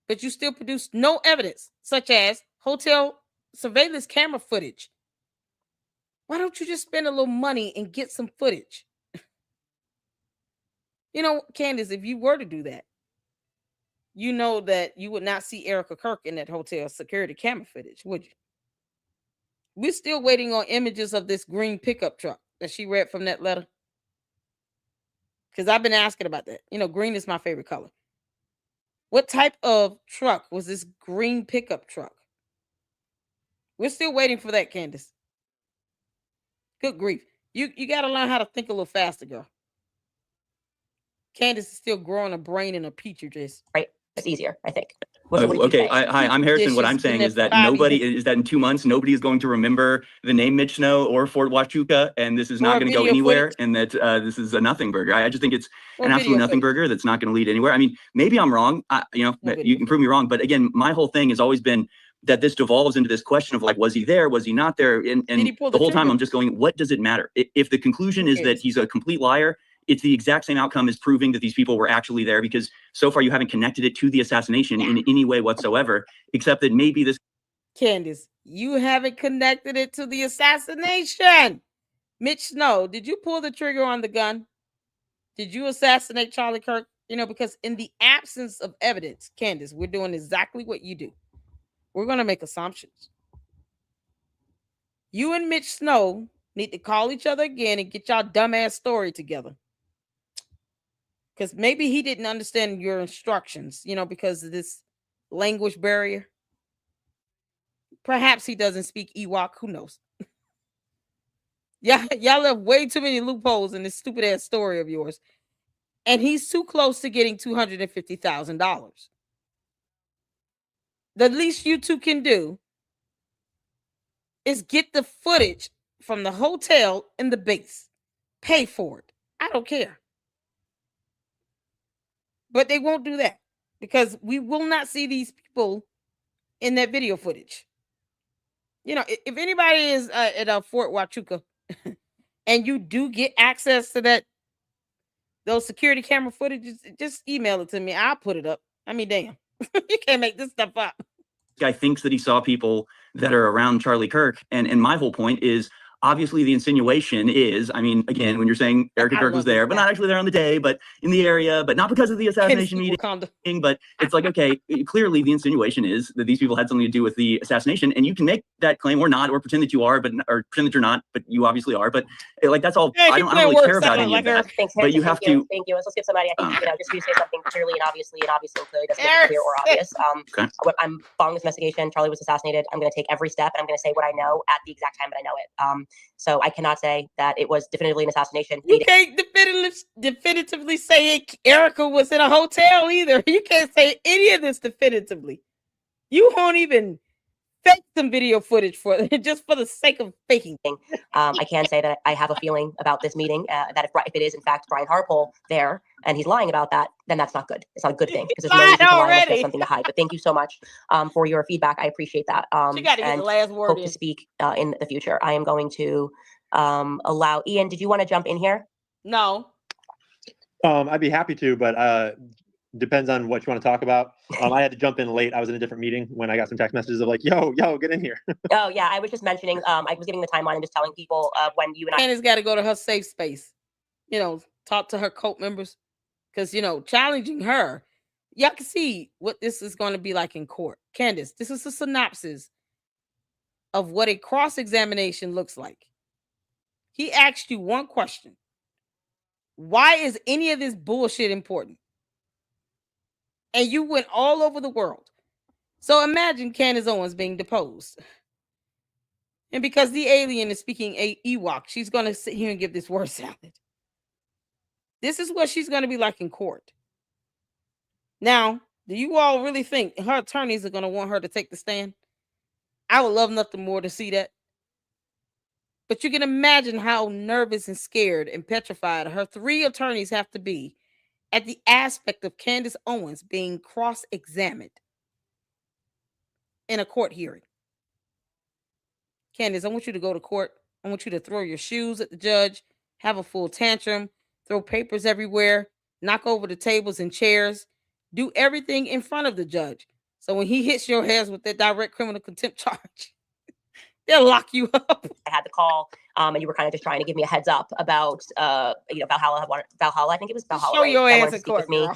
But you still produced no evidence, such as hotel surveillance camera footage. Why don't you just spend a little money and get some footage? Candace, if you were to do that, you know that you would not see Erica Kirk in that hotel security camera footage, would you? We're still waiting on images of this green pickup truck that she read from that letter. Because I've been asking about that. Green is my favorite color. What type of truck was this green pickup truck? We're still waiting for that, Candace. Good grief. You got to learn how to think a little faster, girl. Candace is still growing a brain in a petri dish. Right. It's easier, I think. Okay, hi, I'm Harrison. What I'm saying is that in 2 months, nobody is going to remember the name Mitch Snow or Fort Huachuca, and this is not going to go anywhere, and that this is a nothing burger. I just think it's an absolute nothing burger that's not going to lead anywhere. I mean, maybe I'm wrong. You can prove me wrong, but again, my whole thing has always been that this devolves into this question of like, was he there? Was he not there? And the whole time I'm just going, what does it matter? If the conclusion is that he's a complete liar, it's the exact same outcome as proving that these people were actually there, because so far you haven't connected it to the assassination in any way whatsoever, except that maybe this. Candace, you haven't connected it to the assassination. Mitch Snow, did you pull the trigger on the gun? Did you assassinate Charlie Kirk? Because in the absence of evidence, Candace, we're doing exactly what you do. We're going to make assumptions. You and Mitch Snow need to call each other again and get y'all dumbass story together. Because maybe he didn't understand your instructions, because of this language barrier. Perhaps he doesn't speak Ewok. Who knows? Y'all have way too many loopholes in this stupid ass story of yours. And he's too close to getting $250,000. The least you two can do is get the footage from the hotel in the base. Pay for it. I don't care. But they won't do that because we will not see these people in that video footage. If anybody is at Fort Huachuca and you do get access to those security camera footages, just email it to me. I'll put it up. I mean, damn, you can't make this stuff up. Guy thinks that he saw people that are around Charlie Kirk. And my whole point is, obviously the insinuation is, I mean, again, when you're saying Erica Kirk was there, but not actually there on the day, but in the area, but not because of the assassination meeting, but it's like, okay, clearly the insinuation is that these people had something to do with the assassination, and you can make that claim or not, or pretend that you are, or pretend that you're not, but you obviously are, but like, that's all. I don't really care about any of that, but you have to. Thank you. Let's give somebody, I think, just you say something clearly and obviously and clearly doesn't make it clear or obvious. I'm following this investigation. Charlie was assassinated. I'm going to take every step, and I'm going to say what I know at the exact time that I know it. So I cannot say that it was definitively an assassination. You can't definitively say Erica was in a hotel either. You can't say any of this definitively. You won't even fake some video footage just for the sake of faking. I can say that I have a feeling about this meeting that if it is in fact Brian Harpole there and he's lying about that, then that's not good. It's not a good thing because there's no reason to lie unless there's something to hide. But thank you so much for your feedback. I appreciate that. You got to get the last word. Hope to speak in the future. I am going to allow Ian. Did you want to jump in here? No. I'd be happy to, but depends on what you want to talk about. I had to jump in late. I was in a different meeting when I got some text messages of like, yo, get in here. Oh yeah, I was just mentioning. I was giving the timeline and just telling people when you and Candace got to go to her safe space. Talk to her cult members, because challenging her Y'all can see what this is going to be like in court. Candace, this is a synopsis of what a cross-examination looks like. He asked you one question. Why is any of this bullshit important? And you went all over the world. So imagine Candace Owens being deposed. And because the alien is speaking Ewok, she's going to sit here and give this word salad. This is what she's going to be like in court. Now, do you all really think her attorneys are going to want her to take the stand? I would love nothing more to see that. But you can imagine how nervous and scared and petrified her 3 attorneys have to be at the aspect of Candace Owens being cross-examined in a court hearing. Candace, I want you to go to court. I want you to throw your shoes at the judge, have a full tantrum, throw papers everywhere, knock over the tables and chairs, do everything in front of the judge. So when he hits your head with that direct criminal contempt charge, they'll lock you up. I had the call, and you were kind of just trying to give me a heads up about, Valhalla. I think it was Valhalla. Show right? your That ass wanted to in speak court, with me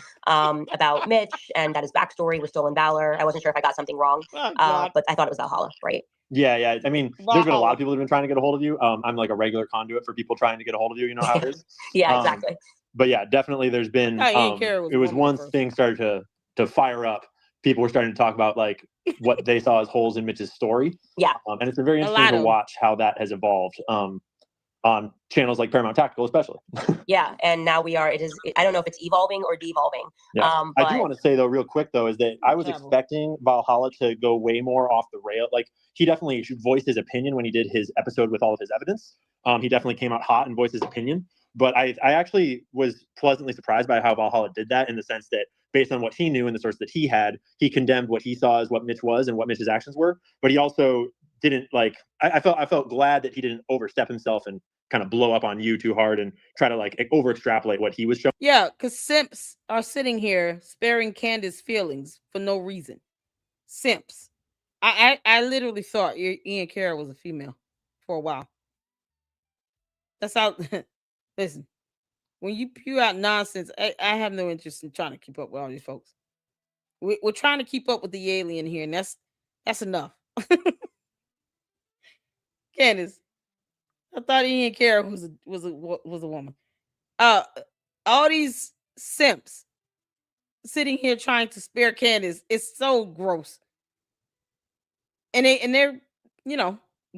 about Mitch and that his backstory was stolen valor. I wasn't sure if I got something wrong, but I thought it was Valhalla, right? Yeah. I mean, there's been a lot of people that have been trying to get a hold of you. I'm like a regular conduit for people trying to get a hold of you. You know how it is. Yeah, exactly. But yeah, definitely there's been, it was once things started to fire up, people were starting to talk about like what they saw as holes in Mitch's story. Yeah. And it's been very interesting to watch how that has evolved on channels like Paramount Tactical, especially. Yeah. And now I don't know if it's evolving or devolving. Yeah. But I do want to say though, real quick though, is that I was expecting Valhalla to go way more off the rail. Like he definitely voiced his opinion when he did his episode with all of his evidence. He definitely came out hot and voiced his opinion. But I actually was pleasantly surprised by how Valhalla did that, in the sense that based on what he knew and the source that he had, he condemned what he saw as what Mitch was and what Mitch's actions were. But he also didn't like, I felt glad that he didn't overstep himself and kind of blow up on you too hard and try to like over extrapolate what he was showing. Yeah, because simps are sitting here sparing Candace's feelings for no reason. Simps. I literally thought Ian Carroll was a female for a while. That's how. Listen, when you pew out nonsense, I have no interest in trying to keep up with all these folks. We're trying to keep up with the alien here, and that's enough. Candace, I thought Ian Carroll was a woman. All these simps sitting here trying to spare Candace is so gross, and they're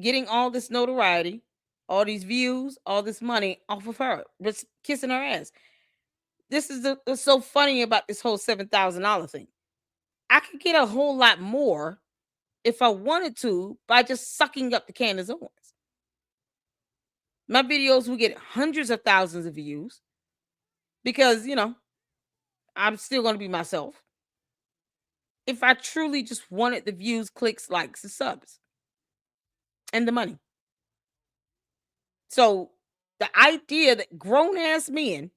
getting all this notoriety, all these views, all this money off of her, just kissing her ass. This is what's so funny about this whole $7,000 thing. I could get a whole lot more if I wanted to by just sucking up to Candace Owens. My videos will get hundreds of thousands of views because, I'm still going to be myself. If I truly just wanted the views, clicks, likes, and subs, and the money. So the idea that grown-ass men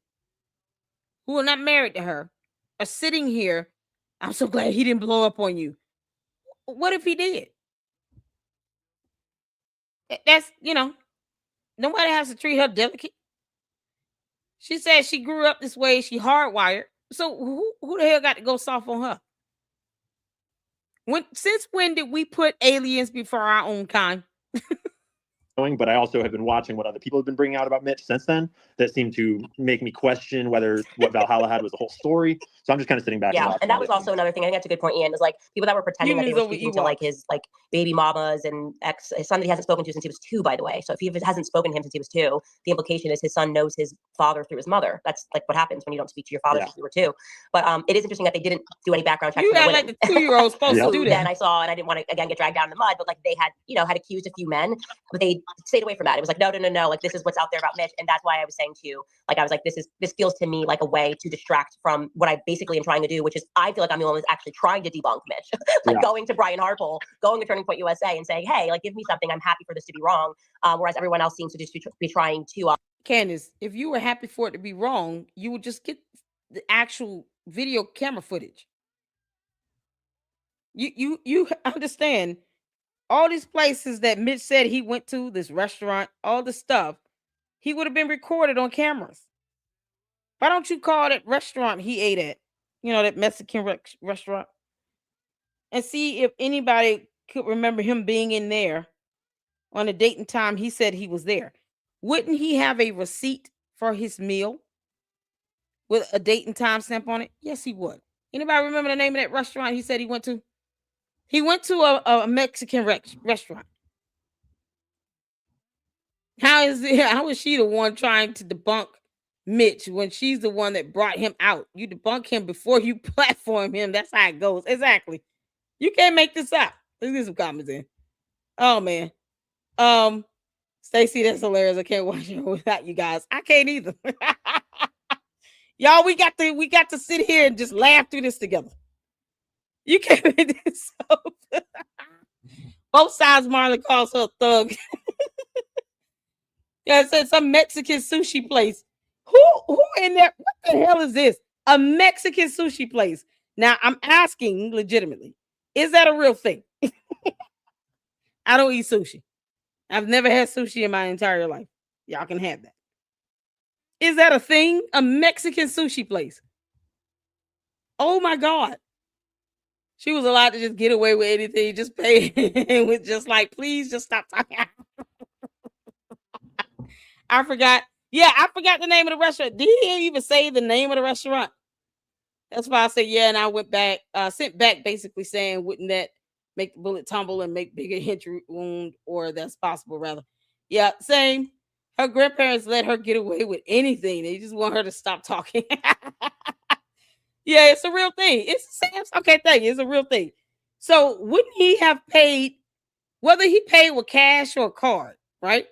who are not married to her are sitting here, I'm so glad he didn't blow up on you. What if he did? That's, nobody has to treat her delicate. She said she grew up this way. She hardwired. So who the hell got to go soft on her? Since when did we put aliens before our own kind? But I also have been watching what other people have been bringing out about Mitch since then that seemed to make me question whether what Valhalla had was the whole story. So I'm just kind of sitting back. Yeah, and that was also another thing. I think that's a good point, Ian. Is like people that were pretending that they were speaking to like his like baby mamas and his son that he hasn't spoken to since he was 2, by the way. So if he hasn't spoken to him since he was 2, the implication is his son knows his father through his mother. That's like what happens when you don't speak to your father since you were 2. But it is interesting that they didn't do any background checks. You had like the 2-year-old supposed to do that. Then I saw, and I didn't want to again get dragged down in the mud, but like they had had accused a few men, but they stayed away from that. It was like no, like this is what's out there about Mitch, and that's why I was saying to you, like I was like this feels to me like a way to distract from what I basically am trying to do, which is I feel like I'm the one who's actually trying to debunk Mitch, going to Brian Harpole, going to Turning Point USA, and saying, hey, like give me something. I'm happy for this to be wrong, whereas everyone else seems to just be trying to. Candace, if you were happy for it to be wrong, you would just get the actual video camera footage. You understand? All these places that Mitch said he went to, this restaurant, all the stuff, he would have been recorded on cameras. Why don't you call that restaurant he ate at You know, that Mexican restaurant. And see if anybody could remember him being in there on a date and time he said he was there. Wouldn't he have a receipt for his meal with a date and time stamp on it? Yes, he would. Anybody remember the name of that restaurant he said he went to? He went to a Mexican restaurant. How is she the one trying to debunk Mitch when she's the one that brought him out? You debunk him before you platform him. That's how it goes. Exactly. You can't make this up. Let's get some comments in. Oh man. Stacy, that's hilarious. I can't watch it without you guys. I can't either. Y'all, we got to sit here and just laugh through this together. You can't make this up. Both sides Marlon calls her a thug. Yeah, it said some Mexican sushi place. Who in there? What the hell is this? A Mexican sushi place. Now I'm asking legitimately, is that a real thing? I don't eat sushi. I've never had sushi in my entire life. Y'all can have that. Is that a thing? A Mexican sushi place? Oh my God. She was allowed to just get away with anything, just pay and with just like, please just stop talking. I forgot. Yeah, I forgot the name of the restaurant. Did he even say the name of the restaurant? That's why I said yeah, and I went back, sent back basically saying, wouldn't that make the bullet tumble and make bigger injury wound, or that's possible rather. Yeah, same. Her grandparents let her get away with anything. They just want her to stop talking. Yeah, it's a real thing. It's okay, thank you. It's a real thing. So wouldn't he have paid, whether he paid with cash or a card, right?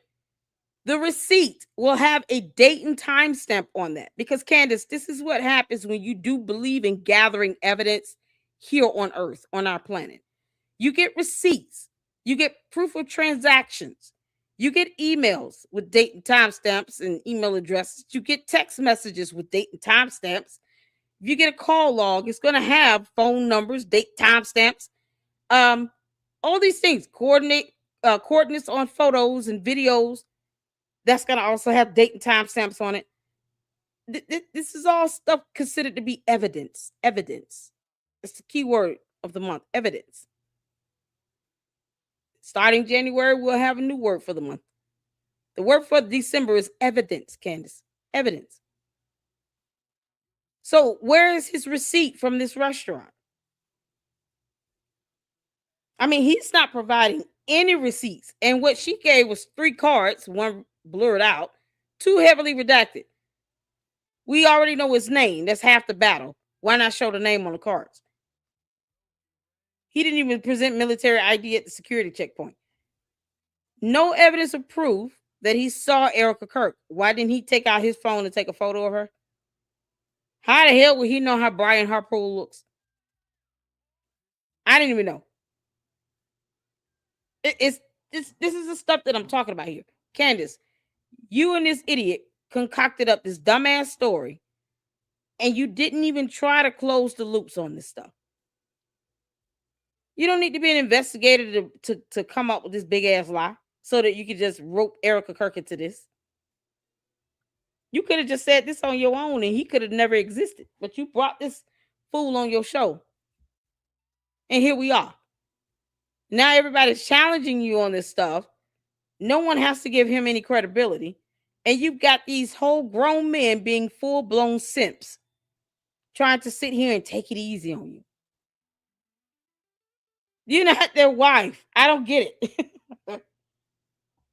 The receipt will have a date and time stamp on that. Because Candace, this is what happens when you do believe in gathering evidence here on Earth, on our planet. You get receipts, you get proof of transactions, you get emails with date and time stamps and email addresses, you get text messages with date and time stamps. If you get a call log, it's going to have phone numbers, date, time stamps, all these things, coordinates on photos and videos. That's going to also have date and time stamps on it. This is all stuff considered to be evidence. Evidence. It's the key word of the month, evidence. Starting January, we'll have a new word for the month. The word for December is evidence, Candace. Evidence. So where is his receipt from this restaurant? I mean, he's not providing any receipts. And what she gave was 3 cards, one blurred out, 2 heavily redacted. We already know his name. That's half the battle. Why not show the name on the cards? He didn't even present military ID at the security checkpoint. No evidence of proof that he saw Erica Kirk. Why didn't he take out his phone and take a photo of her? How the hell would he know how Brian Harpool looks? I didn't even know. This is the stuff that I'm talking about here. Candace, you and this idiot concocted up this dumbass story, and you didn't even try to close the loops on this stuff. You don't need to be an investigator to come up with this big ass lie so that you could just rope Erica Kirk into this. You could have just said this on your own and he could have never existed. But you brought this fool on your show. And here we are. Now everybody's challenging you on this stuff. No one has to give him any credibility. And you've got these whole grown men being full-blown simps trying to sit here and take it easy on you. You're not their wife. I don't get it.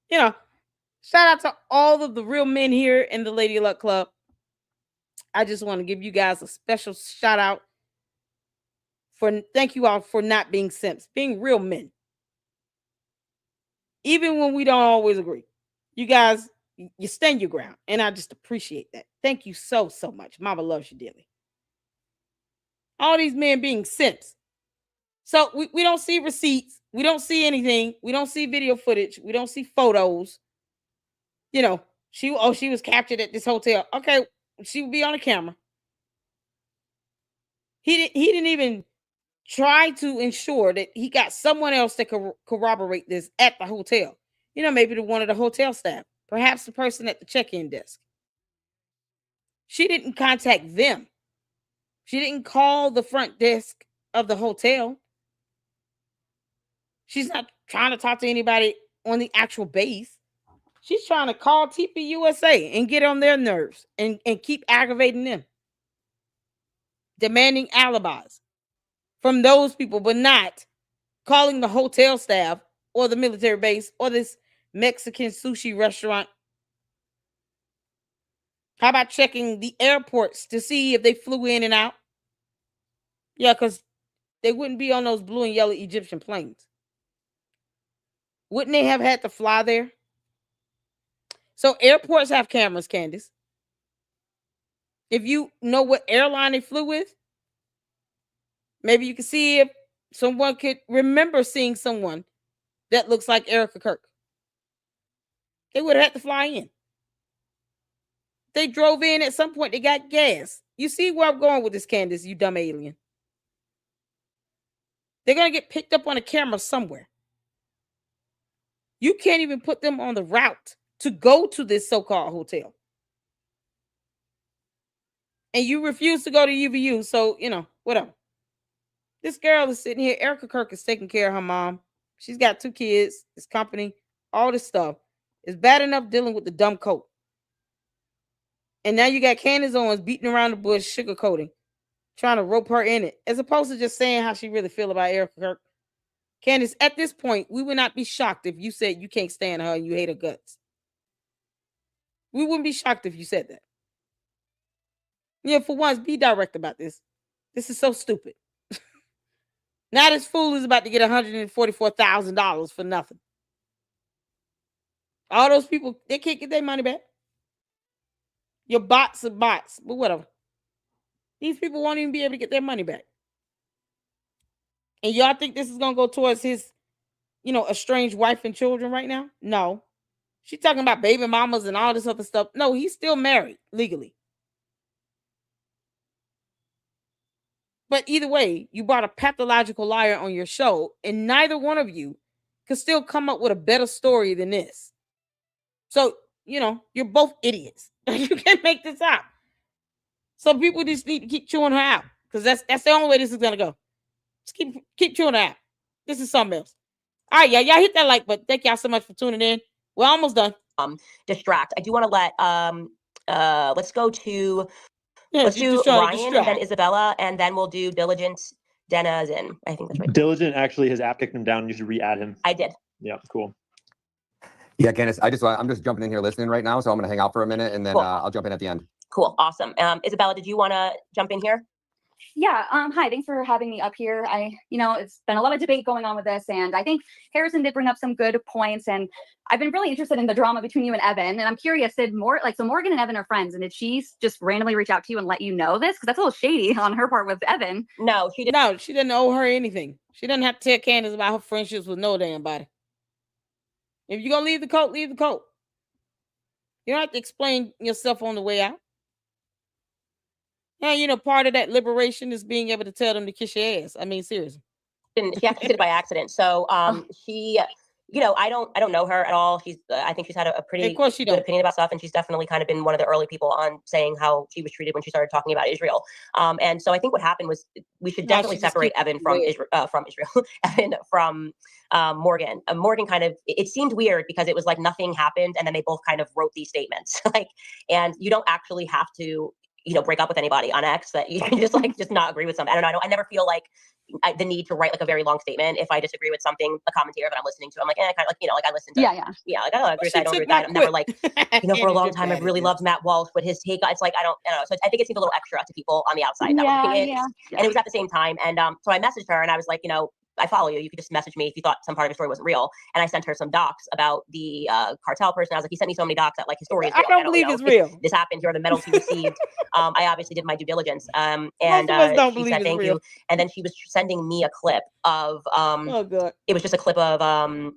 You know, shout out to all of the real men here in the Lady Luck Club. I just want to give you guys a special shout out for thank you all for not being simps, being real men. Even when we don't always agree. You guys, you stand your ground. And I just appreciate that. Thank you so, so much. Mama loves you dearly. All these men being simps. So we don't see receipts. We don't see anything. We don't see video footage. We don't see photos. You know, she was captured at this hotel. Okay, she would be on the camera. He didn't even try to ensure that he got someone else that could corroborate this at the hotel. You know, maybe one of the hotel staff, perhaps the person at the check-in desk. She didn't contact them. She didn't call the front desk of the hotel. She's not trying to talk to anybody on the actual base. She's trying to call TPUSA and get on their nerves and keep aggravating them. Demanding alibis from those people, but not calling the hotel staff or the military base or this Mexican sushi restaurant. How about checking the airports to see if they flew in and out? Yeah, because they wouldn't be on those blue and yellow Egyptian planes. Wouldn't they have had to fly there? So airports have cameras, Candace. If you know what airline they flew with, maybe you can see if someone could remember seeing someone that looks like Erica Kirk. They would have had to fly in. They drove in at some point. They got gas. You see where I'm going with this, Candace, you dumb alien. They're going to get picked up on a camera somewhere. You can't even put them on the route to go to this so-called hotel. And you refuse to go to UVU, so, whatever. This girl is sitting here. Erica Kirk is taking care of her mom. She's got 2 kids, this company, all this stuff. It's bad enough dealing with the dumb coat. And now you got Candace Owens beating around the bush, sugarcoating, trying to rope her in it, as opposed to just saying how she really feel about Erica Kirk. Candace, at this point, we would not be shocked if you said you can't stand her and you hate her guts. We wouldn't be shocked if you said that. Yeah, for once, be direct about this. This is so stupid. Now this fool is about to get $144,000 for nothing. All those people, they can't get their money back. Your bots are bots, but whatever. These people won't even be able to get their money back. And y'all think this is going to go towards his, estranged wife and children right now? No. She's talking about baby mamas and all this other stuff. No, he's still married legally. But either way, you brought a pathological liar on your show, and neither one of you could still come up with a better story than this. So, you're both idiots. You can't make this up. So people just need to keep chewing her out, because that's the only way this is gonna go. Just keep chewing her out. This is something else. All right, y'all hit that like button. Thank y'all so much for tuning in. We're almost done. Distract. I do want to let let's go to let's do Ryan and then Isabella, and then we'll do Diligent Denizen. I think that's right. Diligent actually, his app kicked him down. You should re-add him. I did. Yeah, cool. Yeah, Candace, I'm just jumping in here listening right now, so I'm going to hang out for a minute, and then I'll jump in at the end. Cool. Awesome. Isabella, did you want to jump in here? Yeah. Hi. Thanks for having me up here. It's been a lot of debate going on with this, and I think Harrison did bring up some good points. And I've been really interested in the drama between you and Evan. And I'm curious, so Morgan and Evan are friends, and did she just randomly reach out to you and let you know this? Because that's a little shady on her part with Evan. No, she didn't. No, she didn't owe her anything. She doesn't have to tell Candace about her friendships with no damn body. If you're gonna leave the cult, leave the cult. You don't have to explain yourself on the way out. Yeah, part of that liberation is being able to tell them to kiss your ass. I mean, seriously. She actually did it by accident. So she, I don't know her at all. I think she's had a pretty good opinion about stuff, and she's definitely kind of been one of the early people on saying how she was treated when she started talking about Israel. And so I think what happened was we should definitely separate Evan from Evan from Morgan. Morgan kind of, it seemed weird because it was like nothing happened, and then they both kind of wrote these statements. And you don't actually have to break up with anybody on X, that you can just not agree with something. I don't know. I never feel like the need to write a very long statement if I disagree with something, a commentator that I'm listening to. I'm like, kind of I listen to. Yeah. I agree with that. I don't agree with that. I'm never like, for a long time, I've really loved Matt Walsh, but his take, it's like, I don't know. So I think it seems a little extra to people on the outside. That was it. And it was at the same time. And so I messaged her and I was like, I follow you. You could just message me if you thought some part of your story wasn't real. And I sent her some docs about the cartel person. I was like, he sent me so many docs that his story is real. I don't believe it's real. This happened. Here are the medals he received. I obviously did my due diligence. And she said thank you. And then she was sending me a clip of it was just a clip of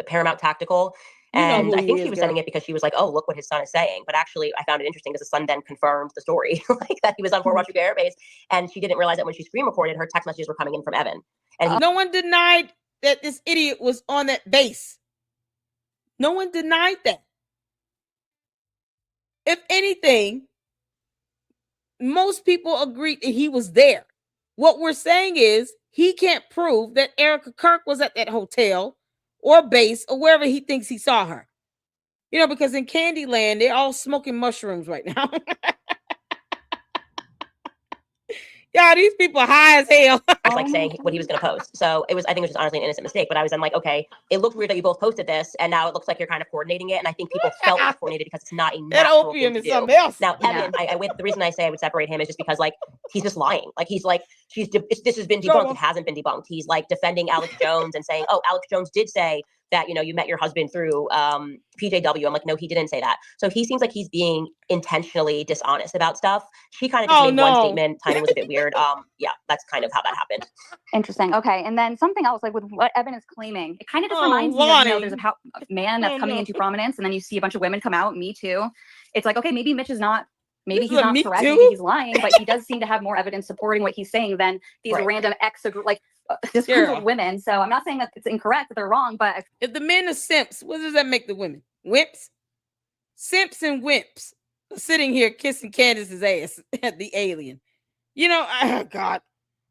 Paramount Tactical. And I think she was sending it because she was like, oh, look what his son is saying. But actually, I found it interesting because the son then confirmed the story, that he was on Fort Huachuca Air Base. And she didn't realize that when she screen recorded, her text messages were coming in from Evan. And no one denied that this idiot was on that base. No one denied that. If anything, most people agree that he was there. What we're saying is he can't prove that Erica Kirk was at that hotel or base or wherever he thinks he saw her. Because in Candyland, they're all smoking mushrooms right now. Yeah, these people high as hell. Like saying what he was going to post. So I think it was just honestly an innocent mistake. But I'm like, okay, it looked weird that you both posted this, and now it looks like you're kind of coordinating it. And I think people felt it was coordinated because it's not a natural thing to do. Something else. Now, Evan, the reason I say I would separate him is just because like he's just lying. Like he's like this has been debunked. It hasn't been debunked. He's like defending Alex Jones and saying, oh, Alex Jones did say that you met your husband through PJW. I'm like, no, he didn't say that. So he seems like he's being intentionally dishonest about stuff. She kind of just made one statement. Timing was a bit weird. Yeah, that's kind of how that happened. Interesting. Okay, and then something else, like with what Evan is claiming, it kind of just reminds me of there's a man that's coming into prominence, and then you see a bunch of women come out, Me Too. It's like, okay, maybe Mitch is not. Maybe he's not correct. Maybe he's lying, but he does seem to have more evidence supporting what he's saying than these random disgruntled women. So I'm not saying that it's incorrect, that they're wrong, but if the men are simps, what does that make the women? Wimps? Simps and wimps are sitting here kissing Candace's ass at the alien. Oh God,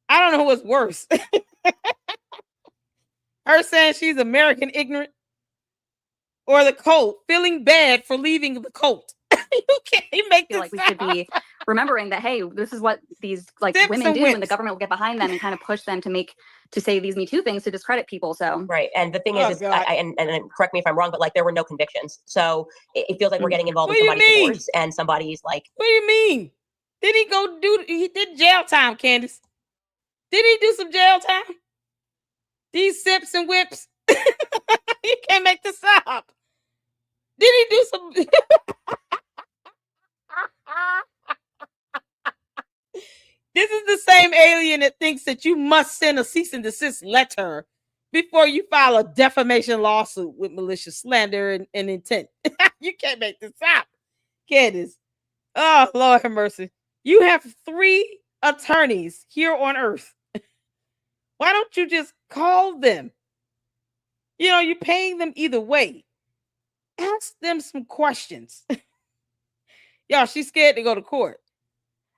I don't know what's worse. Her saying she's American ignorant, or the cult feeling bad for leaving the cult. You can't make this like we should be remembering that, hey, this is what these women do, and the government will get behind them and kind of push them to say these Me Too things to discredit people. So right, and the thing is and correct me if I'm wrong, but like there were no convictions, so it feels like we're getting involved in somebody's divorce, and somebody's like, what do you mean? Did he go he did jail time, Candace? Did he do some jail time? These simps and whips, you can't make this up. Did he do some? This is the same alien that thinks that you must send a cease and desist letter before you file a defamation lawsuit with malicious slander and intent. You can't make this up, Candace. Oh, Lord have mercy. You have 3 attorneys here on earth. Why don't you just call them? You're paying them either way. Ask them some questions. Y'all, she's scared to go to court.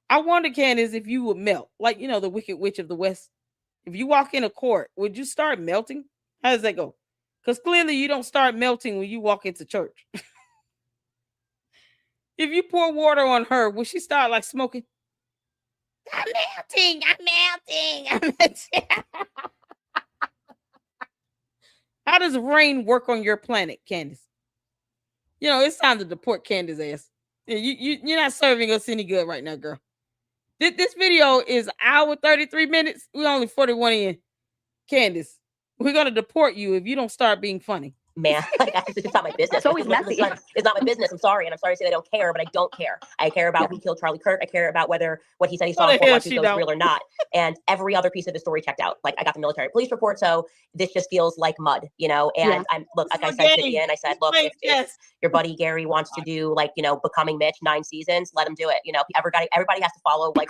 I wonder, Candace, if you would melt. Like, the Wicked Witch of the West. If you walk in a court, would you start melting? How does that go? Because clearly you don't start melting when you walk into church. If you pour water on her, will she start like smoking? I'm melting. How does rain work on your planet, Candace? It's time to deport Candace's ass. You're not serving us any good right now, girl. This video is an hour 33 minutes. We're only 41 in. Candace, we're gonna deport you if you don't start being funny. Man, it's not my business. It's always messy. It's not my business. I'm sorry, and I'm sorry to say I don't care, but I don't care. I care about who killed Charlie Kirk. I care about whether what he said he saw in Fort Washington was real or not. And every other piece of the story checked out. Like I got the military police report, so this just feels like mud, And I'm like I said to the end, I said, look, if your buddy Gary wants to do Becoming Mitch 9 seasons, let him do it. Everybody has to follow what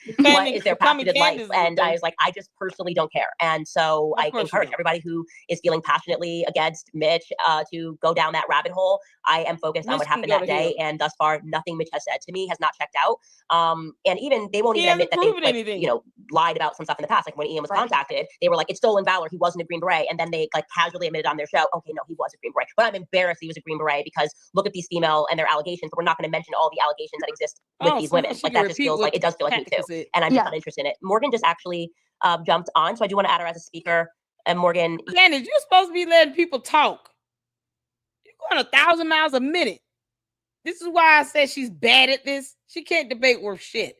is their path in life. And I was like, I just personally don't care. And so I encourage everybody who is feeling passionately against Mitch to go down that rabbit hole. I am focused on what happened that day, and thus far, nothing Mitch has said to me has not checked out. And even they won't even admit that they lied about some stuff in the past. Like when Ian was contacted, they were like, "It's stolen valor. He wasn't a Green Beret," and then they casually admitted on their show, "Okay, no, he was a Green Beret." But I'm embarrassed he was a Green Beret because look at these female and their allegations. But we're not going to mention all the allegations that exist with these women. Like that just feels like it does feel like Me Too, and I'm just not interested in it. Morgan just actually jumped on, so I do want to add her as a speaker. And Morgan, Candace, you're supposed to be letting people talk. You're going 1,000 miles a minute. This is why I said she's bad at this. She can't debate worth shit.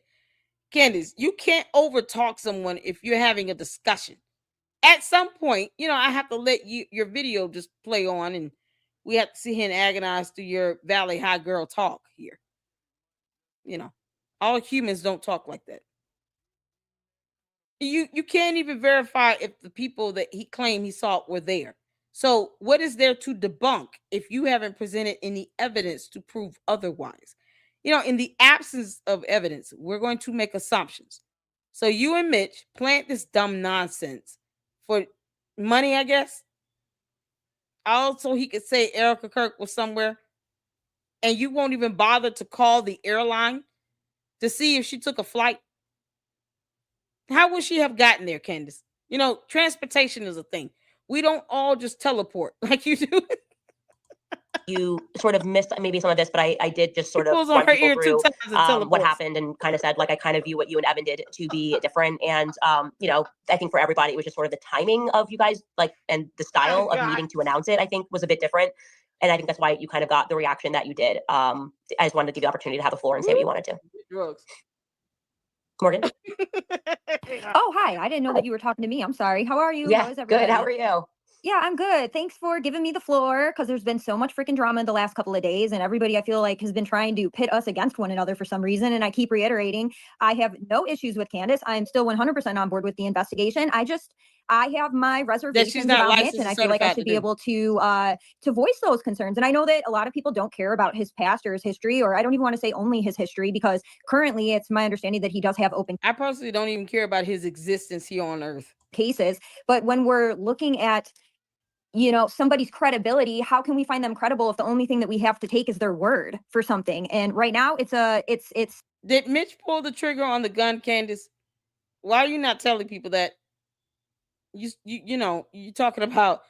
Candace, you can't overtalk someone if you're having a discussion. At some point, I have to let your video just play on, and we have to sit here and agonize through your Valley High girl talk here. All humans don't talk like that. You can't even verify if the people that he claimed he saw were there. So what is there to debunk if you haven't presented any evidence to prove otherwise? In the absence of evidence, we're going to make assumptions. So you and Mitch plant this dumb nonsense for money, I guess. Also, he could say Erica Kirk was somewhere, and you won't even bother to call the airline to see if she took a flight? How would she have gotten there, Candace? You know, transportation is a thing. We don't all just teleport like you do. You sort of missed maybe some of this, but I did just sort of Pulls on run her people ear 2 through times and what teleports. happened and kind of said, like, I kind of view what you and Evan did to be different. And, you know, I think for everybody, it was just sort of the timing of you guys, like, and the style of needing to announce it, I think was a bit different. And I think that's why you kind of got the reaction that you did. I just wanted to give you the opportunity to have the floor and say what you wanted to. Drugs. Morgan? Oh, hi. I didn't know that you were talking to me. I'm sorry. How are you? Yeah, How is everybody? good. How are you? Yeah, I'm good. Thanks for giving me the floor because there's been so much freaking drama in the last couple of days, and everybody I feel like has been trying to pit us against one another for some reason. And I keep reiterating, I have no issues with Candace. I'm still 100% on board with the investigation. I have my reservations not about Mitch, licensed and and I feel like I certified should to be do. able to voice those concerns. And I know that a lot of people don't care about his past or his history, or I don't even want to say only his history, because currently it's my understanding that he does have open I personally don't even care about his existence here on Earth. cases. But when we're looking at, you know, somebody's credibility, how can we find them credible if the only thing that we have to take is their word for something? And right now it's Did Mitch pull the trigger on the gun, Candace? Why are you not telling people that? You know, you're talking about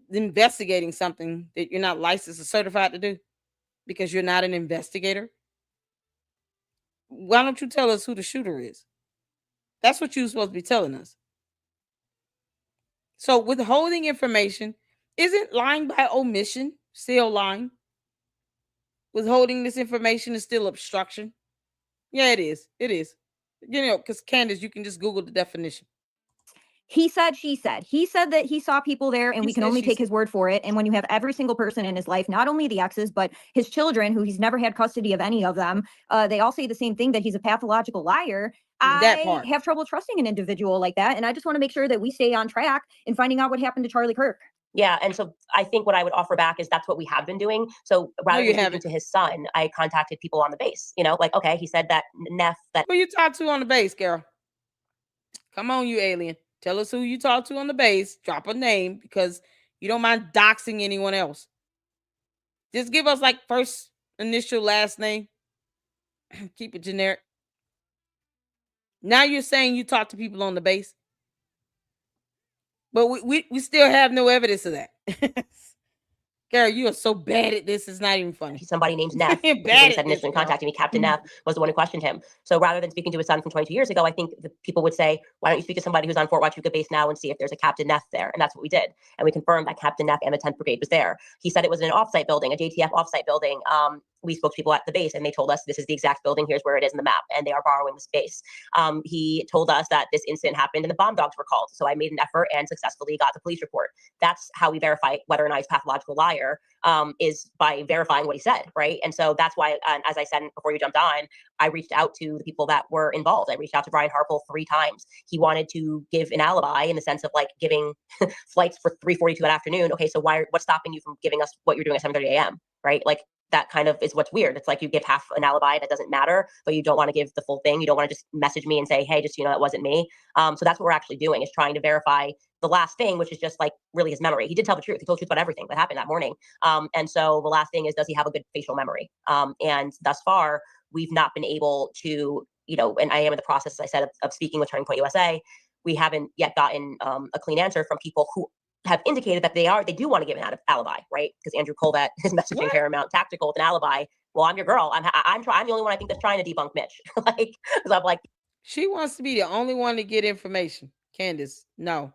investigating something that you're not licensed or certified to do because you're not an investigator. Why don't you tell us who the shooter is? That's what you're supposed to be telling us. So withholding information isn't lying by omission still lying. Withholding this information is still obstruction. Yeah, it is. It is. You know, because Candace, you can just Google the definition. he said, she said. He said that he saw people there, and He we can said, only she take said. his word for it. And when you have every single person in his life, not only the exes, but his children, who he's never had custody of any of them, they all say the same thing, that he's a pathological liar. That I part. have trouble trusting an individual like that. And I just want to make sure that we stay on track in finding out what happened to Charlie Kirk. Yeah, and so I think what I would offer back is that's what we have been doing. So rather you than speaking haven't. to his son, I contacted people on the base. You know, like, okay, he said that Neff, that Who you talk to on the base, Carol? Come on, you alien. Tell us who you talk to on the base. Drop a name because you don't mind doxing anyone else. Just give us like first initial, last name. Keep it generic. Now you're saying you talk to people on the base, but we still have no evidence of that. Carol, you are so bad at this. It's not even funny. somebody named Neff, You're who bad said at this, initially Carol. contacting me, Captain Neff was the one who questioned him. So rather than speaking to his son from 22 years ago, I think the people would say, why don't you speak to somebody who's on Fort Huachuca base now and see if there's a Captain Neff there? And that's what we did. And we confirmed that Captain Neff and the 10th Brigade was there. He said it was an offsite building, a JTF offsite building. We spoke to people at the base, and they told us this is the exact building. Here's where it is in the map, and they are borrowing the space. He told us that this incident happened and the bomb dogs were called. So I made an effort and successfully got the police report. That's how we verify whether or not he's a pathological liar, is by verifying what he said, right? And so that's why, as I said before you jumped on, I reached out to the people that were involved. I reached out to Brian Harpel 3 times. He wanted to give an alibi in the sense of like giving flights for 3:42 that afternoon. Okay, so what's stopping you from giving us what you're doing at 7:30 a.m., right? Like, that kind of is what's weird. It's like you give half an alibi that doesn't matter, but you don't want to give the full thing. You don't want to just message me and say, hey, just, you know, that wasn't me. So that's what we're actually doing, is trying to verify the last thing, which is just like really his memory. He did tell the truth. He told the truth about everything that happened that morning. And so the last thing is, does he have a good facial memory? And thus far, we've not been able to, you know, and I am in the process, as I said, of speaking with Turning Point USA. We haven't yet gotten a clean answer from people who have indicated that they do want to give an alibi, right? Because Andrew Colvett is messaging Paramount Tactical with an alibi. Well, I'm your girl. I'm the only one I think that's trying to debunk Mitch. Like, because I'm like, she wants to be the only one to get information. Candace, no,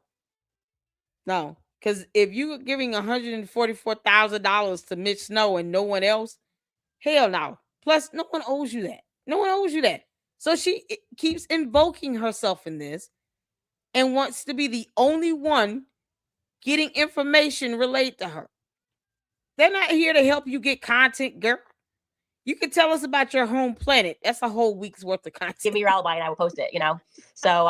because if you were giving $144,000 to Mitch Snow and no one else, hell no. Plus, no one owes you that. No one owes you that. So she keeps invoking herself in this and wants to be the only one getting information related to her. They're not here to help you get content, girl. You can tell us about your home planet. That's a whole week's worth of content. give me your alibi and I will post it, you know? So,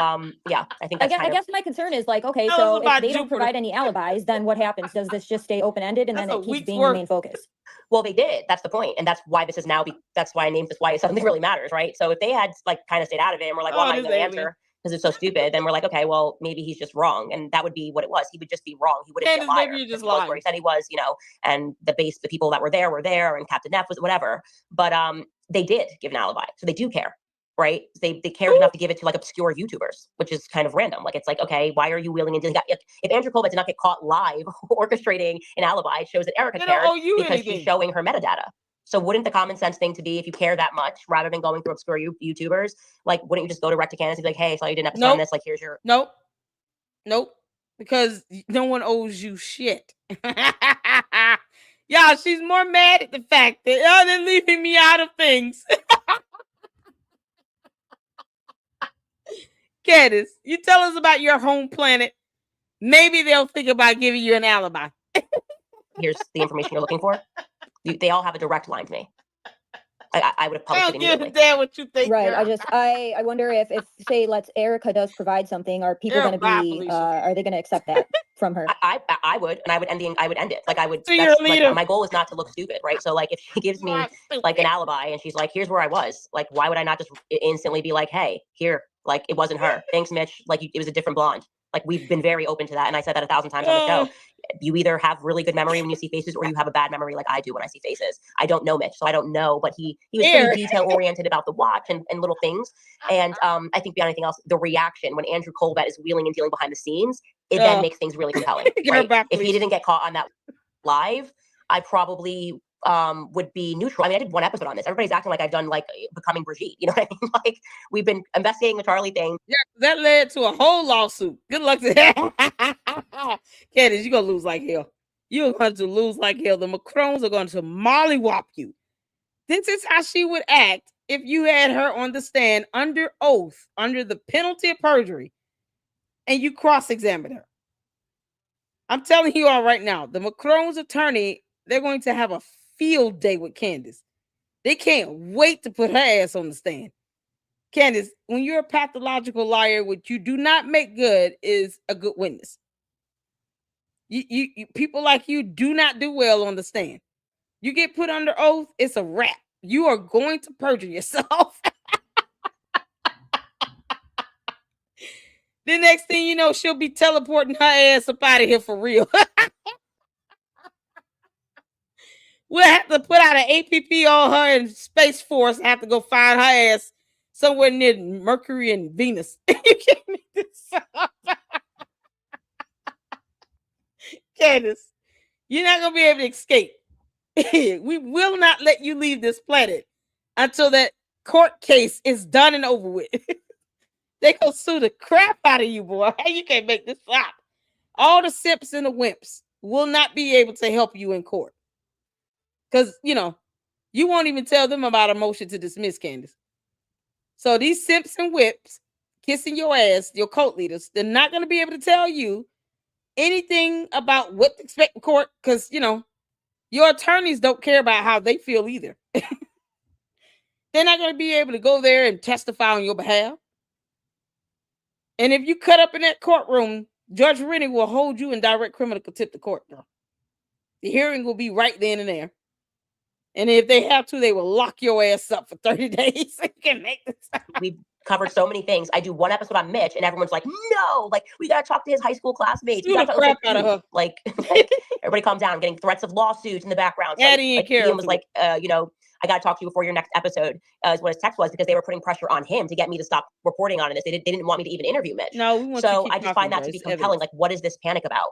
yeah, I think that's I guess my concern is like, okay, Tell so us about if they don't Jupiter. provide any alibis, then what happens? Does this just stay open-ended and That's then a it keeps week's being worth. the main focus? Well, they did. That's the point. And that's why this is now, that's why I named this why something really matters, right? So if they had like kind of stayed out of it and we're like, well, I'm not even going to answer because it's so stupid, then we're like, okay, well, maybe he's just wrong. And that would be what it was. He would just be wrong. He wouldn't be a Candace, liar. maybe you're just If he was lying. where he said he was, you know, and the people that were there, and Captain Neff was whatever. But they did give an alibi. So they do care, right? They cared enough to give it to like obscure YouTubers, which is kind of random. Like, it's like, okay, why are you wheeling and dealing? If Andrew Colbert did not get caught live orchestrating an alibi, it shows that Erica cared because she's showing her metadata. So wouldn't the common sense thing to be, if you care that much, rather than going through obscure YouTubers, like, wouldn't you just go direct to Candace and be like, hey, I saw you did an episode on this, like, here's your... Nope. Because no one owes you shit. Y'all, she's more mad at the fact that y'all they're leaving me out of things. Candace, you tell us about your home planet. Maybe they'll think about giving you an alibi. Here's the information you're looking for. They all have a direct line to me. I would have published it immediately. I don't give a damn what you think. Right. Girl. I wonder if say Erica does provide something, are people going to be are they going to accept that from her? I would, and I would end it. Like, I would. So you're a leader. Like, my goal is not to look stupid, right? So like, if she gives me like an alibi and she's like, here's where I was, like, why would I not just instantly be like, hey, here, like, it wasn't her. Thanks, Mitch. Like, it was a different blonde. Like, we've been very open to that, and I said that 1,000 times on the show. You either have really good memory when you see faces, or you have a bad memory like I do when I see faces. I don't know Mitch, so I don't know, but he was pretty detail oriented about the watch and little things. And I think beyond anything else, the reaction when Andrew Colbert is wheeling and dealing behind the scenes, it then makes things really compelling. Right? If he didn't get caught on that live, I probably would be neutral. I mean, I did one episode on this. Everybody's acting like I've done like Becoming Brigitte. You know what I mean? Like, we've been investigating the Charlie thing. Yeah, that led to a whole lawsuit. Good luck to that. Candace, you're going to lose like hell. You're going to lose like hell. The Macrons are going to mollywop you. This is how she would act if you had her on the stand under oath, under the penalty of perjury, and you cross-examined her. I'm telling you all right now, the Macron's attorney, they're going to have a field day with Candace. They can't wait to put her ass on the stand. Candace, when you're a pathological liar, what you do not make good is a good witness. You people like you do not do well on the stand. You get put under oath, it's a wrap. You are going to perjure yourself. The next thing you know, she'll be teleporting her ass up out of here for real. We'll have to put out an APP on her, and Space Force have to go find her ass somewhere near Mercury and Venus. You can't make this up. Candace, you're not going to be able to escape. We will not let you leave this planet until that court case is done and over with. They gonna sue the crap out of you, boy. You can't make this up. All the simps and the wimps will not be able to help you in court. Because, you know, you won't even tell them about a motion to dismiss, Candace. So these simps and whips kissing your ass, your cult leaders, they're not going to be able to tell you anything about what to expect in court because, you know, your attorneys don't care about how they feel either. They're not going to be able to go there and testify on your behalf. And if you cut up in that courtroom, Judge Rennie will hold you in direct criminal contempt of court, girl. The hearing will be right then and there. And if they have to, they will lock your ass up for 30 days. You can make this up. We've covered so many things. I do one episode on Mitch, and everyone's like, no, like, we got to talk to his high school classmates. Shoot the crap out of her. Like, everybody calm down. I'm getting threats of lawsuits in the background. So, Ian was like, you know, I got to talk to you before your next episode, is what his text was, because they were putting pressure on him to get me to stop reporting on this. They didn't want me to even interview Mitch. No, we want so to keep I just find that to be compelling. Like, what is this panic about?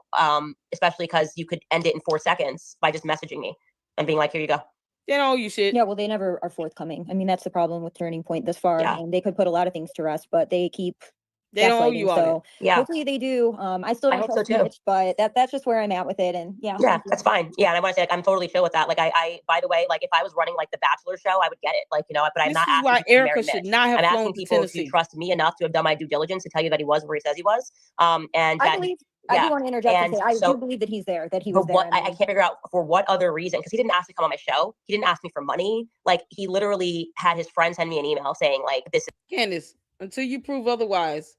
Especially because you could end it in 4 seconds by just messaging me and being like, here you go. You know, you should. Yeah, well, they never are forthcoming. I mean, that's the problem with Turning Point this far. Yeah. And they could put a lot of things to rest, but they keep They don't owe gaslighting. you on So it. Yeah. hopefully they do. I still don't hope so trust too. Mitch, but that's just where I'm at with it. And yeah. Yeah, that's fine. Yeah, and I want to say, like, I'm totally chill with that. Like, I by the way, like, if I was running like the Bachelor show, I would get it. Like, you know, but I'm This not is asking why people to marry Erica should Mitch. not have I'm flown asking to people Tennessee. to trust me enough to have done my due diligence to tell you that he was where he says he was. And I that, believe, yeah. I do want to interject And and say, I so- do believe that he's there, that he For was there. what I can't figure out for what other reason, because he didn't ask me to come on my show. He didn't ask me for money. Like, he literally had his friend send me an email saying, like, this is Candace, until you prove otherwise,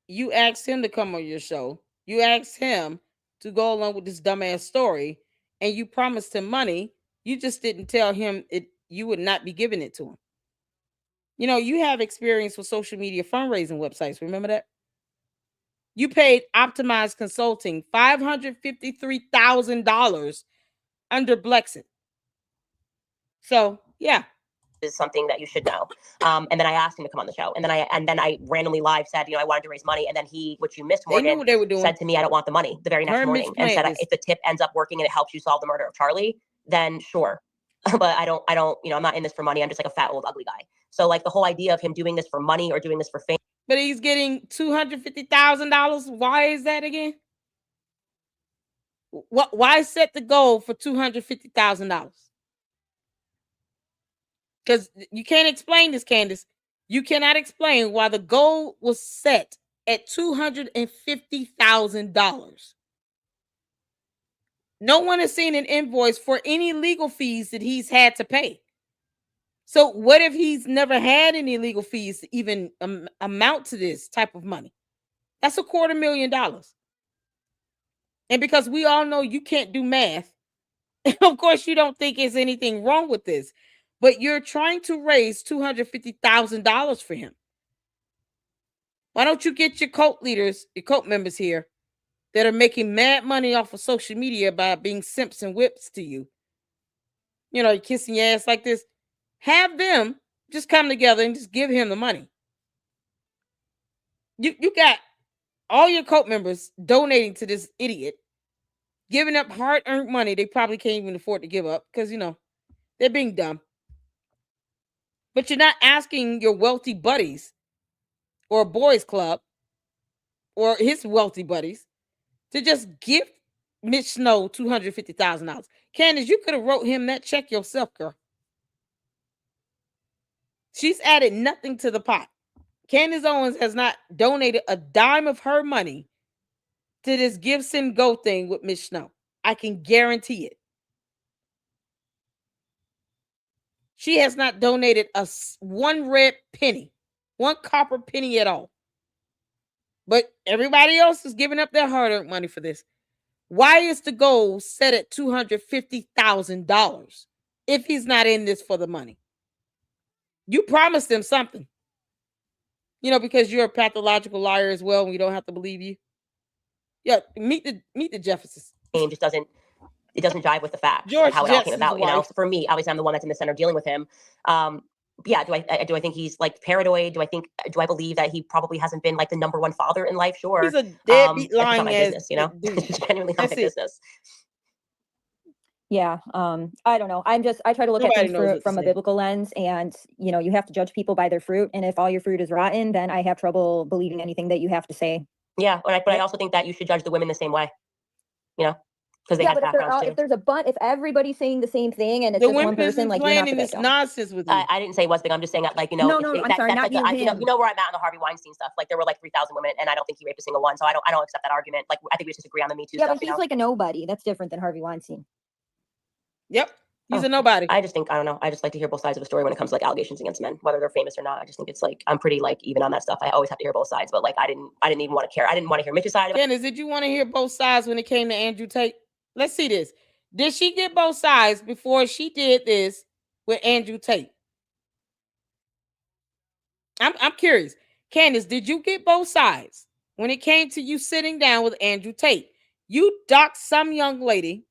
you asked him to come on your show. You asked him to go along with this dumbass story, and you promised him money. You just didn't tell him you would not be giving it to him. You know, you have experience with social media fundraising websites. Remember that? You paid Optimized Consulting $553,000 under Blexit. So, yeah, is something that you should know. And then I asked him to come on the show. And then I randomly live said, I wanted to raise money. And then he, which you missed, They knew Morgan, what they were doing. said to me, I don't want the money the very next Her and morning. Mitch And said, planned this. if the tip ends up working and it helps you solve the murder of Charlie, then sure. But I don't, I'm not in this for money. I'm just like a fat, old, ugly guy. So like the whole idea of him doing this for money or doing this for fame. But he's getting $250,000. Why is that again? Why set the goal for $250,000? Because you can't explain this, Candace. You cannot explain why the goal was set at $250,000. No one has seen an invoice for any legal fees that he's had to pay. So what if he's never had any legal fees to even amount to this type of money? That's $250,000. And because we all know you can't do math, of course you don't think there's anything wrong with this, but you're trying to raise $250,000 for him. Why don't you get your cult leaders, your cult members here that are making mad money off of social media by being simps and whips to you? You're kissing your ass like this. Have them just come together and just give him the money. You got all your cult members donating to this idiot, giving up hard-earned money they probably can't even afford to give up because, they're being dumb. But you're not asking your wealthy buddies or a boys club or his wealthy buddies to just give Mitch Snow $250,000. Candace, you could have wrote him that check yourself, girl. She's added nothing to the pot. Candace Owens has not donated a dime of her money to this give, send, go thing with Mitch Snow. I can guarantee it. She has not donated one red penny, one copper penny at all. But everybody else is giving up their hard-earned money for this. Why is the goal set at $250,000 if he's not in this for the money? You promised them something. Because you're a pathological liar as well, and we don't have to believe you. Yeah, meet the Jeffersons. It doesn't jive with the facts George of how it all came Jefferson's about. wife. For me, obviously, I'm the one that's in the center dealing with him. Yeah, do I think he's like paranoid? Do I believe that he probably hasn't been like the number one father in life? Sure. He's a deadbeat It's not lying my ass business, dude. It's genuinely not my business. Yeah, I don't know. I try to look Nobody at things knows what to from a say. biblical lens, and you have to judge people by their fruit. And if all your fruit is rotten, then I have trouble believing anything that you have to say. Yeah, but I also think that you should judge the women the same way, because they Yeah, had but backgrounds too. if everybody's saying the same thing and it's The just one women person, isn't like you're not planning the this big dog. nonsense with you. I didn't say was big. I'm just saying that, like, No, I'm sorry, not like you, I him. you know where I'm at on the Harvey Weinstein stuff. Like there were like 3,000 women, and I don't think he raped a single one. So I don't accept that argument. Like I think we just agree on the Me Too Yeah, stuff. but he's like a nobody. That's different than Harvey Weinstein. Yep. He's a nobody. I just think, I don't know. I just like to hear both sides of a story when it comes to like allegations against men, whether they're famous or not. I just think it's like, I'm pretty like even on that stuff. I always have to hear both sides, but like, I didn't even want to care. I didn't want to hear Mitch's side. Candace, did you want to hear both sides when it came to Andrew Tate? Let's see this. Did she get both sides before she did this with Andrew Tate? I'm curious. Candace, did you get both sides when it came to you sitting down with Andrew Tate? You doxed some young lady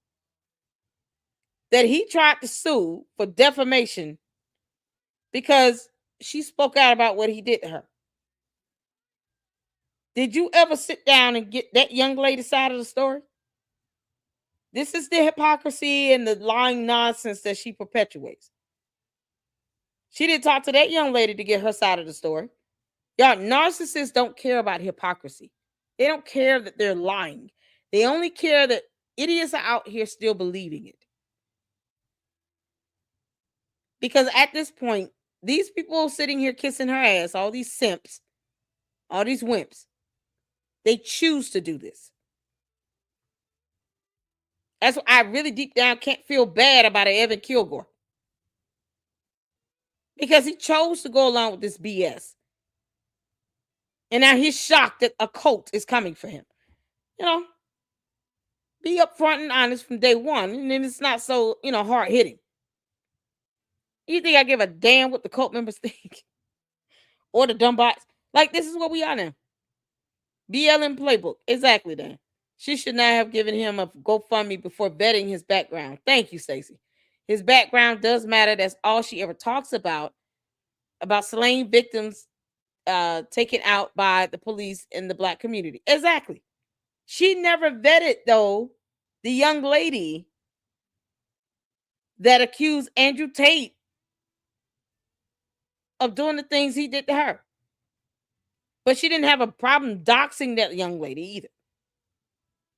that he tried to sue for defamation because she spoke out about what he did to her. Did you ever sit down and get that young lady's side of the story? This is the hypocrisy and the lying nonsense that she perpetuates. She didn't talk to that young lady to get her side of the story. Y'all, narcissists don't care about hypocrisy. They don't care that they're lying. They only care that idiots are out here still believing it. Because at this point, these people sitting here kissing her ass, all these simps, all these wimps, they choose to do this. That's why I really deep down can't feel bad about Evan Kilgore. Because he chose to go along with this BS. And now he's shocked that a cult is coming for him. Be upfront and honest from day one, and then it's not so, hard hitting. You think I give a damn what the cult members think? Or the dumb bots? Like, this is what we are now. BLM playbook. Exactly, Dan. She should not have given him a GoFundMe before vetting his background. Thank you, Stacey. His background does matter. That's all she ever talks about slain victims taken out by the police in the Black community. Exactly. She never vetted, though, the young lady that accused Andrew Tate of doing the things he did to her. But she didn't have a problem doxing that young lady either.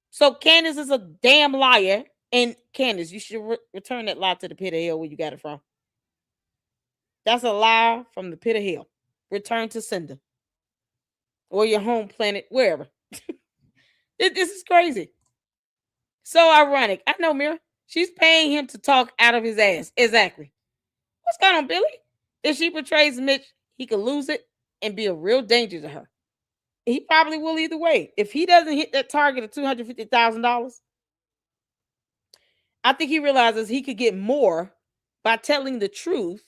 So Candace is a damn liar. And Candace, you should return that lie to the pit of hell where you got it from. That's a lie from the pit of hell. Return to sender. Or your home planet, wherever. This is crazy. So ironic. I know, Mira. She's paying him to talk out of his ass. Exactly. What's going on, Billy? If she betrays Mitch, he could lose it and be a real danger to her. He probably will either way. If he doesn't hit that target of $250,000, I think he realizes he could get more by telling the truth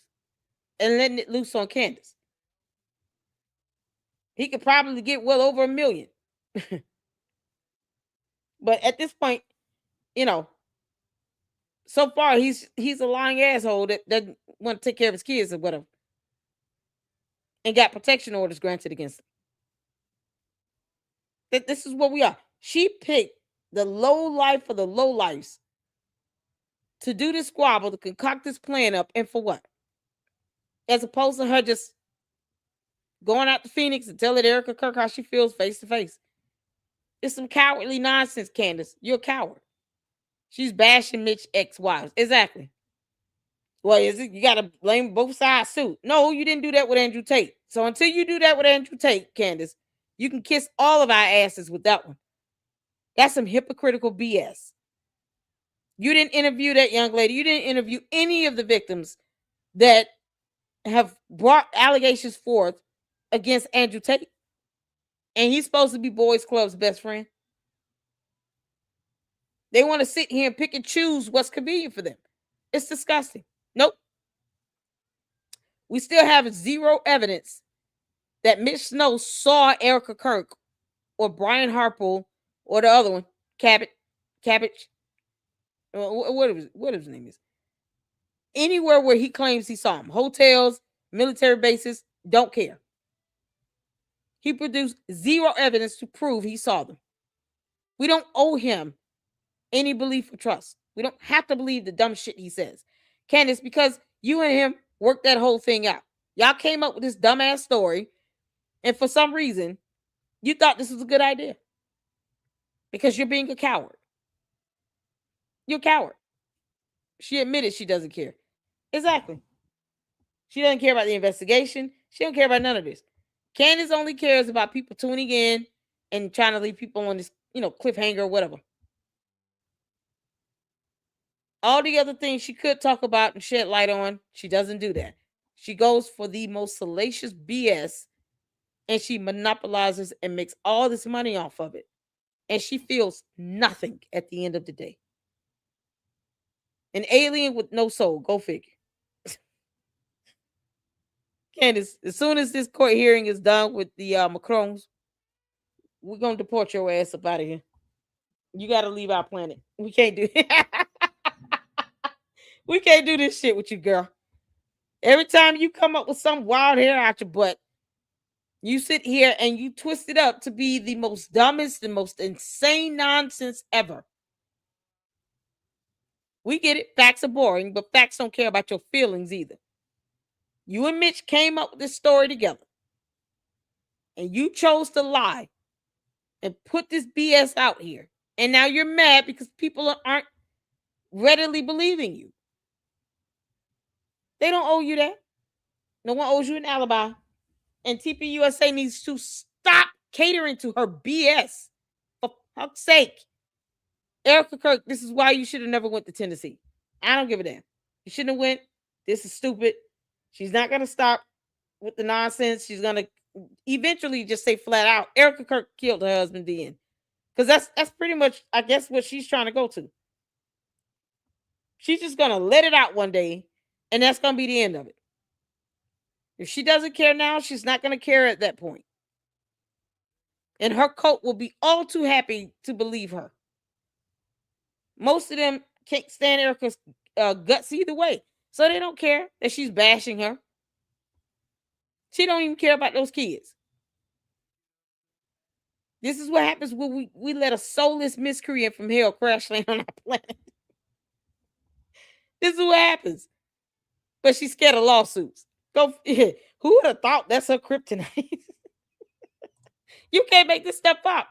and letting it loose on Candace. He could probably get well over $1 million. But at this point, you know, so far he's a lying asshole that doesn't want to take care of his kids or whatever. And got protection orders granted against him. That this is what we are. She picked the low life for the low lives to do this squabble, to concoct this plan up, and for what? As opposed to her just going out to Phoenix and telling Erica Kirk how she feels face to face. It's some cowardly nonsense, Candace. You're a coward. She's bashing Mitch ex-wives. Exactly. Well, is it you gotta blame both sides suit? No, you didn't do that with Andrew Tate. So until you do that with Andrew Tate, Candace, you can kiss all of our asses with that one. That's some hypocritical BS. You didn't interview that young lady. You didn't interview any of the victims that have brought allegations forth against Andrew Tate. And he's supposed to be Boys Club's best friend. They want to sit here and pick and choose what's convenient for them. It's disgusting. Nope. We still have zero evidence that Mitch Snow saw Erica Kirk or Brian Harple or the other one, Cabbage, what his name is. Anywhere where he claims he saw him. Hotels, military bases, don't care. He produced zero evidence to prove he saw them. We don't owe him any belief or trust. We don't have to believe the dumb shit he says. Candace, because you and him worked that whole thing out. Y'all came up with this dumbass story, and for some reason, you thought this was a good idea. Because you're being a coward. You're a coward. She admitted she doesn't care. Exactly. She doesn't care about the investigation. She don't care about none of this. Candace only cares about people tuning in and trying to leave people on this, cliffhanger or whatever. All the other things she could talk about and shed light on, she doesn't do that. She goes for the most salacious BS, and she monopolizes and makes all this money off of it. And she feels nothing at the end of the day. An alien with no soul. Go figure. Candace, as soon as this court hearing is done with the Macrons, we're going to deport your ass up out of here. You got to leave our planet. We can't do it. We can't do this shit with you, girl. Every time you come up with some wild hair out your butt, you sit here and you twist it up to be the most dumbest and most insane nonsense ever. We get it. Facts are boring, but facts don't care about your feelings either. You and Mitch came up with this story together. And you chose to lie and put this BS out here. And now you're mad because people aren't readily believing you. They don't owe you that. No one owes you an alibi. And TPUSA needs to stop catering to her BS. For fuck's sake. Erica Kirk, this is why you should have never went to Tennessee. I don't give a damn. You shouldn't have went. This is stupid. She's not going to stop with the nonsense. She's going to eventually just say flat out, Erica Kirk killed her husband then. Because that's pretty much, I guess, what she's trying to go to. She's just going to let it out one day, and that's going to be the end of it. If she doesn't care now, she's not going to care at that point. And her cult will be all too happy to believe her. Most of them can't stand Erica's guts either way. So they don't care that she's bashing her. She don't even care about those kids. This is what happens when we let a soulless miscreant from hell crash land on our planet. This is what happens. But she's scared of lawsuits. Who would have thought that's her kryptonite? You can't make this stuff up.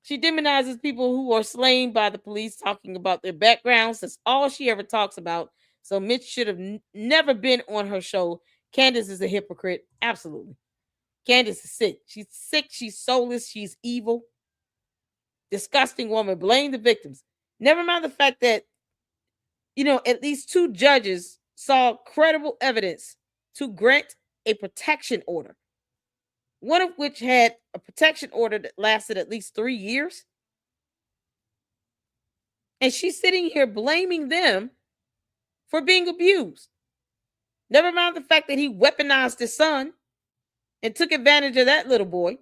She demonizes people who are slain by the police, talking about their backgrounds. That's all she ever talks about. So Mitch should have never been on her show. Candace is a hypocrite. Absolutely. Candace is sick. She's sick. She's soulless. She's evil. Disgusting woman. Blame the victims. Never mind the fact that, at least 2 judges saw credible evidence to grant a protection order. One of which had a protection order that lasted at least 3 years. And she's sitting here blaming them for being abused. Never mind the fact that he weaponized his son and took advantage of that little boy.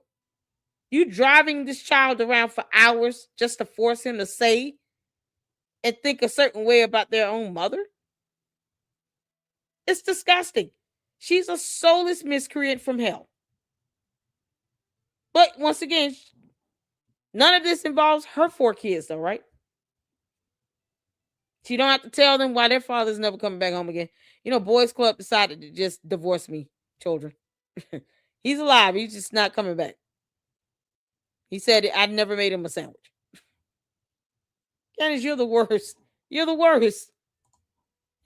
You driving this child around for hours just to force him to say and think a certain way about their own mother? It's disgusting. She's a soulless miscreant from hell. But once again, none of this involves her 4 kids, though, right? She don't have to tell them why their father's never coming back home again. Boys Club decided to just divorce me, children. He's alive. He's just not coming back. He said, I never made him a sandwich. Candace, you're the worst. You're the worst.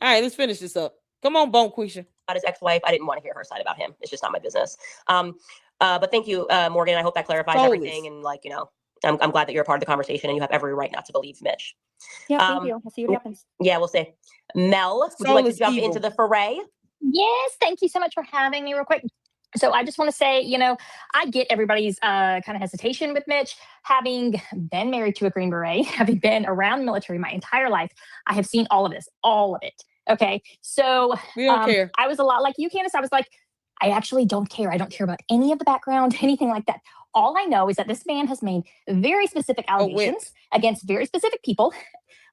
All right, let's finish this up. Come on, Bone Quisha. About his ex-wife, I didn't want to hear her side about him. It's just not my business. But thank you, Morgan. I hope that clarifies everything. And I'm glad that you're a part of the conversation and you have every right not to believe Mitch. Yeah, thank you. We'll see what happens. Yeah, we'll see. Mel, would you like to jump into the foray? Yes, thank you so much for having me real quick. So I just want to say, I get everybody's kind of hesitation with Mitch. Having been married to a Green Beret, having been around the military my entire life, I have seen all of this, all of it. Okay, so we don't care. I was a lot like you, Candace. I was like, I actually don't care. I don't care about any of the background, anything like that. All I know is that this man has made very specific allegations against very specific people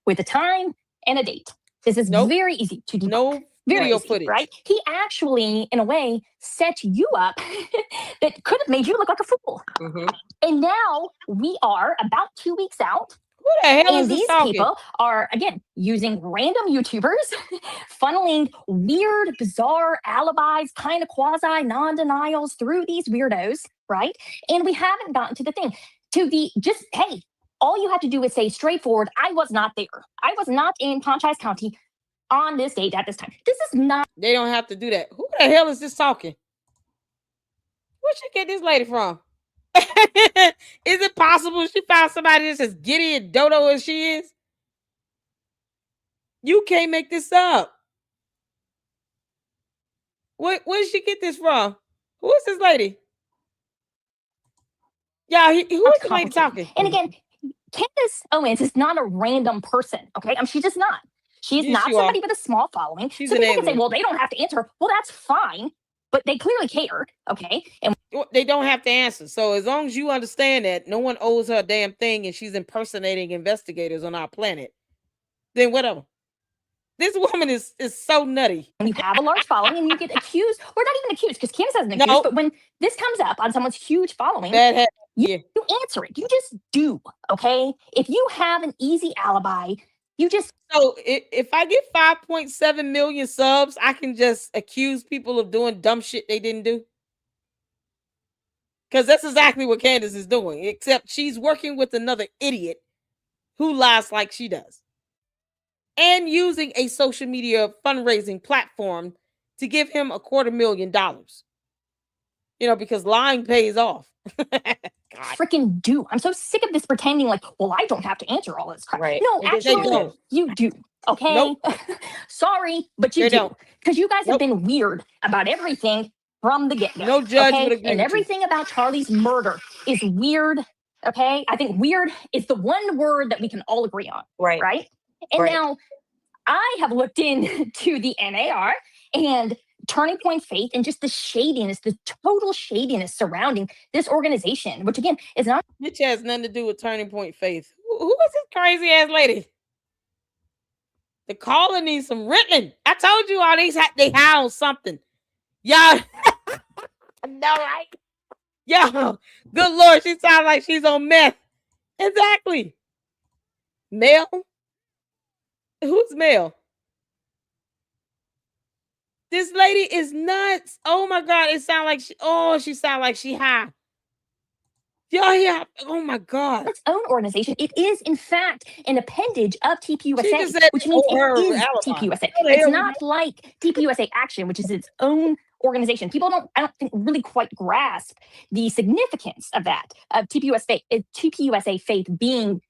with a time and a date. This is very easy to debunk. No video footage, right? He actually, in a way, set you up that could have made you look like a fool. And now we are about 2 weeks out. Who the hell and is this these talking? people are, again, using random YouTubers, funneling weird, bizarre alibis, kind of quasi non-denials through these weirdos, right? And we haven't gotten to the thing. Hey, all you have to do is say straightforward, I was not there. I was not in Cochise County on this date at this time. This is not. They don't have to do that. Who the hell is this talking? Where'd she get this lady from? Is it possible she found somebody that's as giddy and dodo as she is? You can't make this up. Where did she get this from? Who is this lady? Yeah, who is the lady talking? And again, Candace Owens is not a random person, okay? She's just not. She's Yes, not you somebody are. with a small following. She's So an people can say, alien. well, they don't have to answer. Well, that's fine. But they clearly care, okay? And They don't have to answer. So as long as you understand that no one owes her a damn thing and she's impersonating investigators on our planet, then whatever. This woman is so nutty. you have a large following and you get accused, or not even accused, because Candace hasn't accused, but when this comes up on someone's huge following, you answer it. You just do, okay? If you have an easy alibi, you just... So if I get 5.7 million subs, I can just accuse people of doing dumb shit they didn't do. Because that's exactly what Candace is doing, except she's working with another idiot who lies like she does. And using a social media fundraising platform to give him $250,000. Because lying pays off. freaking do. I'm so sick of this pretending like, well, I don't have to answer all this crap. Right. No, They actually, don't. you do. Okay. Nope. Sorry, but you They do. don't. Because you guys have been weird about everything from the get-go. No judge would agree with And you. everything about Charlie's murder is weird. Okay. I think weird is the one word that we can all agree on. Right. Right. And Right. now I have looked into the NAR and Turning Point Faith and just the shadiness, the total shadiness surrounding this organization, which again is not. Mitch has nothing to do with Turning Point Faith. Who is this crazy ass lady? The caller needs some Ritalin. I told you all these they high on something. Y'all, no, right? Yo, good Lord, she sounds like she's on meth. Exactly. Mel? Who's Mel? This lady is nuts. Oh my God, it sounds like she sounds like she high. Y'all hear? Oh my God. Its own organization. It is, in fact, an appendage of TPUSA, just said, which means "Oh, her it is alibi." TPUSA. How the It's hell we not like TPUSA Action, which is its own organization. People I don't think really quite grasp the significance of that, of TPUSA Faith being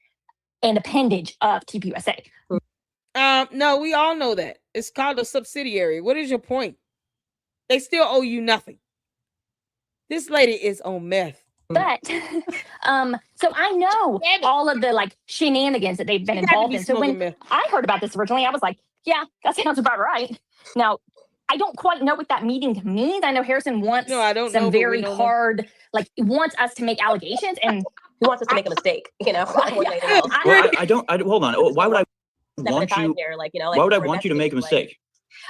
an appendage of TPUSA. No, we all know that. It's called a subsidiary. What is your point? They still owe you nothing. This lady is on meth. But so I know all of the like shenanigans that they've been involved in. So when I heard about this originally, I was like, yeah, that sounds about right. Now, I don't quite know what that meeting means. I know Harrison wants some very hard, like wants us to make allegations and He wants us to make a mistake, you know. Well, I don't. Hold on. Why would I want you? Why would I want you to make a mistake?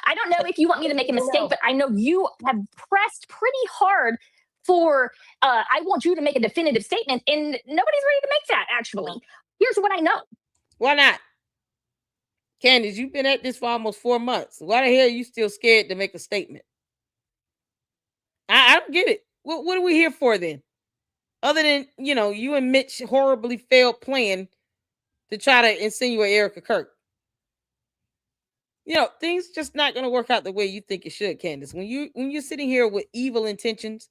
I don't know if you want me to make a mistake, but I know you have pressed pretty hard for, I want you to make a definitive statement, and nobody's ready to make that, actually. Here's what I know. Why not? Candace, you've been at this for almost 4 months. Why the hell are you still scared to make a statement? I don't get it. What are we here for then? Other than, you and Mitch horribly failed plan to try to insinuate Erica Kirk. Things just not going to work out the way you think it should, Candace. When you're sitting here with evil intentions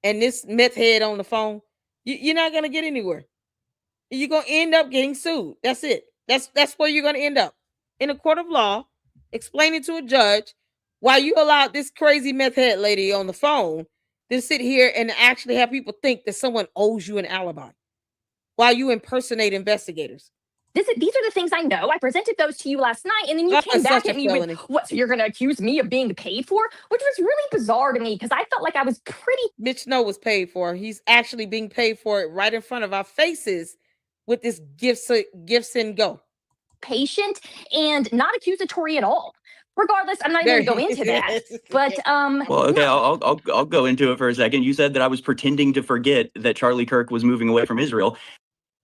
and this meth head on the phone, you're not going to get anywhere. You're going to end up getting sued. That's it. That's where you're going to end up. In a court of law, explaining to a judge why you allowed this crazy meth head lady on the phone to sit here and actually have people think that someone owes you an alibi while you impersonate investigators. These are the things I know. I presented those to you last night, and then you came back at me with, what, so you're going to accuse me of being paid for? Which was really bizarre to me, because I felt like I was pretty... Mitch Snow was paid for. He's actually being paid for it right in front of our faces with this gifts and go. Patient and not accusatory at all. Regardless, I'm not even going to go into that. But well, okay, I'll go into it for a second. You said that I was pretending to forget that Charlie Kirk was moving away from Israel.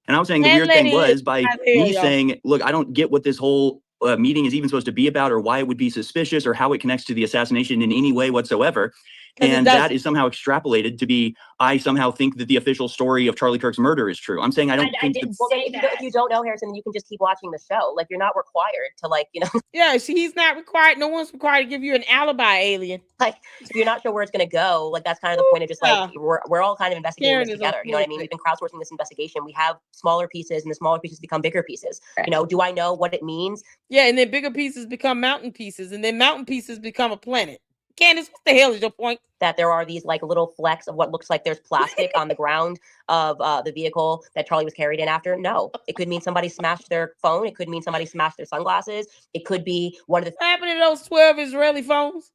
And I was saying the weird thing was by me saying, look, I don't get what this whole meeting is even supposed to be about, or why it would be suspicious, or how it connects to the assassination in any way whatsoever. And that is somehow extrapolated to be, I somehow think that the official story of Charlie Kirk's murder is true. I'm saying I don't think didn't say that. If you don't know, Harrison, you can just keep watching the show. Like, you're not required to, like, Yeah, he's not required. No one's required to give you an alibi, alien. Like, if you're not sure where it's going to go, like, that's kind of the point of just, like, we're all kind of investigating this together. You know what I mean? We've been crowdsourcing this investigation. We have smaller pieces, and the smaller pieces become bigger pieces. Right. Do I know what it means? Yeah, and then bigger pieces become mountain pieces, and then mountain pieces become a planet. Candace, what the hell is your point? That there are these like little flecks of what looks like there's plastic on the ground of the vehicle that Charlie was carried in after. No, it could mean somebody smashed their phone. It could mean somebody smashed their sunglasses. It could be one of the... What happened to those 12 Israeli phones?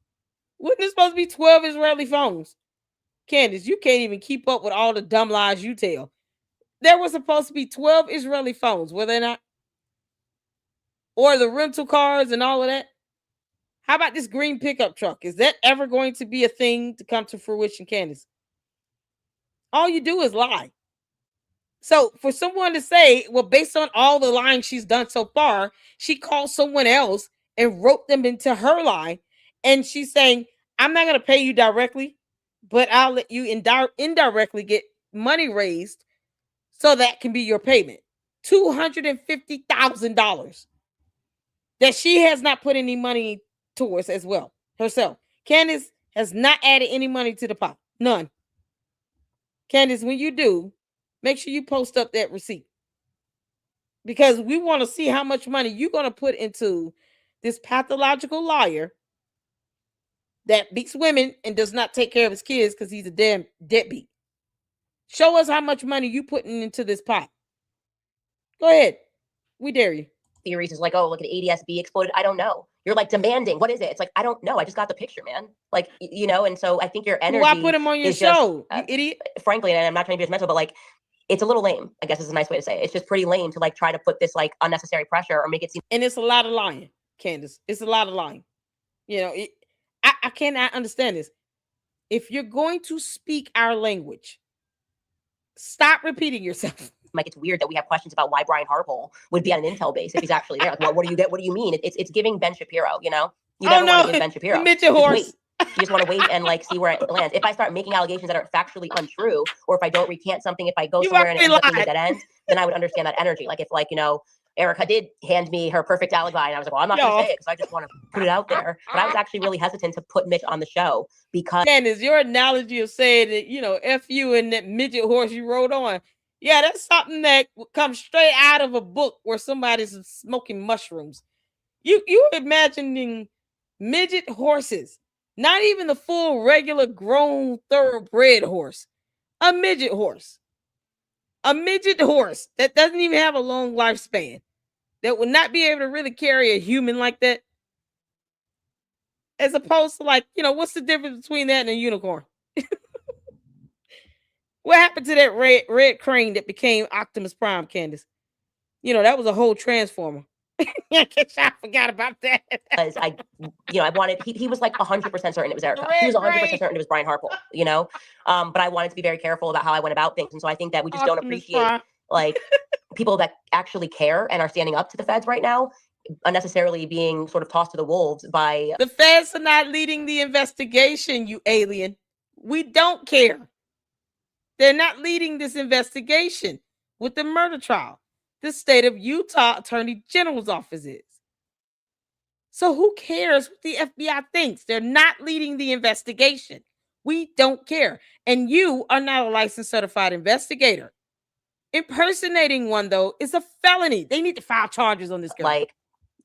Wasn't it supposed to be 12 Israeli phones? Candace, you can't even keep up with all the dumb lies you tell. There was supposed to be 12 Israeli phones, were there not? Or the rental cars and all of that? How about this green pickup truck? Is that ever going to be a thing to come to fruition, Candace? All you do is lie. So for someone to say, well, based on all the lying she's done so far, she called someone else and wrote them into her lie. And she's saying, I'm not going to pay you directly, but I'll let you indirectly get money raised so that can be your payment. $250,000 that she has not put any money towards as well herself. Candace has not added any money to the pot. None. Candace, when you do, make sure you post up that receipt, because we want to see how much money you're going to put into this pathological liar that beats women and does not take care of his kids because he's a damn deadbeat. Show us how much money you putting into this pot. Go ahead. We dare you. Theories is like, oh, look at ADSB exploded. I don't know. You're like demanding. What is it? It's like, I don't know. I just got the picture, man. Like, and so I think your energy. Why put him on your show, you idiot? Frankly, and I'm not trying to be judgmental, but like, it's a little lame, I guess is a nice way to say it. It's just pretty lame to like try to put this like unnecessary pressure or make it seem. And it's a lot of lying. Candace. It's a lot of lying. You know, I cannot understand this. If you're going to speak our language, stop repeating yourself. Like, it's weird that we have questions about why Brian Harpole would be on an intel base if he's actually there. Like, what do you get? What do you mean? It's giving Ben Shapiro, you know? You never want to give Ben Shapiro. The midget horse. Wait. You just want to wait and like see where it lands. If I start making allegations that are factually untrue, or if I don't recant something, if I go somewhere and it ends up being a dead end, then I would understand that energy. Like if like, you know, Erica did hand me her perfect alibi and I was like, well, I'm not going to say it because I just want to put it out there. But I was actually really hesitant to put Mitch on the show because... Candace, your analogy of saying that, you know, F you and that midget horse you rode on. Yeah, that's something that comes straight out of a book where somebody's smoking mushrooms. You're imagining midget horses. Not even the full, regular, grown, thoroughbred horse. A midget horse. A midget horse that doesn't even have a long lifespan. That would not be able to really carry a human like that. As opposed to like, you know, what's the difference between that and a unicorn? What happened to that red crane that became Optimus Prime, Candace? You know, that was a whole transformer. I forgot about that. Because I wanted, he was like 100% certain it was Erica. He was 100% certain it was Brian Harpole, you know? But I wanted to be very careful about how I went about things. And so I think that we just don't appreciate like people that actually care and are standing up to the feds right now, unnecessarily being sort of tossed to the wolves by... The feds are not leading the investigation, you alien. We don't care. They're not leading this investigation with the murder trial. The state of Utah Attorney General's office is. So who cares what the FBI thinks? They're not leading the investigation. We don't care. And you are not a licensed certified investigator. Impersonating one, though, is a felony. They need to file charges on this girl. Like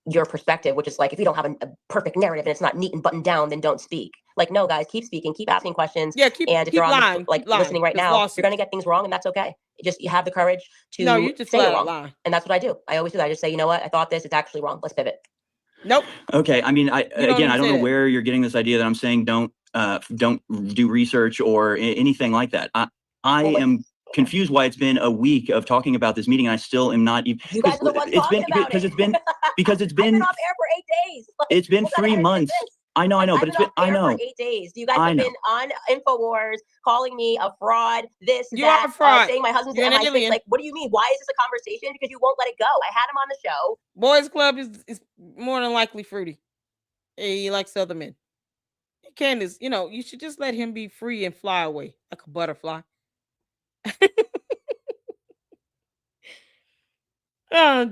your perspective, which is like, if you don't have a perfect narrative and it's not neat and buttoned down, then don't speak. Like, no, guys, keep speaking, keep asking questions. Yeah, and if you're on listening right now, you're going to get things wrong, and that's okay. You have the courage to say you're wrong. Lie. And that's what I do. I always do that. I just say, you know what? I thought this, it's actually wrong. Let's pivot. Nope. Okay. I mean, I don't know where you're getting this idea that I'm saying don't do research or anything like that. I am confused why it's been a week of talking about this meeting and I still am not even... You guys are the ones talking about it. Because it's been... I've been off air for 8 days. It's been 3 months. I know, but it's been... I know. For 8 days. You guys have been on InfoWars calling me a fraud, this, you that, are a fraud. Saying my husband's an MI6. Like, what do you mean? Why is this a conversation? Because you won't let it go. I had him on the show. Boys Club is more than likely fruity. He likes other men. Candace, you know, you should just let him be free and fly away like a butterfly.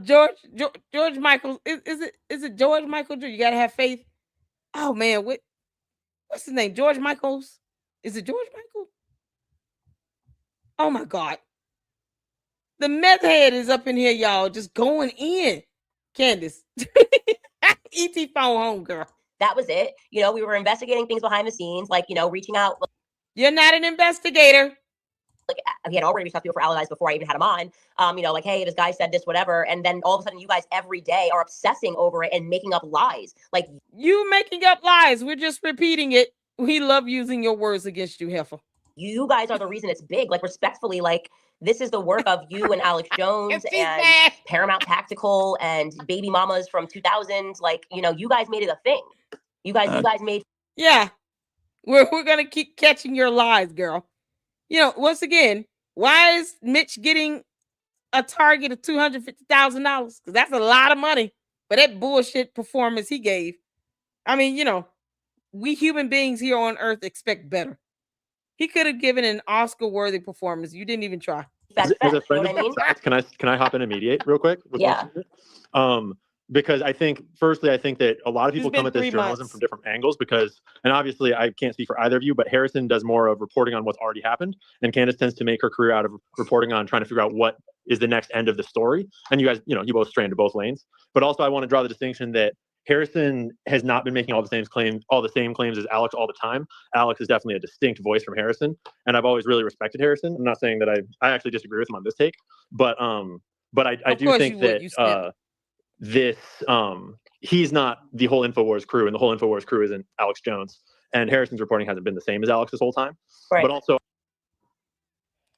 George Michael, is it George Michael? You gotta have faith. Oh man, what's his name? George Michaels? Is it George Michael? Oh my God. The meth head is up in here, y'all, just going in. Candace. E.T. phone home, girl. That was it. You know, we were investigating things behind the scenes, like, you know, reaching out. You're not an investigator. Like, he had already reached out to people for alibis before I even had him on. You know, like, hey, this guy said this, whatever. And then all of a sudden, you guys every day are obsessing over it and making up lies. Like, you making up lies. We're just repeating it. We love using your words against you, heifer. You guys are the reason it's big. Like, respectfully, like, this is the work of you and Alex Jones and Paramount Tactical and Baby Mamas from 2000. Like, you know, you guys made it a thing. You guys made. Yeah, we're gonna keep catching your lies, girl. You know, once again, why is Mitch getting a target of $250,000? Because that's a lot of money for that bullshit performance he gave. I mean, you know, we human beings here on Earth expect better. He could have given an Oscar-worthy performance. You didn't even try. As a friend of can I hop in and mediate real quick? Yeah. Because I think that a lot of people come at this journalism from different angles because, and obviously I can't speak for either of you, but Harrison does more of reporting on what's already happened, and Candace tends to make her career out of reporting on trying to figure out what is the next end of the story. And you guys, you know, you both stray into both lanes. But also I want to draw the distinction that Harrison has not been making all the same claims as Alex all the time. Alex is definitely a distinct voice from Harrison, and I've always really respected Harrison. I'm not saying that I actually disagree with him on this take, but I do think that he's not the whole InfoWars crew, and the whole InfoWars crew isn't Alex Jones. And Harrison's reporting hasn't been the same as Alex this whole time. Right. But also,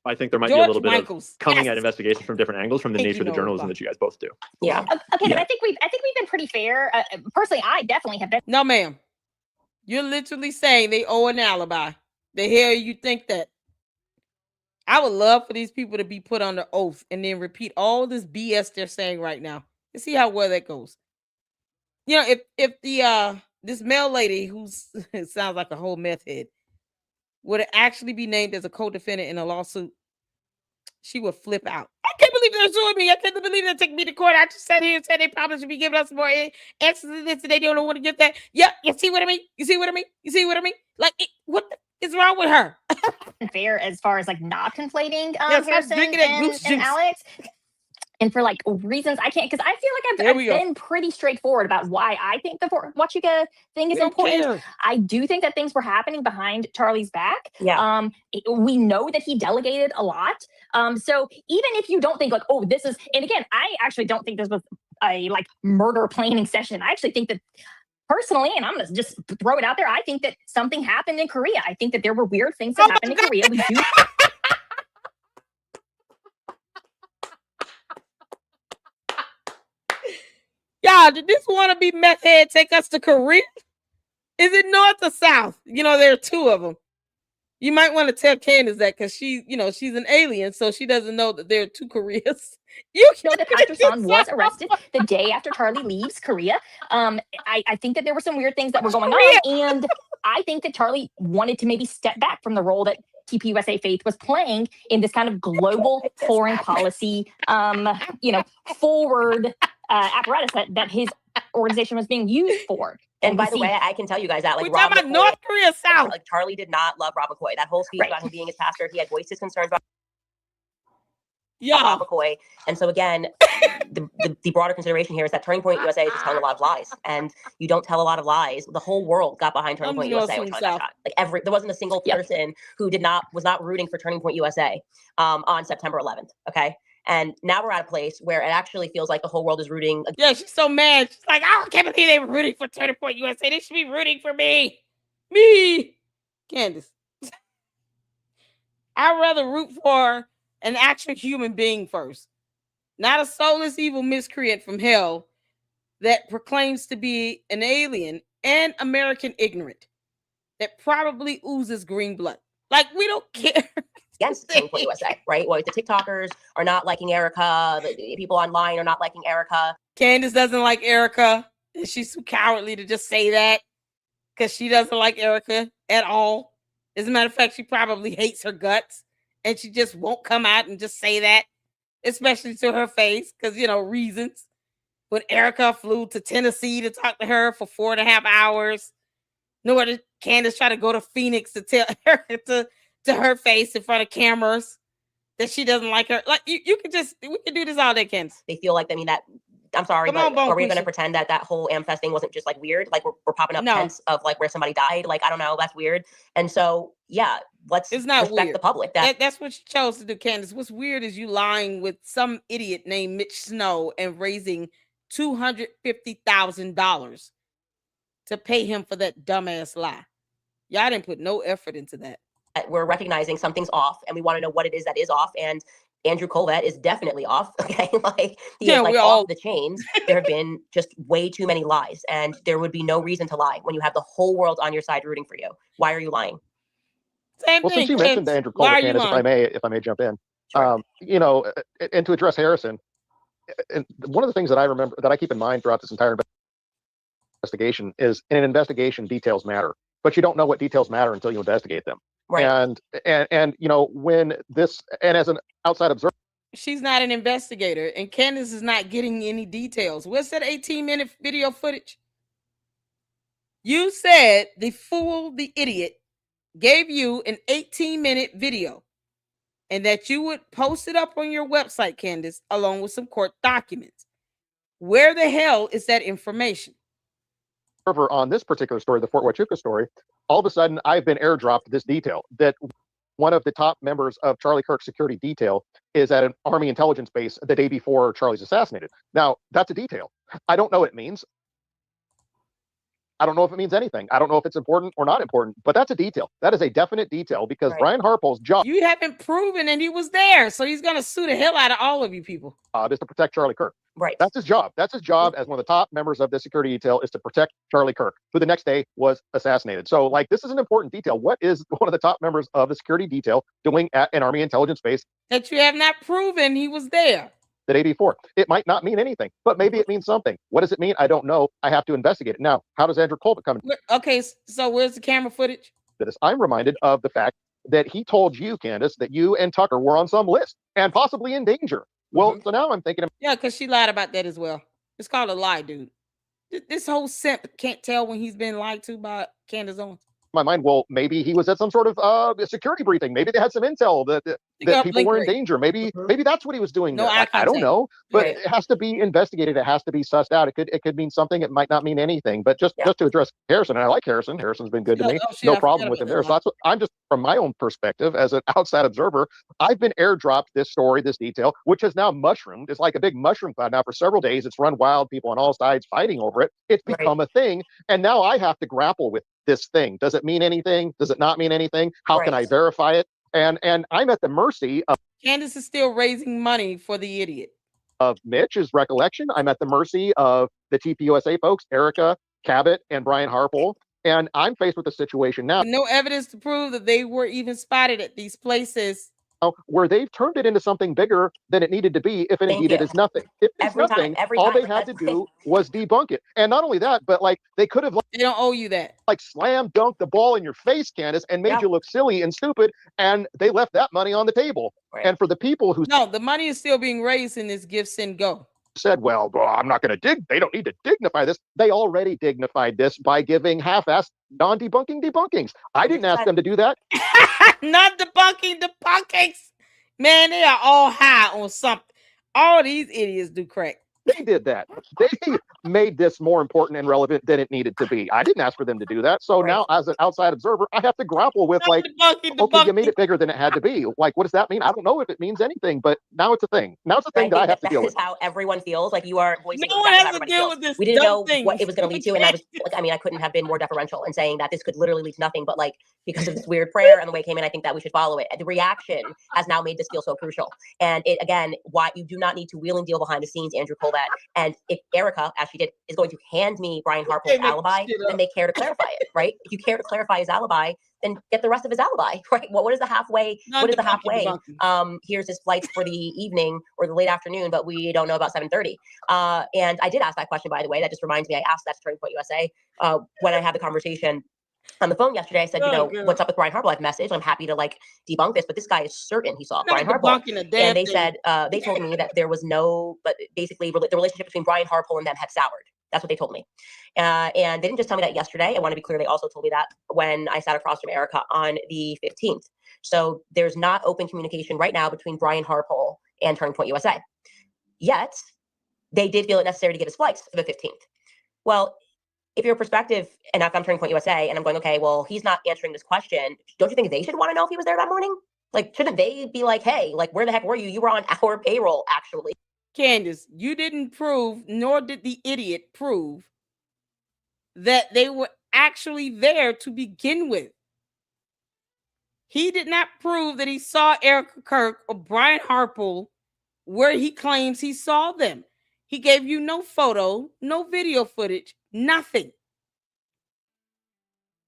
I think there might be a George little bit Michaels. of coming Yes. at investigations from different angles from the Thank nature you, of the Noah journalism Bach. that you guys both do. Yeah. Okay, but I think we've been pretty fair. Personally, I definitely have been. No, ma'am. You're literally saying they owe an alibi. The hell you think that? I would love for these people to be put under oath and then repeat all this BS they're saying right now and see how well that goes. You know, if the this male lady who's it sounds like a whole meth head would actually be named as a co-defendant in a lawsuit, she would flip out. I can't believe they're suing me. I can't believe they're taking me to court. I just sat here and said they probably should be giving us more answers to this, and they don't want to give that. Yeah, you see what I mean? You see what I mean? You see what I mean? Like, what is wrong with her? Fair as far as like not conflating Yes, I'm Harrison drinking that goose and juice. Alex. And for like reasons I can't, because I feel like There I've we go. been pretty straightforward about why I think the Huachuca thing is We don't important. care. I do think that things were happening behind Charlie's back. Yeah. We know that he delegated a lot. So even if you don't think like, oh, this is, and again, I actually don't think this was a like murder planning session. I actually think that personally, and I'm gonna just throw it out there, I think that something happened in Korea. I think that there were weird things that happened in Korea. We do. Y'all, did this wannabe meth head take us to Korea? Is it north or south? You know, there are two of them. You might want to tell Candace that because she, you know, she's an alien, so she doesn't know that there are two Koreas. You know that Pastor Son was arrested the day after Charlie leaves Korea. I think that there were some weird things that were going on, and I think that Charlie wanted to maybe step back from the role that TPUSA Faith was playing in this kind of global foreign policy, forward apparatus that his organization was being used for. And by the way, I can tell you guys that, like, We're talking about North Korea, South. Like, Charlie did not love Rob McCoy. That whole speech about him being his pastor, he had voiced his concerns about Rob McCoy. And so again, the broader consideration here is that Turning Point USA is just telling a lot of lies, and you don't tell a lot of lies. The whole world got behind Turning Point USA when Charlie got shot. Like there wasn't a single person who was not rooting for Turning Point USA on September 11th. Okay. And now we're at a place where it actually feels like the whole world is rooting. Yeah, she's so mad. She's like, I can't believe they were rooting for Turning Point USA. They should be rooting for me. Me. Candace. I'd rather root for an actual human being first. Not a soulless evil miscreant from hell that proclaims to be an alien and American ignorant that probably oozes green blood. Like, we don't care. Against Turning Point USA, right? Well, the TikTokers are not liking Erica. The people online are not liking Erica. Candace doesn't like Erica. And she's too cowardly to just say that because she doesn't like Erica at all. As a matter of fact, she probably hates her guts and she just won't come out and just say that, especially to her face because, you know, reasons. When Erica flew to Tennessee to talk to her for 4.5 hours, nor did Candace try to go to Phoenix to tell Erica to her face in front of cameras that she doesn't like her. Like, you could just, we could do this all day, Candace. They feel like, I mean, that, I'm sorry, Come but on, Bone are we going to Quisha. pretend that whole AmFest thing wasn't just like weird? Like we're popping up tents of like where somebody died. Like, I don't know, that's weird. And so, yeah, It's not respect weird. the public. That's what you chose to do, Candace. What's weird is you lying with some idiot named Mitch Snow and raising $250,000 to pay him for that dumbass lie. Y'all didn't put no effort into that. We're recognizing something's off and we want to know what it is that is off. And Andrew Colvett is definitely off. Okay. Like he is like off the chains. There have been just way too many lies, and there would be no reason to lie when you have the whole world on your side rooting for you. Why are you lying? Same Well, thing, since you mentioned Andrew Colvett, Candace, if I may jump in, you know, and to address Harrison, and one of the things that I remember that I keep in mind throughout this entire investigation is in an investigation, details matter, but you don't know what details matter until you investigate them. Right. And you know, when this, and as an outside observer, she's not an investigator, and Candace is not getting any details. What's that 18-minute video footage? You said the fool, the idiot, gave you an 18-minute video and that you would post it up on your website, Candace, along with some court documents. Where the hell is that information? on this particular story, the Fort Huachuca story, all of a sudden I've been airdropped this detail that one of the top members of Charlie Kirk's security detail is at an Army intelligence base the day before Charlie's assassinated. Now, that's a detail. I don't know what it means. I don't know if it means anything. I don't know if it's important or not important, but that's a detail. That is a definite detail because Brian Harpole's job You haven't proven that he was there, so he's gonna sue the hell out of all of you people. is to protect Charlie Kirk. Right. That's his job. That's his job as one of the top members of the security detail is to protect Charlie Kirk, who the next day was assassinated. So, like, this is an important detail. What is one of the top members of the security detail doing at an Army intelligence base That you have not proven he was there. the day before? It might not mean anything, but maybe it means something. What does it mean? I don't know. I have to investigate it. Now, how does Andrew Colbert come into Okay, so where's the camera footage? this? I'm reminded of the fact that he told you, Candace, that you and Tucker were on some list and possibly in danger. Well, so now I'm thinking, Yeah, because she lied about that as well. It's called a lie, dude. This whole simp can't tell when he's been lied to by Candace Owens. my mind, well, maybe he was at some sort of security briefing. Maybe they had some intel that people were in danger. Maybe that's what he was doing. No there. eye Like, I don't contact. know, but Right. it has to be investigated. It has to be sussed out. It could mean something. It might not mean anything. But just to address Harrison, and I like Harrison. Harrison's been good to me. oh, shit, No I problem forgot with him about there. that So that's what I'm just from my own perspective as an outside observer. I've been airdropped this story, this detail, which has now mushroomed. It's like a big mushroom cloud now for several days. It's run wild. People on all sides fighting over it. It's become a thing, and now I have to grapple with this thing. Does it mean anything? Does it not mean anything? How can I verify it? And I'm at the mercy Candace is still raising money for the idiot. of Mitch's recollection. I'm at the mercy of the TPUSA folks, Erica, Cabot, and Brian Harpole. And I'm faced with a situation now No evidence to prove that they were even spotted at these places. where they've turned it into something bigger than it needed to be, if indeed it is nothing. If it's nothing, all they had to do was debunk it. And not only that, but like they could have they don't owe you that. Like slam dunked the ball in your face, Candace, and made you look silly and stupid, and they left that money on the table. And for the people who No, the money is still being raised in this give, send, go. said, well, I'm not going to they don't need to dignify this. They already dignified this by giving half-assed non-debunking debunkings. I didn't ask them to do that. Not debunking debunkings. Man, they are all high on something. All these idiots do crack. They did that. They made this more important and relevant than it needed to be. I didn't ask for them to do that. So now, as an outside observer, I have to grapple with like, okay, you made it bigger than it had to be. Like, what does that mean? I don't know if it means anything, but now it's a thing. Now it's a thing that I have to deal with. That is how everyone feels. Like you are voicing. No one exactly has how to everybody deal feels. with this We didn't know dumb thing. what it was going to lead to, and I was like, I mean, I couldn't have been more deferential in saying that this could literally lead to nothing. But like because of this weird prayer and the way it came in, I think that we should follow it. The reaction has now made this feel so crucial. And it again, why you do not need to wheel and deal behind the scenes, Andrew Colbert. And if Erica, as she did, is going to hand me Brian Harpole's alibi, then they care to clarify it, right? If you care to clarify his alibi, then get the rest of his alibi, right? What is the halfway? What is the halfway? Here's his flights for the evening or the late afternoon, but we don't know about 7:30. And I did ask that question, by the way. That just reminds me, I asked that to Turning Point USA when I had the conversation on the phone yesterday. I said, what's up with Brian Harpole? I've messaged. I'm happy to like debunk this, but this guy is certain he saw Brian Harpole. And they said, they told me that there was no, but basically the relationship between Brian Harpole and them had soured. That's what they told me. And they didn't just tell me that yesterday. I want to be clear. They also told me that when I sat across from Erica on the 15th. So there's not open communication right now between Brian Harpole and Turning Point USA. Yet they did feel it necessary to get his flights for the 15th. Well, if your perspective, and if I'm Turning Point USA and I'm going, okay, well, he's not answering this question, don't you think they should want to know if he was there that morning? Like, shouldn't they be like, hey, like, where the heck were you? You were on our payroll, actually. Candace, you didn't prove, nor did the idiot prove, that they were actually there to begin with. He did not prove that he saw Erica Kirk or Brian Harpole where he claims he saw them. He gave you no photo, no video footage, nothing.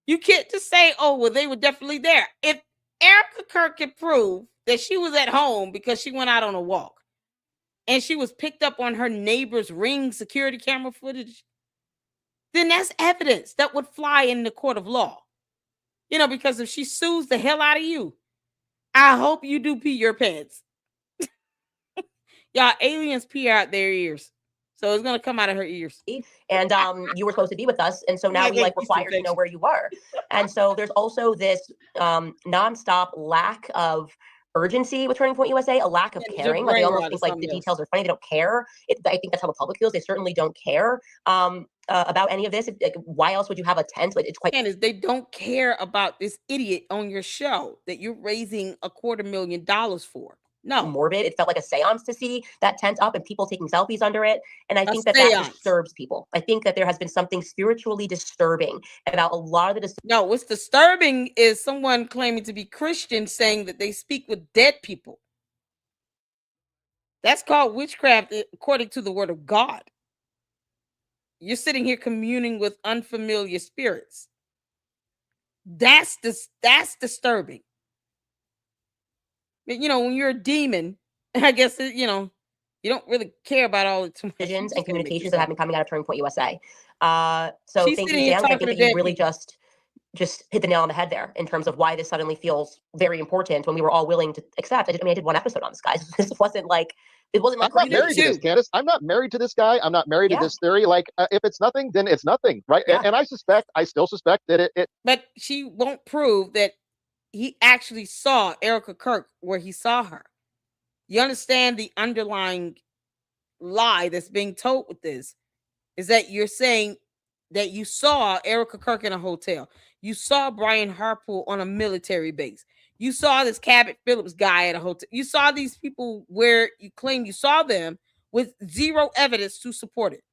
You can't just say, oh, well, they were definitely there. If Erica Kirk can prove that she was at home because she went out on a walk and she was picked up on her neighbor's Ring security camera footage, then that's evidence that would fly in the court of law. You know, because if she sues the hell out of you, I hope you do pee your pants. Y'all, aliens pee out their ears. So it's going to come out of her ears. And you were supposed to be with us. And so now we like require to know where you were. And so there's also this nonstop lack of urgency with Turning Point USA, a lack of caring. Like they almost think like the details are funny. They don't care. I think that's how the public feels. They certainly don't care about any of this. Why else would you have a tent? It's quite. Candace, they don't care about this idiot on your show that you're raising $250,000 for. morbid. It felt like a seance to see that tent up and people taking selfies under it. And I think that disturbs people. I think that there has been something spiritually disturbing about a lot of the No, what's disturbing is someone claiming to be Christian saying that they speak with dead people. That's called witchcraft according to the word of God. You're sitting here communing with unfamiliar spirits. That's disturbing. You know, when you're a demon, I guess, you know, you don't really care about all the decisions and communications that have been coming out of Turning Point USA. So She's thank sitting you, here Dan. I talking think to that you dead really people. just hit the nail on the head there in terms of why this suddenly feels very important when we were all willing to accept. I did one episode on this, guys. This wasn't like I'm not married to this, Candace. I'm not married to this guy. I'm not married to this theory. Like, if it's nothing, then it's nothing, right? And I still suspect that it. But she won't prove that he actually saw Erica Kirk where he saw her. You understand the underlying lie that's being told with this is that you're saying that you saw Erica Kirk in a hotel. You saw Brian Harpool on a military base. You saw this Cabot Phillips guy at a hotel. You saw these people where you claim you saw them with zero evidence to support it.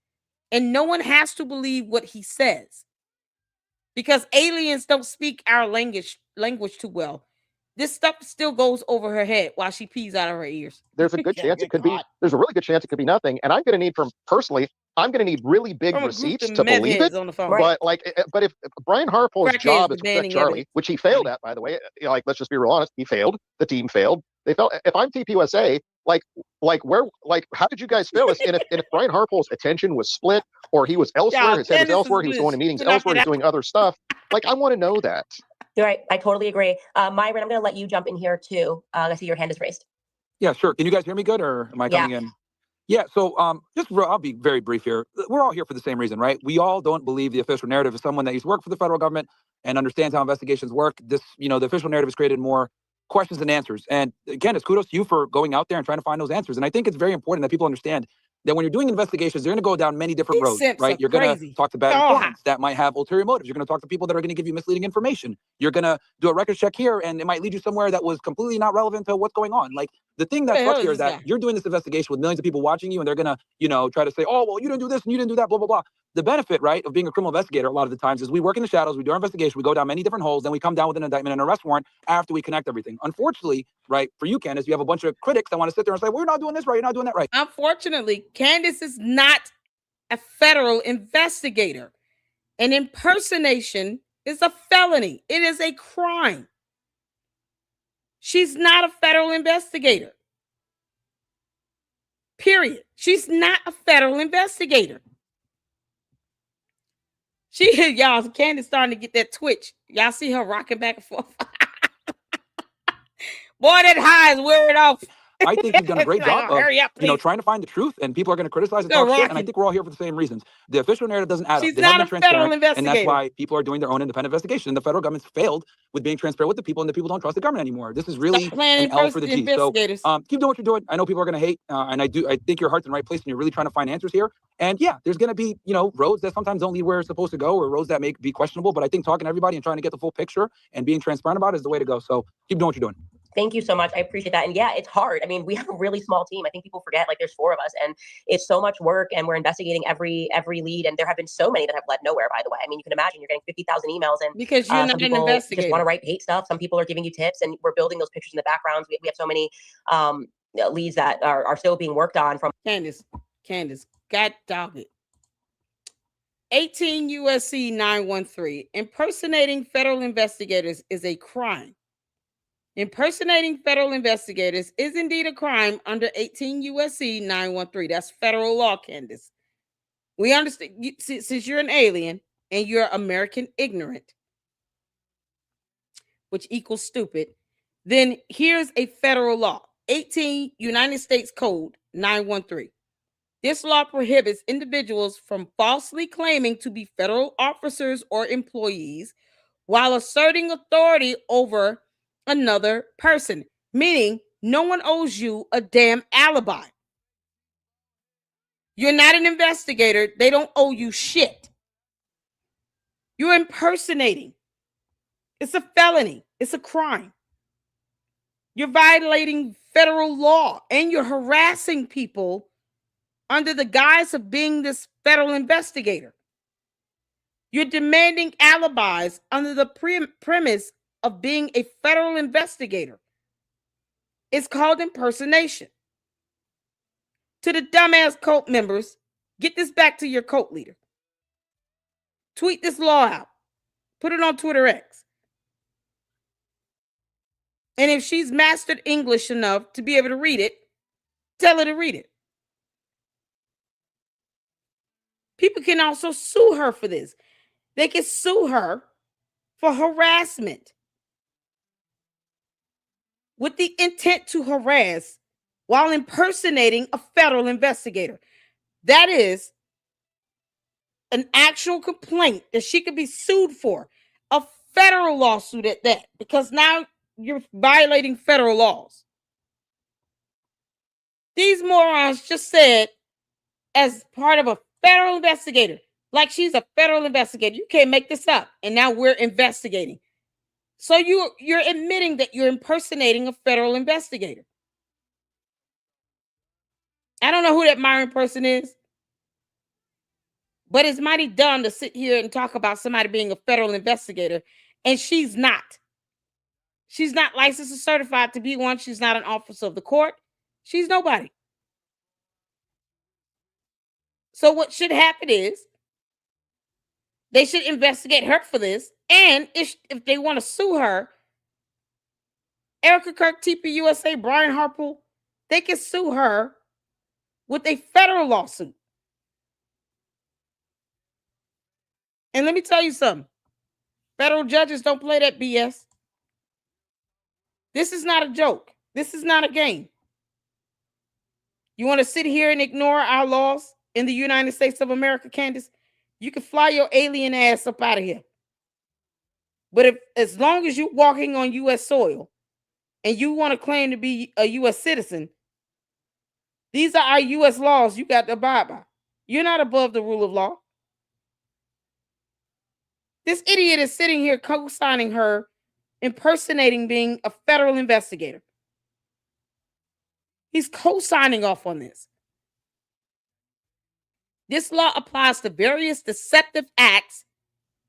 And no one has to believe what he says. Because aliens don't speak our language too well. This stuff still goes over her head while she pees out of her ears. There's a good chance it could be. There's a really good chance it could be nothing. And I'm going to need I'm going to need really big receipts to believe it. On the phone. But but if Brian Harpo's job is to protect Charlie, evidence. which he failed at, by the way, you know, like, let's just be real honest, he failed. The team failed. They failed. If I'm TPUSA, how did you guys fail us? And if Brian Harpo's attention was split, or he was elsewhere, his head was elsewhere, he was going to meetings elsewhere, he's doing other stuff. Like, I want to know that. You're right. I totally agree. Myron, I'm going to let you jump in here too. I see your hand is raised. Yeah, sure. Can you guys hear me good, or am I coming in? Yeah. So I'll be very brief here. We're all here for the same reason, right? We all don't believe the official narrative. As someone that used to work for the federal government and understands how investigations work, the official narrative has created more questions than answers. And again, it's kudos to you for going out there and trying to find those answers. And I think it's very important that people understand that when you're doing investigations, you're going to go down many different roads, right? You're going to talk to bad informants that might have ulterior motives. You're going to talk to people that are going to give you misleading information. You're going to do a record check here, and it might lead you somewhere that was completely not relevant to what's going on. Like, the thing that sucks here is that you're doing this investigation with millions of people watching you, and they're going to, try to say, oh, well, you didn't do this and you didn't do that, blah, blah, blah. The benefit, right, of being a criminal investigator a lot of the times is we work in the shadows, we do our investigation, we go down many different holes, then we come down with an indictment and an arrest warrant after we connect everything. Unfortunately, right, for you, Candace, you have a bunch of critics that want to sit there and say, well, you're not doing this right, you're not doing that right. Unfortunately, Candace is not a federal investigator. An impersonation is a felony. It is a crime. She's not a federal investigator. Period. She's not a federal investigator. Y'all, Candace starting to get that twitch. Y'all see her rocking back and forth. Boy, that high is wearing off. I think you've done a great job of, trying to find the truth, and people are going to criticize and talk shit, and I think we're all here for the same reasons. The official narrative doesn't add up. They haven't been transparent, and that's why people are doing their own independent investigation. And the federal government's failed with being transparent with the people, and the people don't trust the government anymore. This is really an L for the G. So keep doing what you're doing. I know people are going to hate, and I think your heart's in the right place, and you're really trying to find answers here. And yeah, there's going to be, roads that sometimes don't lead where it's supposed to go, or roads that may be questionable. But I think talking to everybody and trying to get the full picture and being transparent about it is the way to go. So keep doing what you're doing. Thank you so much. I appreciate that. And yeah, it's hard. I mean, we have a really small team. I think people forget, like, there's 4 of us, and it's so much work, and we're investigating every lead. And there have been so many that have led nowhere, by the way. I mean, you can imagine you're getting 50,000 emails, and because you're not an investigator, just want to write hate stuff. Some people are giving you tips, and we're building those pictures in the backgrounds. We have so many leads that are still being worked on from Candace, God dog it. 18 USC 913. Impersonating federal investigators is a crime. Impersonating federal investigators is indeed a crime under 18 USC 913. That's federal law, Candace. We understand, since you're an alien and you're American ignorant, which equals stupid, then here's a federal law, 18 United States Code 913. This law prohibits individuals from falsely claiming to be federal officers or employees while asserting authority over another person, meaning no one owes you a damn alibi. You're not an investigator. They don't owe you shit. You're impersonating. It's a felony. It's a crime. You're violating federal law and you're harassing people under the guise of being this federal investigator. You're demanding alibis under the premise of being a federal investigator. It's called impersonation. To the dumbass cult members, get this back to your cult leader. Tweet this law out. Put it on Twitter X. And if she's mastered English enough to be able to read it, tell her to read it. People can also sue her for this. They can sue her for harassment with the intent to harass while impersonating a federal investigator. That is an actual complaint that she could be sued for, a federal lawsuit at that, because now you're violating federal laws. These morons just said, as part of a federal investigator, like she's a federal investigator. You can't make this up. And now we're investigating. So you're admitting that you're impersonating a federal investigator. I don't know who that Myron person is, but it's mighty dumb to sit here and talk about somebody being a federal investigator, and she's not. She's not licensed or certified to be one. She's not an officer of the court. She's nobody. So what should happen is they should investigate her for this, and if they want to sue her, Erica Kirk, TPUSA, Brian Harpool, they can sue her with a federal lawsuit. And let me tell you something. Federal judges don't play that BS. This is not a joke. This is not a game. You want to sit here and ignore our laws in the United States of America, Candace? You can fly your alien ass up out of here. But as long as you're walking on U.S. soil and you want to claim to be a U.S. citizen, these are our U.S. laws you got to abide by. You're not above the rule of law. This idiot is sitting here co-signing her, impersonating being a federal investigator. He's co-signing off on this. This law applies to various deceptive acts,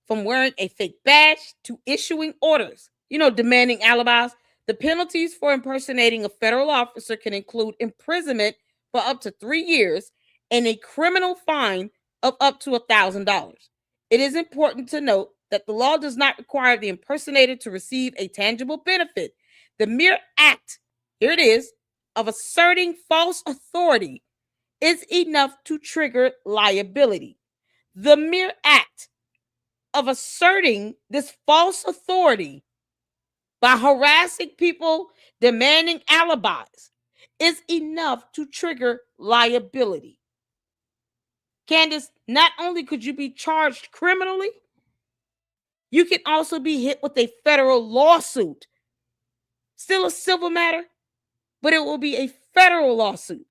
from wearing a fake badge to issuing orders, demanding alibis. The penalties for impersonating a federal officer can include imprisonment for up to 3 years and a criminal fine of up to $1,000. It is important to note that the law does not require the impersonator to receive a tangible benefit. The mere act, here it is, of asserting false authority is enough to trigger liability. The mere act of asserting this false authority by harassing people, demanding alibis, is enough to trigger liability. Candace, not only could you be charged criminally, you can also be hit with a federal lawsuit. Still a civil matter, but it will be a federal lawsuit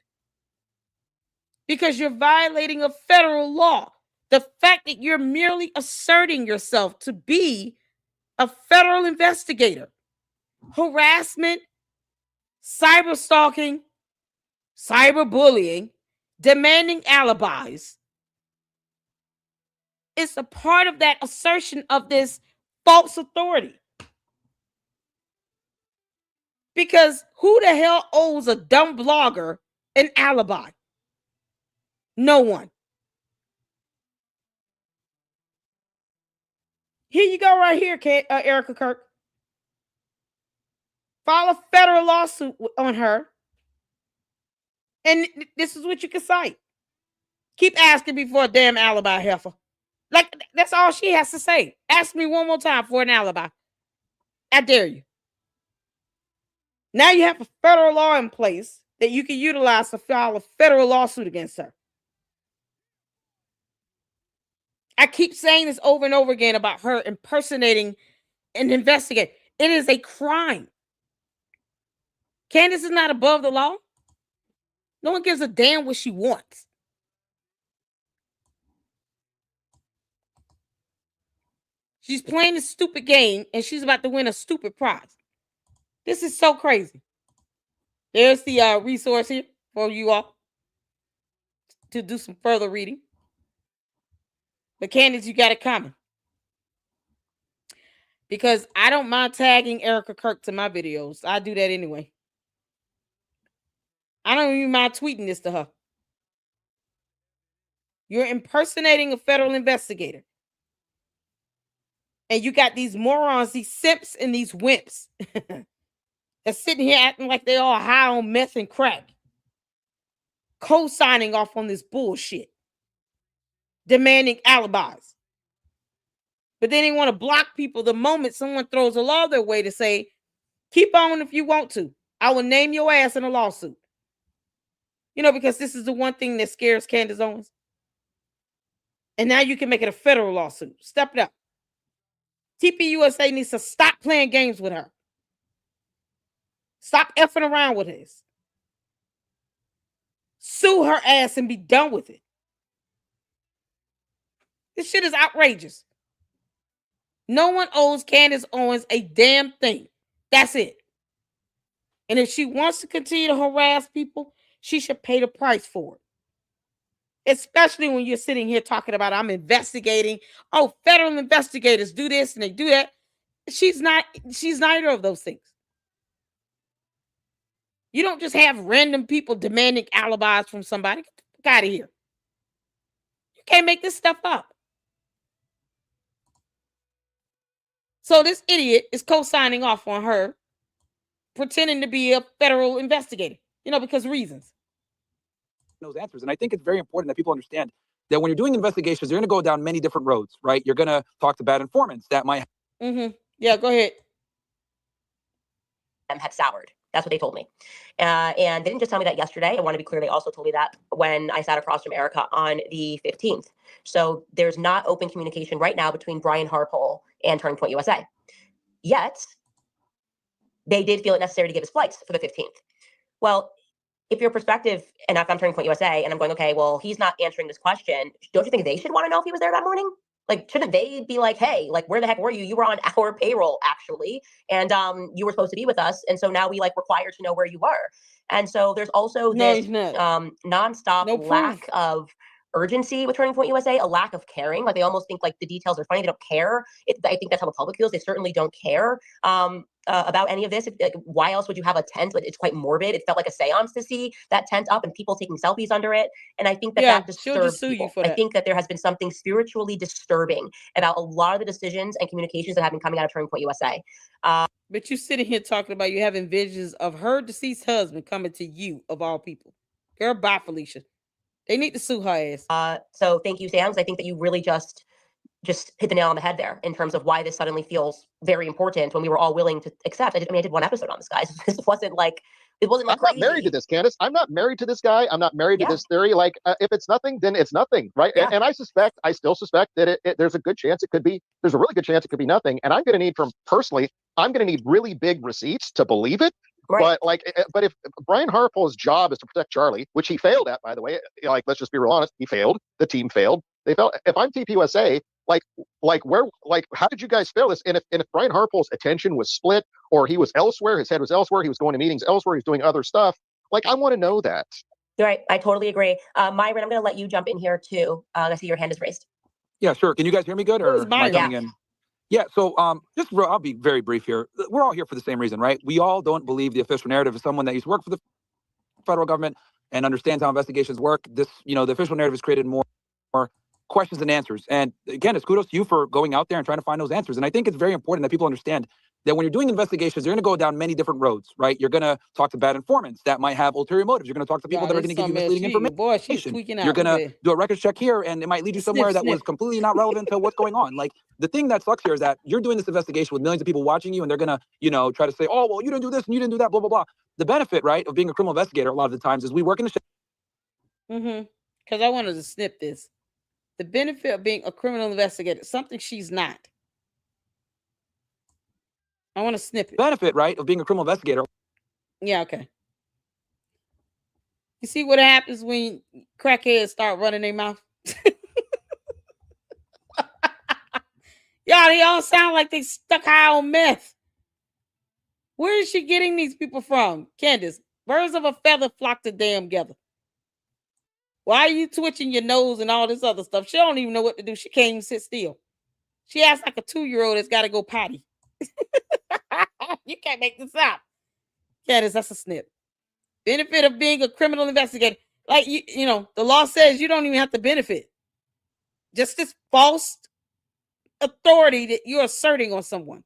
because you're violating a federal law. The fact that you're merely asserting yourself to be a federal investigator, harassment, cyber stalking, cyberbullying, demanding alibis, it's a part of that assertion of this false authority. Because who the hell owes a dumb blogger an alibi? No one. Here you go right here, Erica Kirk. File a federal lawsuit on her. And this is what you can cite. Keep asking me for a damn alibi, heifer. Like, that's all she has to say. Ask me one more time for an alibi. I dare you. Now you have a federal law in place that you can utilize to file a federal lawsuit against her. I keep saying this over and over again about her impersonating an investigator. It is a crime. Candace is not above the law. No one gives a damn what she wants. She's playing a stupid game and she's about to win a stupid prize. This is so crazy. There's the resource here for you all to do some further reading. But Candace, you got it coming. Because I don't mind tagging Erica Kirk to my videos. I do that anyway. I don't even mind tweeting this to her. You're impersonating a federal investigator. And you got these morons, these simps, and these wimps that's sitting here acting like they all high on meth and crack, co-signing off on this bullshit, demanding alibis. But then they want to block people the moment someone throws a law their way to say, keep on if you want to. I will name your ass in a lawsuit. You know, because this is the one thing that scares Candace Owens. And now you can make it a federal lawsuit. Step it up. TPUSA needs to stop playing games with her. Stop effing around with this. Sue her ass and be done with it. This shit is outrageous. No one owes Candace Owens a damn thing. That's it. And if she wants to continue to harass people, she should pay the price for it. Especially when you're sitting here talking about, I'm investigating. Oh, federal investigators do this and they do that. She's neither of those things. You don't just have random people demanding alibis from somebody. Get the fuck out of here. You can't make this stuff up. So this idiot is co-signing off on her, pretending to be a federal investigator, you know, because reasons. Those answers. And I think it's very important that people understand that when you're doing investigations, you're going to go down many different roads, right? You're going to talk to bad informants that might. Yeah, go ahead. Had soured. That's what they told me. And they didn't just tell me that yesterday. I want to be clear. They also told me that when I sat across from Erica on the 15th. So there's not open communication right now between Brian Harpole and Turning Point USA. Yet, they did feel it necessary to give us flights for the 15th. Well, if your perspective, and if I'm Turning Point USA, and I'm going, okay, well, he's not answering this question, don't you think they should want to know if he was there that morning? Like, shouldn't they be like, hey, like, where the heck were you? You were on our payroll, actually, and you were supposed to be with us, and so now we require to know where you were. And so there's also this nonstop lack of urgency with Turning Point USA, a lack of caring. Like, they almost think the details are funny. They don't care. I think that's how the public feels. They certainly don't care about any of this. Why else would you have a tent? It's quite morbid. It felt like a seance to see that tent up and people taking selfies under it. And I think that disturbs people. I think that there has been something spiritually disturbing about a lot of the decisions and communications that have been coming out of Turning Point USA. But you're sitting here talking about you having visions of her deceased husband coming to you, of all people. Girl, bye, Felicia. They need to sue her ass. So thank you, Sam. I think that you really just hit the nail on the head there in terms of why this suddenly feels very important when we were all willing to accept. I did one episode on this, guys. This wasn't it wasn't I'm not married to this, Candace. I'm not married to this guy. I'm not married to this theory. If it's nothing, then it's nothing, right? Yeah. And I still suspect that there's a good chance there's a really good chance it could be nothing. And I'm going to need really big receipts to believe it. Right. But if Brian Harpole's job is to protect Charlie, which he failed at, by the way, let's just be real honest, he failed. The team failed. They failed. If I'm TPUSA, how did you guys fail this? And if Brian Harpole's attention was split, or he was elsewhere, his head was elsewhere, he was going to meetings elsewhere, he's doing other stuff. I want to know that. Right. I totally agree. Myron, I'm going to let you jump in here too. I see your hand is raised. Yeah, sure. Can you guys hear me good, or am I coming in? Yeah, so I'll be very brief here. We're all here for the same reason, right? We all don't believe the official narrative is someone that used to work for the federal government and understands how investigations work. The official narrative has created more questions than answers. And again, it's kudos to you for going out there and trying to find those answers. And I think it's very important that people understand that when you're doing investigations, you're going to go down many different roads, right? You're going to talk to bad informants that might have ulterior motives. You're going to talk to people that are going to give you misleading information. Boy, she's tweaking out. You're going to do a records check here, and it might lead you somewhere that was completely not relevant to what's going on. The thing that sucks here is that you're doing this investigation with millions of people watching you, and they're going to, try to say, oh, well, you didn't do this and you didn't do that, blah, blah, blah. The benefit, right, of being a criminal investigator a lot of the times is we work in the Because I wanted to snip this. The benefit of being a criminal investigator, something she's not. I want to snip it. Benefit, right, of being a criminal investigator. Yeah, okay. You see what happens when crackheads start running their mouth? Y'all, they all sound like they stuck high on meth. Where is she getting these people from? Candace, birds of a feather flock together. Why are you twitching your nose and all this other stuff? She don't even know what to do. She can't even sit still. She acts like a 2-year-old that's got to go potty. You can't make this up. Candace, that's a snip. Benefit of being a criminal investigator. Like, you know, the law says you don't even have to benefit. Just this false authority that you're asserting on someone.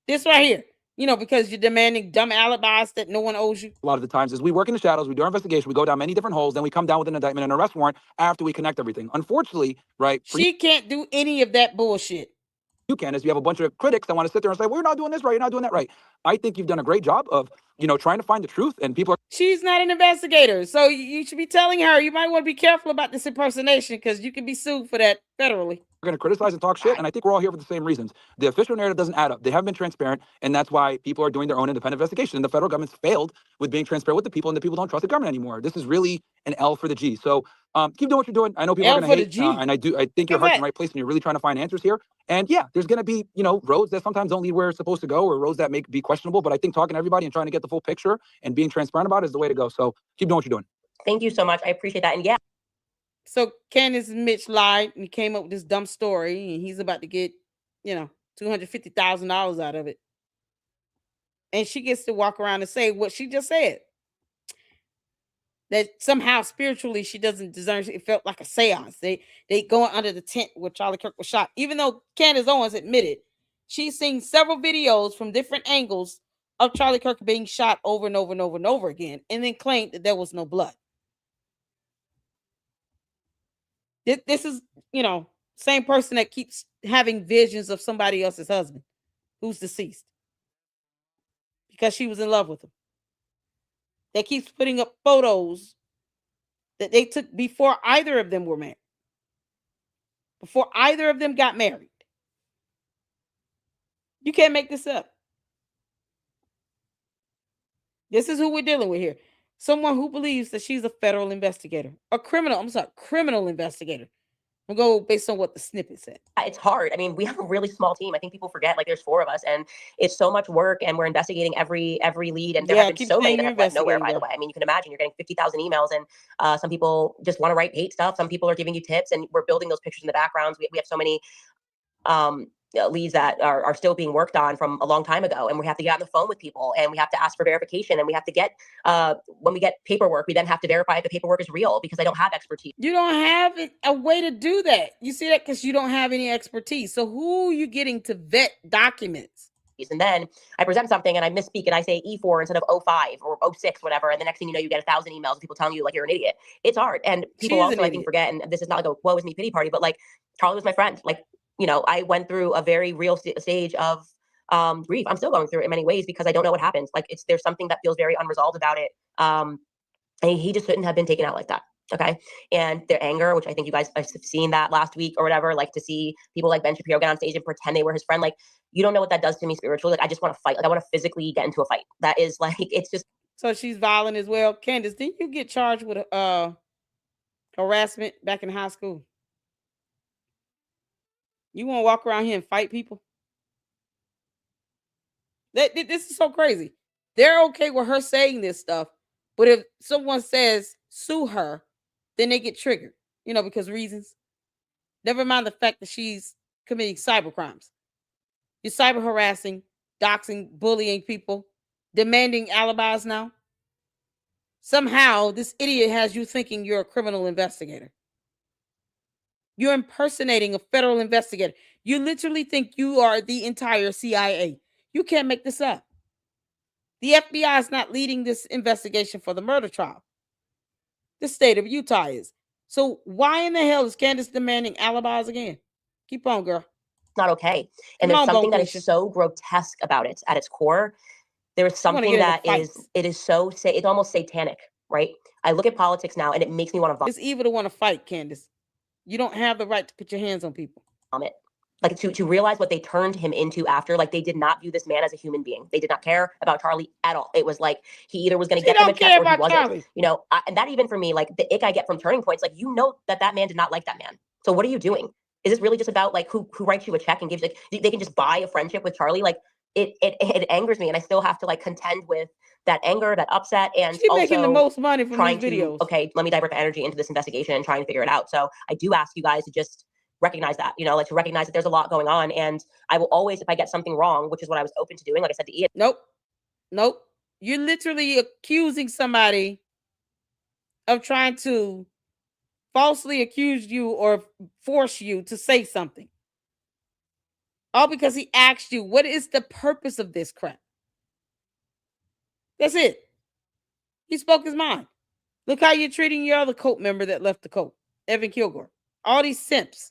This right here. You know, because you're demanding dumb alibis that no one owes you. A lot of the times is we work in the shadows, we do our investigation, we go down many different holes, then we come down with an indictment and an arrest warrant after we connect everything. Unfortunately, right? She can't do any of that bullshit. You, Candace, you have a bunch of critics that want to sit there and say, well, you're not doing this right, you're not doing that right. I think you've done a great job of, you know, trying to find the truth, and people are... She's not an investigator, so you should be telling her you might want to be careful about this impersonation because you can be sued for that federally. We're going to criticize and talk shit, and I think we're all here for the same reasons. The official narrative doesn't add up. They haven't been transparent, and that's why people are doing their own independent investigation. And the federal government's failed with being transparent with the people, and the people don't trust the government anymore. This is really an L for the G. So keep doing what you're doing. I know people are going to hate, and I think your heart's in the right place, and you're really trying to find answers here. And yeah, there's going to be, you know, roads that sometimes don't lead where it's supposed to go, or roads that may be questionable. But I think talking to everybody and trying to get the full picture and being transparent about it is the way to go. So keep doing what you're doing. Thank you so much. I appreciate that. And yeah. So Candace and Mitch lied and came up with this dumb story, and he's about to get, you know, $250,000 out of it. And she gets to walk around and say what she just said. That somehow spiritually she doesn't deserve it. It felt like a seance. They go under the tent where Charlie Kirk was shot. Even though Candace Owens admitted she's seen several videos from different angles of Charlie Kirk being shot over and over and over and over again, and then claimed that there was no blood. This is, you know, same person that keeps having visions of somebody else's husband who's deceased because she was in love with him. That keeps putting up photos that they took before either of them were married. Before either of them got married. You can't make this up. This is who we're dealing with here. Someone who believes that she's a federal investigator. Criminal investigator. We'll go based on what the snippet said. It's hard. I mean, we have a really small team. I think people forget, like, there's 4 of us, and it's so much work, and we're investigating every lead, and there have been so many that have went nowhere, by the way. I mean, you can imagine you're getting 50,000 emails, and some people just want to write hate stuff. Some people are giving you tips, and we're building those pictures in the backgrounds. We have so many leads that are still being worked on from a long time ago, and we have to get on the phone with people, and we have to ask for verification, and we have to get when we get paperwork, we then have to verify if the paperwork is real because I don't have expertise. You don't have a way to do that. You see that because you don't have any expertise. So who are you getting to vet documents? And then I present something and I misspeak and I say E4 instead of 05 or 06, whatever. And the next thing you know, you get 1,000 emails of people telling you like you're an idiot. It's hard. And people also, I think, forget, and this is not like a woe is me pity party, but like Charlie was my friend. Like, you know, I went through a very real stage of grief. I'm still going through it in many ways because I don't know what happened. Like there's something that feels very unresolved about it. And he just shouldn't have been taken out like that. Okay. And their anger, which I think you guys have seen that last week or whatever, like to see people like Ben Shapiro get on stage and pretend they were his friend. Like, you don't know what that does to me spiritually. Like, I just want to fight. Like, I want to physically get into a fight. That is like, it's just. So she's violent as well. Candace, didn't you get charged with harassment back in high school? You want to walk around here and fight people? This is so crazy. They're okay with her saying this stuff. But if someone says sue her, then they get triggered, you know, because reasons. Never mind the fact that she's committing cyber crimes. You're cyber harassing, doxing, bullying people, demanding alibis now. Somehow, this idiot has you thinking you're a criminal investigator. You're impersonating a federal investigator. You literally think you are the entire CIA. You can't make this up. The FBI is not leading this investigation for the murder trial. The state of Utah is. So why in the hell is Candace demanding alibis again? Keep on, girl. Not okay. And there's something that is so grotesque about it at its core. There is something that is so, it's almost satanic, right? I look at politics now and it makes me want to vomit. It's evil to want to fight, Candace. You don't have the right to put your hands on people. Like to realize what they turned him into after, like they did not view this man as a human being. They did not care about Charlie at all. It was like he either was going to get them a check or he wasn't. Charlie. You know, and that even for me, like the ick I get from turning points, like you know that man did not like that man. So what are you doing? Is this really just about like who writes you a check and gives like they can just buy a friendship with Charlie? Like it angers me, and I still have to like contend with that anger, that upset, and She's also making the most money from trying these videos. okay, let me divert the energy into this investigation and trying to figure it out. So I do ask you guys to just recognize that, you know, like to recognize that there's a lot going on, and I will always, if I get something wrong, which is what I was open to doing, like I said to Ian. Nope. You're literally accusing somebody of trying to falsely accuse you or force you to say something. All because he asked you, what is the purpose of this crap? That's it. He spoke his mind. Look how you're treating your other cult member that left the cult, Evan Kilgore. All these simps.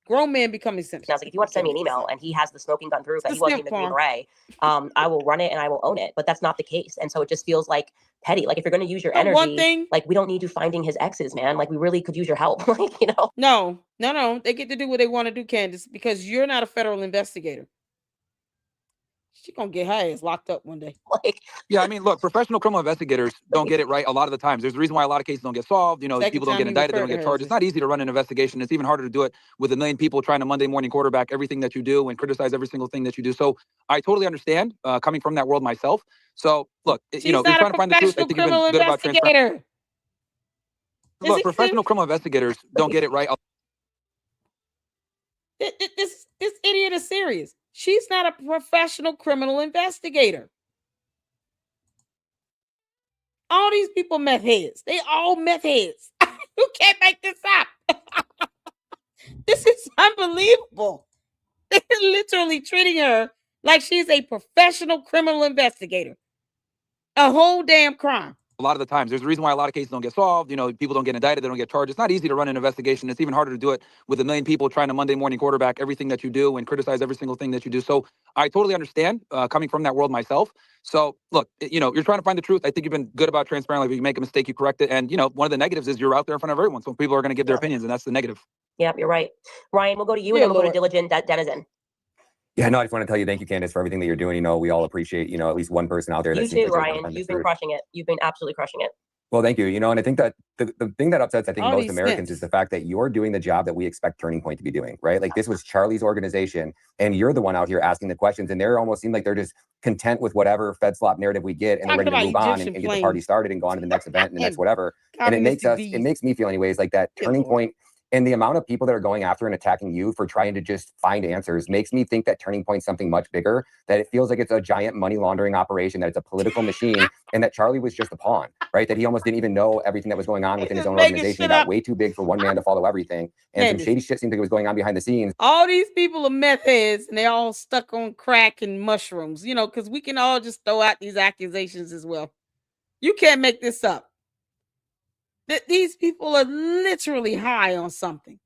Grown men becoming simps. And I was like, if you want to send me an email and he has the smoking gun proof that he wasn't even a Green Beret, I will run it and I will own it. But that's not the case. And so it just feels like petty. Like if you're going to use your energy, like we don't need you finding his exes, man. Like we really could use your help. Like, you know. No. They get to do what they want to do, Candace, because you're not a federal investigator. She's going to get her ass locked up one day. Yeah, I mean, look, professional criminal investigators don't get it right a lot of the times. There's a reason why a lot of cases don't get solved. You know, people don't get indicted, they don't get charged. It's not easy to run an investigation. It's even harder to do it with 1 million people trying to Monday morning quarterback everything that you do and criticize every single thing that you do. So I totally understand coming from that world myself. So look, you know, you're trying to find the truth. I think you've been good about transparency. Look, professional criminal investigators don't get it right. This idiot is serious. She's not a professional criminal investigator. All these people meth heads. They all meth heads. You can't make this up. This is unbelievable. They're literally treating her like she's a professional criminal investigator. A whole damn crime. A lot of the times, there's a reason why a lot of cases don't get solved. You know, people don't get indicted, they don't get charged. It's not easy to run an investigation. It's even harder to do it with 1 million people trying to Monday morning quarterback everything that you do and criticize every single thing that you do. So I totally understand coming from that world myself. So look, you know, you're trying to find the truth. I think you've been good about transparent. Like if you make a mistake, you correct it. And you know, one of the negatives is you're out there in front of everyone. So people are going to give their opinions, and that's the negative. Yeah, you're right. Ryan, we'll go to you, and then we'll go to Diligent Denizen. Yeah, no, I just want to tell you, thank you, Candace, for everything that you're doing. You know, we all appreciate, you know, at least one person out there. You too, Ryan. You've been crushing it. You've been absolutely crushing it. Well, thank you. You know, and I think that the thing that upsets, I think, most Americans is the fact that you're doing the job that we expect Turning Point to be doing, right? Like this was Charlie's organization, and you're the one out here asking the questions, and they're almost seem like they're just content with whatever Fed slop narrative we get, and they're ready to move on and get the party started and go on to the next event and the next whatever. And it makes me feel anyways like that Turning Point. And the amount of people that are going after and attacking you for trying to just find answers makes me think that Turning Point's something much bigger, that it feels like it's a giant money laundering operation, that it's a political machine, and that Charlie was just a pawn, right? That he almost didn't even know everything that was going on within his own organization. It got way too big for one man to follow everything. And some shady shit seems like it was going on behind the scenes. All these people are meth heads, and they're all stuck on crack and mushrooms, you know, because we can all just throw out these accusations as well. You can't make this up. These people are literally high on something.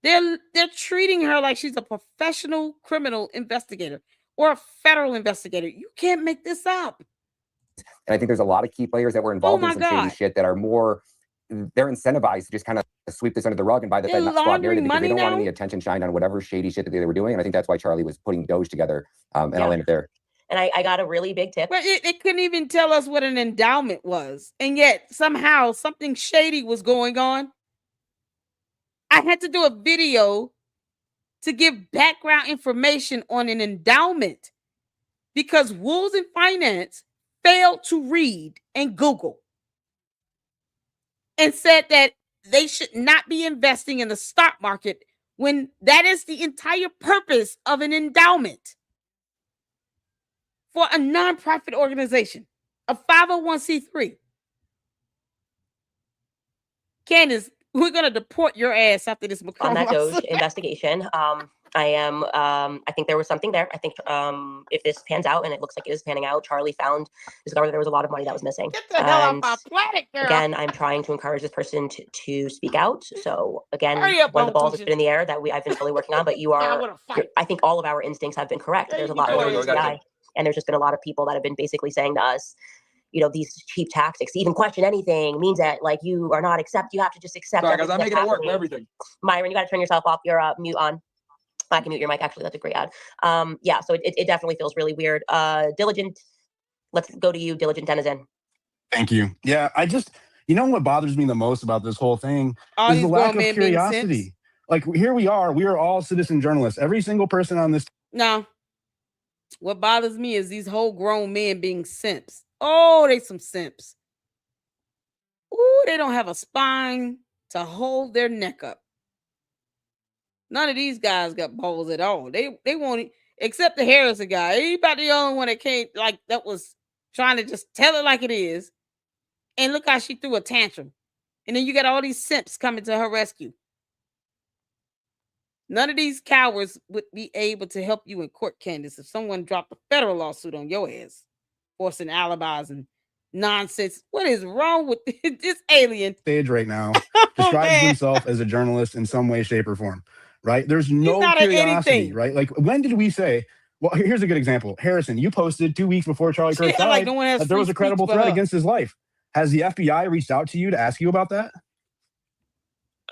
They're treating her like she's a professional criminal investigator or a federal investigator. You can't make this up. And I think there's a lot of key players that were involved in some shady shit that are more, they're incentivized to just kind of sweep this under the rug and buy the Fed squad narrative because they don't want any attention shined on whatever shady shit that they were doing. And I think that's why Charlie was putting Doge together. And I'll end it there. And I got a really big tip. Well, it couldn't even tell us what an endowment was. And yet somehow something shady was going on. I had to do a video to give background information on an endowment because Wolves in Finance failed to read and Google and said that they should not be investing in the stock market when that is the entire purpose of an endowment. For a nonprofit organization, a 501c3. Candace, we're going to deport your ass after this on that Doge investigation. I think there was something there. I think if this pans out, and it looks like it is panning out, Charlie discovered that there was a lot of money that was missing. Get the hell off my planet, girl. Again, I'm trying to encourage this person to speak out. So again, one of the balls has been in the air that I've been fully working on, but I think all of our instincts have been correct. There's a lot more UCI, and there's just been a lot of people that have been basically saying to us, you know, these cheap tactics, even question anything means that like you are not you have to just accept. Sorry, guys, I'm making it work for everything. Myron, you got to turn yourself off. Your mute on. I can mute your mic. Actually, that's a great ad. Yeah, so it definitely feels really weird. Diligent, let's go to you, Diligent Denizen. Thank you. Yeah, you know what bothers me the most about this whole thing is the lack of curiosity. Like here we are all citizen journalists. Every single person on this. No. What bothers me is these whole grown men being simps. Oh, they some simps. Ooh, they don't have a spine to hold their neck up. None of these guys got balls at all. They won't, except the Harrison guy. He about the only one that came like that was trying to just tell it like it is. And look how she threw a tantrum. And then you got all these simps coming to her rescue. None of these cowards would be able to help you in court, Candace, if someone dropped a federal lawsuit on your ass, forcing alibis and nonsense. What is wrong with this alien? Stage right now describes himself as a journalist in some way, shape, or form. Right? There's no not curiosity. Right? Like, when did we say? Well, here's a good example. Harrison, you posted 2 weeks before Charlie Kirk died like no one has that there was a credible threat against his life. Has the FBI reached out to you to ask you about that?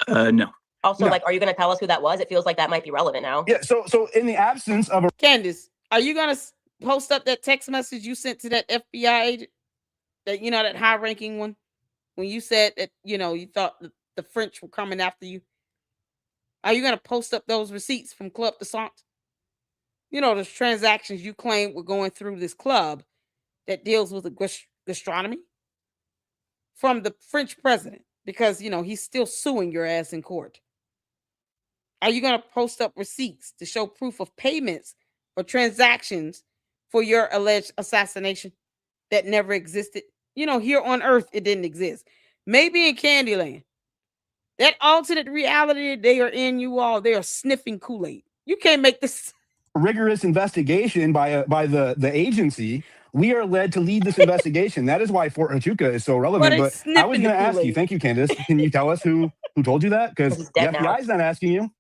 No. Also, like, are you going to tell us who that was? It feels like that might be relevant now. Yeah. So in the absence of a Candace, are you going to post up that text message you sent to that FBI agent? That that high-ranking one, when you said that you thought the French were coming after you. Are you going to post up those receipts from Club de Sant? Those transactions you claim were going through this club that deals with the gastronomy from the French president, because he's still suing your ass in court. Are you going to post up receipts to show proof of payments or transactions for your alleged assassination that never existed? Here on Earth, it didn't exist. Maybe in Candyland, that alternate reality they are in, they are sniffing Kool-Aid. You can't make this rigorous investigation by the agency. We are led to lead this investigation. That is why Fort Huachuca is so relevant. But I was going to ask you, thank you, Candace. Can you tell us who told you that? Because the FBI is not asking you.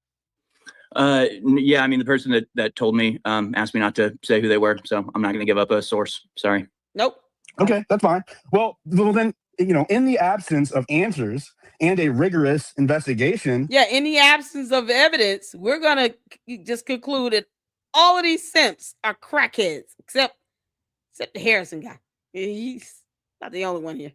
Yeah, I mean, the person that told me asked me not to say who they were, so I'm not going to give up a source. Sorry. Nope. Okay, that's fine. Well, then, in the absence of answers and a rigorous investigation. Yeah, in the absence of evidence, we're going to just conclude that all of these simps are crackheads, except the Harrison guy. He's not the only one here.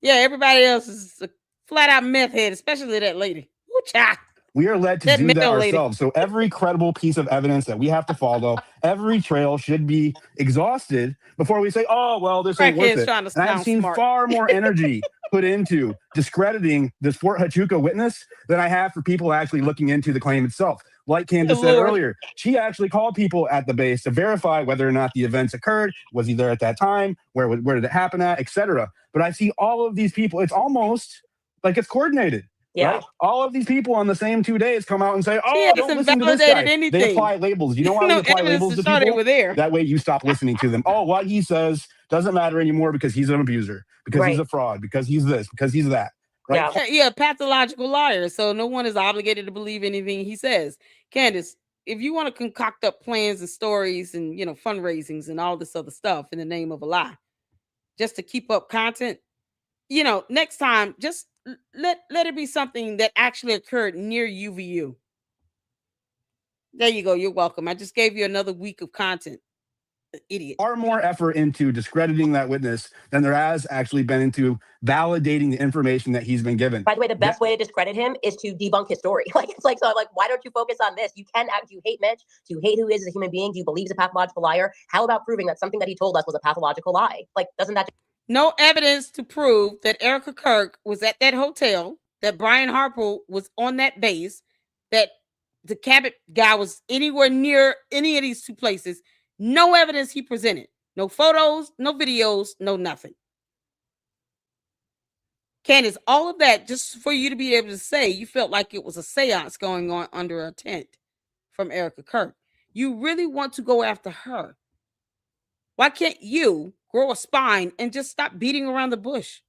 Yeah, everybody else is a flat-out meth head, especially that lady. Ooh-cha. We are led to do that ourselves. So every credible piece of evidence that we have to follow, every trail should be exhausted before we say, oh, well, this ain't worth it. And I've seen far more energy put into discrediting this Fort Huachuca witness than I have for people actually looking into the claim itself. Like Candace said earlier, she actually called people at the base to verify whether or not the events occurred. Was he there at that time? Where did it happen at, etc. But I see all of these people. It's almost like it's coordinated. Yeah. Right? All of these people on the same 2 days come out and say, oh, don't listen to this guy. They apply labels. You know why we apply labels to people? That way you stop listening to them. Oh, what he says doesn't matter anymore because he's an abuser, because he's a fraud, because he's this, because he's that. Right? Yeah, pathological liar. So no one is obligated to believe anything he says. Candace, if you want to concoct up plans and stories and fundraisings and all this other stuff in the name of a lie, just to keep up content, next time just let it be something that actually occurred near UVU. There you go. You're welcome. I just gave you another week of content. Idiot. Far more effort into discrediting that witness than there has actually been into validating the information that he's been given. By the way, the best way to discredit him is to debunk his story. Why don't you focus on this? You hate Mitch. Do you hate who he is as a human being? Do you believe he's a pathological liar? How about proving that something that he told us was a pathological lie? Doesn't that... No evidence to prove that Erica Kirk was at that hotel, that Brian Harper was on that base, that the Cabot guy was anywhere near any of these two places. No evidence he presented. No photos, no videos, no nothing. Candace, all of that just for you to be able to say you felt like it was a seance going on under a tent from Erica Kirk. You really want to go after her. Why can't you grow a spine and just stop beating around the bush?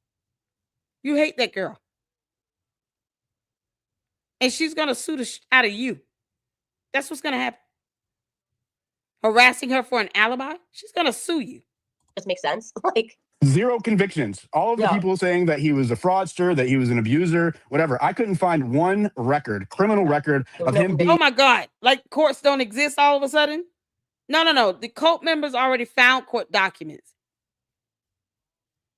You hate that girl. And she's going to sue the out of you. That's what's going to happen. Harassing her for an alibi? She's going to sue you. This makes sense. Zero convictions. All of the people saying that he was a fraudster, that he was an abuser, whatever. I couldn't find one criminal record of him being... Oh my God. Like courts don't exist all of a sudden? No. The cult members already found court documents.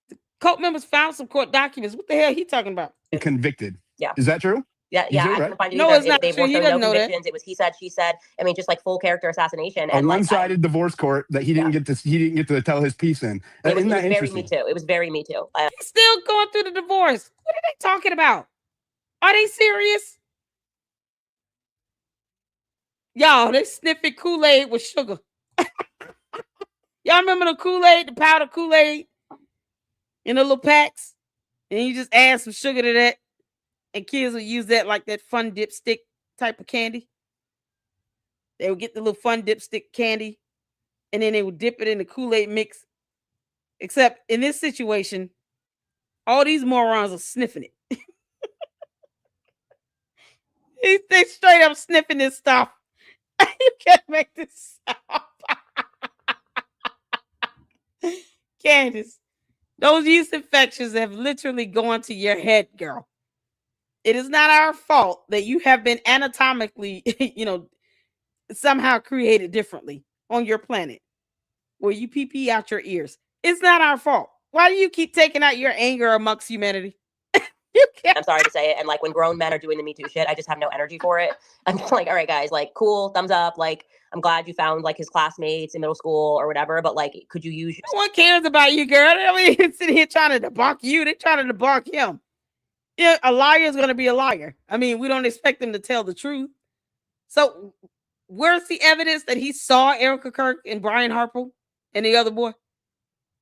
The cult members found some court documents. What the hell are he talking about? Convicted. Yeah. Is that true? Yeah, You yeah, did, I right? couldn't find it No, either. it's not They true. were He no doesn't know that. convictions. It was he said, she said. I mean, just like full character assassination. A And like, one-sided divorce court that he didn't get to tell his piece in. it was Isn't that very interesting? Me Too. It was very Me Too. He's still going through the divorce. What are they talking about? Are they serious? Y'all, they sniffing Kool-Aid with sugar. Y'all remember the Kool-Aid, the powder Kool-Aid in the little packs? And you just add some sugar to that. And kids would use that like that fun dipstick type of candy. They would get the little fun dipstick candy. And then they would dip it in the Kool-Aid mix. Except in this situation, all these morons are sniffing it. They straight up sniffing this stuff. You can't make this up. Candace, those yeast infections have literally gone to your head, girl. It is not our fault that you have been anatomically, somehow created differently on your planet where you pee out your ears. It's not our fault. Why do you keep taking out your anger amongst humanity? I'm sorry to say it. And like when grown men are doing the Me Too shit, I just have no energy for it. I'm just like, all right, guys, like, cool, thumbs up. Like, I'm glad you found like his classmates in middle school or whatever, but like, could you use? No one cares about you, girl. I mean, sitting here trying to debunk you. They're trying to debunk him. Yeah, a liar is going to be a liar. I mean, we don't expect them to tell the truth. So, where's the evidence that he saw Erica Kirk and Brian Harple and the other boy?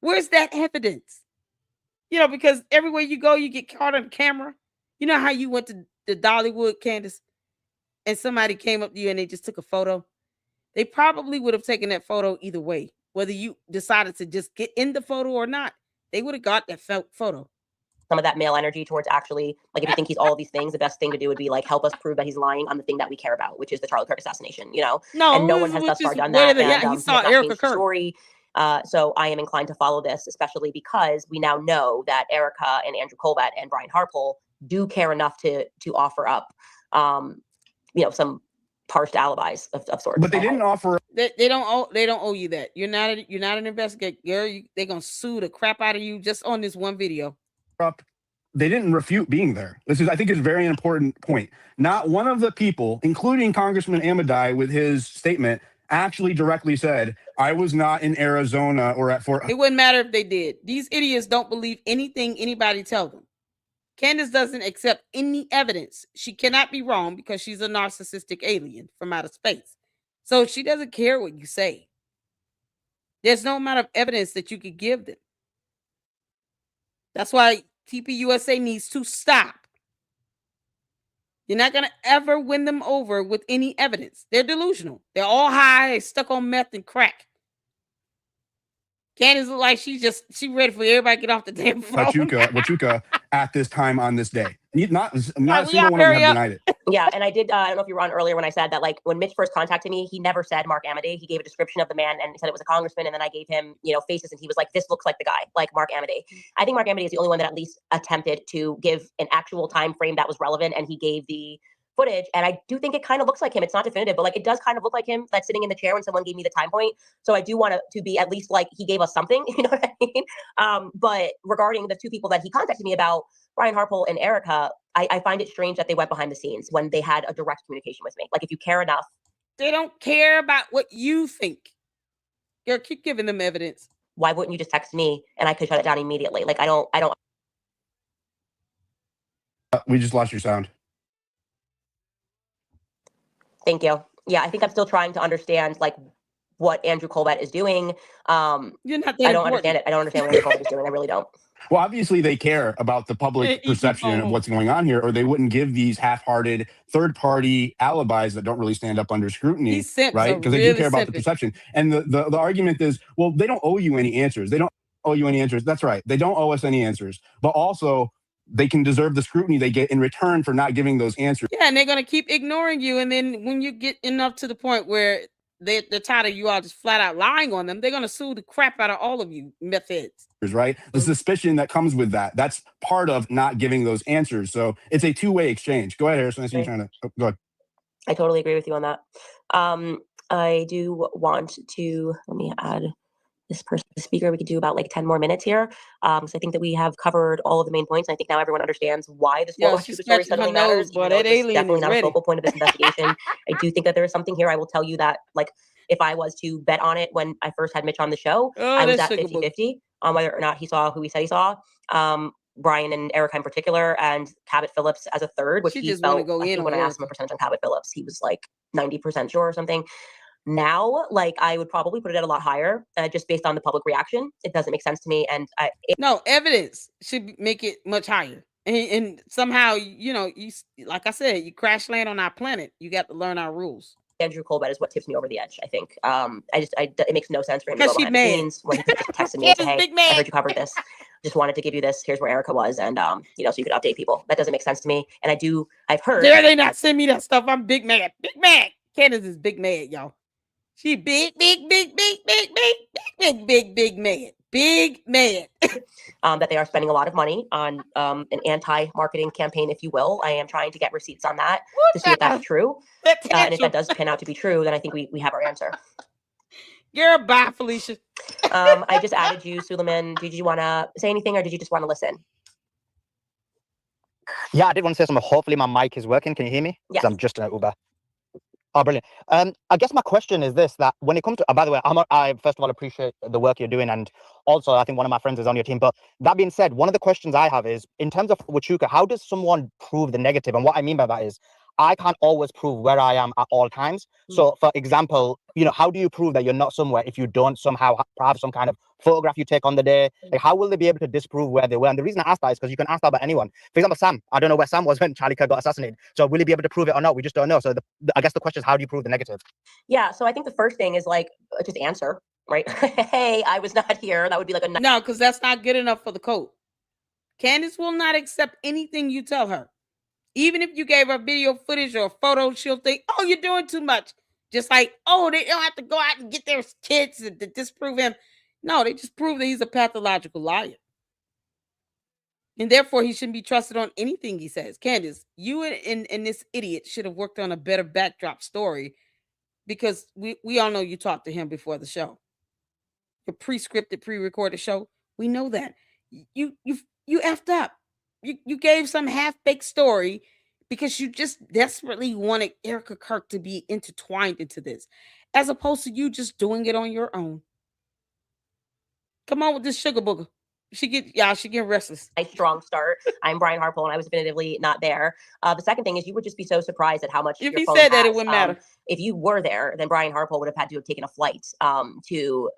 Where's that evidence? Because everywhere you go, you get caught on camera. You know how you went to the Dollywood, Candace, and somebody came up to you and they just took a photo? They probably would have taken that photo either way. Whether you decided to just get in the photo or not, they would have got that photo. Some of that male energy towards actually, like, if you think he's all of these things, the best thing to do would be like help us prove that he's lying on the thing that we care about, which is the Charlie Kirk assassination. No, and no one has thus far done that. He saw Erica Kirk. Story. So I am inclined to follow this, especially because we now know that Erica and Andrew Colbert and Brian Harple do care enough to offer up, some parsed alibis of sorts. But they didn't offer. They don't owe you that. You're not an investigator, girl. They're gonna sue the crap out of you just on this one video. They didn't refute being there. I think, is a very important point. Not one of the people, including Congressman Amidei, with his statement, actually directly said, "I was not in Arizona or at Fort." It wouldn't matter if they did. These idiots don't believe anything anybody tells them. Candace doesn't accept any evidence. She cannot be wrong because she's a narcissistic alien from outer space. So she doesn't care what you say. There's no amount of evidence that you could give them. That's why TPUSA needs to stop. You're not going to ever win them over with any evidence. They're delusional. They're all high, stuck on meth and crack. Candace look like she ready for everybody to get off the damn phone. Wachuca at this time on this day. Not a single one of them have denied it. Yeah, and I did. I don't know if you were on earlier when I said that, like, when Mitch first contacted me, he never said Mark Amidei. He gave a description of the man and said it was a congressman, and then I gave him, faces, and he was like, "This looks like the guy, like Mark Amidei." I think Mark Amidei is the only one that at least attempted to give an actual time frame that was relevant, and he gave the footage, and I do think it kind of looks like him. It's not definitive, but like it does kind of look like him that's sitting in the chair when someone gave me the time point. So I do want to be at least like he gave us something, you know what I mean? But regarding the two people that he contacted me about, Brian Harple and Erica, I find it strange that they went behind the scenes when they had a direct communication with me. Like, if you care enough. They don't care about what you think. Girl, keep giving them evidence. Why wouldn't you just text me and I could shut it down immediately? Like, I don't. We just lost your sound. Thank you. Yeah, I think I'm still trying to understand, like, what Andrew Colbert is doing. You're not I don't understand it. I don't understand what Andrew Colbert is doing. I really don't. Well, obviously they care about the public perception of what's going on here, or they wouldn't give these half-hearted third-party alibis that don't really stand up under scrutiny, right? Because they do care about the perception. And the argument is, well, they don't owe you any answers. They don't owe you any answers. That's right. They don't owe us any answers. But also, they can deserve the scrutiny they get in return for not giving those answers. Yeah, and they're going to keep ignoring you. And then when you get enough to the point where they're tired of you all just flat out lying on them, they're going to sue the crap out of all of you meth heads. Right? The suspicion that comes with that's part of not giving those answers. So it's a two-way exchange. Go ahead, Harrison. I see you trying to go ahead. I totally agree with you on that. I do want to, let me add this speaker, we could do about like 10 more minutes here. So I think that we have covered all of the main points. And I think now everyone understands why this story suddenly matters, even though it was definitely not a focal point of this investigation. I do think that there is something here. I will tell you that, like, if I was to bet on it when I first had Mitch on the show, I was at 50-50 on whether or not he saw who he said he saw. Brian and Erica in particular, and Cabot Phillips as a third, which he felt, I think when I asked him a percentage on Cabot Phillips, he was like 90% sure or something. Now, like, I would probably put it at a lot higher, just based on the public reaction. It doesn't make sense to me. And no, evidence should make it much higher. And somehow, you know, you, like I said, you crash land on our planet. You got to learn our rules. Andrew Colbert is what tips me over the edge, I think. It makes no sense for him to go behind the scenes when he could just text me and say, hey, I heard you covered this. Just wanted to give you this. Here's where Erica was. And, you know, so you could update people. That doesn't make sense to me. And I've heard. Dare they not send me that stuff? I'm big mad. Big mad. Candace is big mad, y'all. She big mad. Big mad. That they are spending a lot of money on an anti-marketing campaign, if you will. I am trying to get receipts on that to see if that's true. And if that does pan out to be true, then I think we have our answer. Girl, bye, Felicia. I just added you, Suleiman. Did you want to say anything, or did you just want to listen? Yeah, I did want to say something. Hopefully my mic is working. Can you hear me? Yes. I'm just in an Uber. Oh, brilliant. I guess my question is this, that when it comes to, by the way, I first of all appreciate the work you're doing. And also, I think one of my friends is on your team. But that being said, one of the questions I have is, in terms of Huachuca, how does someone prove the negative? And what I mean by that is, I can't always prove where I am at all times. So, for example, you know, how do you prove that you're not somewhere if you don't somehow have some kind of photograph you take on the day? Like, how will they be able to disprove where they were? And the reason I ask that is because you can ask that about anyone. For example, Sam, I don't know where Sam was when Charlie Kirk got assassinated. So will he be able to prove it or not? We just don't know. So I guess the question is, how do you prove the negative? Yeah, so I think the first thing is, like, just answer, right? Hey, I was not here. That would be like a no, because that's not good enough for the code. Candace will not accept anything you tell her. Even if you gave her video footage or a photo, she'll think, oh, you're doing too much. Just like, oh, they don't have to go out and get their kids to disprove him. No, they just prove that he's a pathological liar. And therefore, he shouldn't be trusted on anything he says. Candace, you and this idiot should have worked on a better backdrop story, because we all know you talked to him before the show. Your pre-scripted, pre-recorded show. We know that. You effed up. You gave some half-baked story because you just desperately wanted Erica Kirk to be intertwined into this, as opposed to you just doing it on your own. Come on with this sugar booger. She get restless. A strong start. I'm Brian Harpole, and I was definitively not there. The second thing is, you would just be so surprised at how much. If he said that, it wouldn't matter. If you were there, then Brian Harpole would have had to have taken a flight to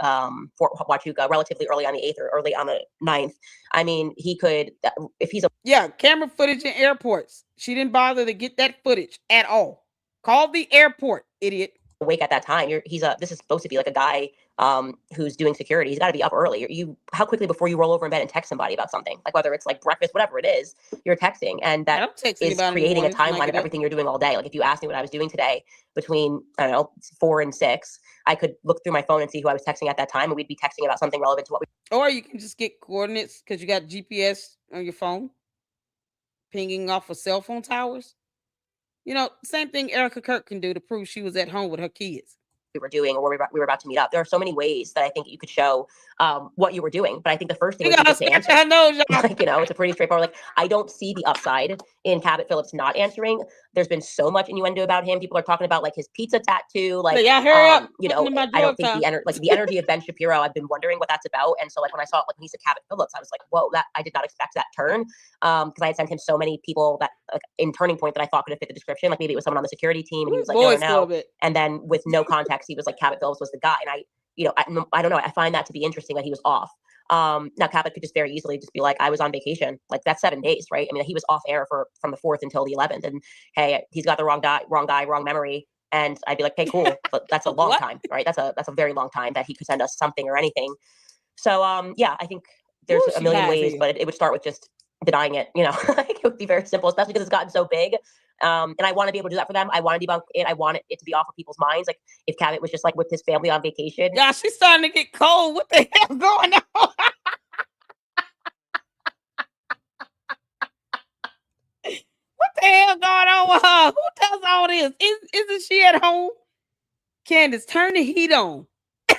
Fort Huachuca relatively early on the 8th or early on the 9th. I mean, he could, if he's camera footage in airports. She didn't bother to get that footage at all. Call the airport, idiot. Awake at that time. This is supposed to be like a guy who's doing security. He's got to be up early. How quickly before you roll over in bed and text somebody about something, like whether it's like breakfast, whatever it is, you're texting, and that is creating a timeline of everything you're doing all day. Like, if you asked me what I was doing today between, I don't know, 4 and 6, I could look through my phone and see who I was texting at that time, and we'd be texting about something relevant to what we. Or you can just get coordinates because you got GPS on your phone, pinging off of cell phone towers. You know, same thing Erica Kirk can do to prove she was at home with her kids. We were doing, or where we were about to meet up. There are so many ways that I think you could show what you were doing. But I think the first thing would be just to answer. Like, you know, it's a pretty straightforward. Like, I don't see the upside in Cabot Phillips not answering. There's been so much innuendo about him. People are talking about like his pizza tattoo. Like, hurry up. You know, I don't think the energy of Ben Shapiro. I've been wondering what that's about. And so, like, when I saw it, like, when he said Cabot Phillips, I was like, whoa, that I did not expect that turn. Because I had sent him so many people that, like, in Turning Point, that I thought could have fit the description. Like, maybe it was someone on the security team, and he was like, no. And then with no context, he was like, Cabot Phillips was the guy. And I don't know. I find that to be interesting that he was off. Now Cabot could just very easily just be like, I was on vacation. Like, that's 7 days, right? I mean, he was off air from the 4th until the 11th. And hey, he's got the wrong guy, wrong memory. And I'd be like, hey, cool. But that's a long time, right? That's a very long time that he could send us something or anything. So, I think there's a million ways, but it would start with just denying it, you know. Like, it would be very simple, especially because it's gotten so big. And I want to be able to do that for them. I want to debunk it. I want it to be off of people's minds. Like, if Cabot was just like with his family on vacation. Yeah, she's starting to get cold. What the hell going on? What the hell going on with her? Who does all this? Isn't she at home? Candace, turn the heat on.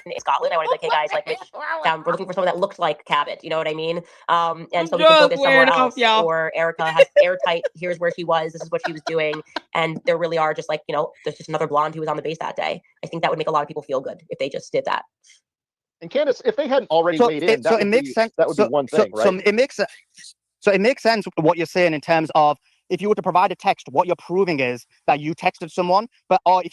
in Scotland. I want to be like, hey guys, like Mitch down. We're looking for someone that looks like Cabot. You know what I mean? And so we can focus somewhere else. Or Erica has airtight. Here's where she was. This is what she was doing. And there really are just like, you know, there's just another blonde who was on the base that day. I think that would make a lot of people feel good if they just did that. And Candace, if they hadn't already weighed in, that would makes sense. That would be one thing, right? So it makes sense. So it makes sense what you're saying in terms of if you were to provide a text, what you're proving is that you texted someone. But or if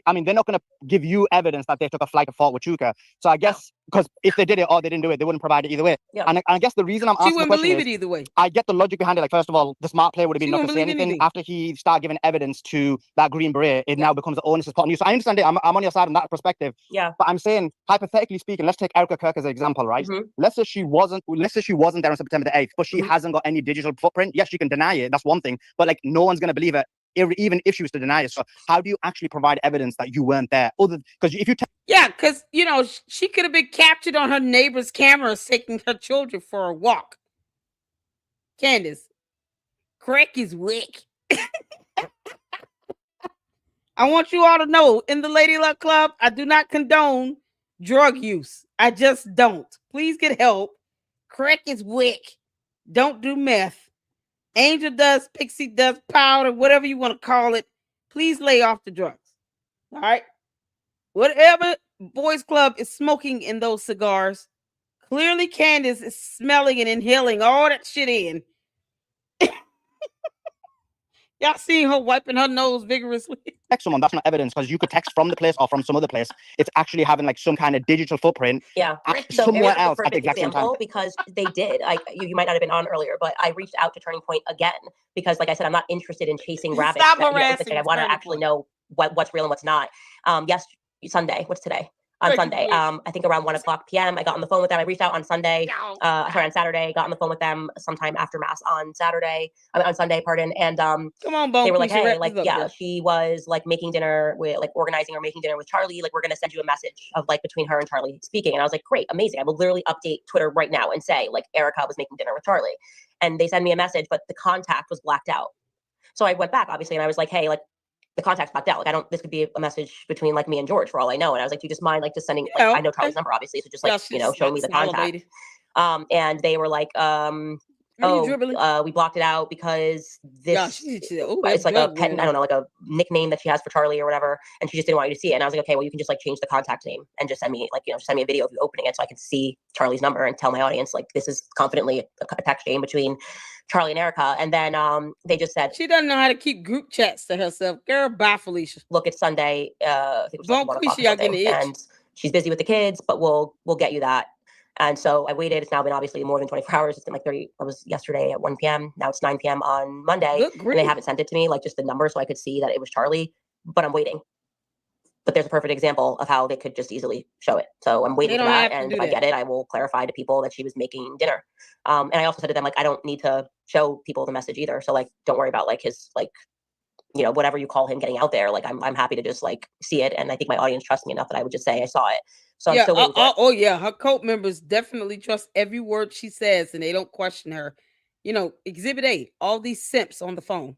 I mean, they're not going to give you evidence that they took a flight to Fort Huachuca. So I guess because if they did it or they didn't do it, they wouldn't provide it either way. Yeah. And I guess the reason I'm asking the question believe is, it either way. I get the logic behind it. Like, first of all, the smart player would have been not to say anything. After he started giving evidence to that green beret, it now becomes the onus upon you. So I understand it. I'm on your side on that perspective. Yeah. But I'm saying, hypothetically speaking, let's take Erica Kirk as an example, right? Let's say she wasn't there on September the 8th, but she hasn't got any digital footprint. Yes, she can deny it. That's one thing. But like, no one's going to believe it, even if she was to deny it. So how do you actually provide evidence that you weren't there? Because if you because you know she could have been captured on her neighbor's cameras taking her children for a walk. Candace, crack is wick. I want you all to know, in the Lady Luck Club, I do not condone drug use. I just don't. Please get help. Crack is wick. Don't do meth. Angel dust, pixie dust, powder, whatever you want to call it. Please lay off the drugs. All right? Whatever Boys Club is smoking in those cigars, clearly Candace is smelling and inhaling all that shit in. Y'all seen her wiping her nose vigorously? Text someone, that's not evidence, because you could text from the place or from some other place. It's actually having like some kind of digital footprint somewhere else at the exact same time. Because they did. You might not have been on earlier, but I reached out to Turning Point again because, like I said, I'm not interested in chasing rabbits. Stop harassing. I want to actually know what's real and what's not. Sunday. What's today? On Sunday, I think around 1:00 p.m. I got on the phone with them. I reached out on Sunday, on Saturday. Got on the phone with them sometime after mass on Sunday, pardon. And come on, Bone, they were like, hey, like, she was like making dinner with, like, organizing or making dinner with Charlie. Like, we're gonna send you a message of like between her and Charlie speaking. And I was like, great, amazing. I will literally update Twitter right now and say like Erica was making dinner with Charlie. And they send me a message, but the contact was blacked out. So I went back obviously, and I was like, hey, like, the contact's blacked out. Like, this could be a message between like me and George for all I know. And I was like, do you just mind like just sending, like, I know Charlie's number obviously. So just like, show me the contact. And they were like, we blocked it out because this, it's like a pet, I don't know, like a nickname that she has for Charlie or whatever. And she just didn't want you to see it. And I was like, okay, well, you can just like change the contact name and just send me like, send me a video of you opening it so I can see Charlie's number and tell my audience, like, this is confidently a text chain between Charlie and Erica. And then they just said she doesn't know how to keep group chats to herself. Girl, bye, Felicia. Look, it's Sunday. I think it was like 1:00 and she's busy with the kids, but we'll get you that. And so I waited. It's now been obviously more than 24 hours. It's been like 30. It was yesterday at 1 p.m. Now it's 9 p.m. on Monday. And they haven't sent it to me, like just the number so I could see that it was Charlie, but I'm waiting. But there's a perfect example of how they could just easily show it. So I'm waiting for that. And if I get it, I will clarify to people that she was making dinner. And I also said to them, like, I don't need to show people the message either. So like, don't worry about like his, like, whatever you call him getting out there. Like, I'm happy to just like see it. And I think my audience trusts me enough that I would just say I saw it. So I'm still waiting for it. Yeah. Her cult members definitely trust every word she says and they don't question her. Exhibit A, all these simps on the phone.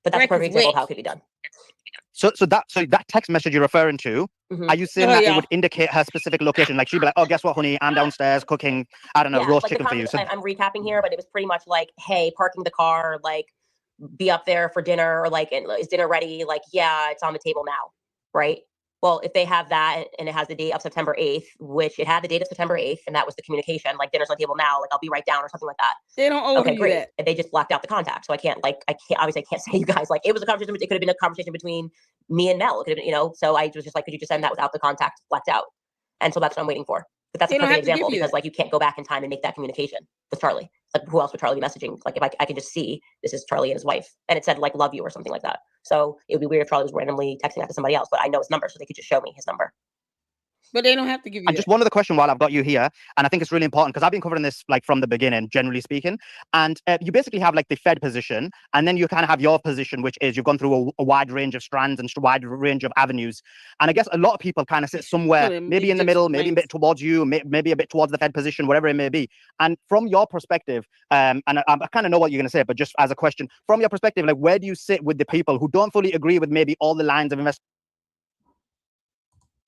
But that's a perfect example of how it could be done. So that text message you're referring to, are you saying that it would indicate her specific location? Like she'd be like, oh, guess what, honey? I'm downstairs cooking, I don't know, roast chicken for you. So I'm recapping here, but it was pretty much like, hey, parking the car, like, be up there for dinner, or like, is dinner ready? Like, yeah, it's on the table now, right? Well, if they have that and it has the date of September 8th, which it had the date of September 8th, and that was the communication, like dinner's on the table now, like I'll be right down or something like that. They don't owe you that. And they just blacked out the contact. So I can't obviously I can't say you guys, like, it was a conversation, it could have been a conversation between me and Mel. It could have been, so I was just like, could you just send that without the contact blacked out? And so that's what I'm waiting for. But that's a perfect example because like you can't go back in time and make that communication with Charlie. Like who else would Charlie be messaging? Like if I can just see this is Charlie and his wife and it said like love you or something like that. So it would be weird if Charlie was randomly texting that to somebody else, but I know his number so they could just show me his number. But they don't have to give you and just one other question while I've got you here, and I think it's really important because I've been covering this like from the beginning, generally speaking. And you basically have like the Fed position, and then you kind of have your position, which is you've gone through a wide range of strands and a wide range of avenues. And I guess a lot of people kind of sit somewhere, maybe in the middle, maybe a bit towards you, maybe a bit towards the Fed position, whatever it may be. And from your perspective, and I kind of know what you're going to say, but just as a question, from your perspective, like where do you sit with the people who don't fully agree with maybe all the lines of investigation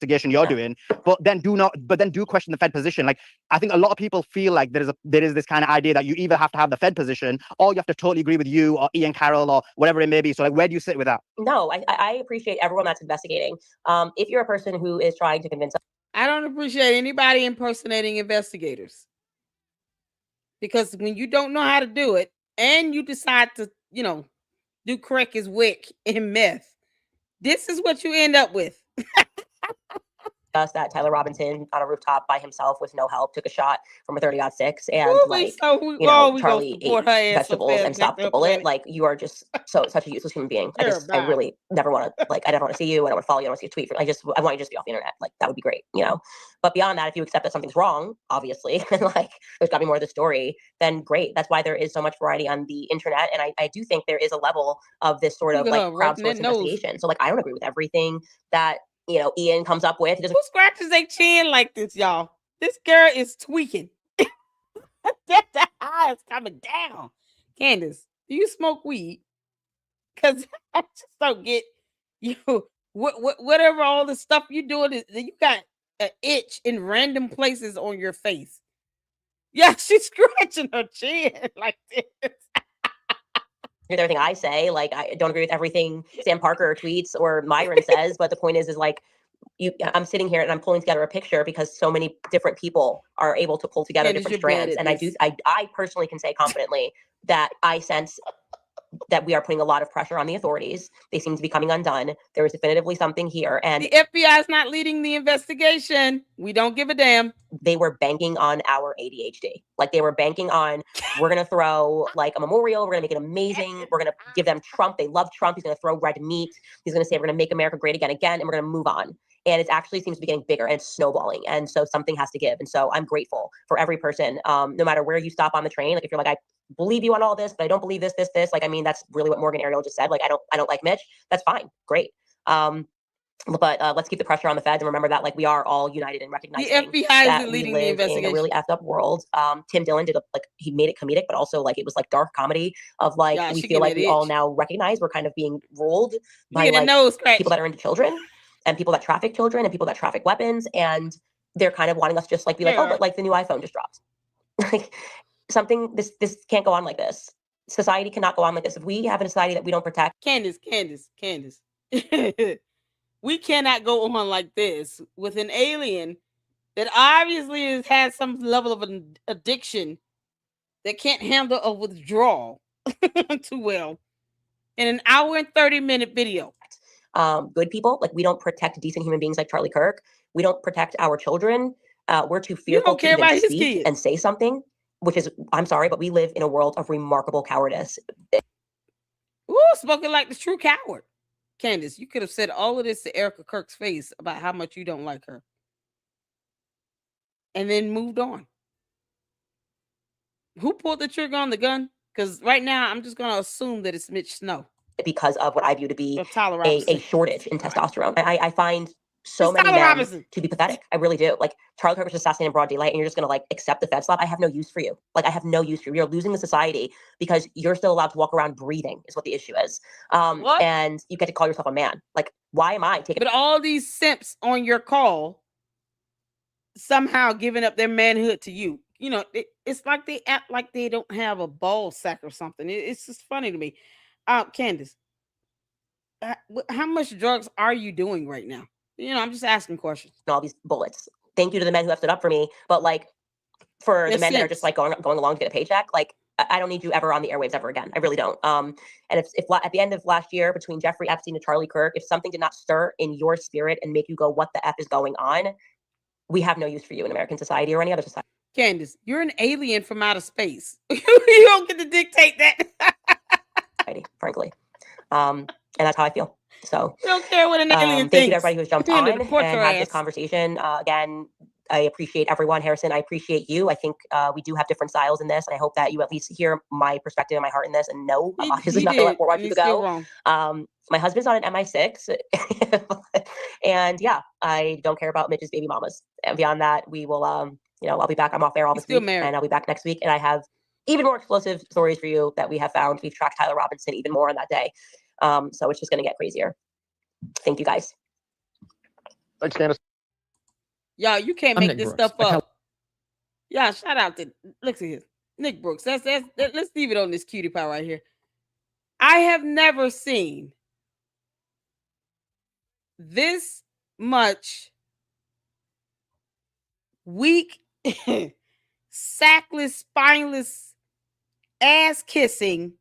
investigation you're doing, but then do question the Fed position. Like, I think a lot of people feel like there is this kind of idea that you either have to have the Fed position or you have to totally agree with you or Ian Carroll or whatever it may be. So like, where do you sit with that? No, I appreciate everyone that's investigating. If you're a person who is trying to convince, I don't appreciate anybody impersonating investigators, because when you don't know how to do it and you decide to, do crack as wick and meth, this is what you end up with. us that Tyler Robinson on a rooftop by himself with no help took a shot from a 30-06 and Charlie ate vegetables and stopped the bullet. Like, you are just such a useless human being. I really never want to, I don't want to see you. I don't want to follow you. I don't want to see a tweet. I want you to just be off the internet. Like, that would be great, But beyond that, if you accept that something's wrong, obviously, and there's got to be more of the story, then great. That's why there is so much variety on the internet. And I do think there is a level of this sort of crowdsourced investigation. So I don't agree with everything that Ian comes up with. Who scratches their chin like this, y'all? This girl is tweaking. The eye is coming down. Candace, do you smoke weed? Because I just don't get whatever all the stuff you're doing is. You got an itch in random places on your face. Yeah, she's scratching her chin like this. With everything I say, I don't agree with everything Sam Parker tweets or Myron says, but the point is I'm sitting here and I'm pulling together a picture because so many different people are able to pull together different strands. And I personally can say confidently that I sense that we are putting a lot of pressure on the authorities. They seem to be coming undone. There is definitively something here. And the FBI is not leading the investigation. We don't give a damn. They were banking on our ADHD. They were banking on, we're going to throw a memorial. We're going to make it amazing. We're going to give them Trump. They love Trump. He's going to throw red meat. He's going to say, we're going to make America great again, and we're going to move on. And it actually seems to be getting bigger and it's snowballing. And so something has to give. And so I'm grateful for every person, no matter where you stop on the train. If you're I believe you on all this, but I don't believe this. That's really what Morgan Ariel just said. I don't like Mitch. That's fine. Great. But let's keep the pressure on the feds and remember that we are all united in recognizing the FBI that is we leading live the investigation. in a really effed up world. Tim Dillon did he made it comedic, but also it was dark comedy of we feel we all now recognize we're kind of being ruled by people that are into children and people that traffic children and people that traffic weapons, and they're kind of wanting us just be oh, but the new iPhone just dropped. Something this can't go on like this. Society cannot go on like this. If we have a society that we don't protect. Candace. We cannot go on like this with an alien that obviously has had some level of an addiction that can't handle a withdrawal too well in an hour and 30-minute video. Good people, we don't protect decent human beings like Charlie Kirk. We don't protect our children. We're too fearful to even speak and say something, which is, I'm sorry, but we live in a world of remarkable cowardice. Ooh, spoken like the true coward. Candace, you could have said all of this to Erica Kirk's face about how much you don't like her. And then moved on. Who pulled the trigger on the gun? Because right now, I'm just going to assume that it's Mitch Snow. Because of what I view to be a shortage in testosterone. I find so many men to be pathetic. I really do. Charlie Kirk was assassinated in broad daylight and you're just going to accept the Fed slap. I have no use for you. I have no use for you. You're losing the society because you're still allowed to walk around breathing is what the issue is. And you get to call yourself a man. Why am I taking? But all these simps on your call somehow giving up their manhood to you. It's like they act like they don't have a ball sack or something. It's just funny to me. Candace, how much drugs are you doing right now? I'm just asking questions. All these bullets. Thank you to the men who have stood up for me. But for the men that are just going along to get a paycheck, I don't need you ever on the airwaves ever again. I really don't. And if at the end of last year, between Jeffrey Epstein and Charlie Kirk, if something did not stir in your spirit and make you go, what the F is going on? We have no use for you in American society or any other society. Candace, you're an alien from outer space. You don't get to dictate that. Frankly. And that's how I feel. So you don't care what an alien thinks. Thank you to everybody who's jumped on and had this conversation. Again, I appreciate everyone. Harrison, I appreciate you. I think we do have different styles in this, and I hope that you at least hear my perspective and my heart in this and know I'm obviously not going to let Fort Watch you go. My husband's on an MI6, and yeah, I don't care about Mitch's baby mamas. And beyond that, we will, I'll be back. I'm off air all this week, and I'll be back next week, and I have even more explosive stories for you that we have found. We've tracked Tyler Robinson even more on that day. So it's just going to get crazier. Thank you guys. Thanks, Candace. Y'all, you can't I'm make Nick this Brooks. stuff up. Y'all, shout out to look at his Nick Brooks. Let's leave it on this cutie pie right here. I have never seen this much weak, sackless, spineless ass kissing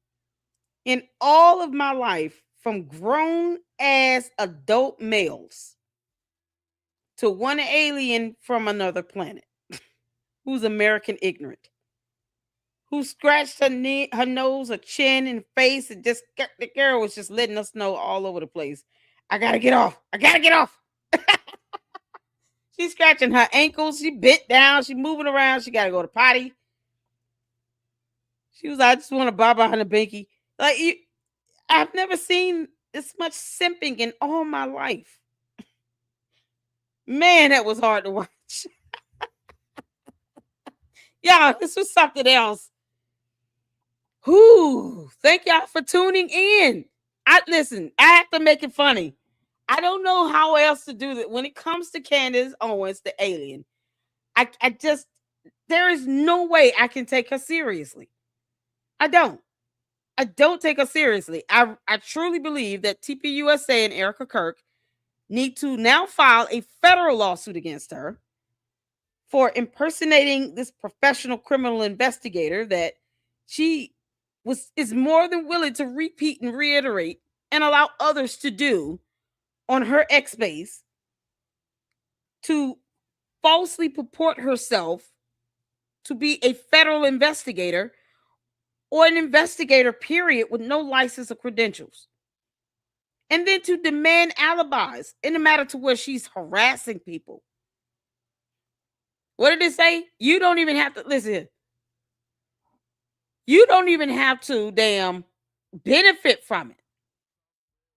in all of my life from grown ass adult males to one alien from another planet who's American ignorant, who scratched her nose, her chin, and face, and just the girl was just letting us know all over the place. I gotta get off. I gotta get off. She's scratching her ankles. She bent down. She moving around. She gotta go to potty. She was like, I just want to bob behind the binky. Like I've never seen this much simping in all my life. Man, that was hard to watch. Y'all, this was something else. Whoo, thank y'all for tuning in. I have to make it funny. I don't know how else to do that. When it comes to Candace Owens, the alien, I just, there is no way I can take her seriously. I don't take her seriously. I truly believe that TPUSA and Erica Kirk need to now file a federal lawsuit against her for impersonating this professional criminal investigator that she is more than willing to repeat and reiterate and allow others to do on her X-base to falsely purport herself to be a federal investigator or an investigator, period, with no license or credentials. And then to demand alibis in the matter to where she's harassing people. What did it say? You don't even have to, listen, you don't even have to damn benefit from it.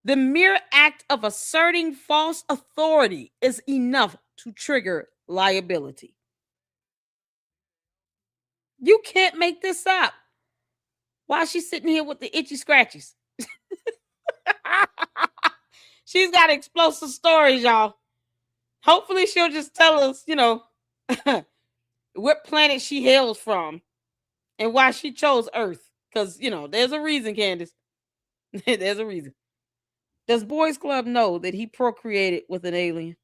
The mere act of asserting false authority is enough to trigger liability. You can't make this up. Why is she sitting here with the itchy scratches? She's got explosive stories, y'all. Hopefully she'll just tell us, what planet she hails from and why she chose Earth. Because, there's a reason, Candace. There's a reason. Does Boys Club know that he procreated with an alien?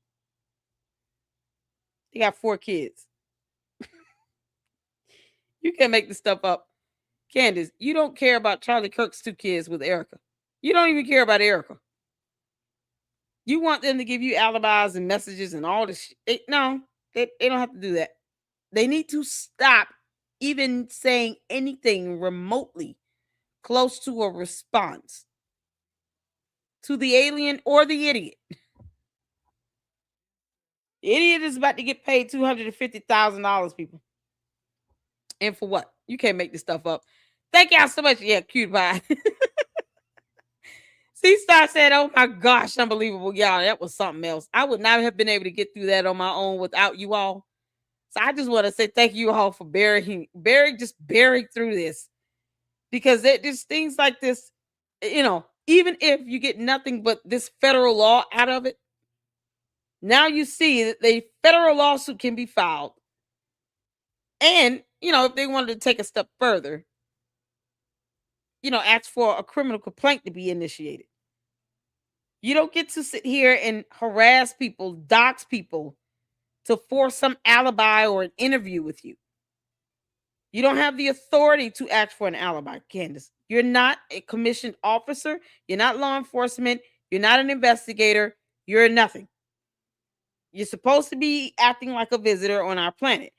He got 4 kids. You can't make this stuff up. Candace, you don't care about Charlie Kirk's 2 kids with Erica. You don't even care about Erica. You want them to give you alibis and messages and all this shit. No, they don't have to do that. They need to stop even saying anything remotely close to a response to the alien or the idiot. The idiot is about to get paid $250,000, people. And for what? You can't make this stuff up. Thank y'all so much. Yeah, cute pie. C-Star said, oh my gosh, unbelievable. Y'all, that was something else. I would not have been able to get through that on my own without you all. So I just want to say thank you all for bearing through this. Because it just things like this, even if you get nothing but this federal law out of it, now you see that the federal lawsuit can be filed. And, if they wanted to take a step further, ask for a criminal complaint to be initiated. You don't get to sit here and harass people, dox people to force some alibi or an interview with you. You don't have the authority to ask for an alibi, Candace. You're not a commissioned officer. You're not law enforcement. You're not an investigator. You're nothing. You're supposed to be acting like a visitor on our planet.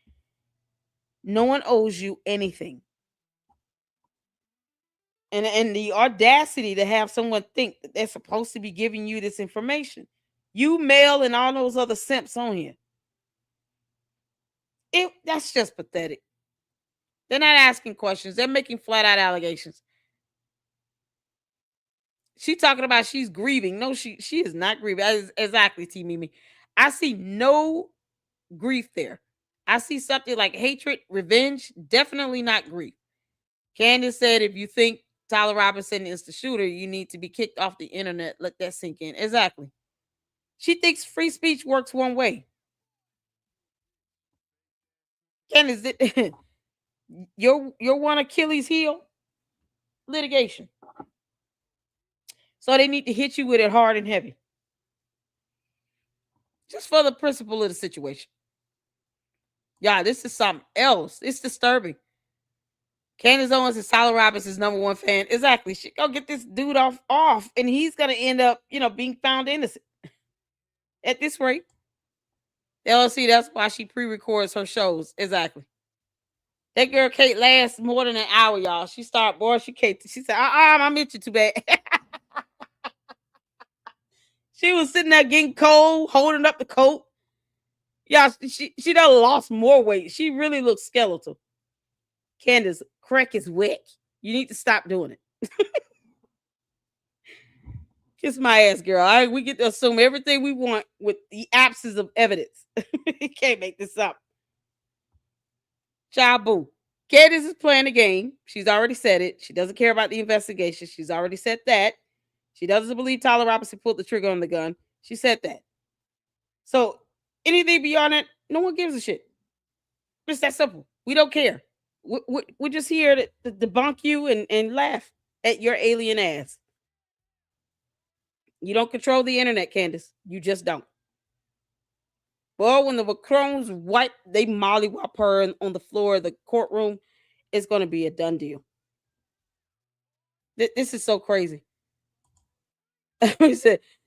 No one owes you anything. And the audacity to have someone think that they're supposed to be giving you this information. You, Mel, and all those other simps on here. That's just pathetic. They're not asking questions. They're making flat out allegations. She talking about she's grieving. No, she is not grieving. Exactly, T. Mimi. I see no grief there. I see something like hatred, revenge. Definitely not grief. Candace said, if you think Tyler Robinson is the shooter, you need to be kicked off the internet. Let that sink in. Exactly. She thinks free speech works one way. Candace, your one Achilles heel? Litigation. So they need to hit you with it hard and heavy. Just for the principle of the situation. Yeah, this is something else. It's disturbing. Candace Owens is Tyler Robinson's #1 fan. Exactly. She go get this dude off, and he's gonna end up, being found innocent. At this rate. LLC, that's why she pre-records her shows. Exactly. That girl can't last more than an hour, y'all. She she said, I meant you too bad. She was sitting there getting cold, holding up the coat. Yeah, she done lost more weight. She really looks skeletal. Candace, crack is wet. You need to stop doing it. Kiss my ass, girl. All right, we get to assume everything we want with the absence of evidence. You can't make this up. Child boo. Candace is playing the game. She's already said it. She doesn't care about the investigation. She's already said that. She doesn't believe Tyler Robinson pulled the trigger on the gun. She said that. So anything beyond that, no one gives a shit. It's that simple. We don't care. We're just here to debunk you and laugh at your alien ass. You don't control the internet, Candace. You just don't. Well, when the Macrons they mollywop her on the floor of the courtroom, it's going to be a done deal. This is so crazy.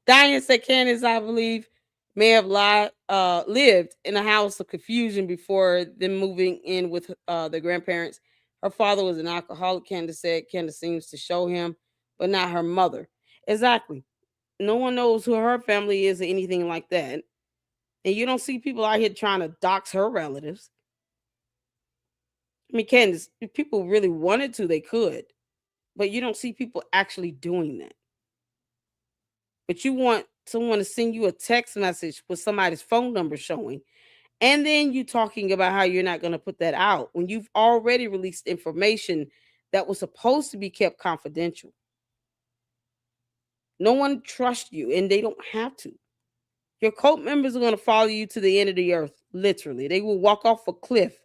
Diane said Candace, I believe, may have lived in a house of confusion before them moving in with their grandparents. Her father was an alcoholic, Candace said. Candace seems to show him, but not her mother. Exactly. No one knows who her family is or anything like that. And you don't see people out here trying to dox her relatives. I mean, Candace, if people really wanted to, they could. But you don't see people actually doing that. But you want someone to send you a text message with somebody's phone number showing, and then you talking about how you're not going to put that out when you've already released information that was supposed to be kept confidential. No one trusts you, and they don't have to. Your cult members are going to follow you to the end of the earth, literally. They will walk off a cliff.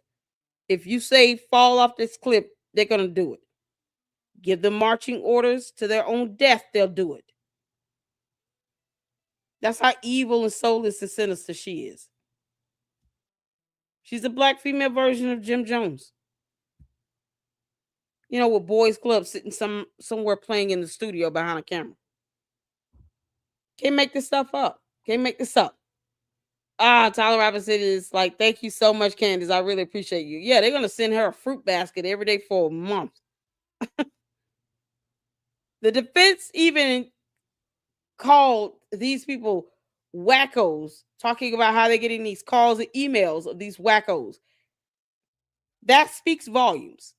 If you say fall off this cliff, they're going to do it. Give them marching orders to their own death, they'll do it. That's how evil and soulless and sinister she is. She's a black female version of Jim Jones. With boys club sitting somewhere playing in the studio behind a camera. Can't make this stuff up. Can't make this up. Tyler Robinson is like, thank you so much, Candace. I really appreciate you. Yeah, they're going to send her a fruit basket every day for a month. The defense even called these people wackos, talking about how they're getting these calls and emails of these wackos. That speaks volumes.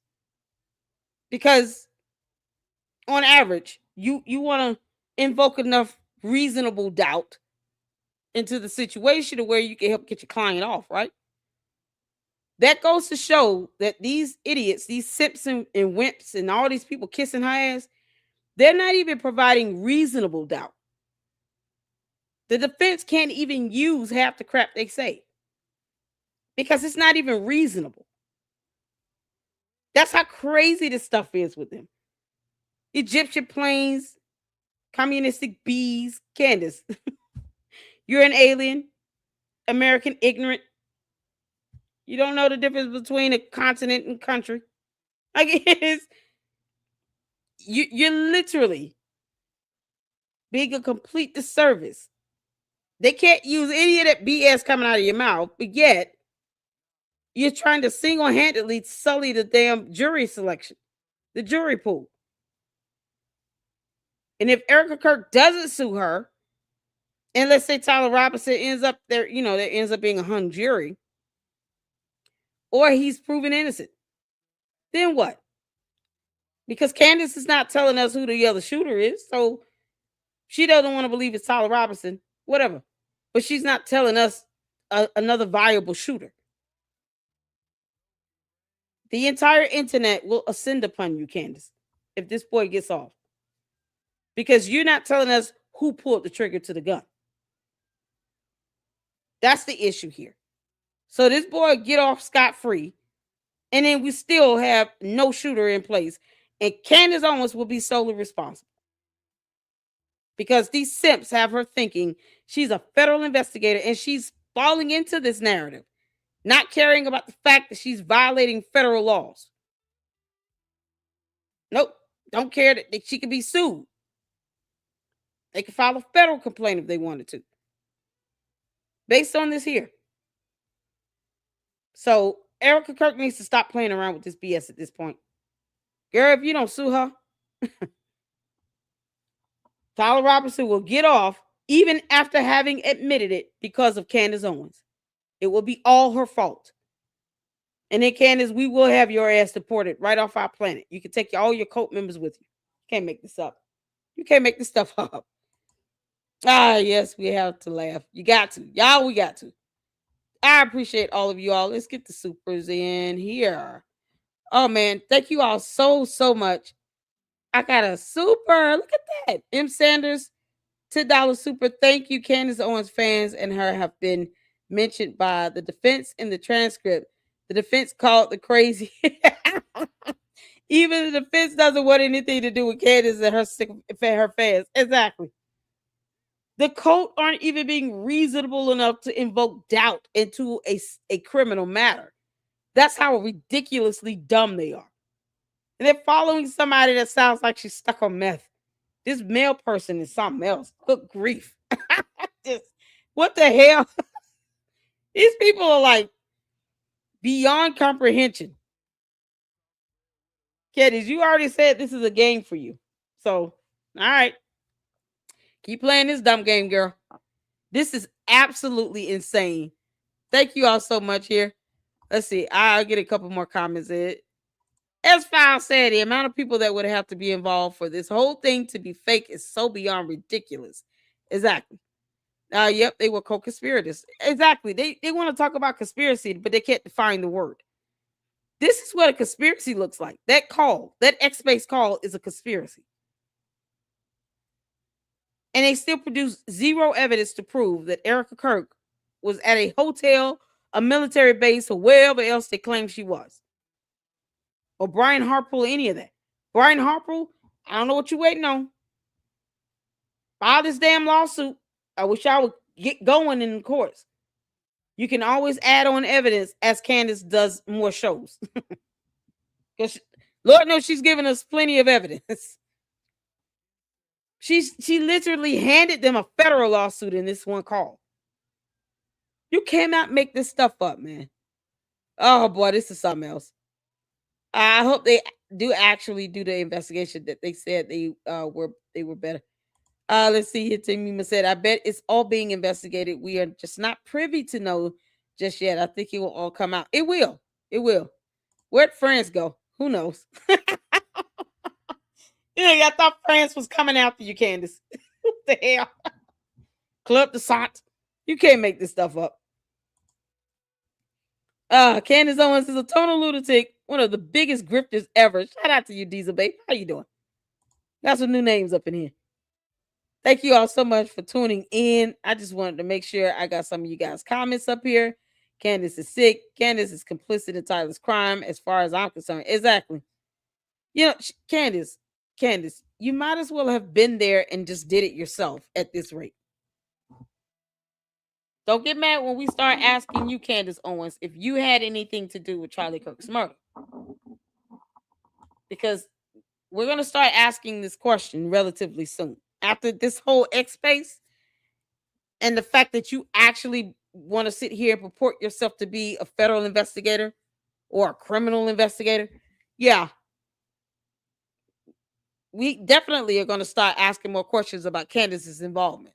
Because on average, you want to invoke enough reasonable doubt into the situation to where you can help get your client off, right? That goes to show that these idiots, these simps and wimps and all these people kissing her ass, they're not even providing reasonable doubt. The defense can't even use half the crap they say because it's not even reasonable. That's how crazy this stuff is with them. Egyptian planes, communistic bees. Candace, you're an alien, American ignorant. You don't know the difference between a continent and country. You're literally being a complete disservice. They can't use any of that BS coming out of your mouth, but yet you're trying to single-handedly sully the damn jury selection, the jury pool. And if Erica Kirk doesn't sue her, and let's say Tyler Robinson ends up there, there ends up being a hung jury, or he's proven innocent, then what? Because Candace is not telling us who the other shooter is, so she doesn't want to believe it's Tyler Robinson, whatever. But she's not telling us another viable shooter. The entire internet will ascend upon you, Candace, if this boy gets off. Because you're not telling us who pulled the trigger to the gun. That's the issue here. So this boy get off scot-free, and then we still have no shooter in place. And Candace Owens will be solely responsible. Because these simps have her thinking she's a federal investigator, and she's falling into this narrative, not caring about the fact that she's violating federal laws. Nope. Don't care that she can be sued. They can file a federal complaint if they wanted to, based on this here. So Erica Kirk needs to stop playing around with this BS at this point. Girl, if you don't sue her, Tyler Robinson will get off even after having admitted it because of Candace Owens. It will be all her fault. And then, Candace, we will have your ass deported right off our planet. You can take all your cult members with you. You can't make this up. You can't make this stuff up. Ah, yes, we have to laugh. You got to. Y'all, we got to. I appreciate all of you all. Let's get the supers in here. Oh, man. Thank you all so much. I got a super. Look at that. M. Sanders, $10 super. Thank you, Candace Owens fans and her have been mentioned by the defense in the transcript. The defense called the crazy. Even the defense doesn't want anything to do with Candace and her fans. Exactly. The cult aren't even being reasonable enough to invoke doubt into a criminal matter. That's how ridiculously dumb they are. And they're following somebody that sounds like she's stuck on meth. This male person is something else. Good grief. What the hell? These people are like beyond comprehension. Candace, you already said this is a game for you. So, all right. Keep playing this dumb game, girl. This is absolutely insane. Thank you all so much here. Let's see. I'll get a couple more comments in. As File said, the amount of people that would have to be involved for this whole thing to be fake is so beyond ridiculous. Exactly. Yep, they were co-conspirators. Exactly. They want to talk about conspiracy, but they can't define the word. This is what a conspiracy looks like. That call, that X-Space call is a conspiracy. And they still produce zero evidence to prove that Erica Kirk was at a hotel, a military base, or wherever else they claim she was. Or Brian Harpool, any of that. Brian Harpool, I don't know what you're waiting on. File this damn lawsuit. I wish I would get going in the courts. You can always add on evidence as Candace does more shows. Because Lord knows she's giving us plenty of evidence. She literally handed them a federal lawsuit in this one call. You cannot make this stuff up, man. Oh boy, this is something else. I hope they do actually do the investigation that they said they were better. Let's see here. Timmy said, I bet it's all being investigated. We are just not privy to know just yet. I think it will all come out. It will. It will. Where'd France go? Who knows? I thought France was coming after you, Candace. What the hell? Club de Sant. You can't make this stuff up. Candace Owens is a total lunatic, one of the biggest grifters ever. Shout out to you, Diesel Babe. How you doing? Got some new names up in here. Thank you all so much for tuning in. I just wanted to make sure I got some of you guys' comments up here. Candace is sick. Candace is complicit in Tyler's crime, as far as I'm concerned. Exactly. You know, Candace, you might as well have been there and just did it yourself at this rate. Don't get mad when we start asking you, Candace Owens, if you had anything to do with Charlie Kirk's murder. Because we're going to start asking this question relatively soon. After this whole X-Space and the fact that you actually want to sit here and purport yourself to be a federal investigator or a criminal investigator, yeah. We definitely are going to start asking more questions about Candace's involvement.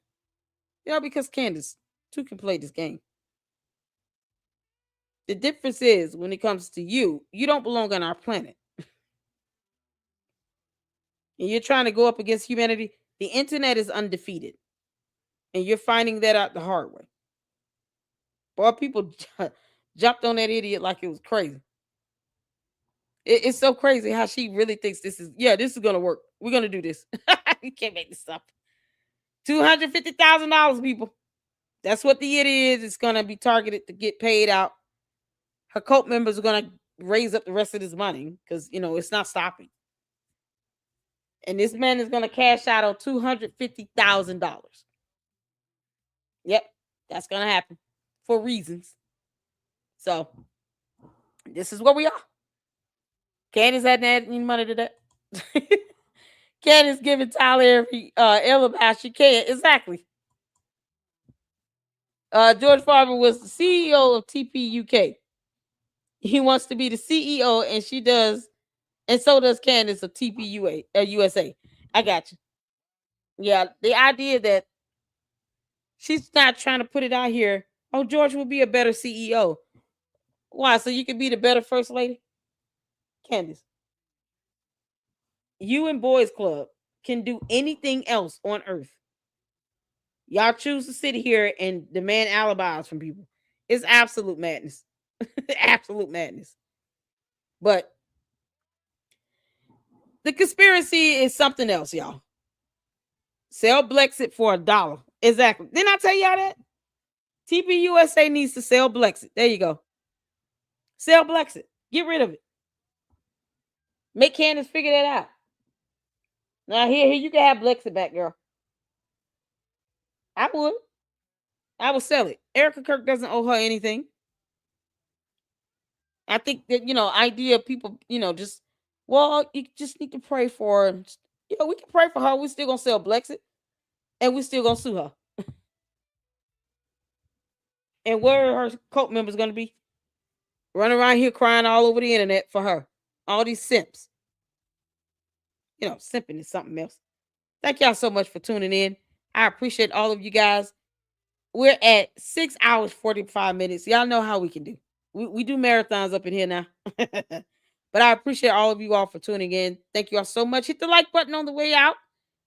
Because Candace too can play this game. The difference is when it comes to you don't belong on our planet. And you're trying to go up against humanity. The internet is undefeated. And you're finding that out the hard way. Boy, people jumped on that idiot like it was crazy. It's so crazy how she really thinks this is going to work. We're going to do this. You can't make this up. $250,000, people. That's what the it is. It's going to be targeted to get paid out. her cult members are gonna raise up the rest of this money because it's not stopping. And this man is gonna cash out on $250,000. Yep, that's gonna happen for reasons. So this is where we are. Candace hadn't had any money to that. Candace giving Tyler every alibi she can. Exactly. George Farmer was the CEO of TP UK. He wants to be the CEO, and she does, and so does Candace of TP USA. I got you. Yeah, the idea that she's not trying to put it out here. Oh, George will be a better CEO. Why? So you can be the better first lady? Candace. You and Boys Club can do anything else on earth. Y'all choose to sit here and demand alibis from people. It's absolute madness. Absolute madness. But the conspiracy is something else, y'all. Sell Blexit for $1. Exactly. Didn't I tell y'all that? TP USA needs to sell Blexit. There you go. Sell Blexit. Get rid of it. Make Candace figure that out. Now here you can have Blexit back, girl. I would sell it. Erica Kirk doesn't owe her anything. I think that, idea of people, just, well, you just need to pray for her. We can pray for her. We're still going to sell Blexit. And we're still going to sue her. And where are her cult members going to be? Running around here crying all over the internet for her. All these simps. Simping is something else. Thank y'all so much for tuning in. I appreciate all of you guys. We're at 6 hours, 45 minutes. Y'all know how we can do. We do marathons up in here now. But I appreciate all of you all for tuning in. Thank you all so much. Hit the like button on the way out.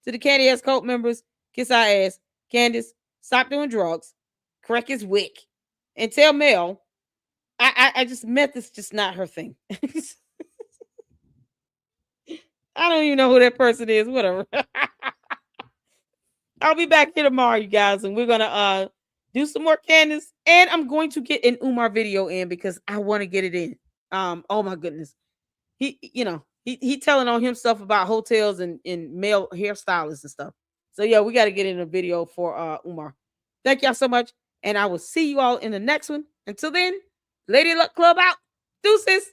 To the Candy Ass cult members, kiss our ass. Candace, stop doing drugs. Correct his wick. And tell Mel, I just met this, just not her thing. I don't even know who that person is. Whatever. I'll be back here tomorrow, you guys, and we're gonna do some more Candace, and I'm going to get an Umar video in because I want to get it in. Oh my goodness, he telling on himself about hotels and male hairstylists and stuff. So yeah, we got to get in a video for Umar. Thank y'all so much, and I will see you all in the next one. Until then, Lady Luck Club out. Deuces.